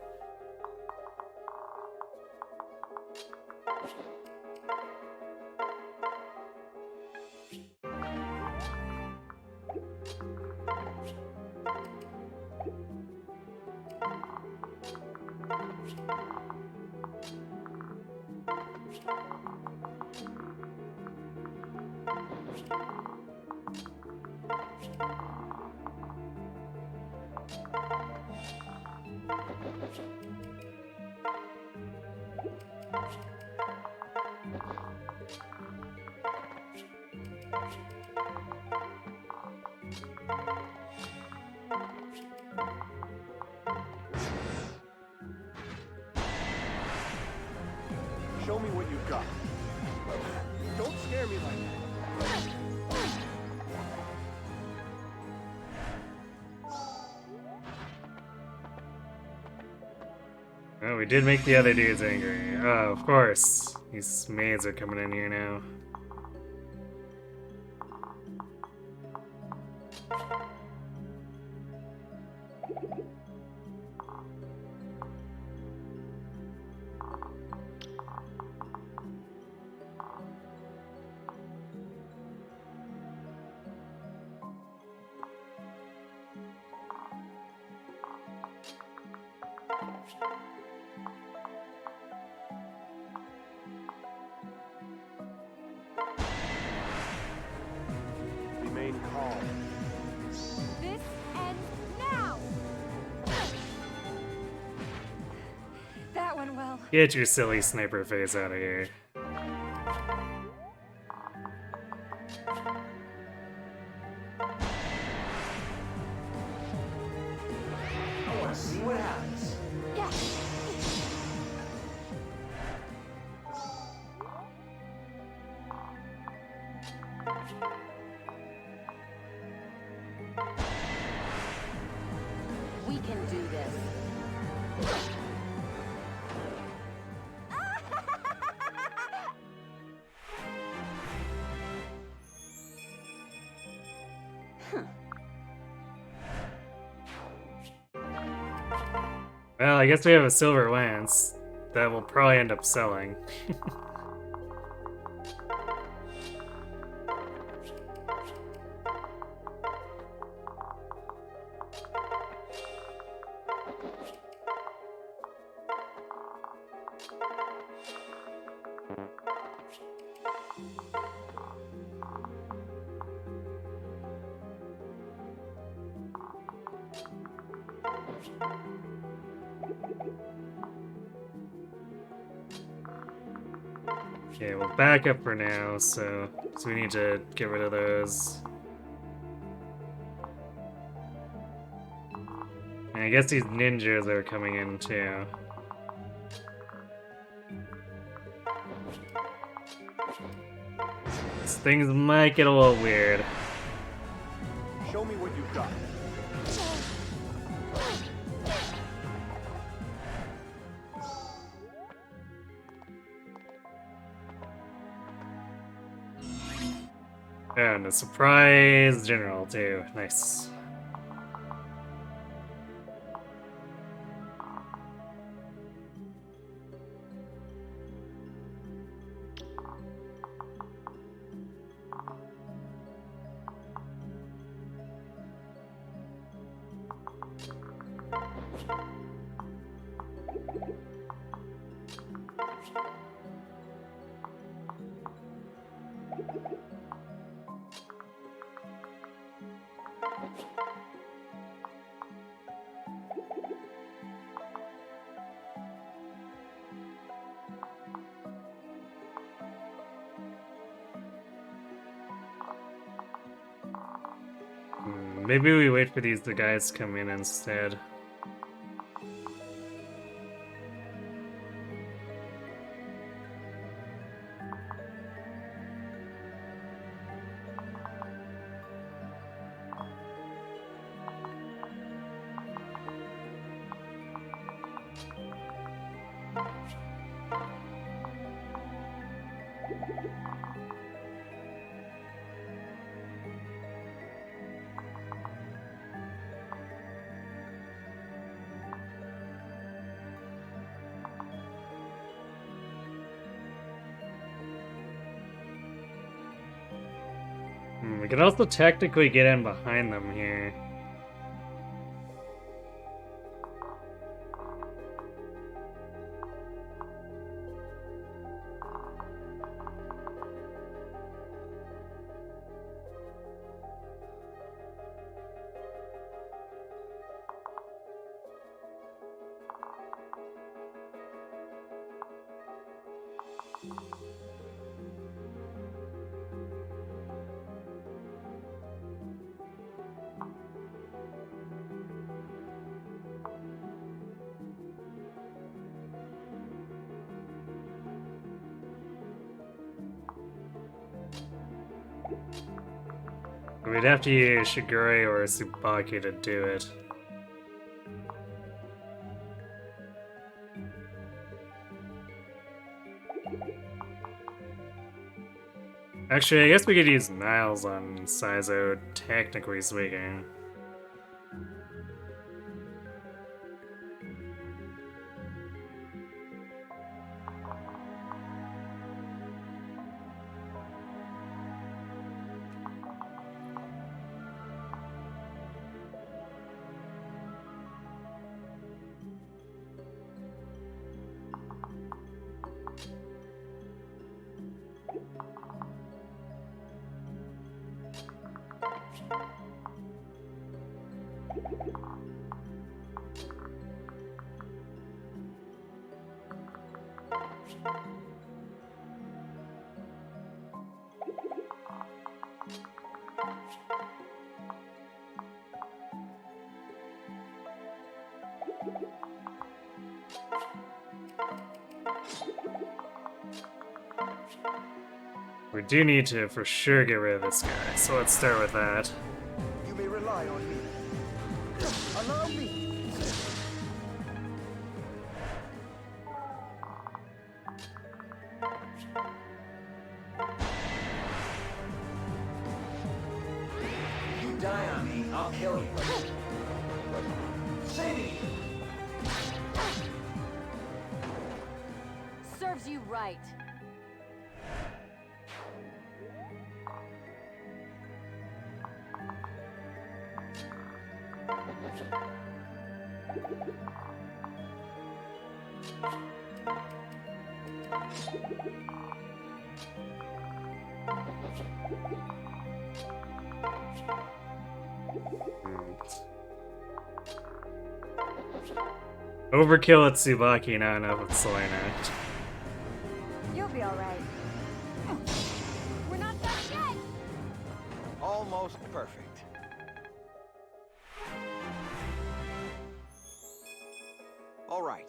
Show me what you've got. Don't scare me like that. Oh, we did make the other dudes angry. Oh, of course. These maids are coming in here now. Remain calm. This ends now! That went well. Get your silly sniper face out of here. I want to see what happens. Yeah. We can do this. Well, I guess we have a silver lance that will probably end up selling. Okay, we'll back up for now, so we need to get rid of those. And I guess these ninjas are coming in too. Things might get a little weird. Show me what you've got. And a surprise general too. Nice. Maybe we wait for these guys to come in instead. We can also technically get in behind them here. We'd have to use Shigure or Tsubaki to do it. Actually, I guess we could use Niles on Saizo, technically speaking. We do need to for sure get rid of this guy, so let's start with that. You may rely on me. Allow me. You die on me, I'll kill you. Saving you. Serves you right. Overkill at Tsubaki, not enough with Selena. You'll be alright. We're not done yet. Almost perfect. All right.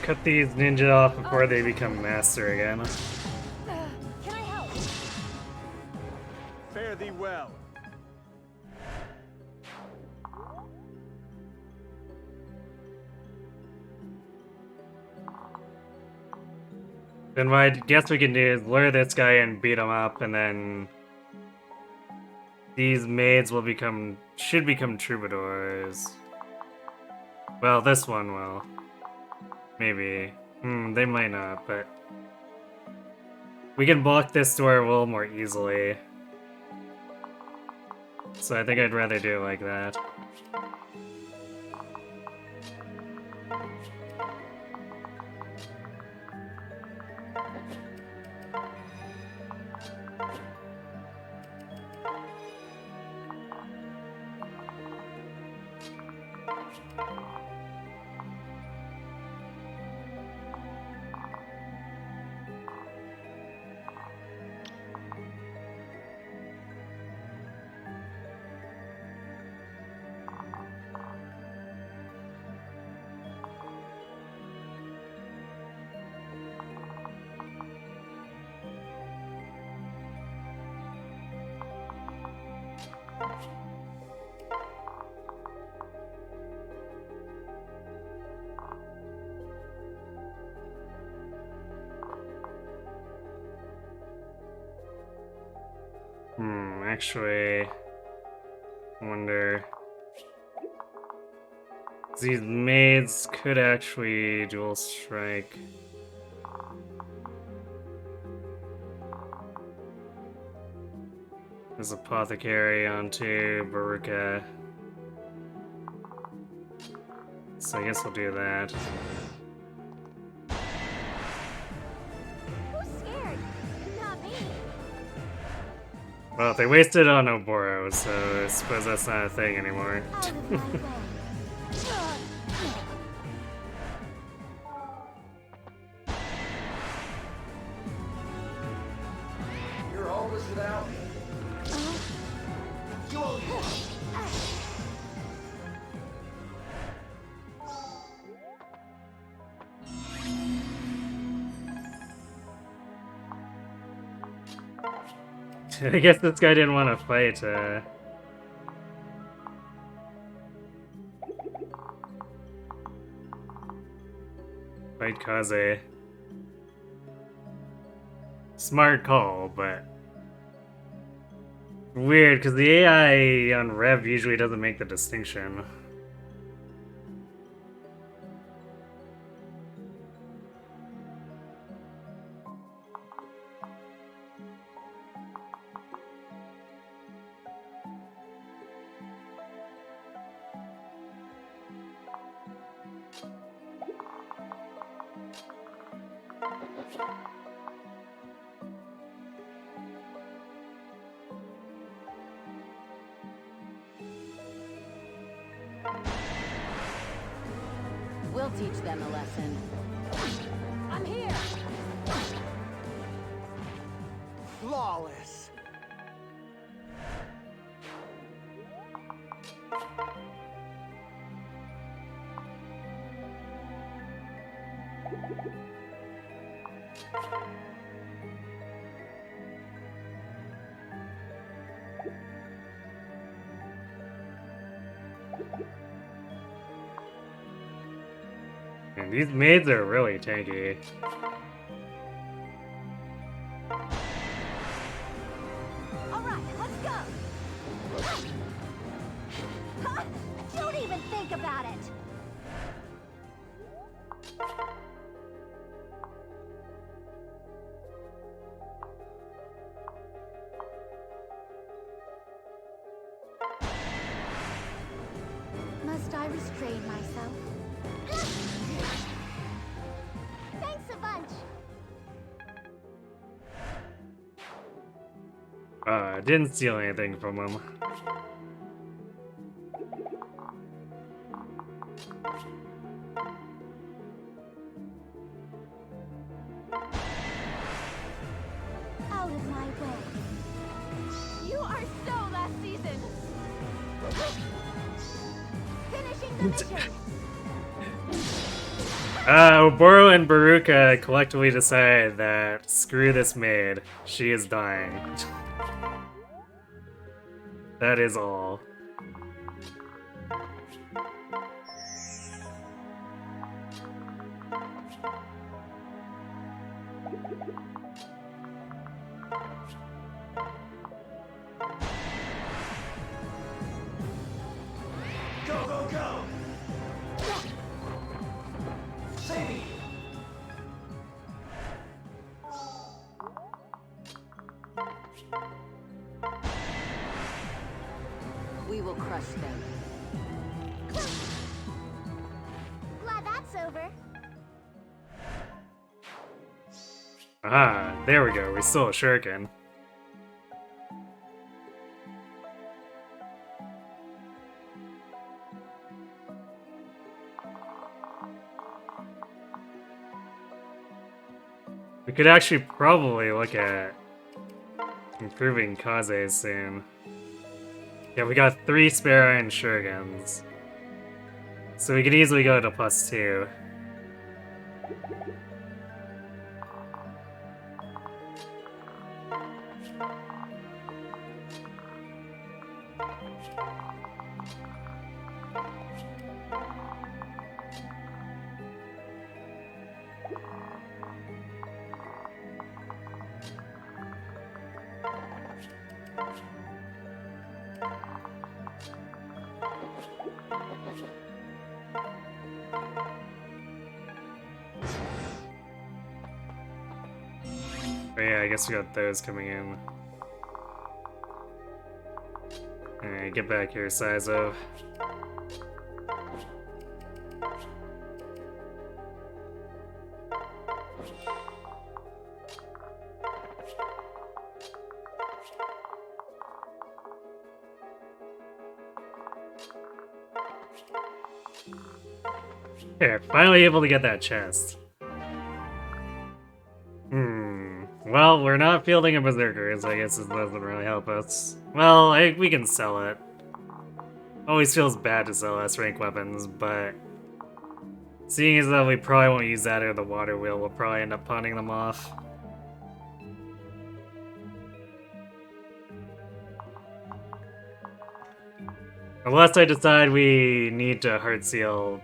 Cut these ninja off before they become master again. Can I help? Fare thee well. Then what I guess we can do is lure this guy and beat him up, and then these maids will should become troubadours. Well, this one will. Maybe. They might not, but We can block this door a little more easily. So I think I'd rather do it like that. Actually, I wonder. These maids could actually dual strike. There's Apothecary onto Baruka. So I guess we'll do that. Who's scared? Not me. Well, they wasted it on Oboro, so I suppose that's not a thing anymore. Out of my way. You're hopeless without me. You only want. I guess this guy didn't want to fight, fight Kaze. Smart call, but weird, because the AI on Rev usually doesn't make the distinction. We'll teach them a lesson. I'm here! Flawless. And these maids are really tanky. All right, let's go. Huh? Don't even think about it. Must I restrain myself? Thanks a bunch. Didn't steal anything from him. Out of my way. You are so last season! Finishing the mission. Oboro and Baruka collectively decide that screw this maid. She is dying. That is all. Go, go, go! Save me! We will crush them. Glad that's over. Ah, there we go. We stole a shuriken. We could actually probably look at improving Kaze soon. Yeah, we got 3 spare iron shurikens. So we could easily go to +2. Oh yeah, I guess we got those coming in. Alright, get back here, Sizo. Here, finally able to get that chest. Well, we're not fielding a berserker, so I guess this doesn't really help us. Well, we can sell it. Always feels bad to sell S-rank weapons, but seeing as though we probably won't use that or the water wheel, we'll probably end up pawning them off. Unless I decide we need to heart seal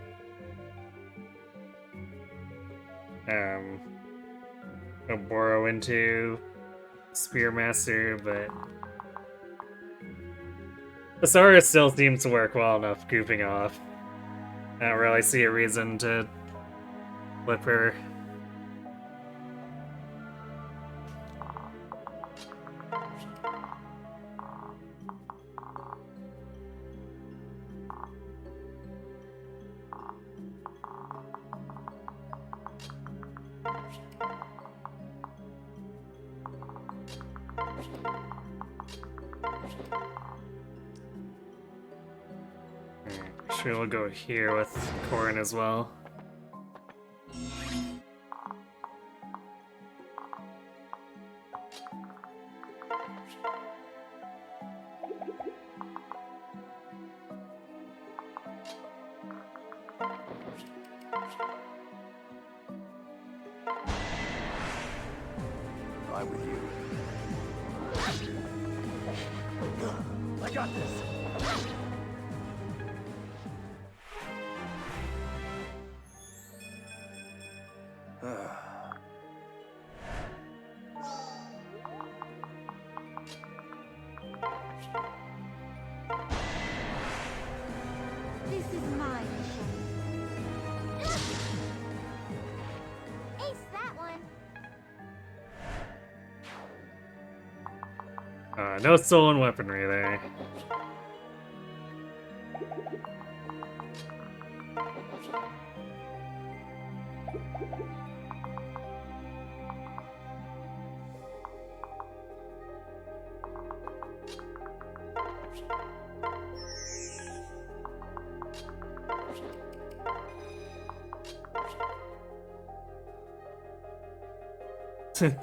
Oboro into Spearmaster, but Asara still seems to work well enough goofing off. I don't really see a reason to flip her. Sure, we'll go here with Corrin as well. I'm with you. I got this. This is my mission. Ace that one. No stolen weaponry there.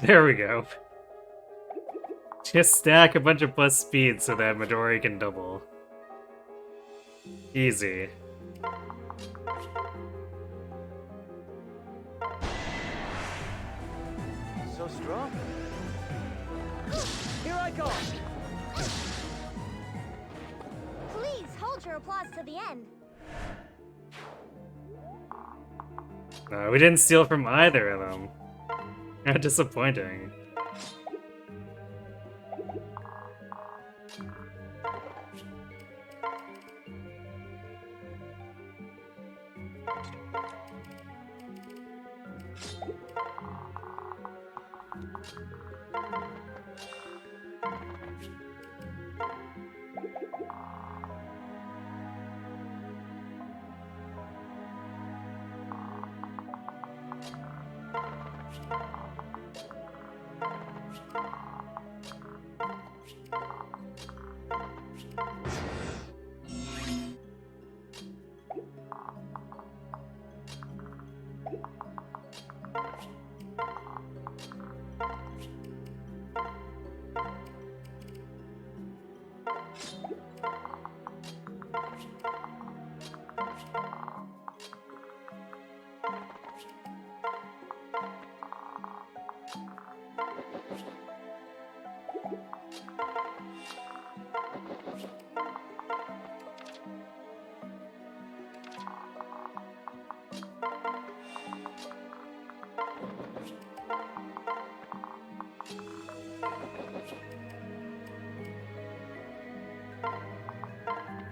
There we go. Just stack a bunch of plus speed so that Midori can double. Easy. So strong. Here I go. Please hold your applause to the end. We didn't steal from either of them. How disappointing.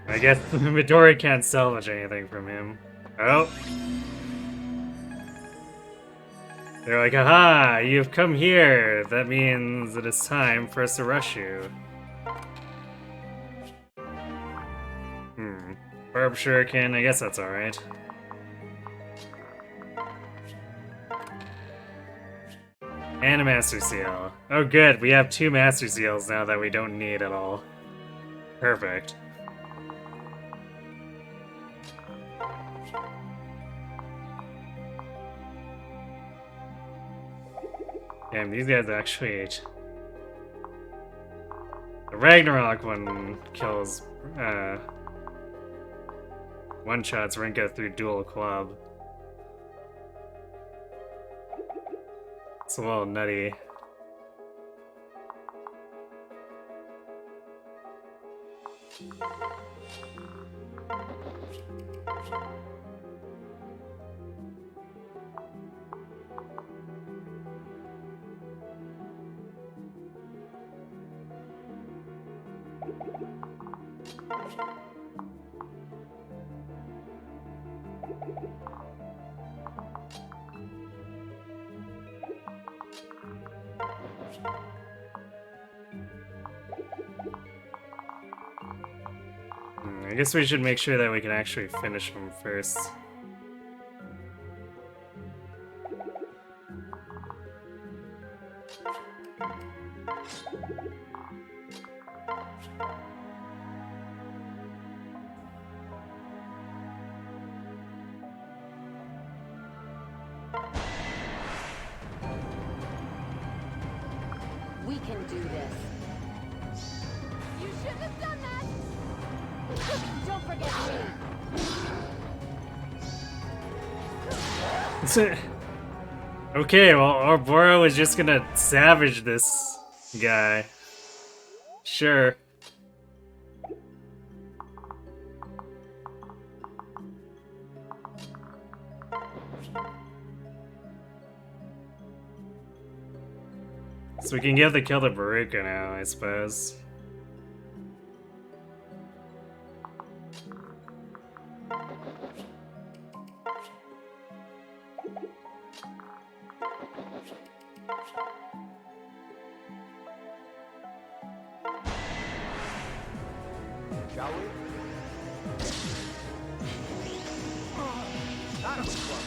I guess Midori can't salvage anything from him. Oh. They're like, aha, you've come here. That means it is time for us to rush you. Barb Shuriken, I guess that's alright. And a Master Seal. Oh good, we have 2 Master Seals now that we don't need at all. Perfect. Damn, these guys actually... The Ragnarok one kills, one-shots Rinko through dual club. It's a little nutty. I guess we should make sure that we can actually finish them first. We can do this. You shouldn't have done that! Don't forget me. Okay, well, Ouroboros is just gonna savage this guy. Sure. So we can get the kill to Baruka now, I suppose. Shall we? That was close.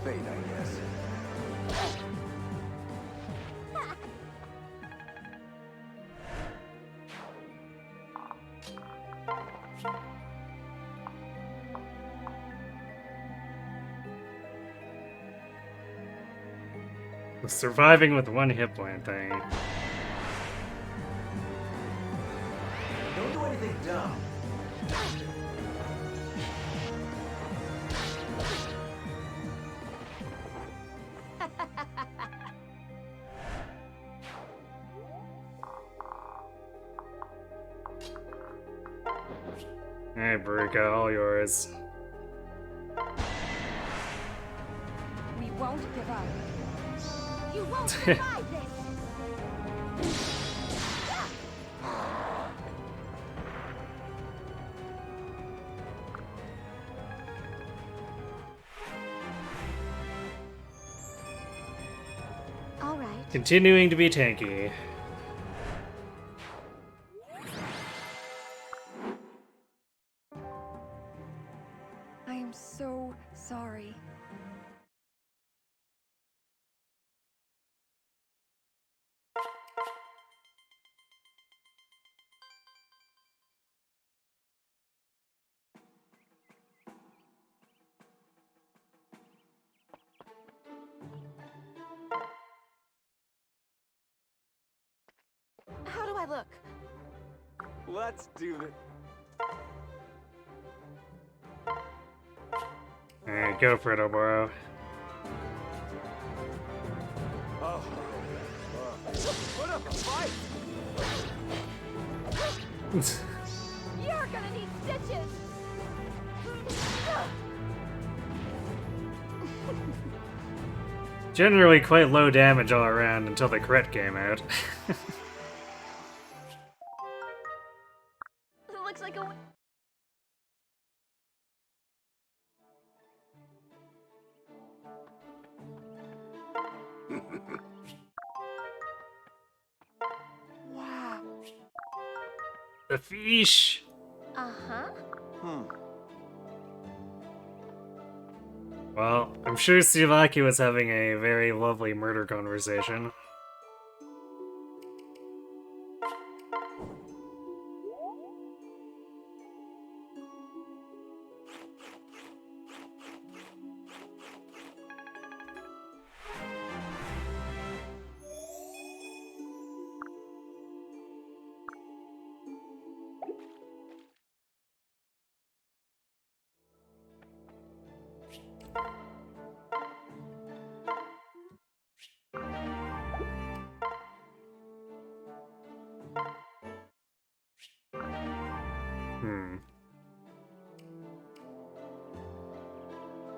Fate, I guess. The surviving with 1 hit point thing. Don't do anything dumb. Alright, Baruka, all yours. We won't give up. You won't survive this. Continuing to be tanky. I am so sorry. How do I look? Let's do it. Alright, go for it, Oboro. Oh. Put up a fight! You're gonna need stitches! Generally quite low damage all around until the crit came out. It looks like a... Wow. The fish! Uh-huh. Well, I'm sure Sivaki was having a very lovely murder conversation.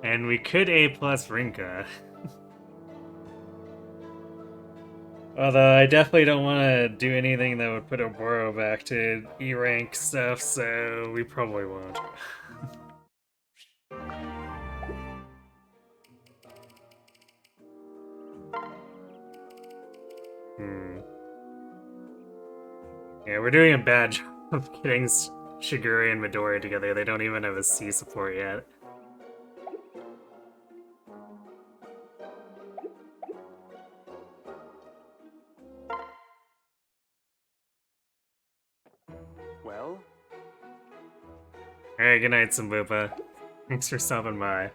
And we could A plus Rinka. Although I definitely don't want to do anything that would put Oboro back to E rank stuff, so we probably won't. Yeah, we're doing a bad job of getting Shiguri and Midori together. They don't even have a C support yet. Well, Alright, good night, Sambupa. Thanks for stopping by.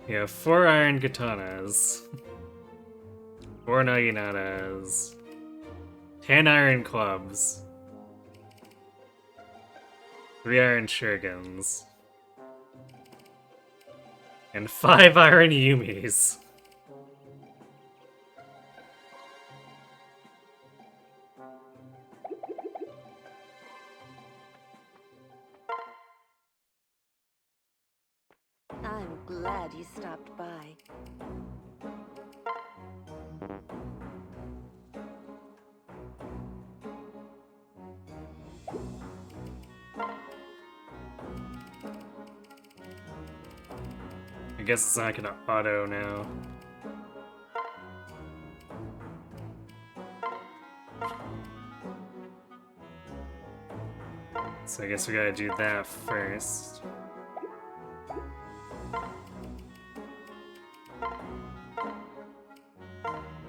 We have 4 iron katanas, 4 naginatas, 10 iron clubs, 3 iron shurikens, and 5 iron yumis. I'm glad you stopped by. I guess it's not gonna auto now. So I guess we gotta do that first.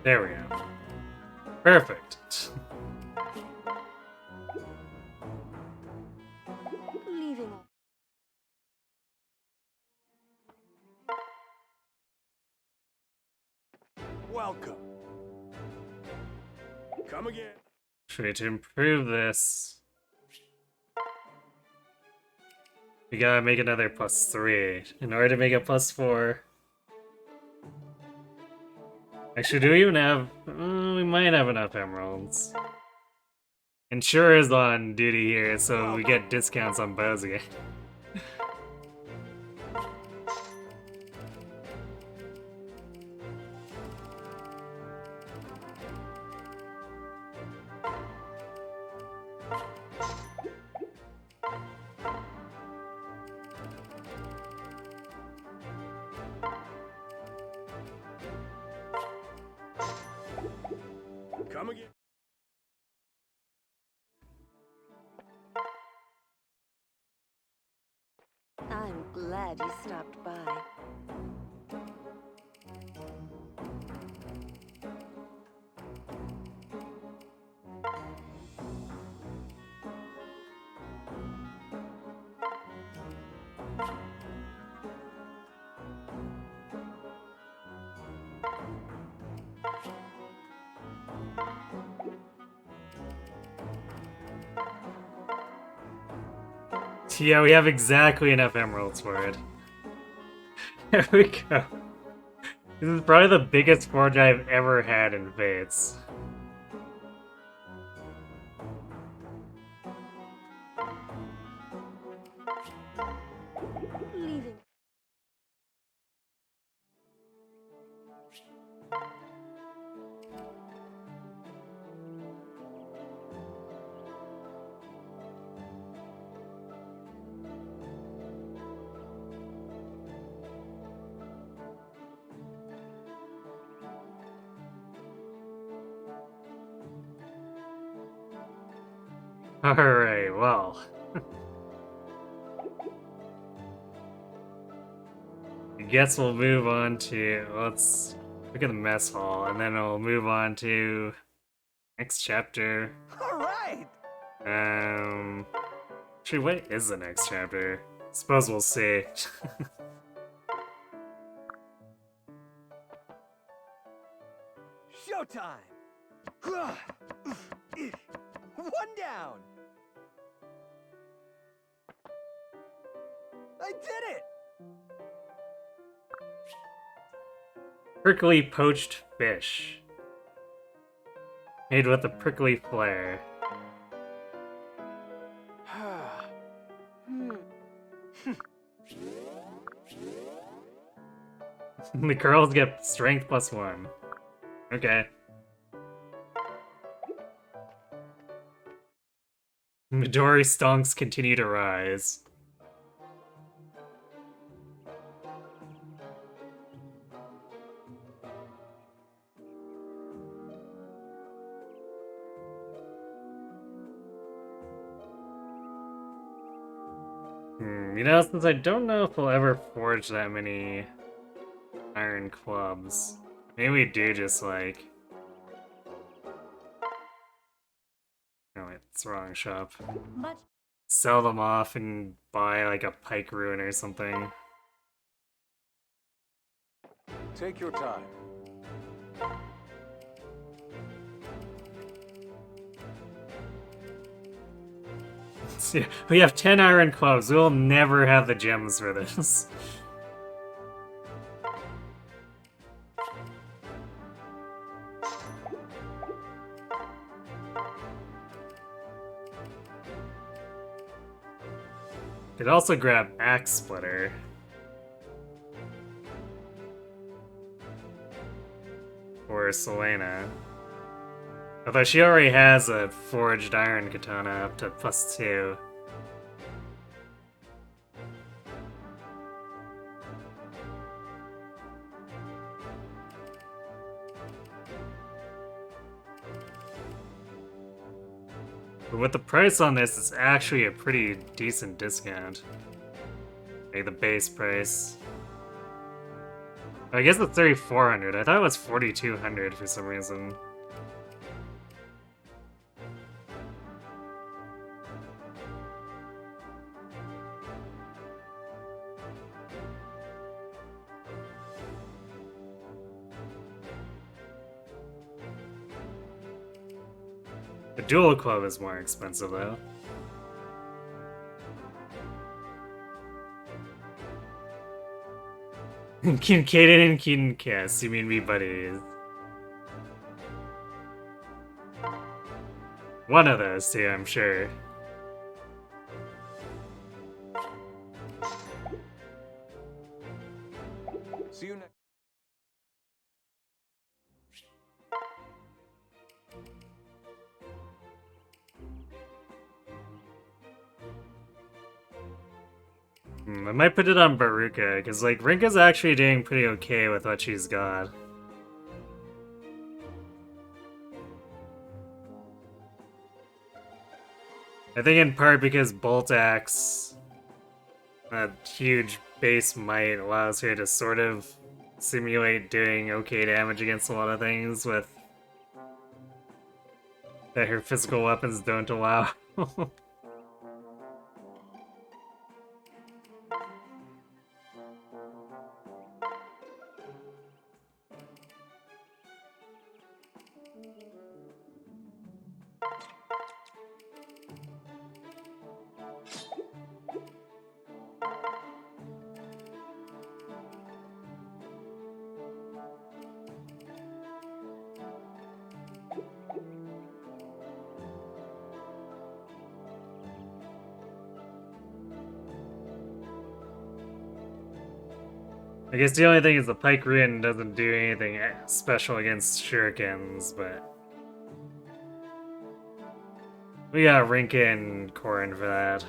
There we go. Perfect. Leaving. welcome. Come again. Actually, to improve this, we gotta make another +3 in order to make it +4. Actually, do we even have... we might have enough emeralds. Insurer is on duty here, so we get discounts on bows again. Come again. I'm glad you stopped by. Yeah, we have exactly enough emeralds for it. There we go. This is probably the biggest forge I've ever had in Fates. Leaving. Alright, well. I guess we'll move on to... Let's look at the mess hall, and then we'll move on to... next chapter. All right. Actually, what is the next chapter? Suppose we'll see. Showtime. One down. I did it. Prickly poached fish. Made with a prickly flair. The girls get strength +1. Okay. Midori stonks continue to rise. You know, since I don't know if we'll ever forge that many iron clubs, maybe we do just like... Oh wait, it's the wrong shop. Much. Sell them off and buy like a pike rune or something. Take your time. See, we have 10 iron clubs. We'll never have the gems for this. Could also grab Axe Splitter. Or Selena. Although she already has a forged iron katana up to +2. But with the price on this, it's actually a pretty decent discount. Like the base price. I guess it's 3,400. I thought it was 4,200 for some reason. The dual club is more expensive though. Kincaid and Kincass, you mean me buddies. One of those two, I'm sure. See you next. I might put it on Baruka, because like Rinka's actually doing pretty okay with what she's got. I think in part because Bolt Axe, that huge base might, allows her to sort of simulate doing okay damage against a lot of things with that her physical weapons don't allow. I guess the only thing is the Pike Ruin doesn't do anything special against shurikens, but we got Rinka and Corrin for that.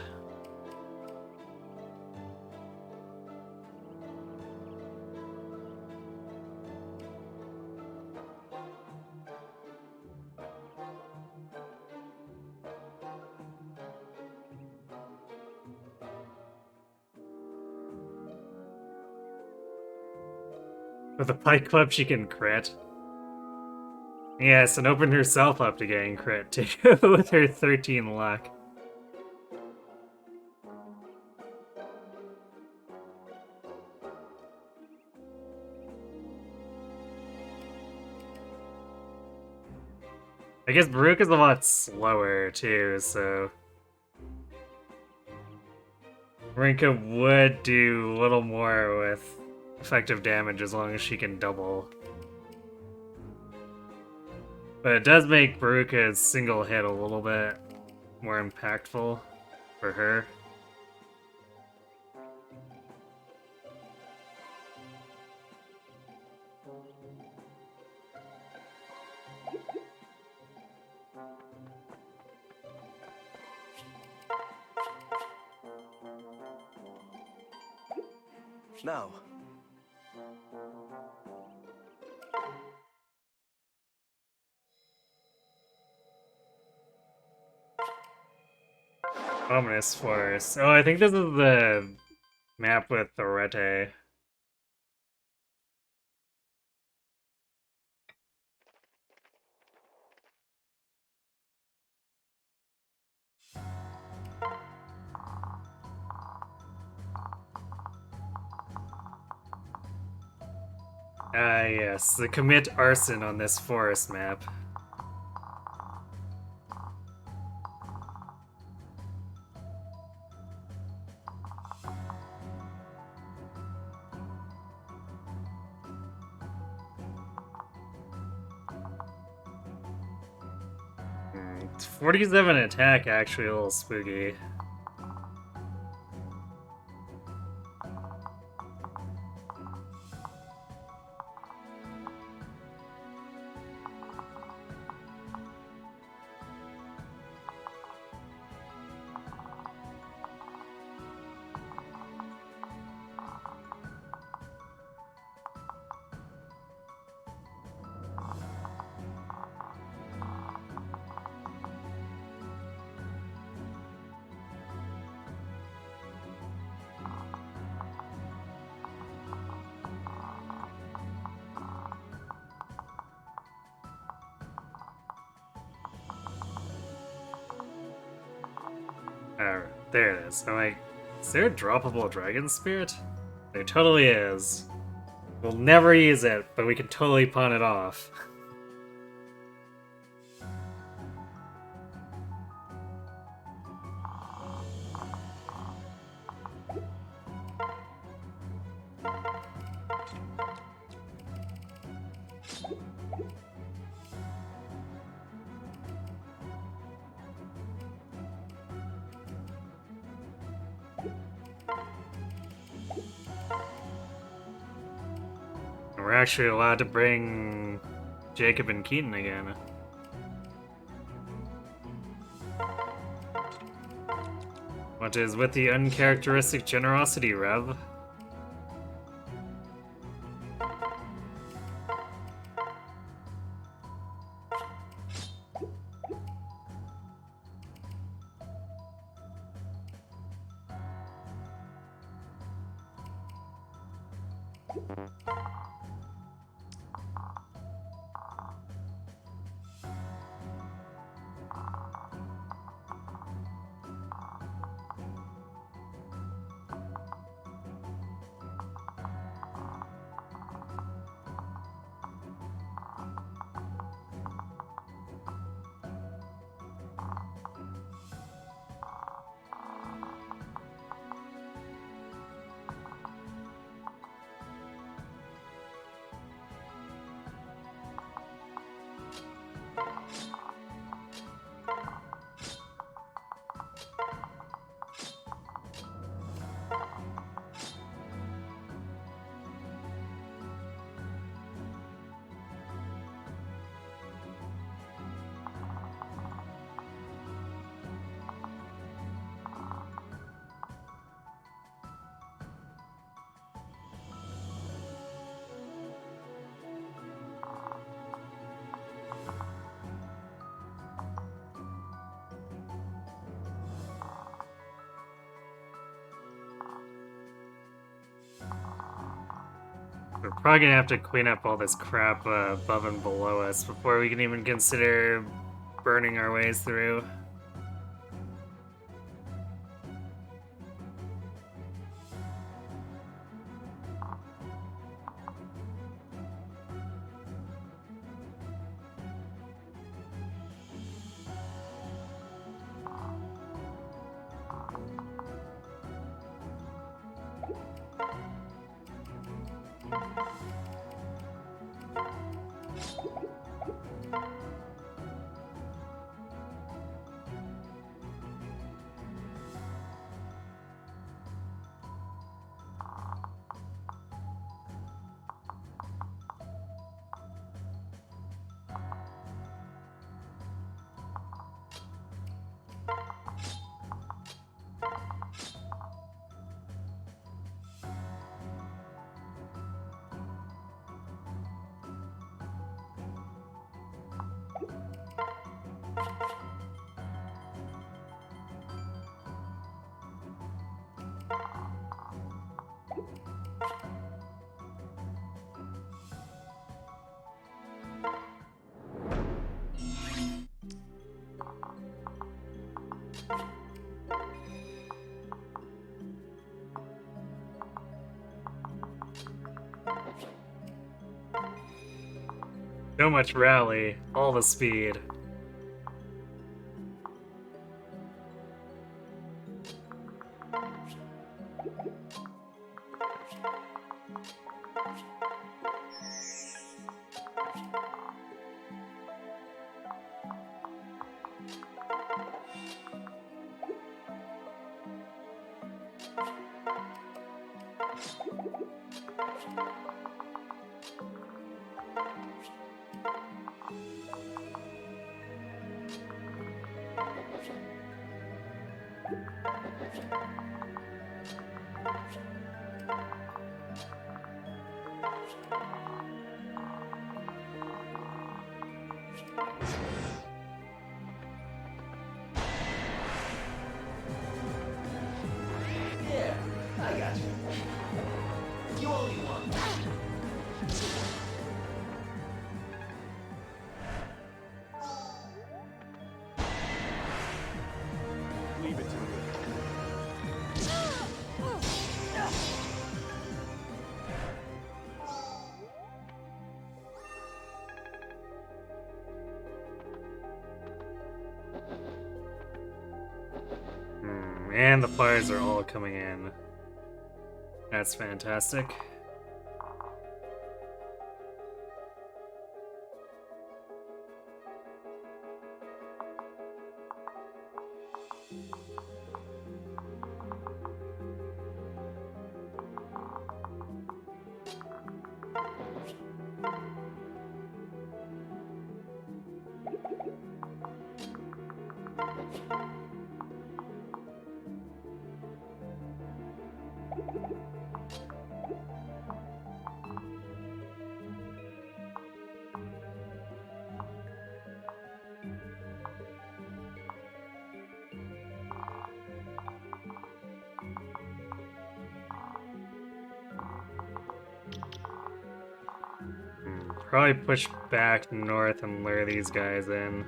With the Pike Club, she can crit. Yes, and open herself up to getting crit too with her 13 luck. I guess Baruch is a lot slower too, so Rinka would do a little more with effective damage as long as she can double. But it does make Baruka's single hit a little bit more impactful for her. Now, Ominous Forest. Oh, I think this is the map with the Rete. Ah, yes, the commit arson on this forest map. It's 47 attack, actually a little spooky. Alright, there it is. I'm like, is there a droppable dragon spirit? There totally is. We'll never use it, but we can totally pawn it off. And we're actually allowed to bring Jacob and Keaton again. What is with the uncharacteristic generosity, Rev? We're probably gonna have to clean up all this crap above and below us before we can even consider burning our ways through. So much rally, all the speed. Yeah, I got you. You only want. Leave it to me. And the fires are all coming in. That's fantastic. probably push back north and lure these guys in.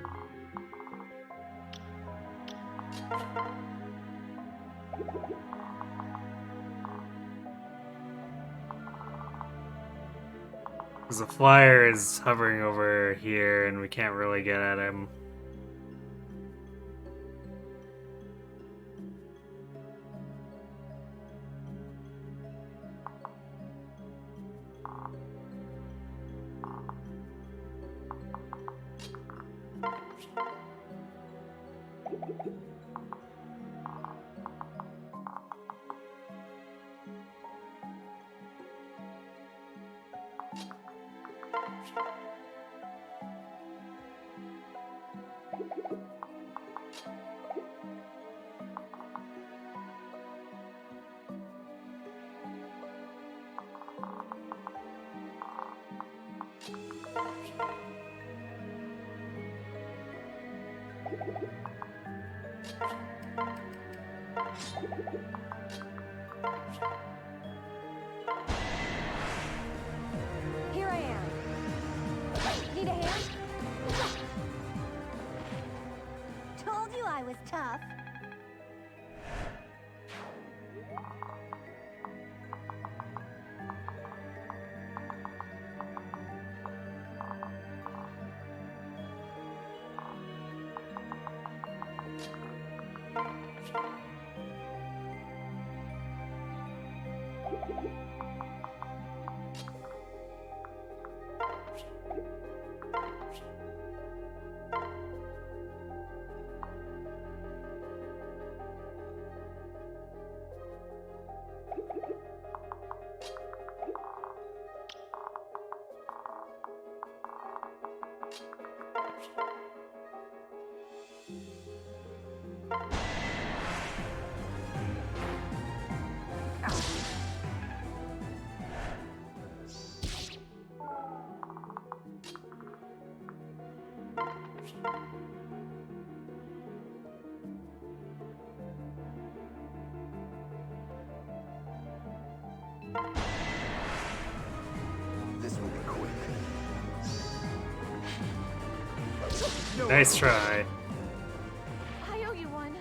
Because the flyer is hovering over here and we can't really get at him. Here I am. Need a hand? Told you I was tough. This will be quick. Nice try. I owe you one.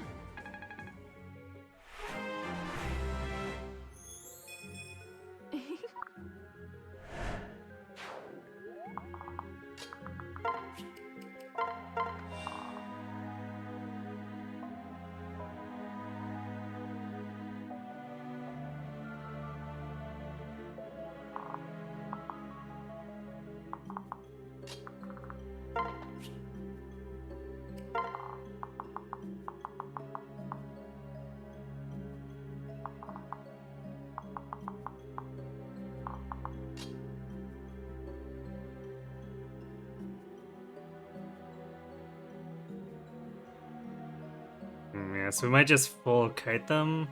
Yeah, so we might just full kite them.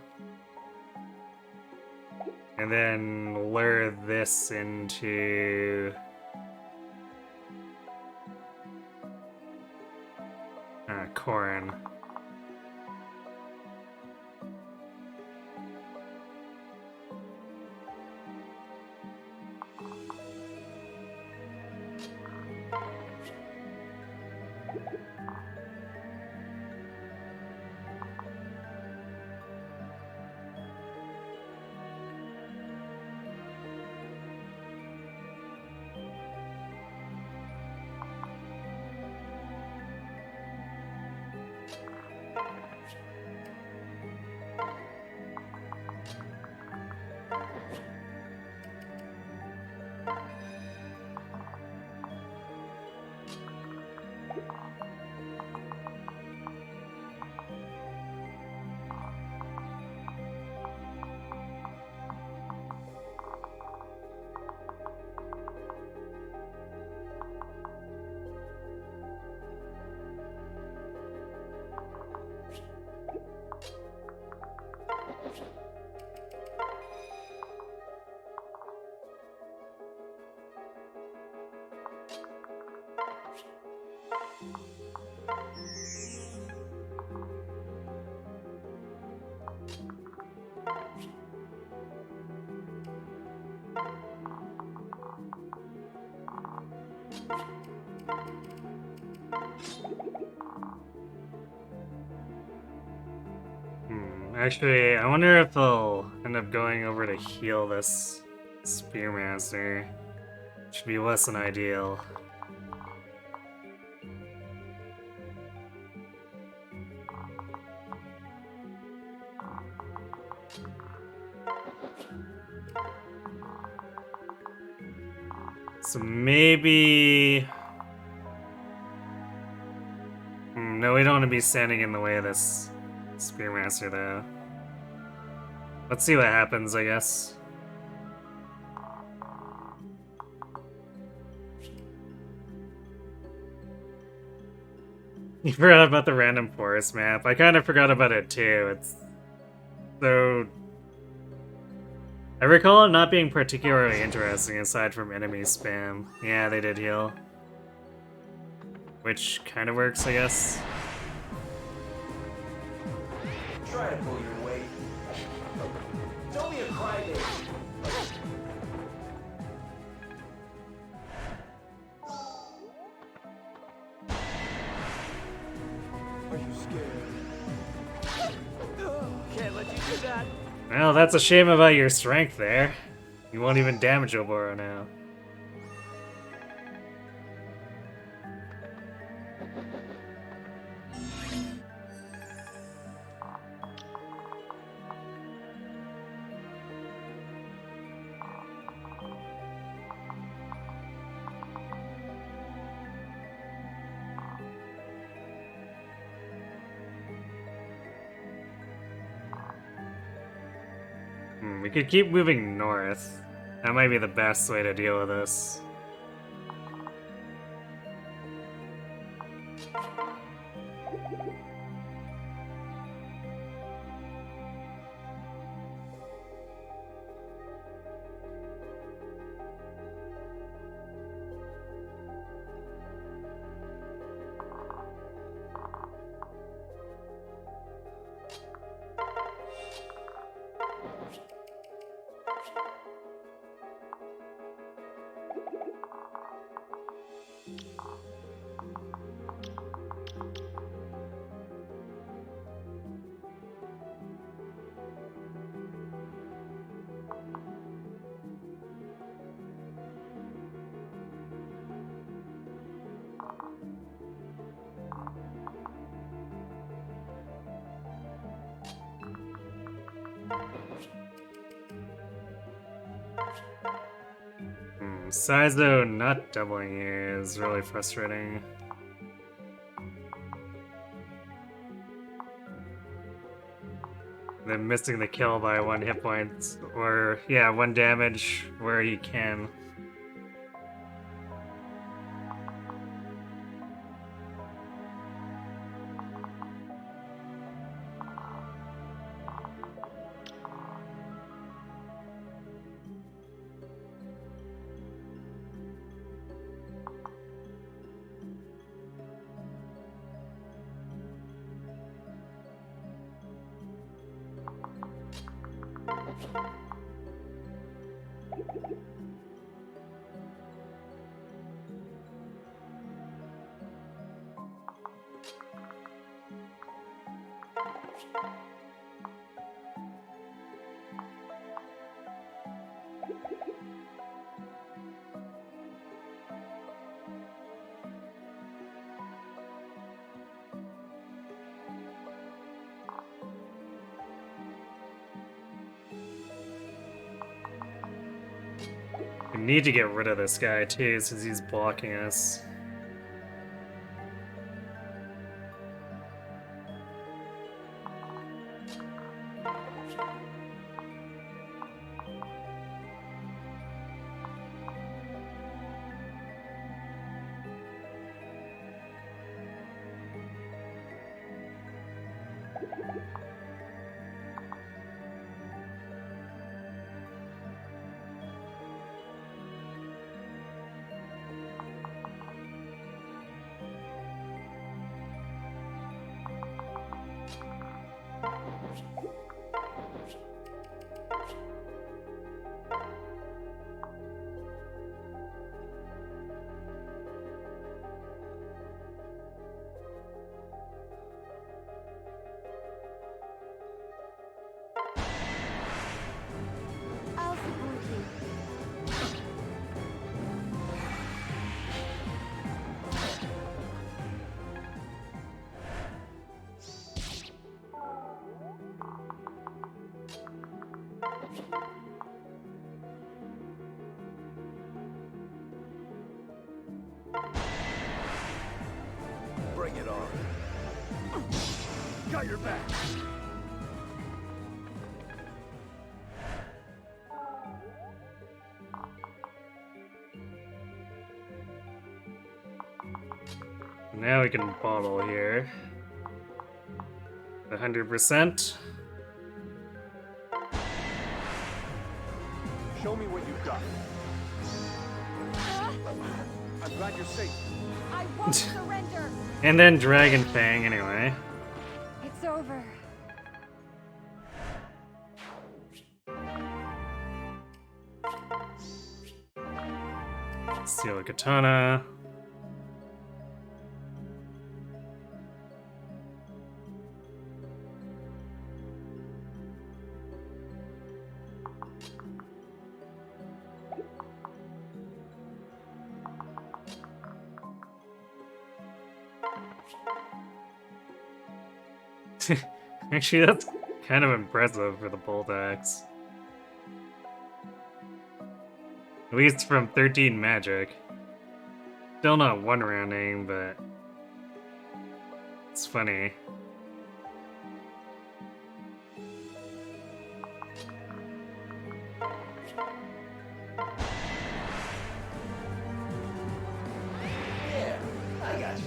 And then lure this into... Corin. Actually, I wonder if they'll end up going over to heal this Spearmaster. Should be less than ideal. So maybe... no, we don't want to be standing in the way of this Spearmaster, though. Let's see what happens, I guess. You forgot about the random forest map. I kind of forgot about it, too. It's... so... I recall it not being particularly interesting aside from enemy spam. Yeah, they did heal. Which kind of works, I guess. Try to pull your weight. Don't be a crybaby. Are you scared? Can't let you do that. Well, that's a shame about your strength there. You won't even damage Oboro now. We could keep moving north. That might be the best way to deal with this. Size though not doubling here is really frustrating. Then missing the kill by 1 hit point, or yeah, 1 damage where he can. We need to get rid of this guy too, since he's blocking us. Bring it on. Got your back. Now we can bottle here. 100%. Show me what you've got. I'm glad you're safe. I won't surrender. And then Dragon Fang anyway. It's over. Steel Katana. Actually, that's kind of impressive for the bolt axe. At least from 13 magic. Still not one rounding, but it's funny. Yeah, I got you.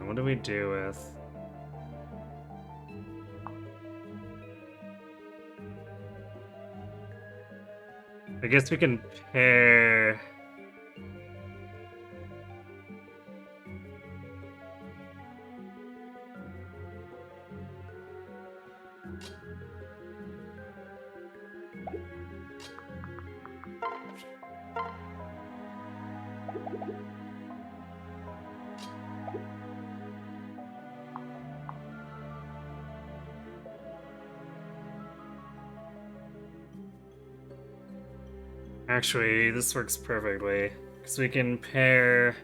What do we do with? I guess we can pair. Actually, this works perfectly, because we can pair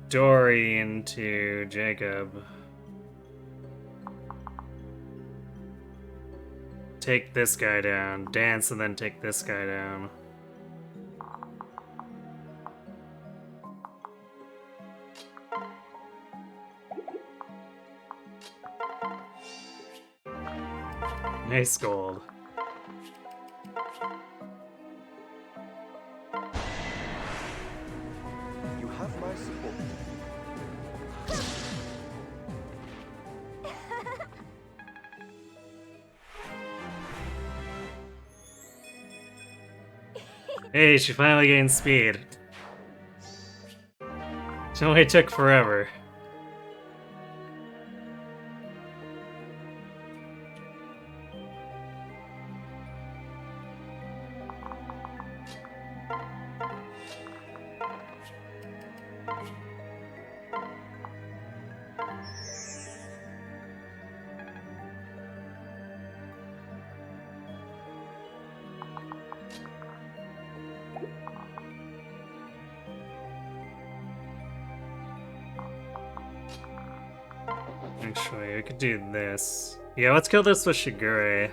Dory into Jacob. Take this guy down, dance, and then take this guy down. Nice gold. You have my support. Hey, she finally gained speed. It only took forever. Actually, we could do this. Yeah, let's kill this with Shigure.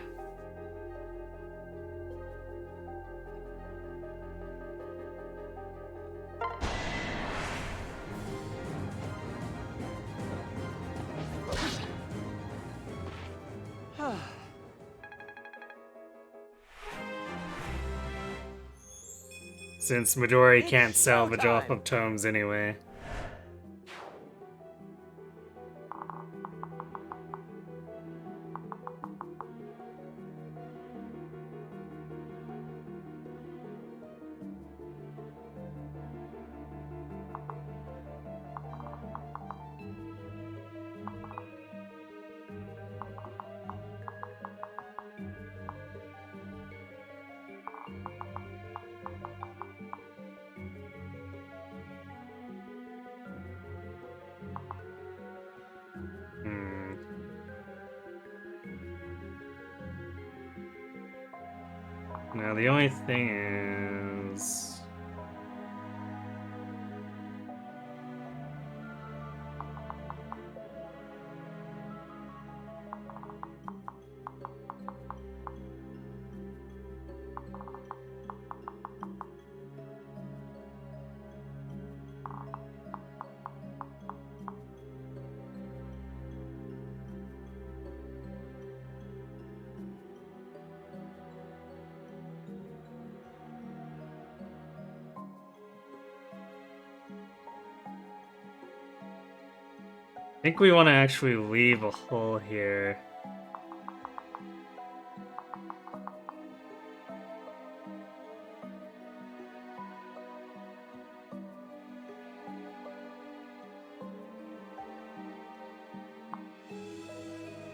Since Midori It's can't salvage off showtime. of tomes anyway. Hmm. Now the only thing is... I think we want to actually leave a hole here.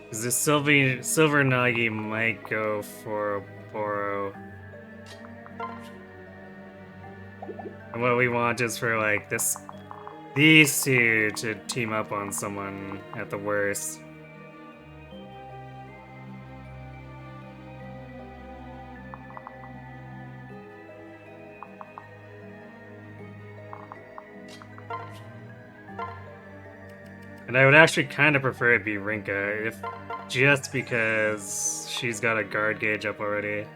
Because the Silver Nagi might go for Boro. And what we want is for like these two to team up on someone at the worst. And I would actually kind of prefer it be Rinka, if just because she's got a guard gauge up already.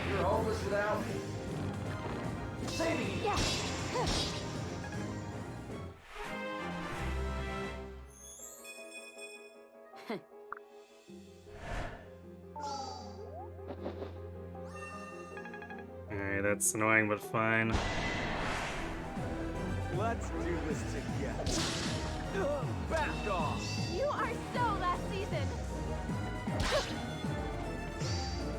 You're hopeless without me. Saving you. Yeah. Alright, that's annoying but fine. Let's do this together. Back off! You are so last season.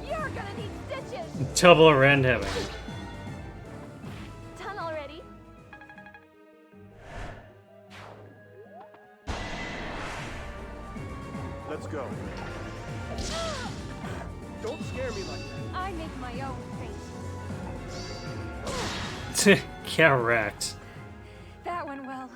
You're gonna need stitches. Double rend heaven. Done already. Let's go. Don't scare me like that. I make my own fate. Correct. That went well.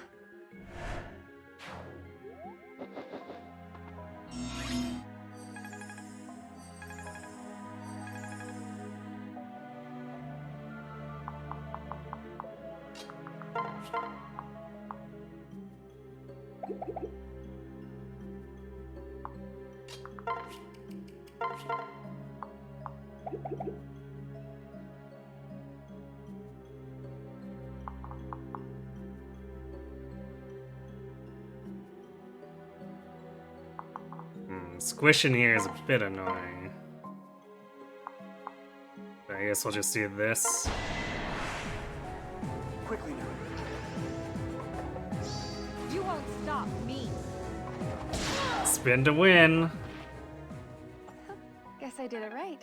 Squishing here is a bit annoying. I guess we'll just do this. Quickly now. You won't stop me. Spin to win. Guess I did it right.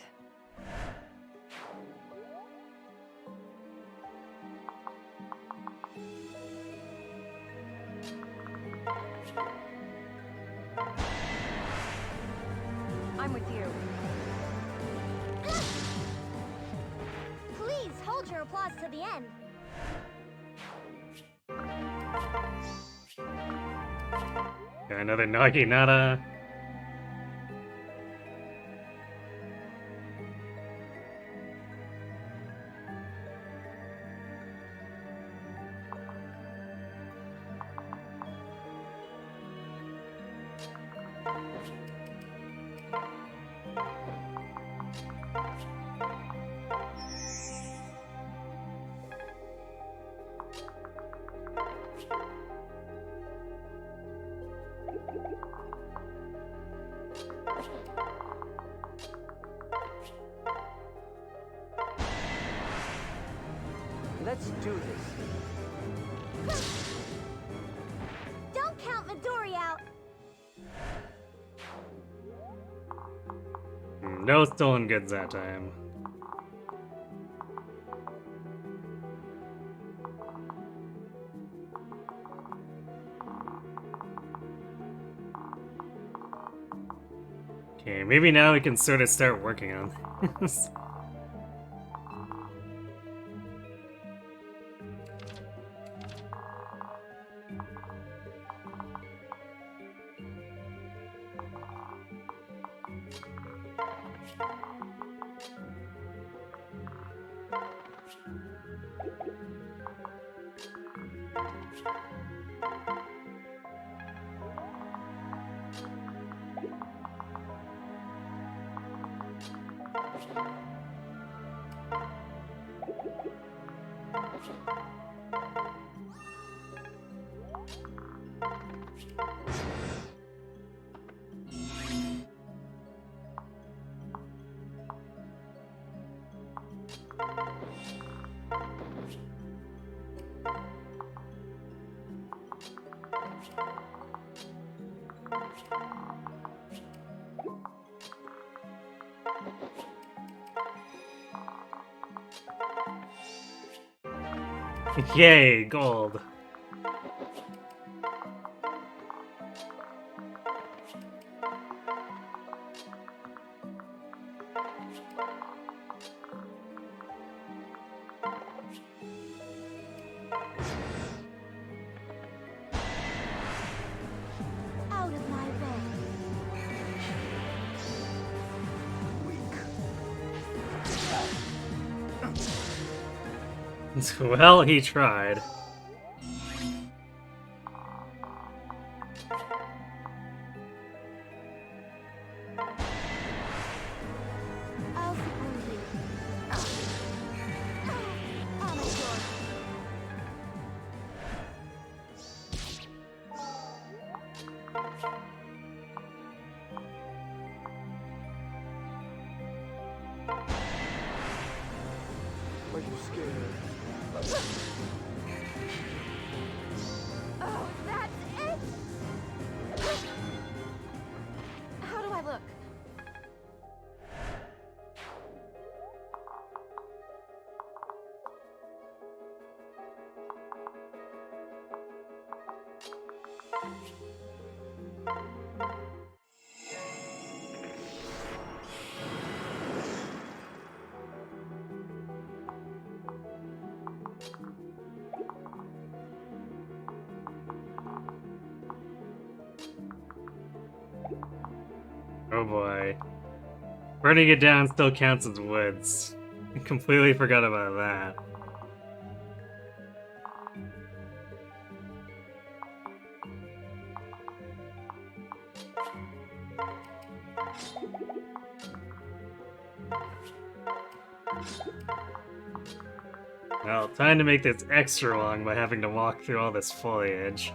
I'm with you. Please hold your applause to the end. Got another Naginata. Let's do this. Don't count Midori out. No stolen goods that time. Okay, maybe now we can sort of start working on this. Yay, gold. Out of my way. Well, he tried. I'll support you. Amateur. Are you scared? Oh, that's it? How do I look? Oh boy. Burning it down still counts as woods. Completely forgot about that. Well, time to make this extra long by having to walk through all this foliage.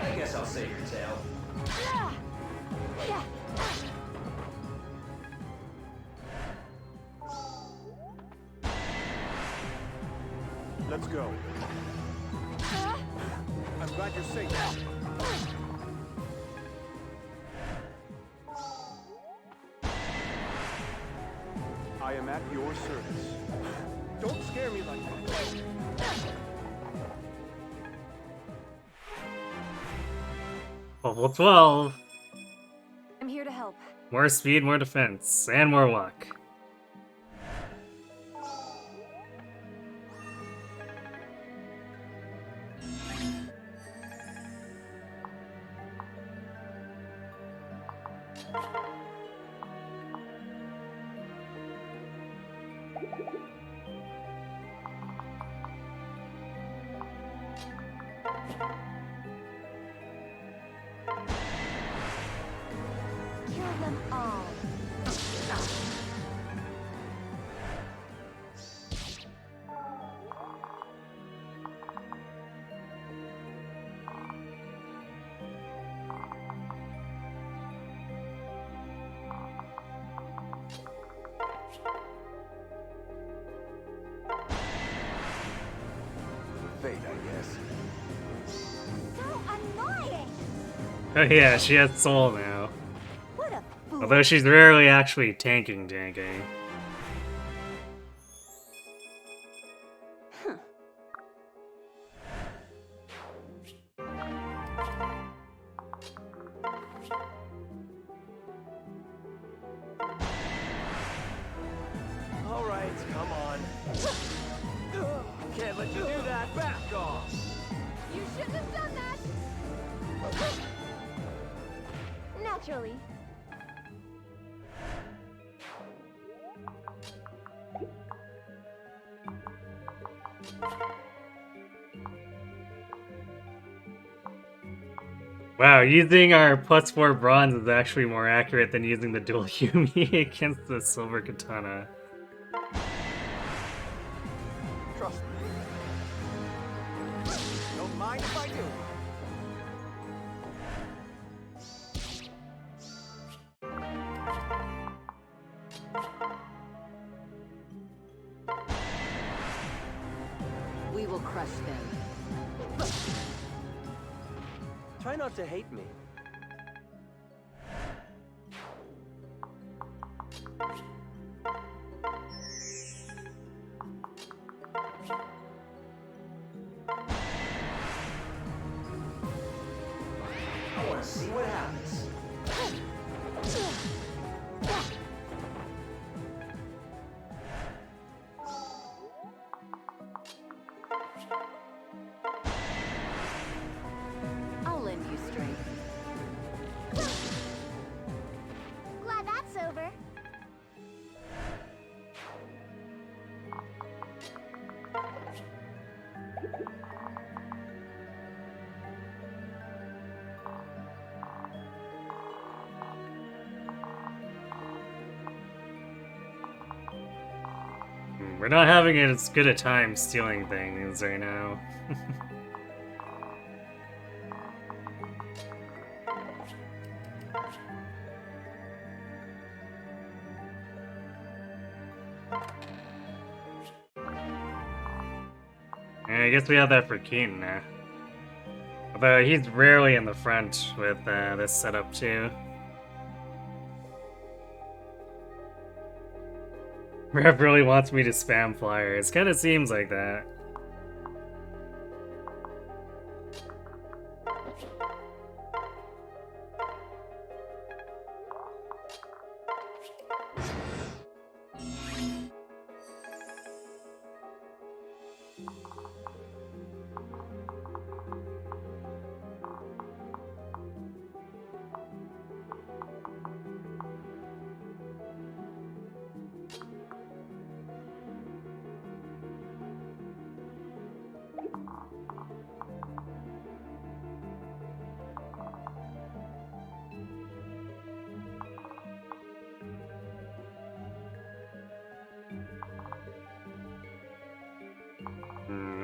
I guess I'll save your tail. Let's go. I'm glad you're safe. I am at your service. Don't scare me like that. Level 12. I'm here to help. More speed, more defense, and more luck. Kill them all. Oh yeah, she has soul now. What a fool. Although she's rarely actually tanking. All right, come on. Can't let you do that. Back off. You shouldn't have done that! Naturally. Wow, using our +4 bronze is actually more accurate than using the dual Yumi against the silver katana. Trust me. Don't mind if I do. We will crush them. Try not to hate me. I want to see what happens. I'll lend you strength. Glad that's over. We're not having as good a time stealing things right now. Yeah, I guess we have that for Keen now. Although he's rarely in the front with this setup too. Rev really wants me to spam flyers. Kinda seems like that.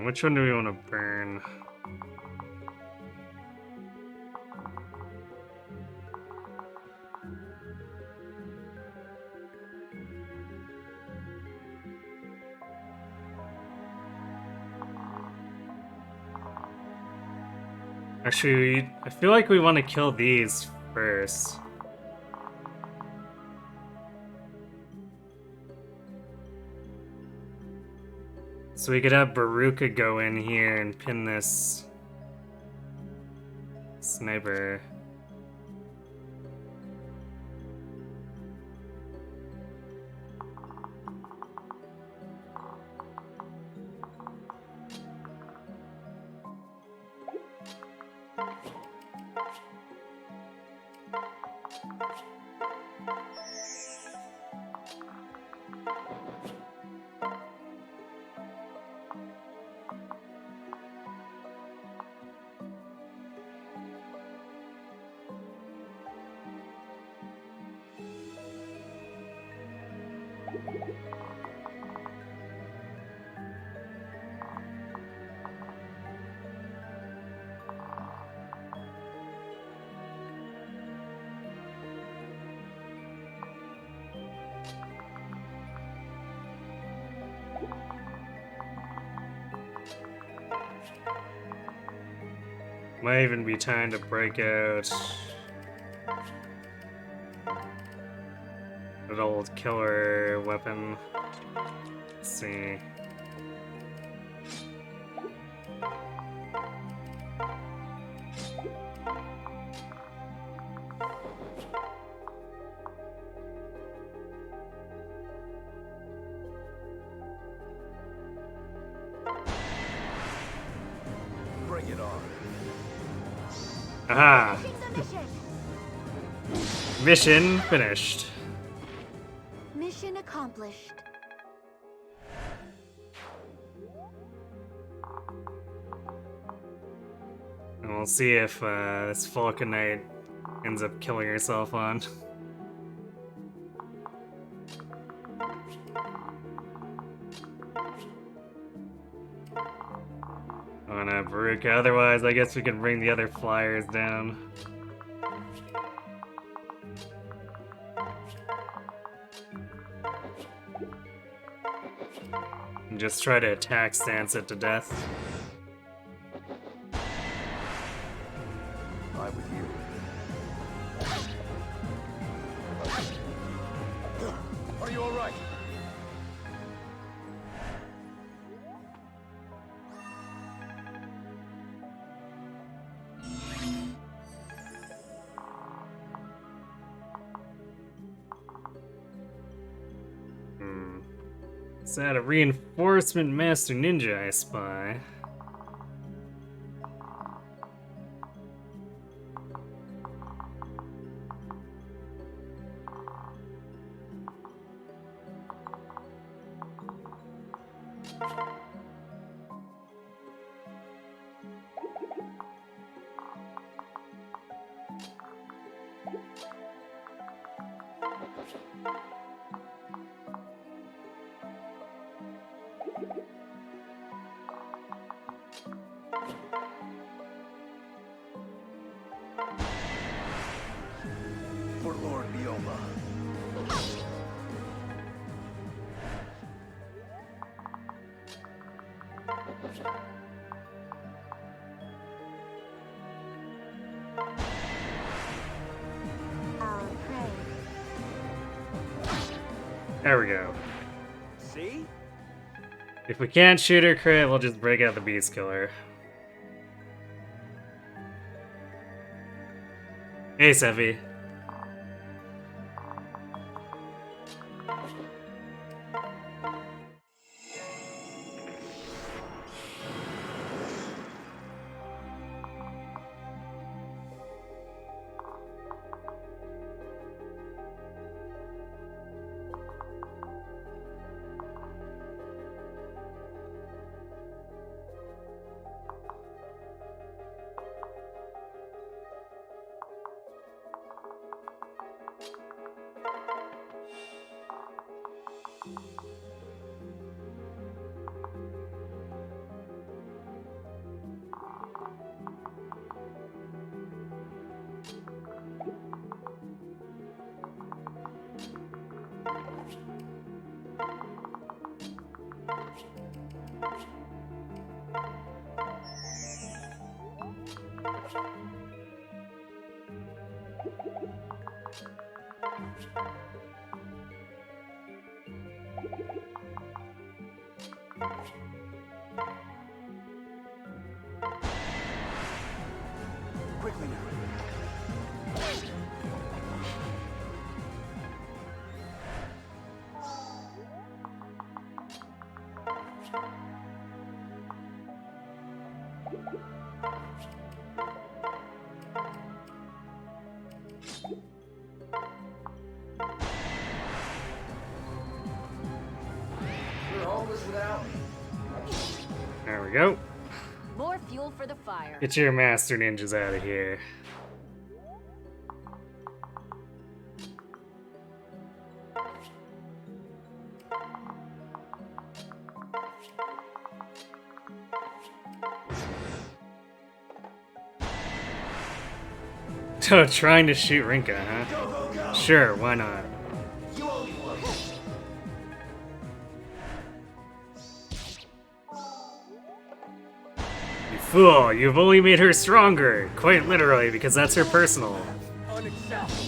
Which one do we want to burn? Actually, I feel like we want to kill these first. So we could have Baruka go in here and pin this sniper. Might even be time to break out An old killer weapon. Let's see. Bring it on. Aha! Finishing the mission. Mission finished. Mission accomplished. And we'll see if this Falconite ends up killing herself on. On a Baruka. Otherwise, I guess we can bring the other flyers down. And just try to attack stance it to death. I with you. Are you all right? Is that a reinforcement master ninja I spy? For Lord Bioma. Our prey. There we go. See? If we can't shoot her crit, we'll just break out the beast killer. Hey, Sevi. Quickly now. You're hopeless without me. There we go. More fuel for the fire. Get your master ninjas out of here. So trying to shoot Rinka, huh? Go, go, go! Sure, why not? You owe me one. You fool, you've only made her stronger. Quite literally, because that's her personal. Unacceptable.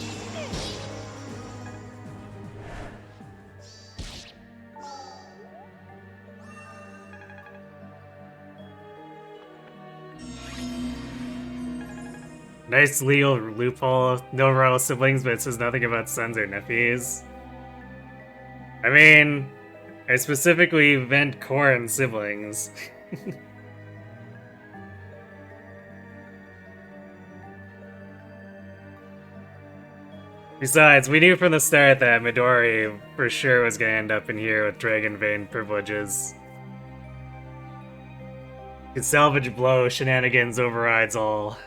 Nice legal loophole. No royal siblings, but it says nothing about sons or nephews. I mean, I specifically meant Corrin siblings. Besides, we knew from the start that Midori for sure was gonna end up in here with Dragon Vein privileges. His salvage blow shenanigans overrides all.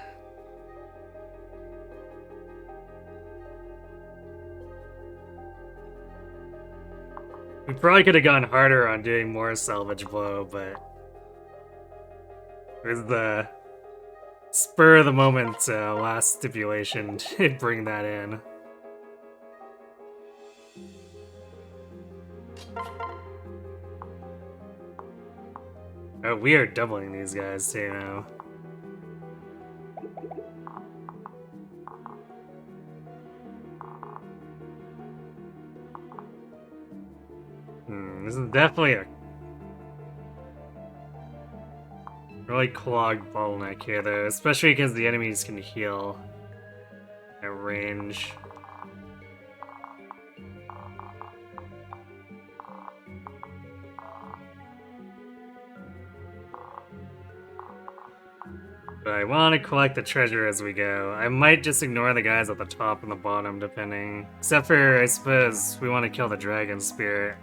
We probably could have gone harder on doing more salvage blow, but it was the spur of the moment last stipulation to bring that in. Oh, we are doubling these guys too now. This is definitely a really clogged bottleneck here though, especially because the enemies can heal at range. But I want to collect the treasure as we go. I might just ignore the guys at the top and the bottom, depending. Except for, I suppose, we want to kill the dragon spirit.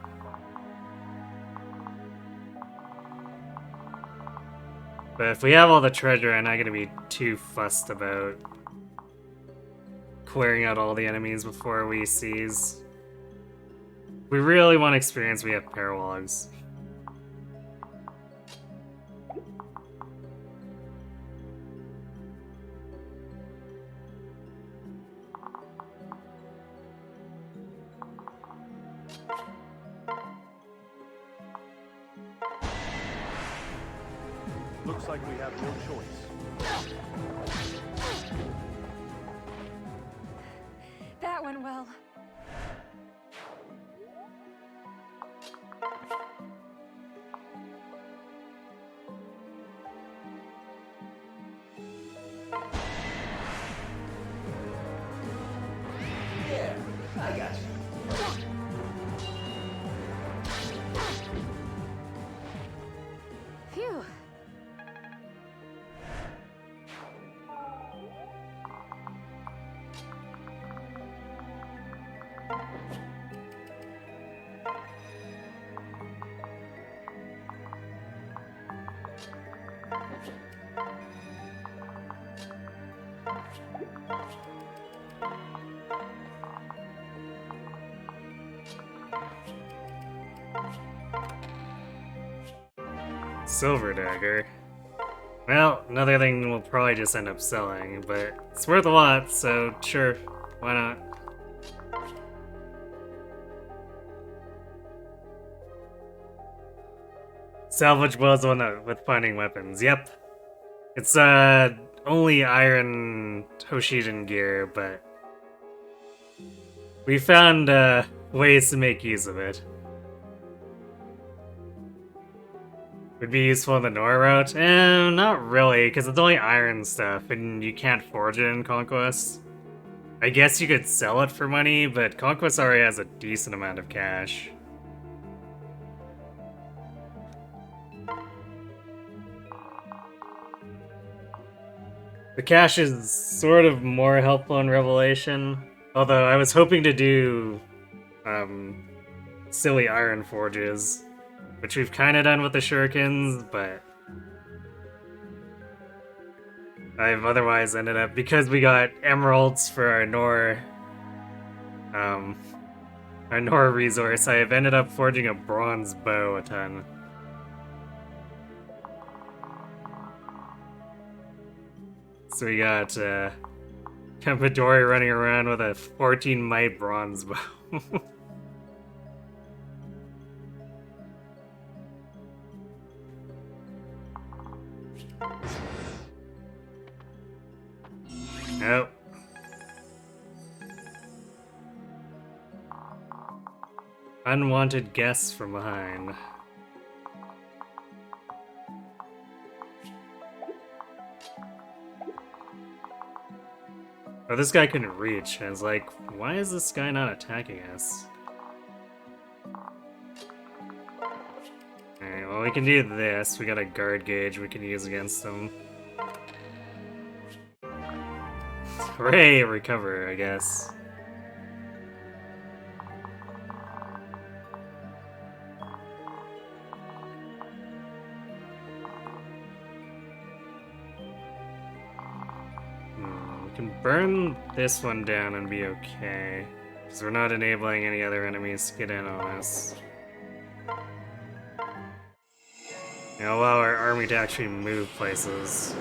But if we have all the treasure, I'm not going to be too fussed about clearing out all the enemies before we seize. If we really want experience, we have paralogs. Looks like we have no choice. That went well. Yeah, I got you. Phew. Silver dagger. Well, another thing we'll probably just end up selling, but it's worth a lot, so sure, why not? Salvage was the one with finding weapons, yep. It's only iron Hoshiden gear, but we found ways to make use of it. Would be useful in the Nora route? Not really, because it's only iron stuff, and you can't forge it in Conquest. I guess you could sell it for money, but Conquest already has a decent amount of cash. The cash is sort of more helpful in Revelation, although I was hoping to do silly iron forges, which we've kind of done with the shurikens, but I've otherwise ended up, because we got emeralds for our Nor resource, I have ended up forging a bronze bow a ton. So we got Midori running around with a 14 might bronze bow. Nope. Unwanted guests from behind. Oh, this guy couldn't reach. I was like, why is this guy not attacking us? Alright, well, we can do this. We got a guard gauge we can use against him. Hooray, recover, I guess. We can burn this one down and be okay. Because we're not enabling any other enemies to get in on us. And allow our army to actually move places.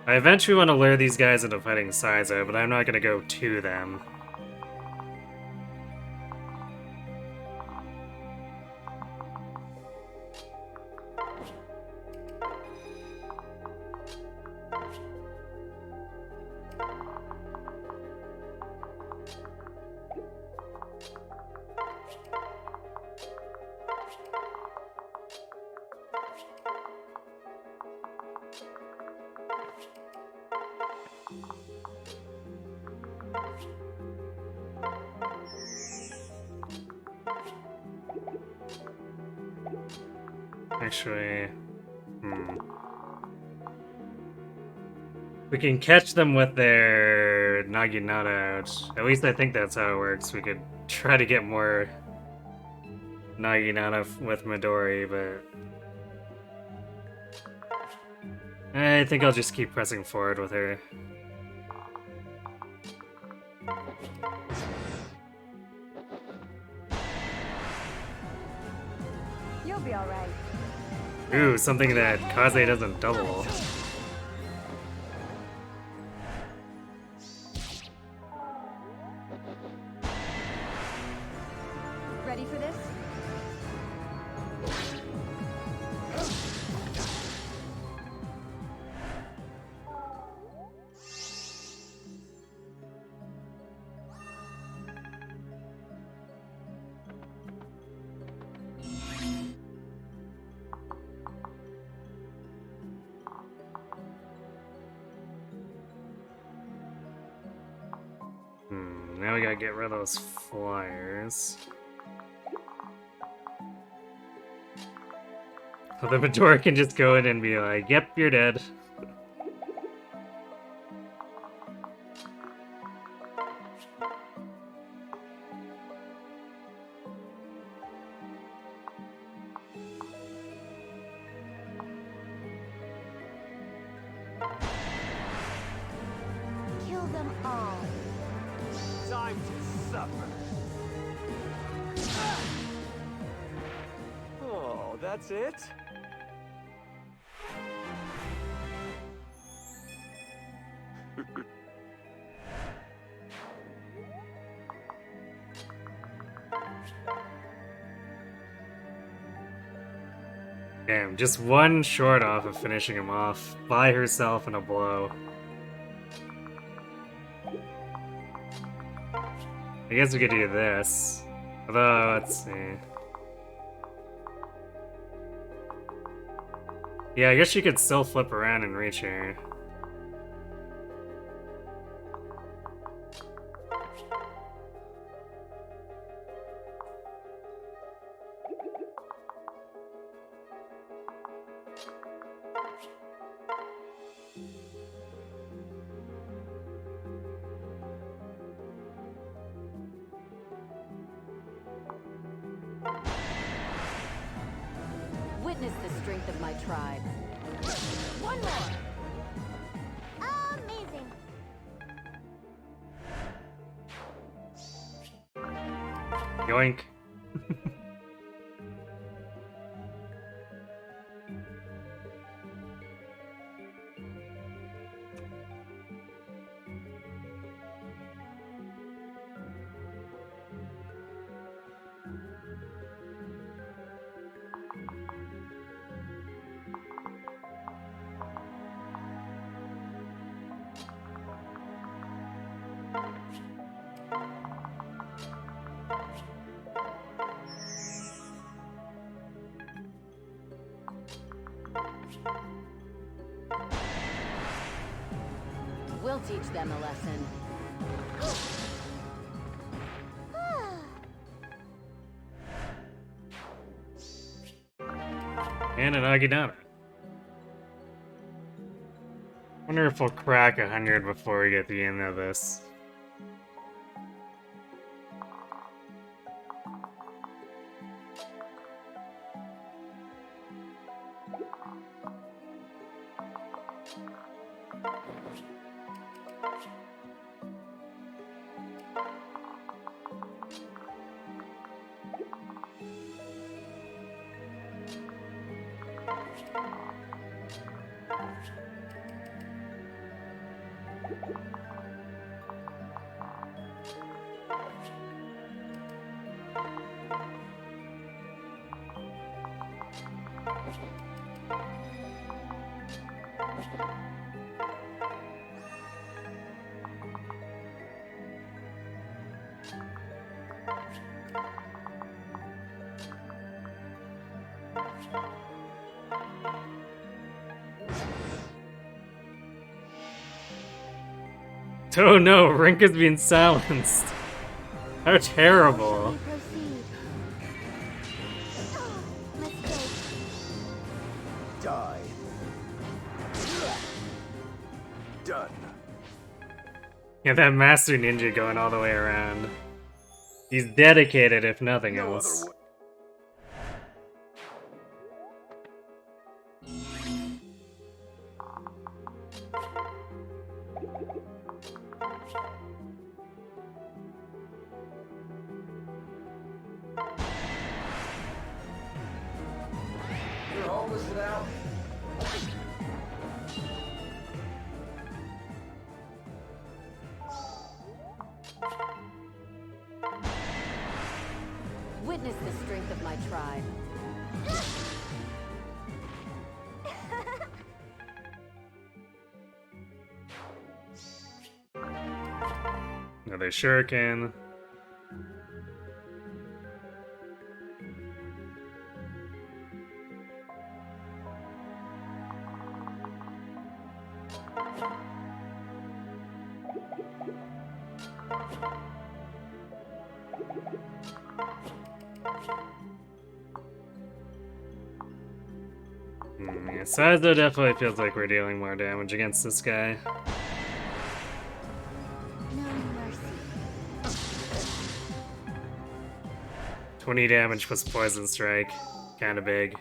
I eventually want to lure these guys into fighting Sizo, but I'm not going to go to them. Actually, we can catch them with their Naginata out. At least I think that's how it works. We could try to get more Naginata with Midori, but I think I'll just keep pressing forward with her. You'll be alright. Ooh, something that Kaze doesn't double. Ready for this? Now we gotta get rid of those flyers. So the Midori can just go in and be like, yep, you're dead. Kill them all. Time to suffer. Oh, that's it? Damn, just one short off of finishing him off by herself in a blow. I guess we could do this. Although, let's see. Yeah, I guess you could still flip around and reach her. Witness the strength of my tribe. One more. Amazing. Yoink. We'll teach them a lesson. And an Agidana. Wonder if we'll crack 100 before we get the end of this. Oh no, Rink is being silenced. How terrible. Proceed. Mistake. Die. Done. Yeah, that Master Ninja going all the way around. He's dedicated, if nothing No else. other way. You're homeless without me. Witness the strength of my tribe. Another shuriken. Yeah, Saizo definitely feels like we're dealing more damage against this guy. No mercy. 20 damage plus Poison Strike. Kinda big.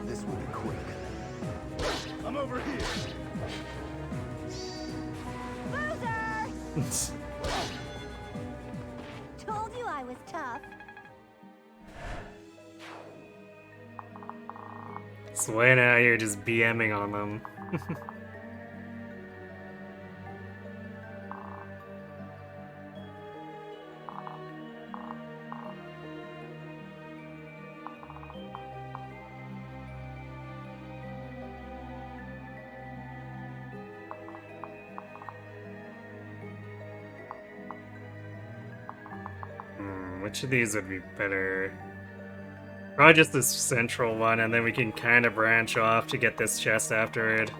This will be quick. I'm over here. Loser! Told you I was tough. Swain out here just BMing on them. Which of these would be better? Probably just this central one, and then we can kind of branch off to get this chest afterward.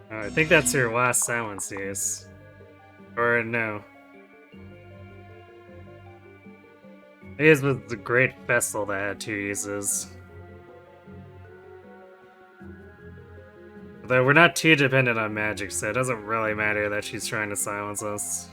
I think that's your last silence use. Or no. It was the Great Festal that had 2 uses. Though we're not too dependent on magic, so it doesn't really matter that she's trying to silence us.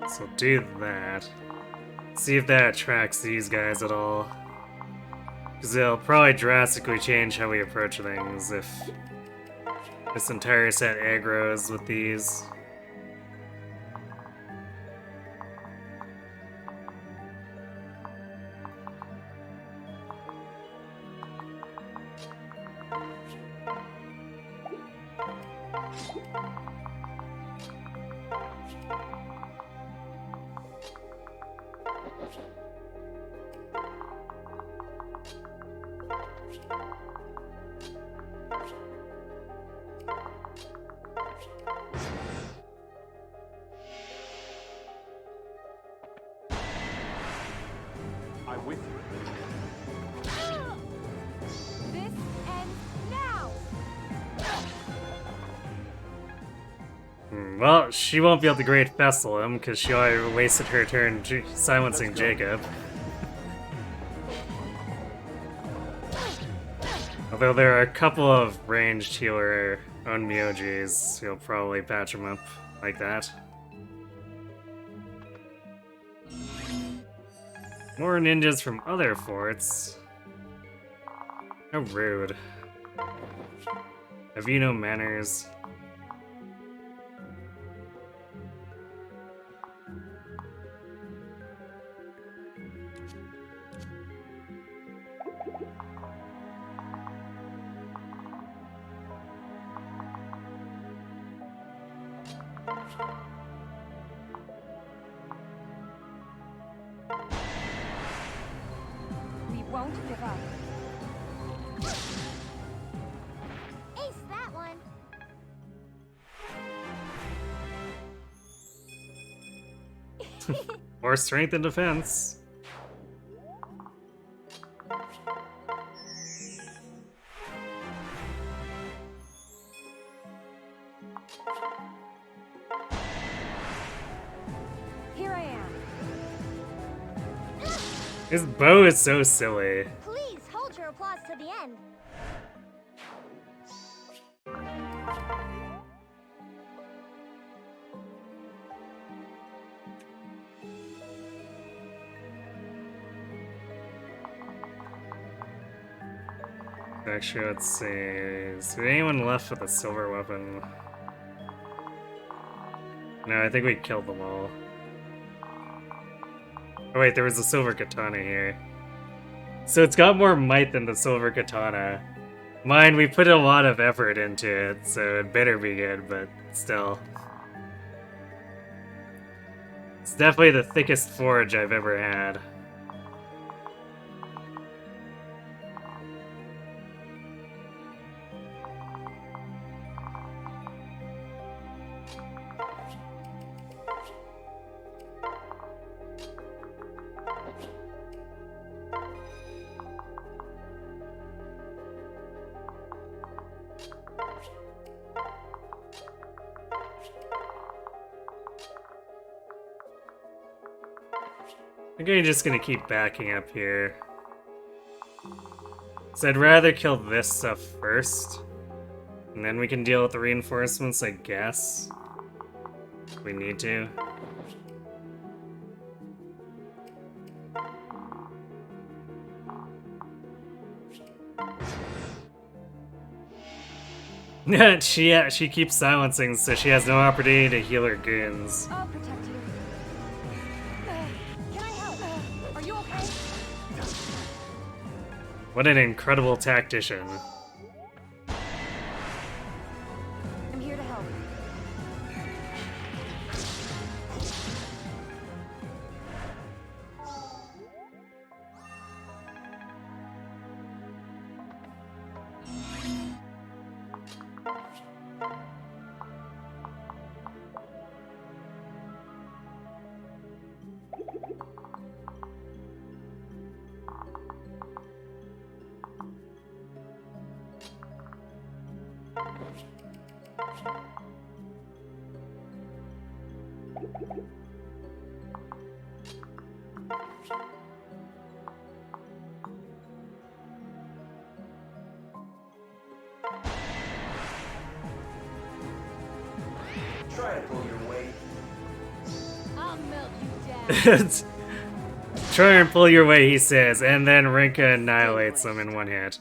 So do that. See if that attracts these guys at all. Because it'll probably drastically change how we approach things if this entire set aggroes with these. I'm with you. This ends now! Well, she won't be able to Great Festal him because she already wasted her turn silencing Jacob. Although there are a couple of ranged healer on Myojis, you'll probably patch him up like that. More ninjas from other forts. How rude. Have you no manners? We won't give up. Ace that one. More strength and defense. Here I am. His bow is so silly. Please hold your applause to the end. Actually, let's see. Is there anyone left with a silver weapon? No, I think we killed them all. Oh wait, there was a silver katana here. So it's got more might than the silver katana. Mine, we put a lot of effort into it, so it better be good, but still. It's definitely the thickest forge I've ever had. I think I'm just gonna keep backing up here. So I'd rather kill this stuff first. And then we can deal with the reinforcements, I guess. If we need to. She keeps silencing, so she has no opportunity to heal her goons. I'll protect you. Can I help? Are you okay? What an incredible tactician. I'm here to help. Try to pull your weight. I'll melt you down. Try and pull your weight, he says, and then Rinka annihilates him in one hit.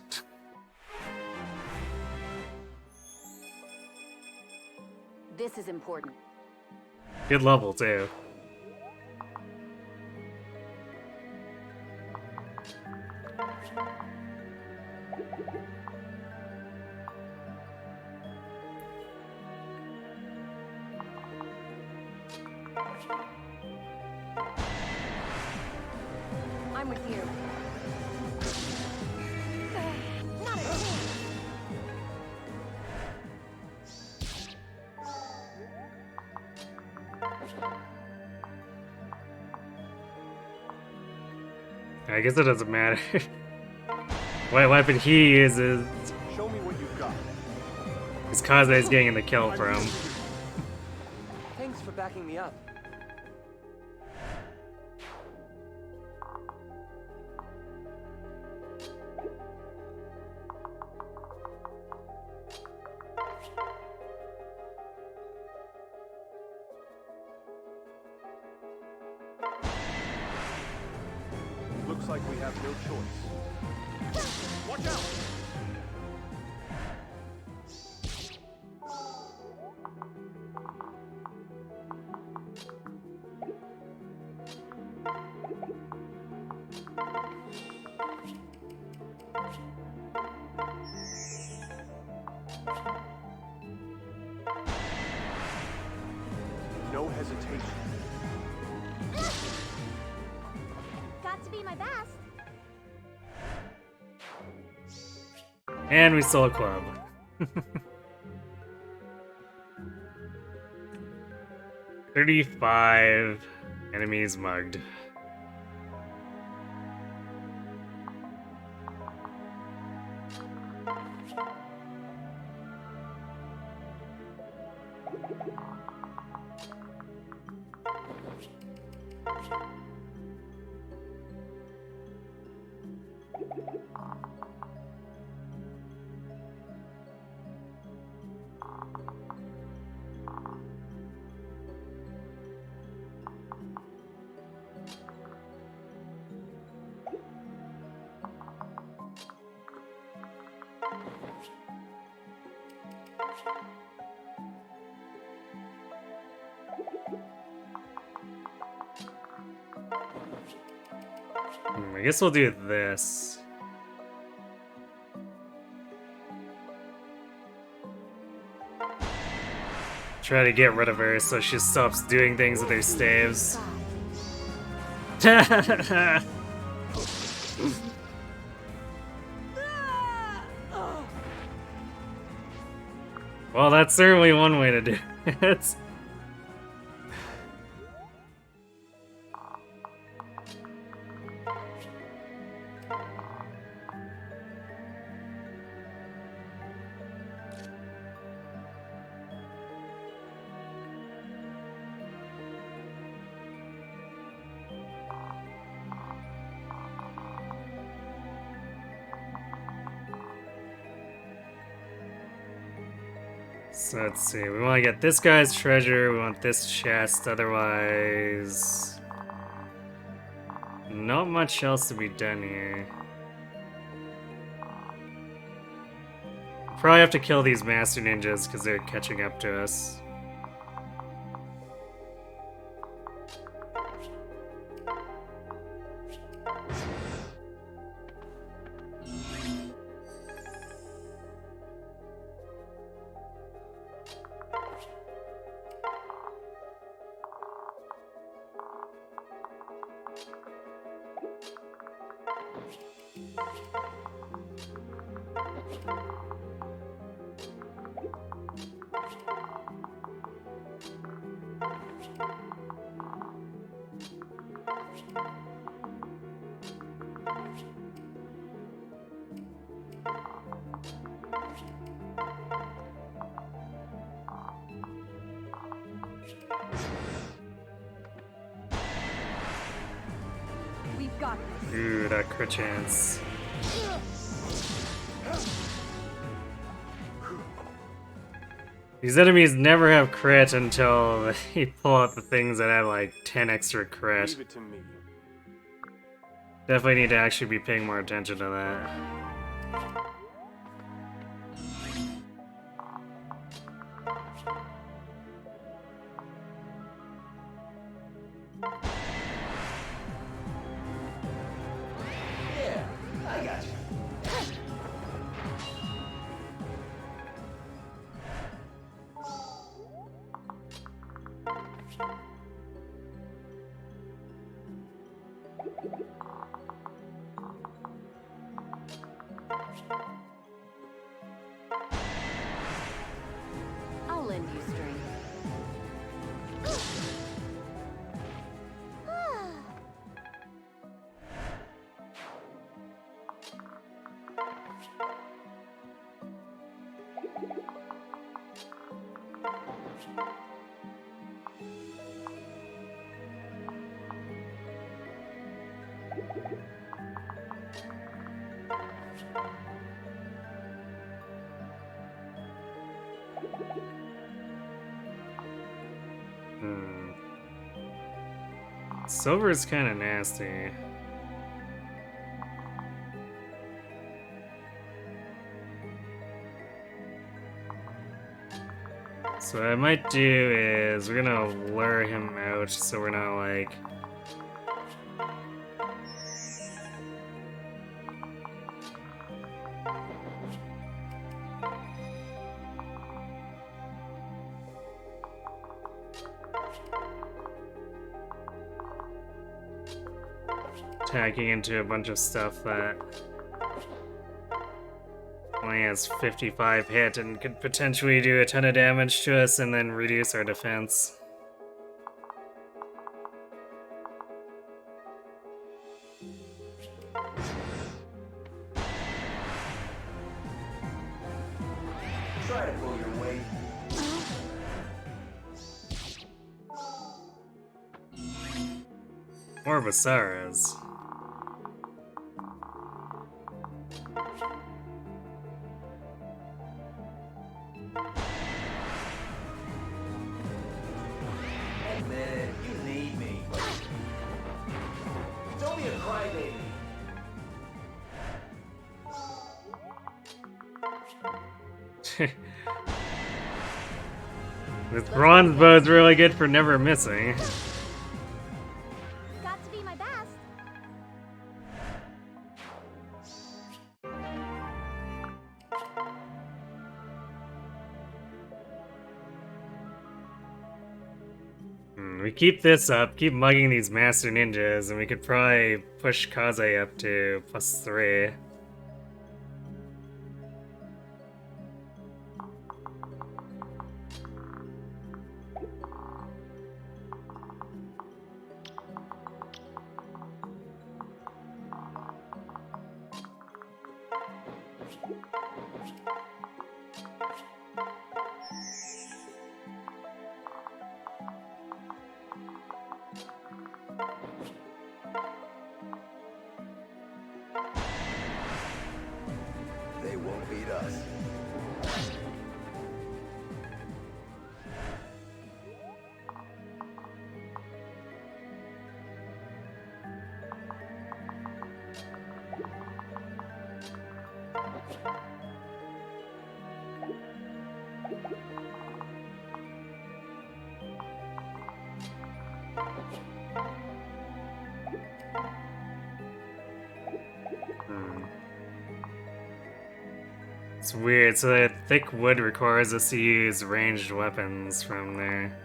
This is important. Good level, too. I'm with you. Not a chance. I guess it doesn't matter. What weapon he uses Show me what you've got. is Kaze's getting the kill from. Thanks for backing me up. Looks like we have no choice. Watch out! No hesitation. Got to be my best. And we stole a club. 35 enemies mugged. I guess we'll do this. Try to get rid of her so she stops doing things with her staves. Well, that's certainly one way to do it. So let's see, we want to get this guy's treasure, we want this chest, otherwise... Not much else to be done here. probably have to kill these Master Ninjas because they're catching up to us. We've got this. Ooh, that crit chance. These enemies never have crit until they pull out the things that have like 10 extra crit. Leave it to me. Definitely need to actually be paying more attention to that. Yeah, I got you. I'll lend you strength. Silver's kind of nasty. So what I might do is we're gonna lure him out so we're not like attacking into a bunch of stuff that only has 55 hit and could potentially do a ton of damage to us and then reduce our defense. Try to pull your weight. More Basaras. Admit it, you need me. Don't be a crybaby. This bronze bow's really good for never missing. Got to be my best. We keep this up, keep mugging these Master Ninjas, and we could probably push Kaze up to +3. They won't beat us. It's weird, so that thick wood requires us to use ranged weapons from there.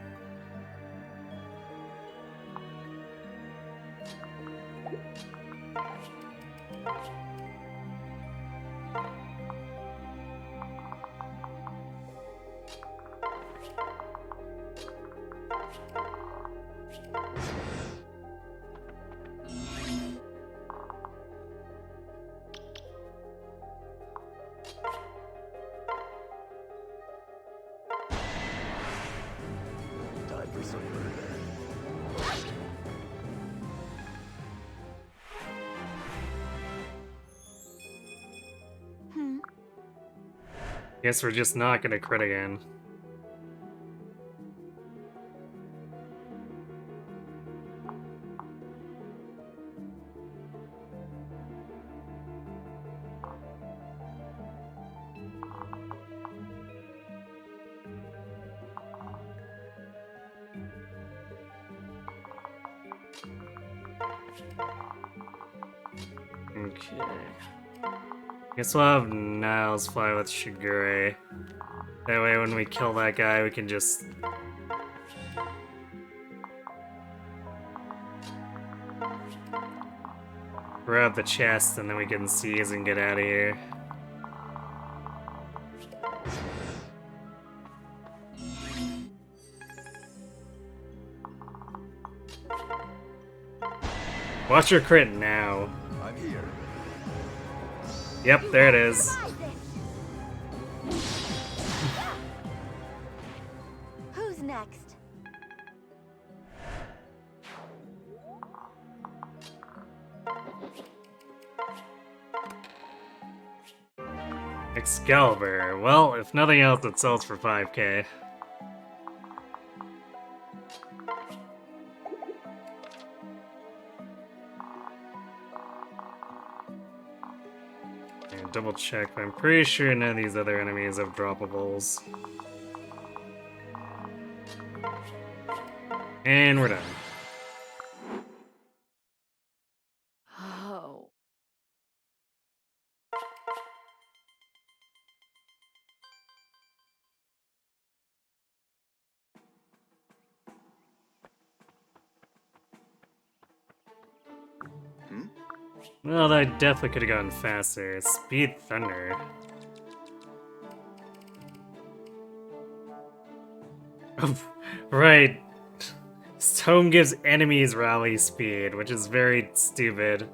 Time for some murder. Guess we're just not gonna crit again. Okay. Guess we'll have Niles fly with Shigure. That way when we kill that guy, we can just... grab the chest and then we can seize and get out of here. Watch your crit now. I'm here. Yep, there it is. Who's next? Excalibur. Well, if nothing else, it sells for 5k. And double check, but I'm pretty sure none of these other enemies have droppables. And we're done. Oh. Well, that definitely could have gone faster. Speed Thunder. Oh, right. Tome gives enemies rally speed, which is very stupid.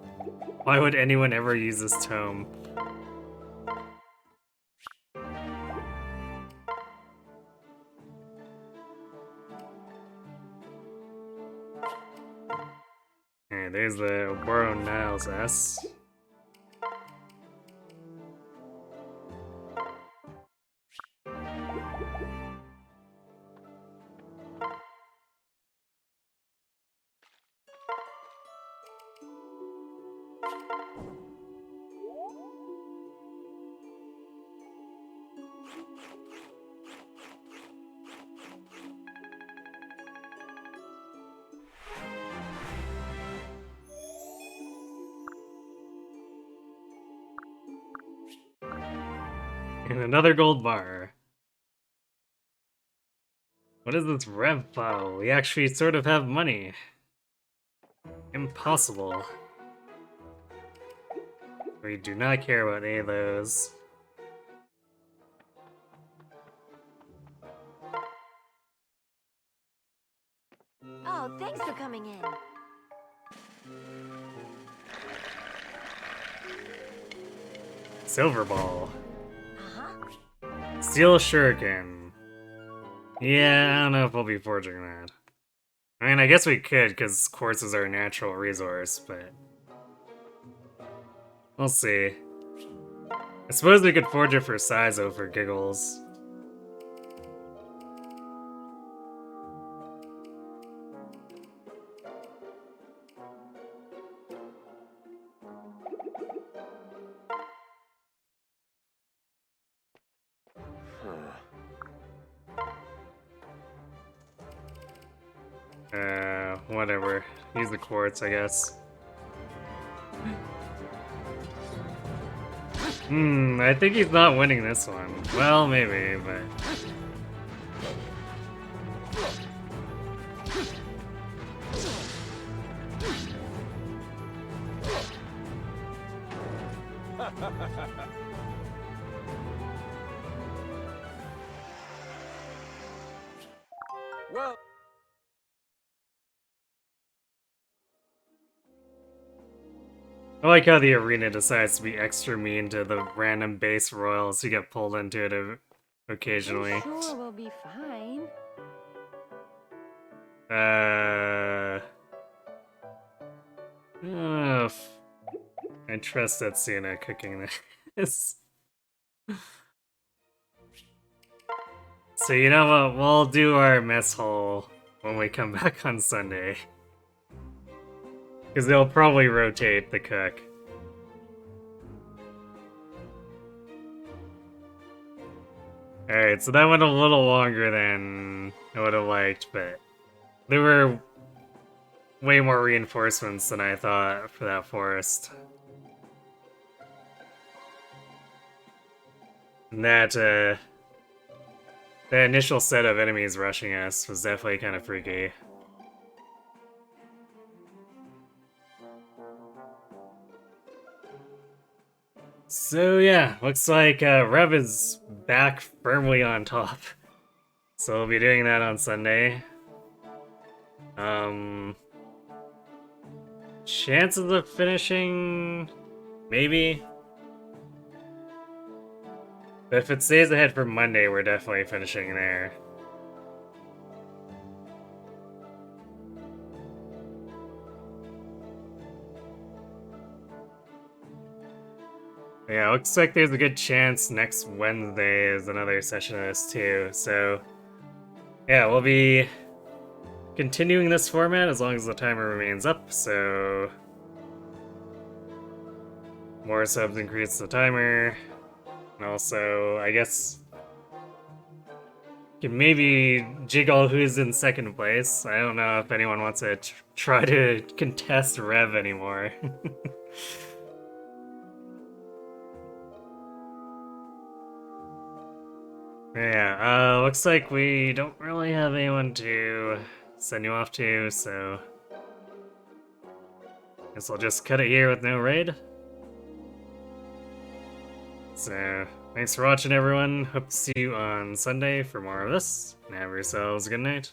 Why would anyone ever use this tome? Hey, there's the Oboro Niles S. And another gold bar. What is this rev file? We actually sort of have money. Impossible. We do not care about any of those. Oh, thanks for coming in. Silver Ball. Uh-huh. Steel Shuriken. Yeah, I don't know if we'll be forging that. I mean, I guess we could, because quartz is our natural resource, but... we'll see. I suppose we could forge it for Saizo for giggles. Whatever. Use the quartz, I guess. I think he's not winning this one. Well, maybe, but... Well, I like how the arena decides to be extra mean to the random base royals who get pulled into it occasionally. I'm sure we'll be fine. I don't know if I trust that Sienna cooking this. So you know what, we'll do our mess hall when we come back on Sunday. Because they'll probably rotate the cook. Alright, so that went a little longer than I would have liked, but there were way more reinforcements than I thought for that forest. And that initial set of enemies rushing us was definitely kind of freaky. So yeah, looks like Rev is back firmly on top. So we'll be doing that on Sunday. Chances of finishing... maybe? But if it stays ahead for Monday, we're definitely finishing there. Yeah, looks like there's a good chance next Wednesday is another session of this too, so... yeah, we'll be continuing this format as long as the timer remains up, so... more subs increase the timer. And also, I guess... can maybe jiggle who's in second place. I don't know if anyone wants to try to contest Rev anymore. Yeah, looks like we don't really have anyone to send you off to, so... guess I'll just cut it here with no raid. So, thanks for watching everyone, hope to see you on Sunday for more of this, and have yourselves a good night.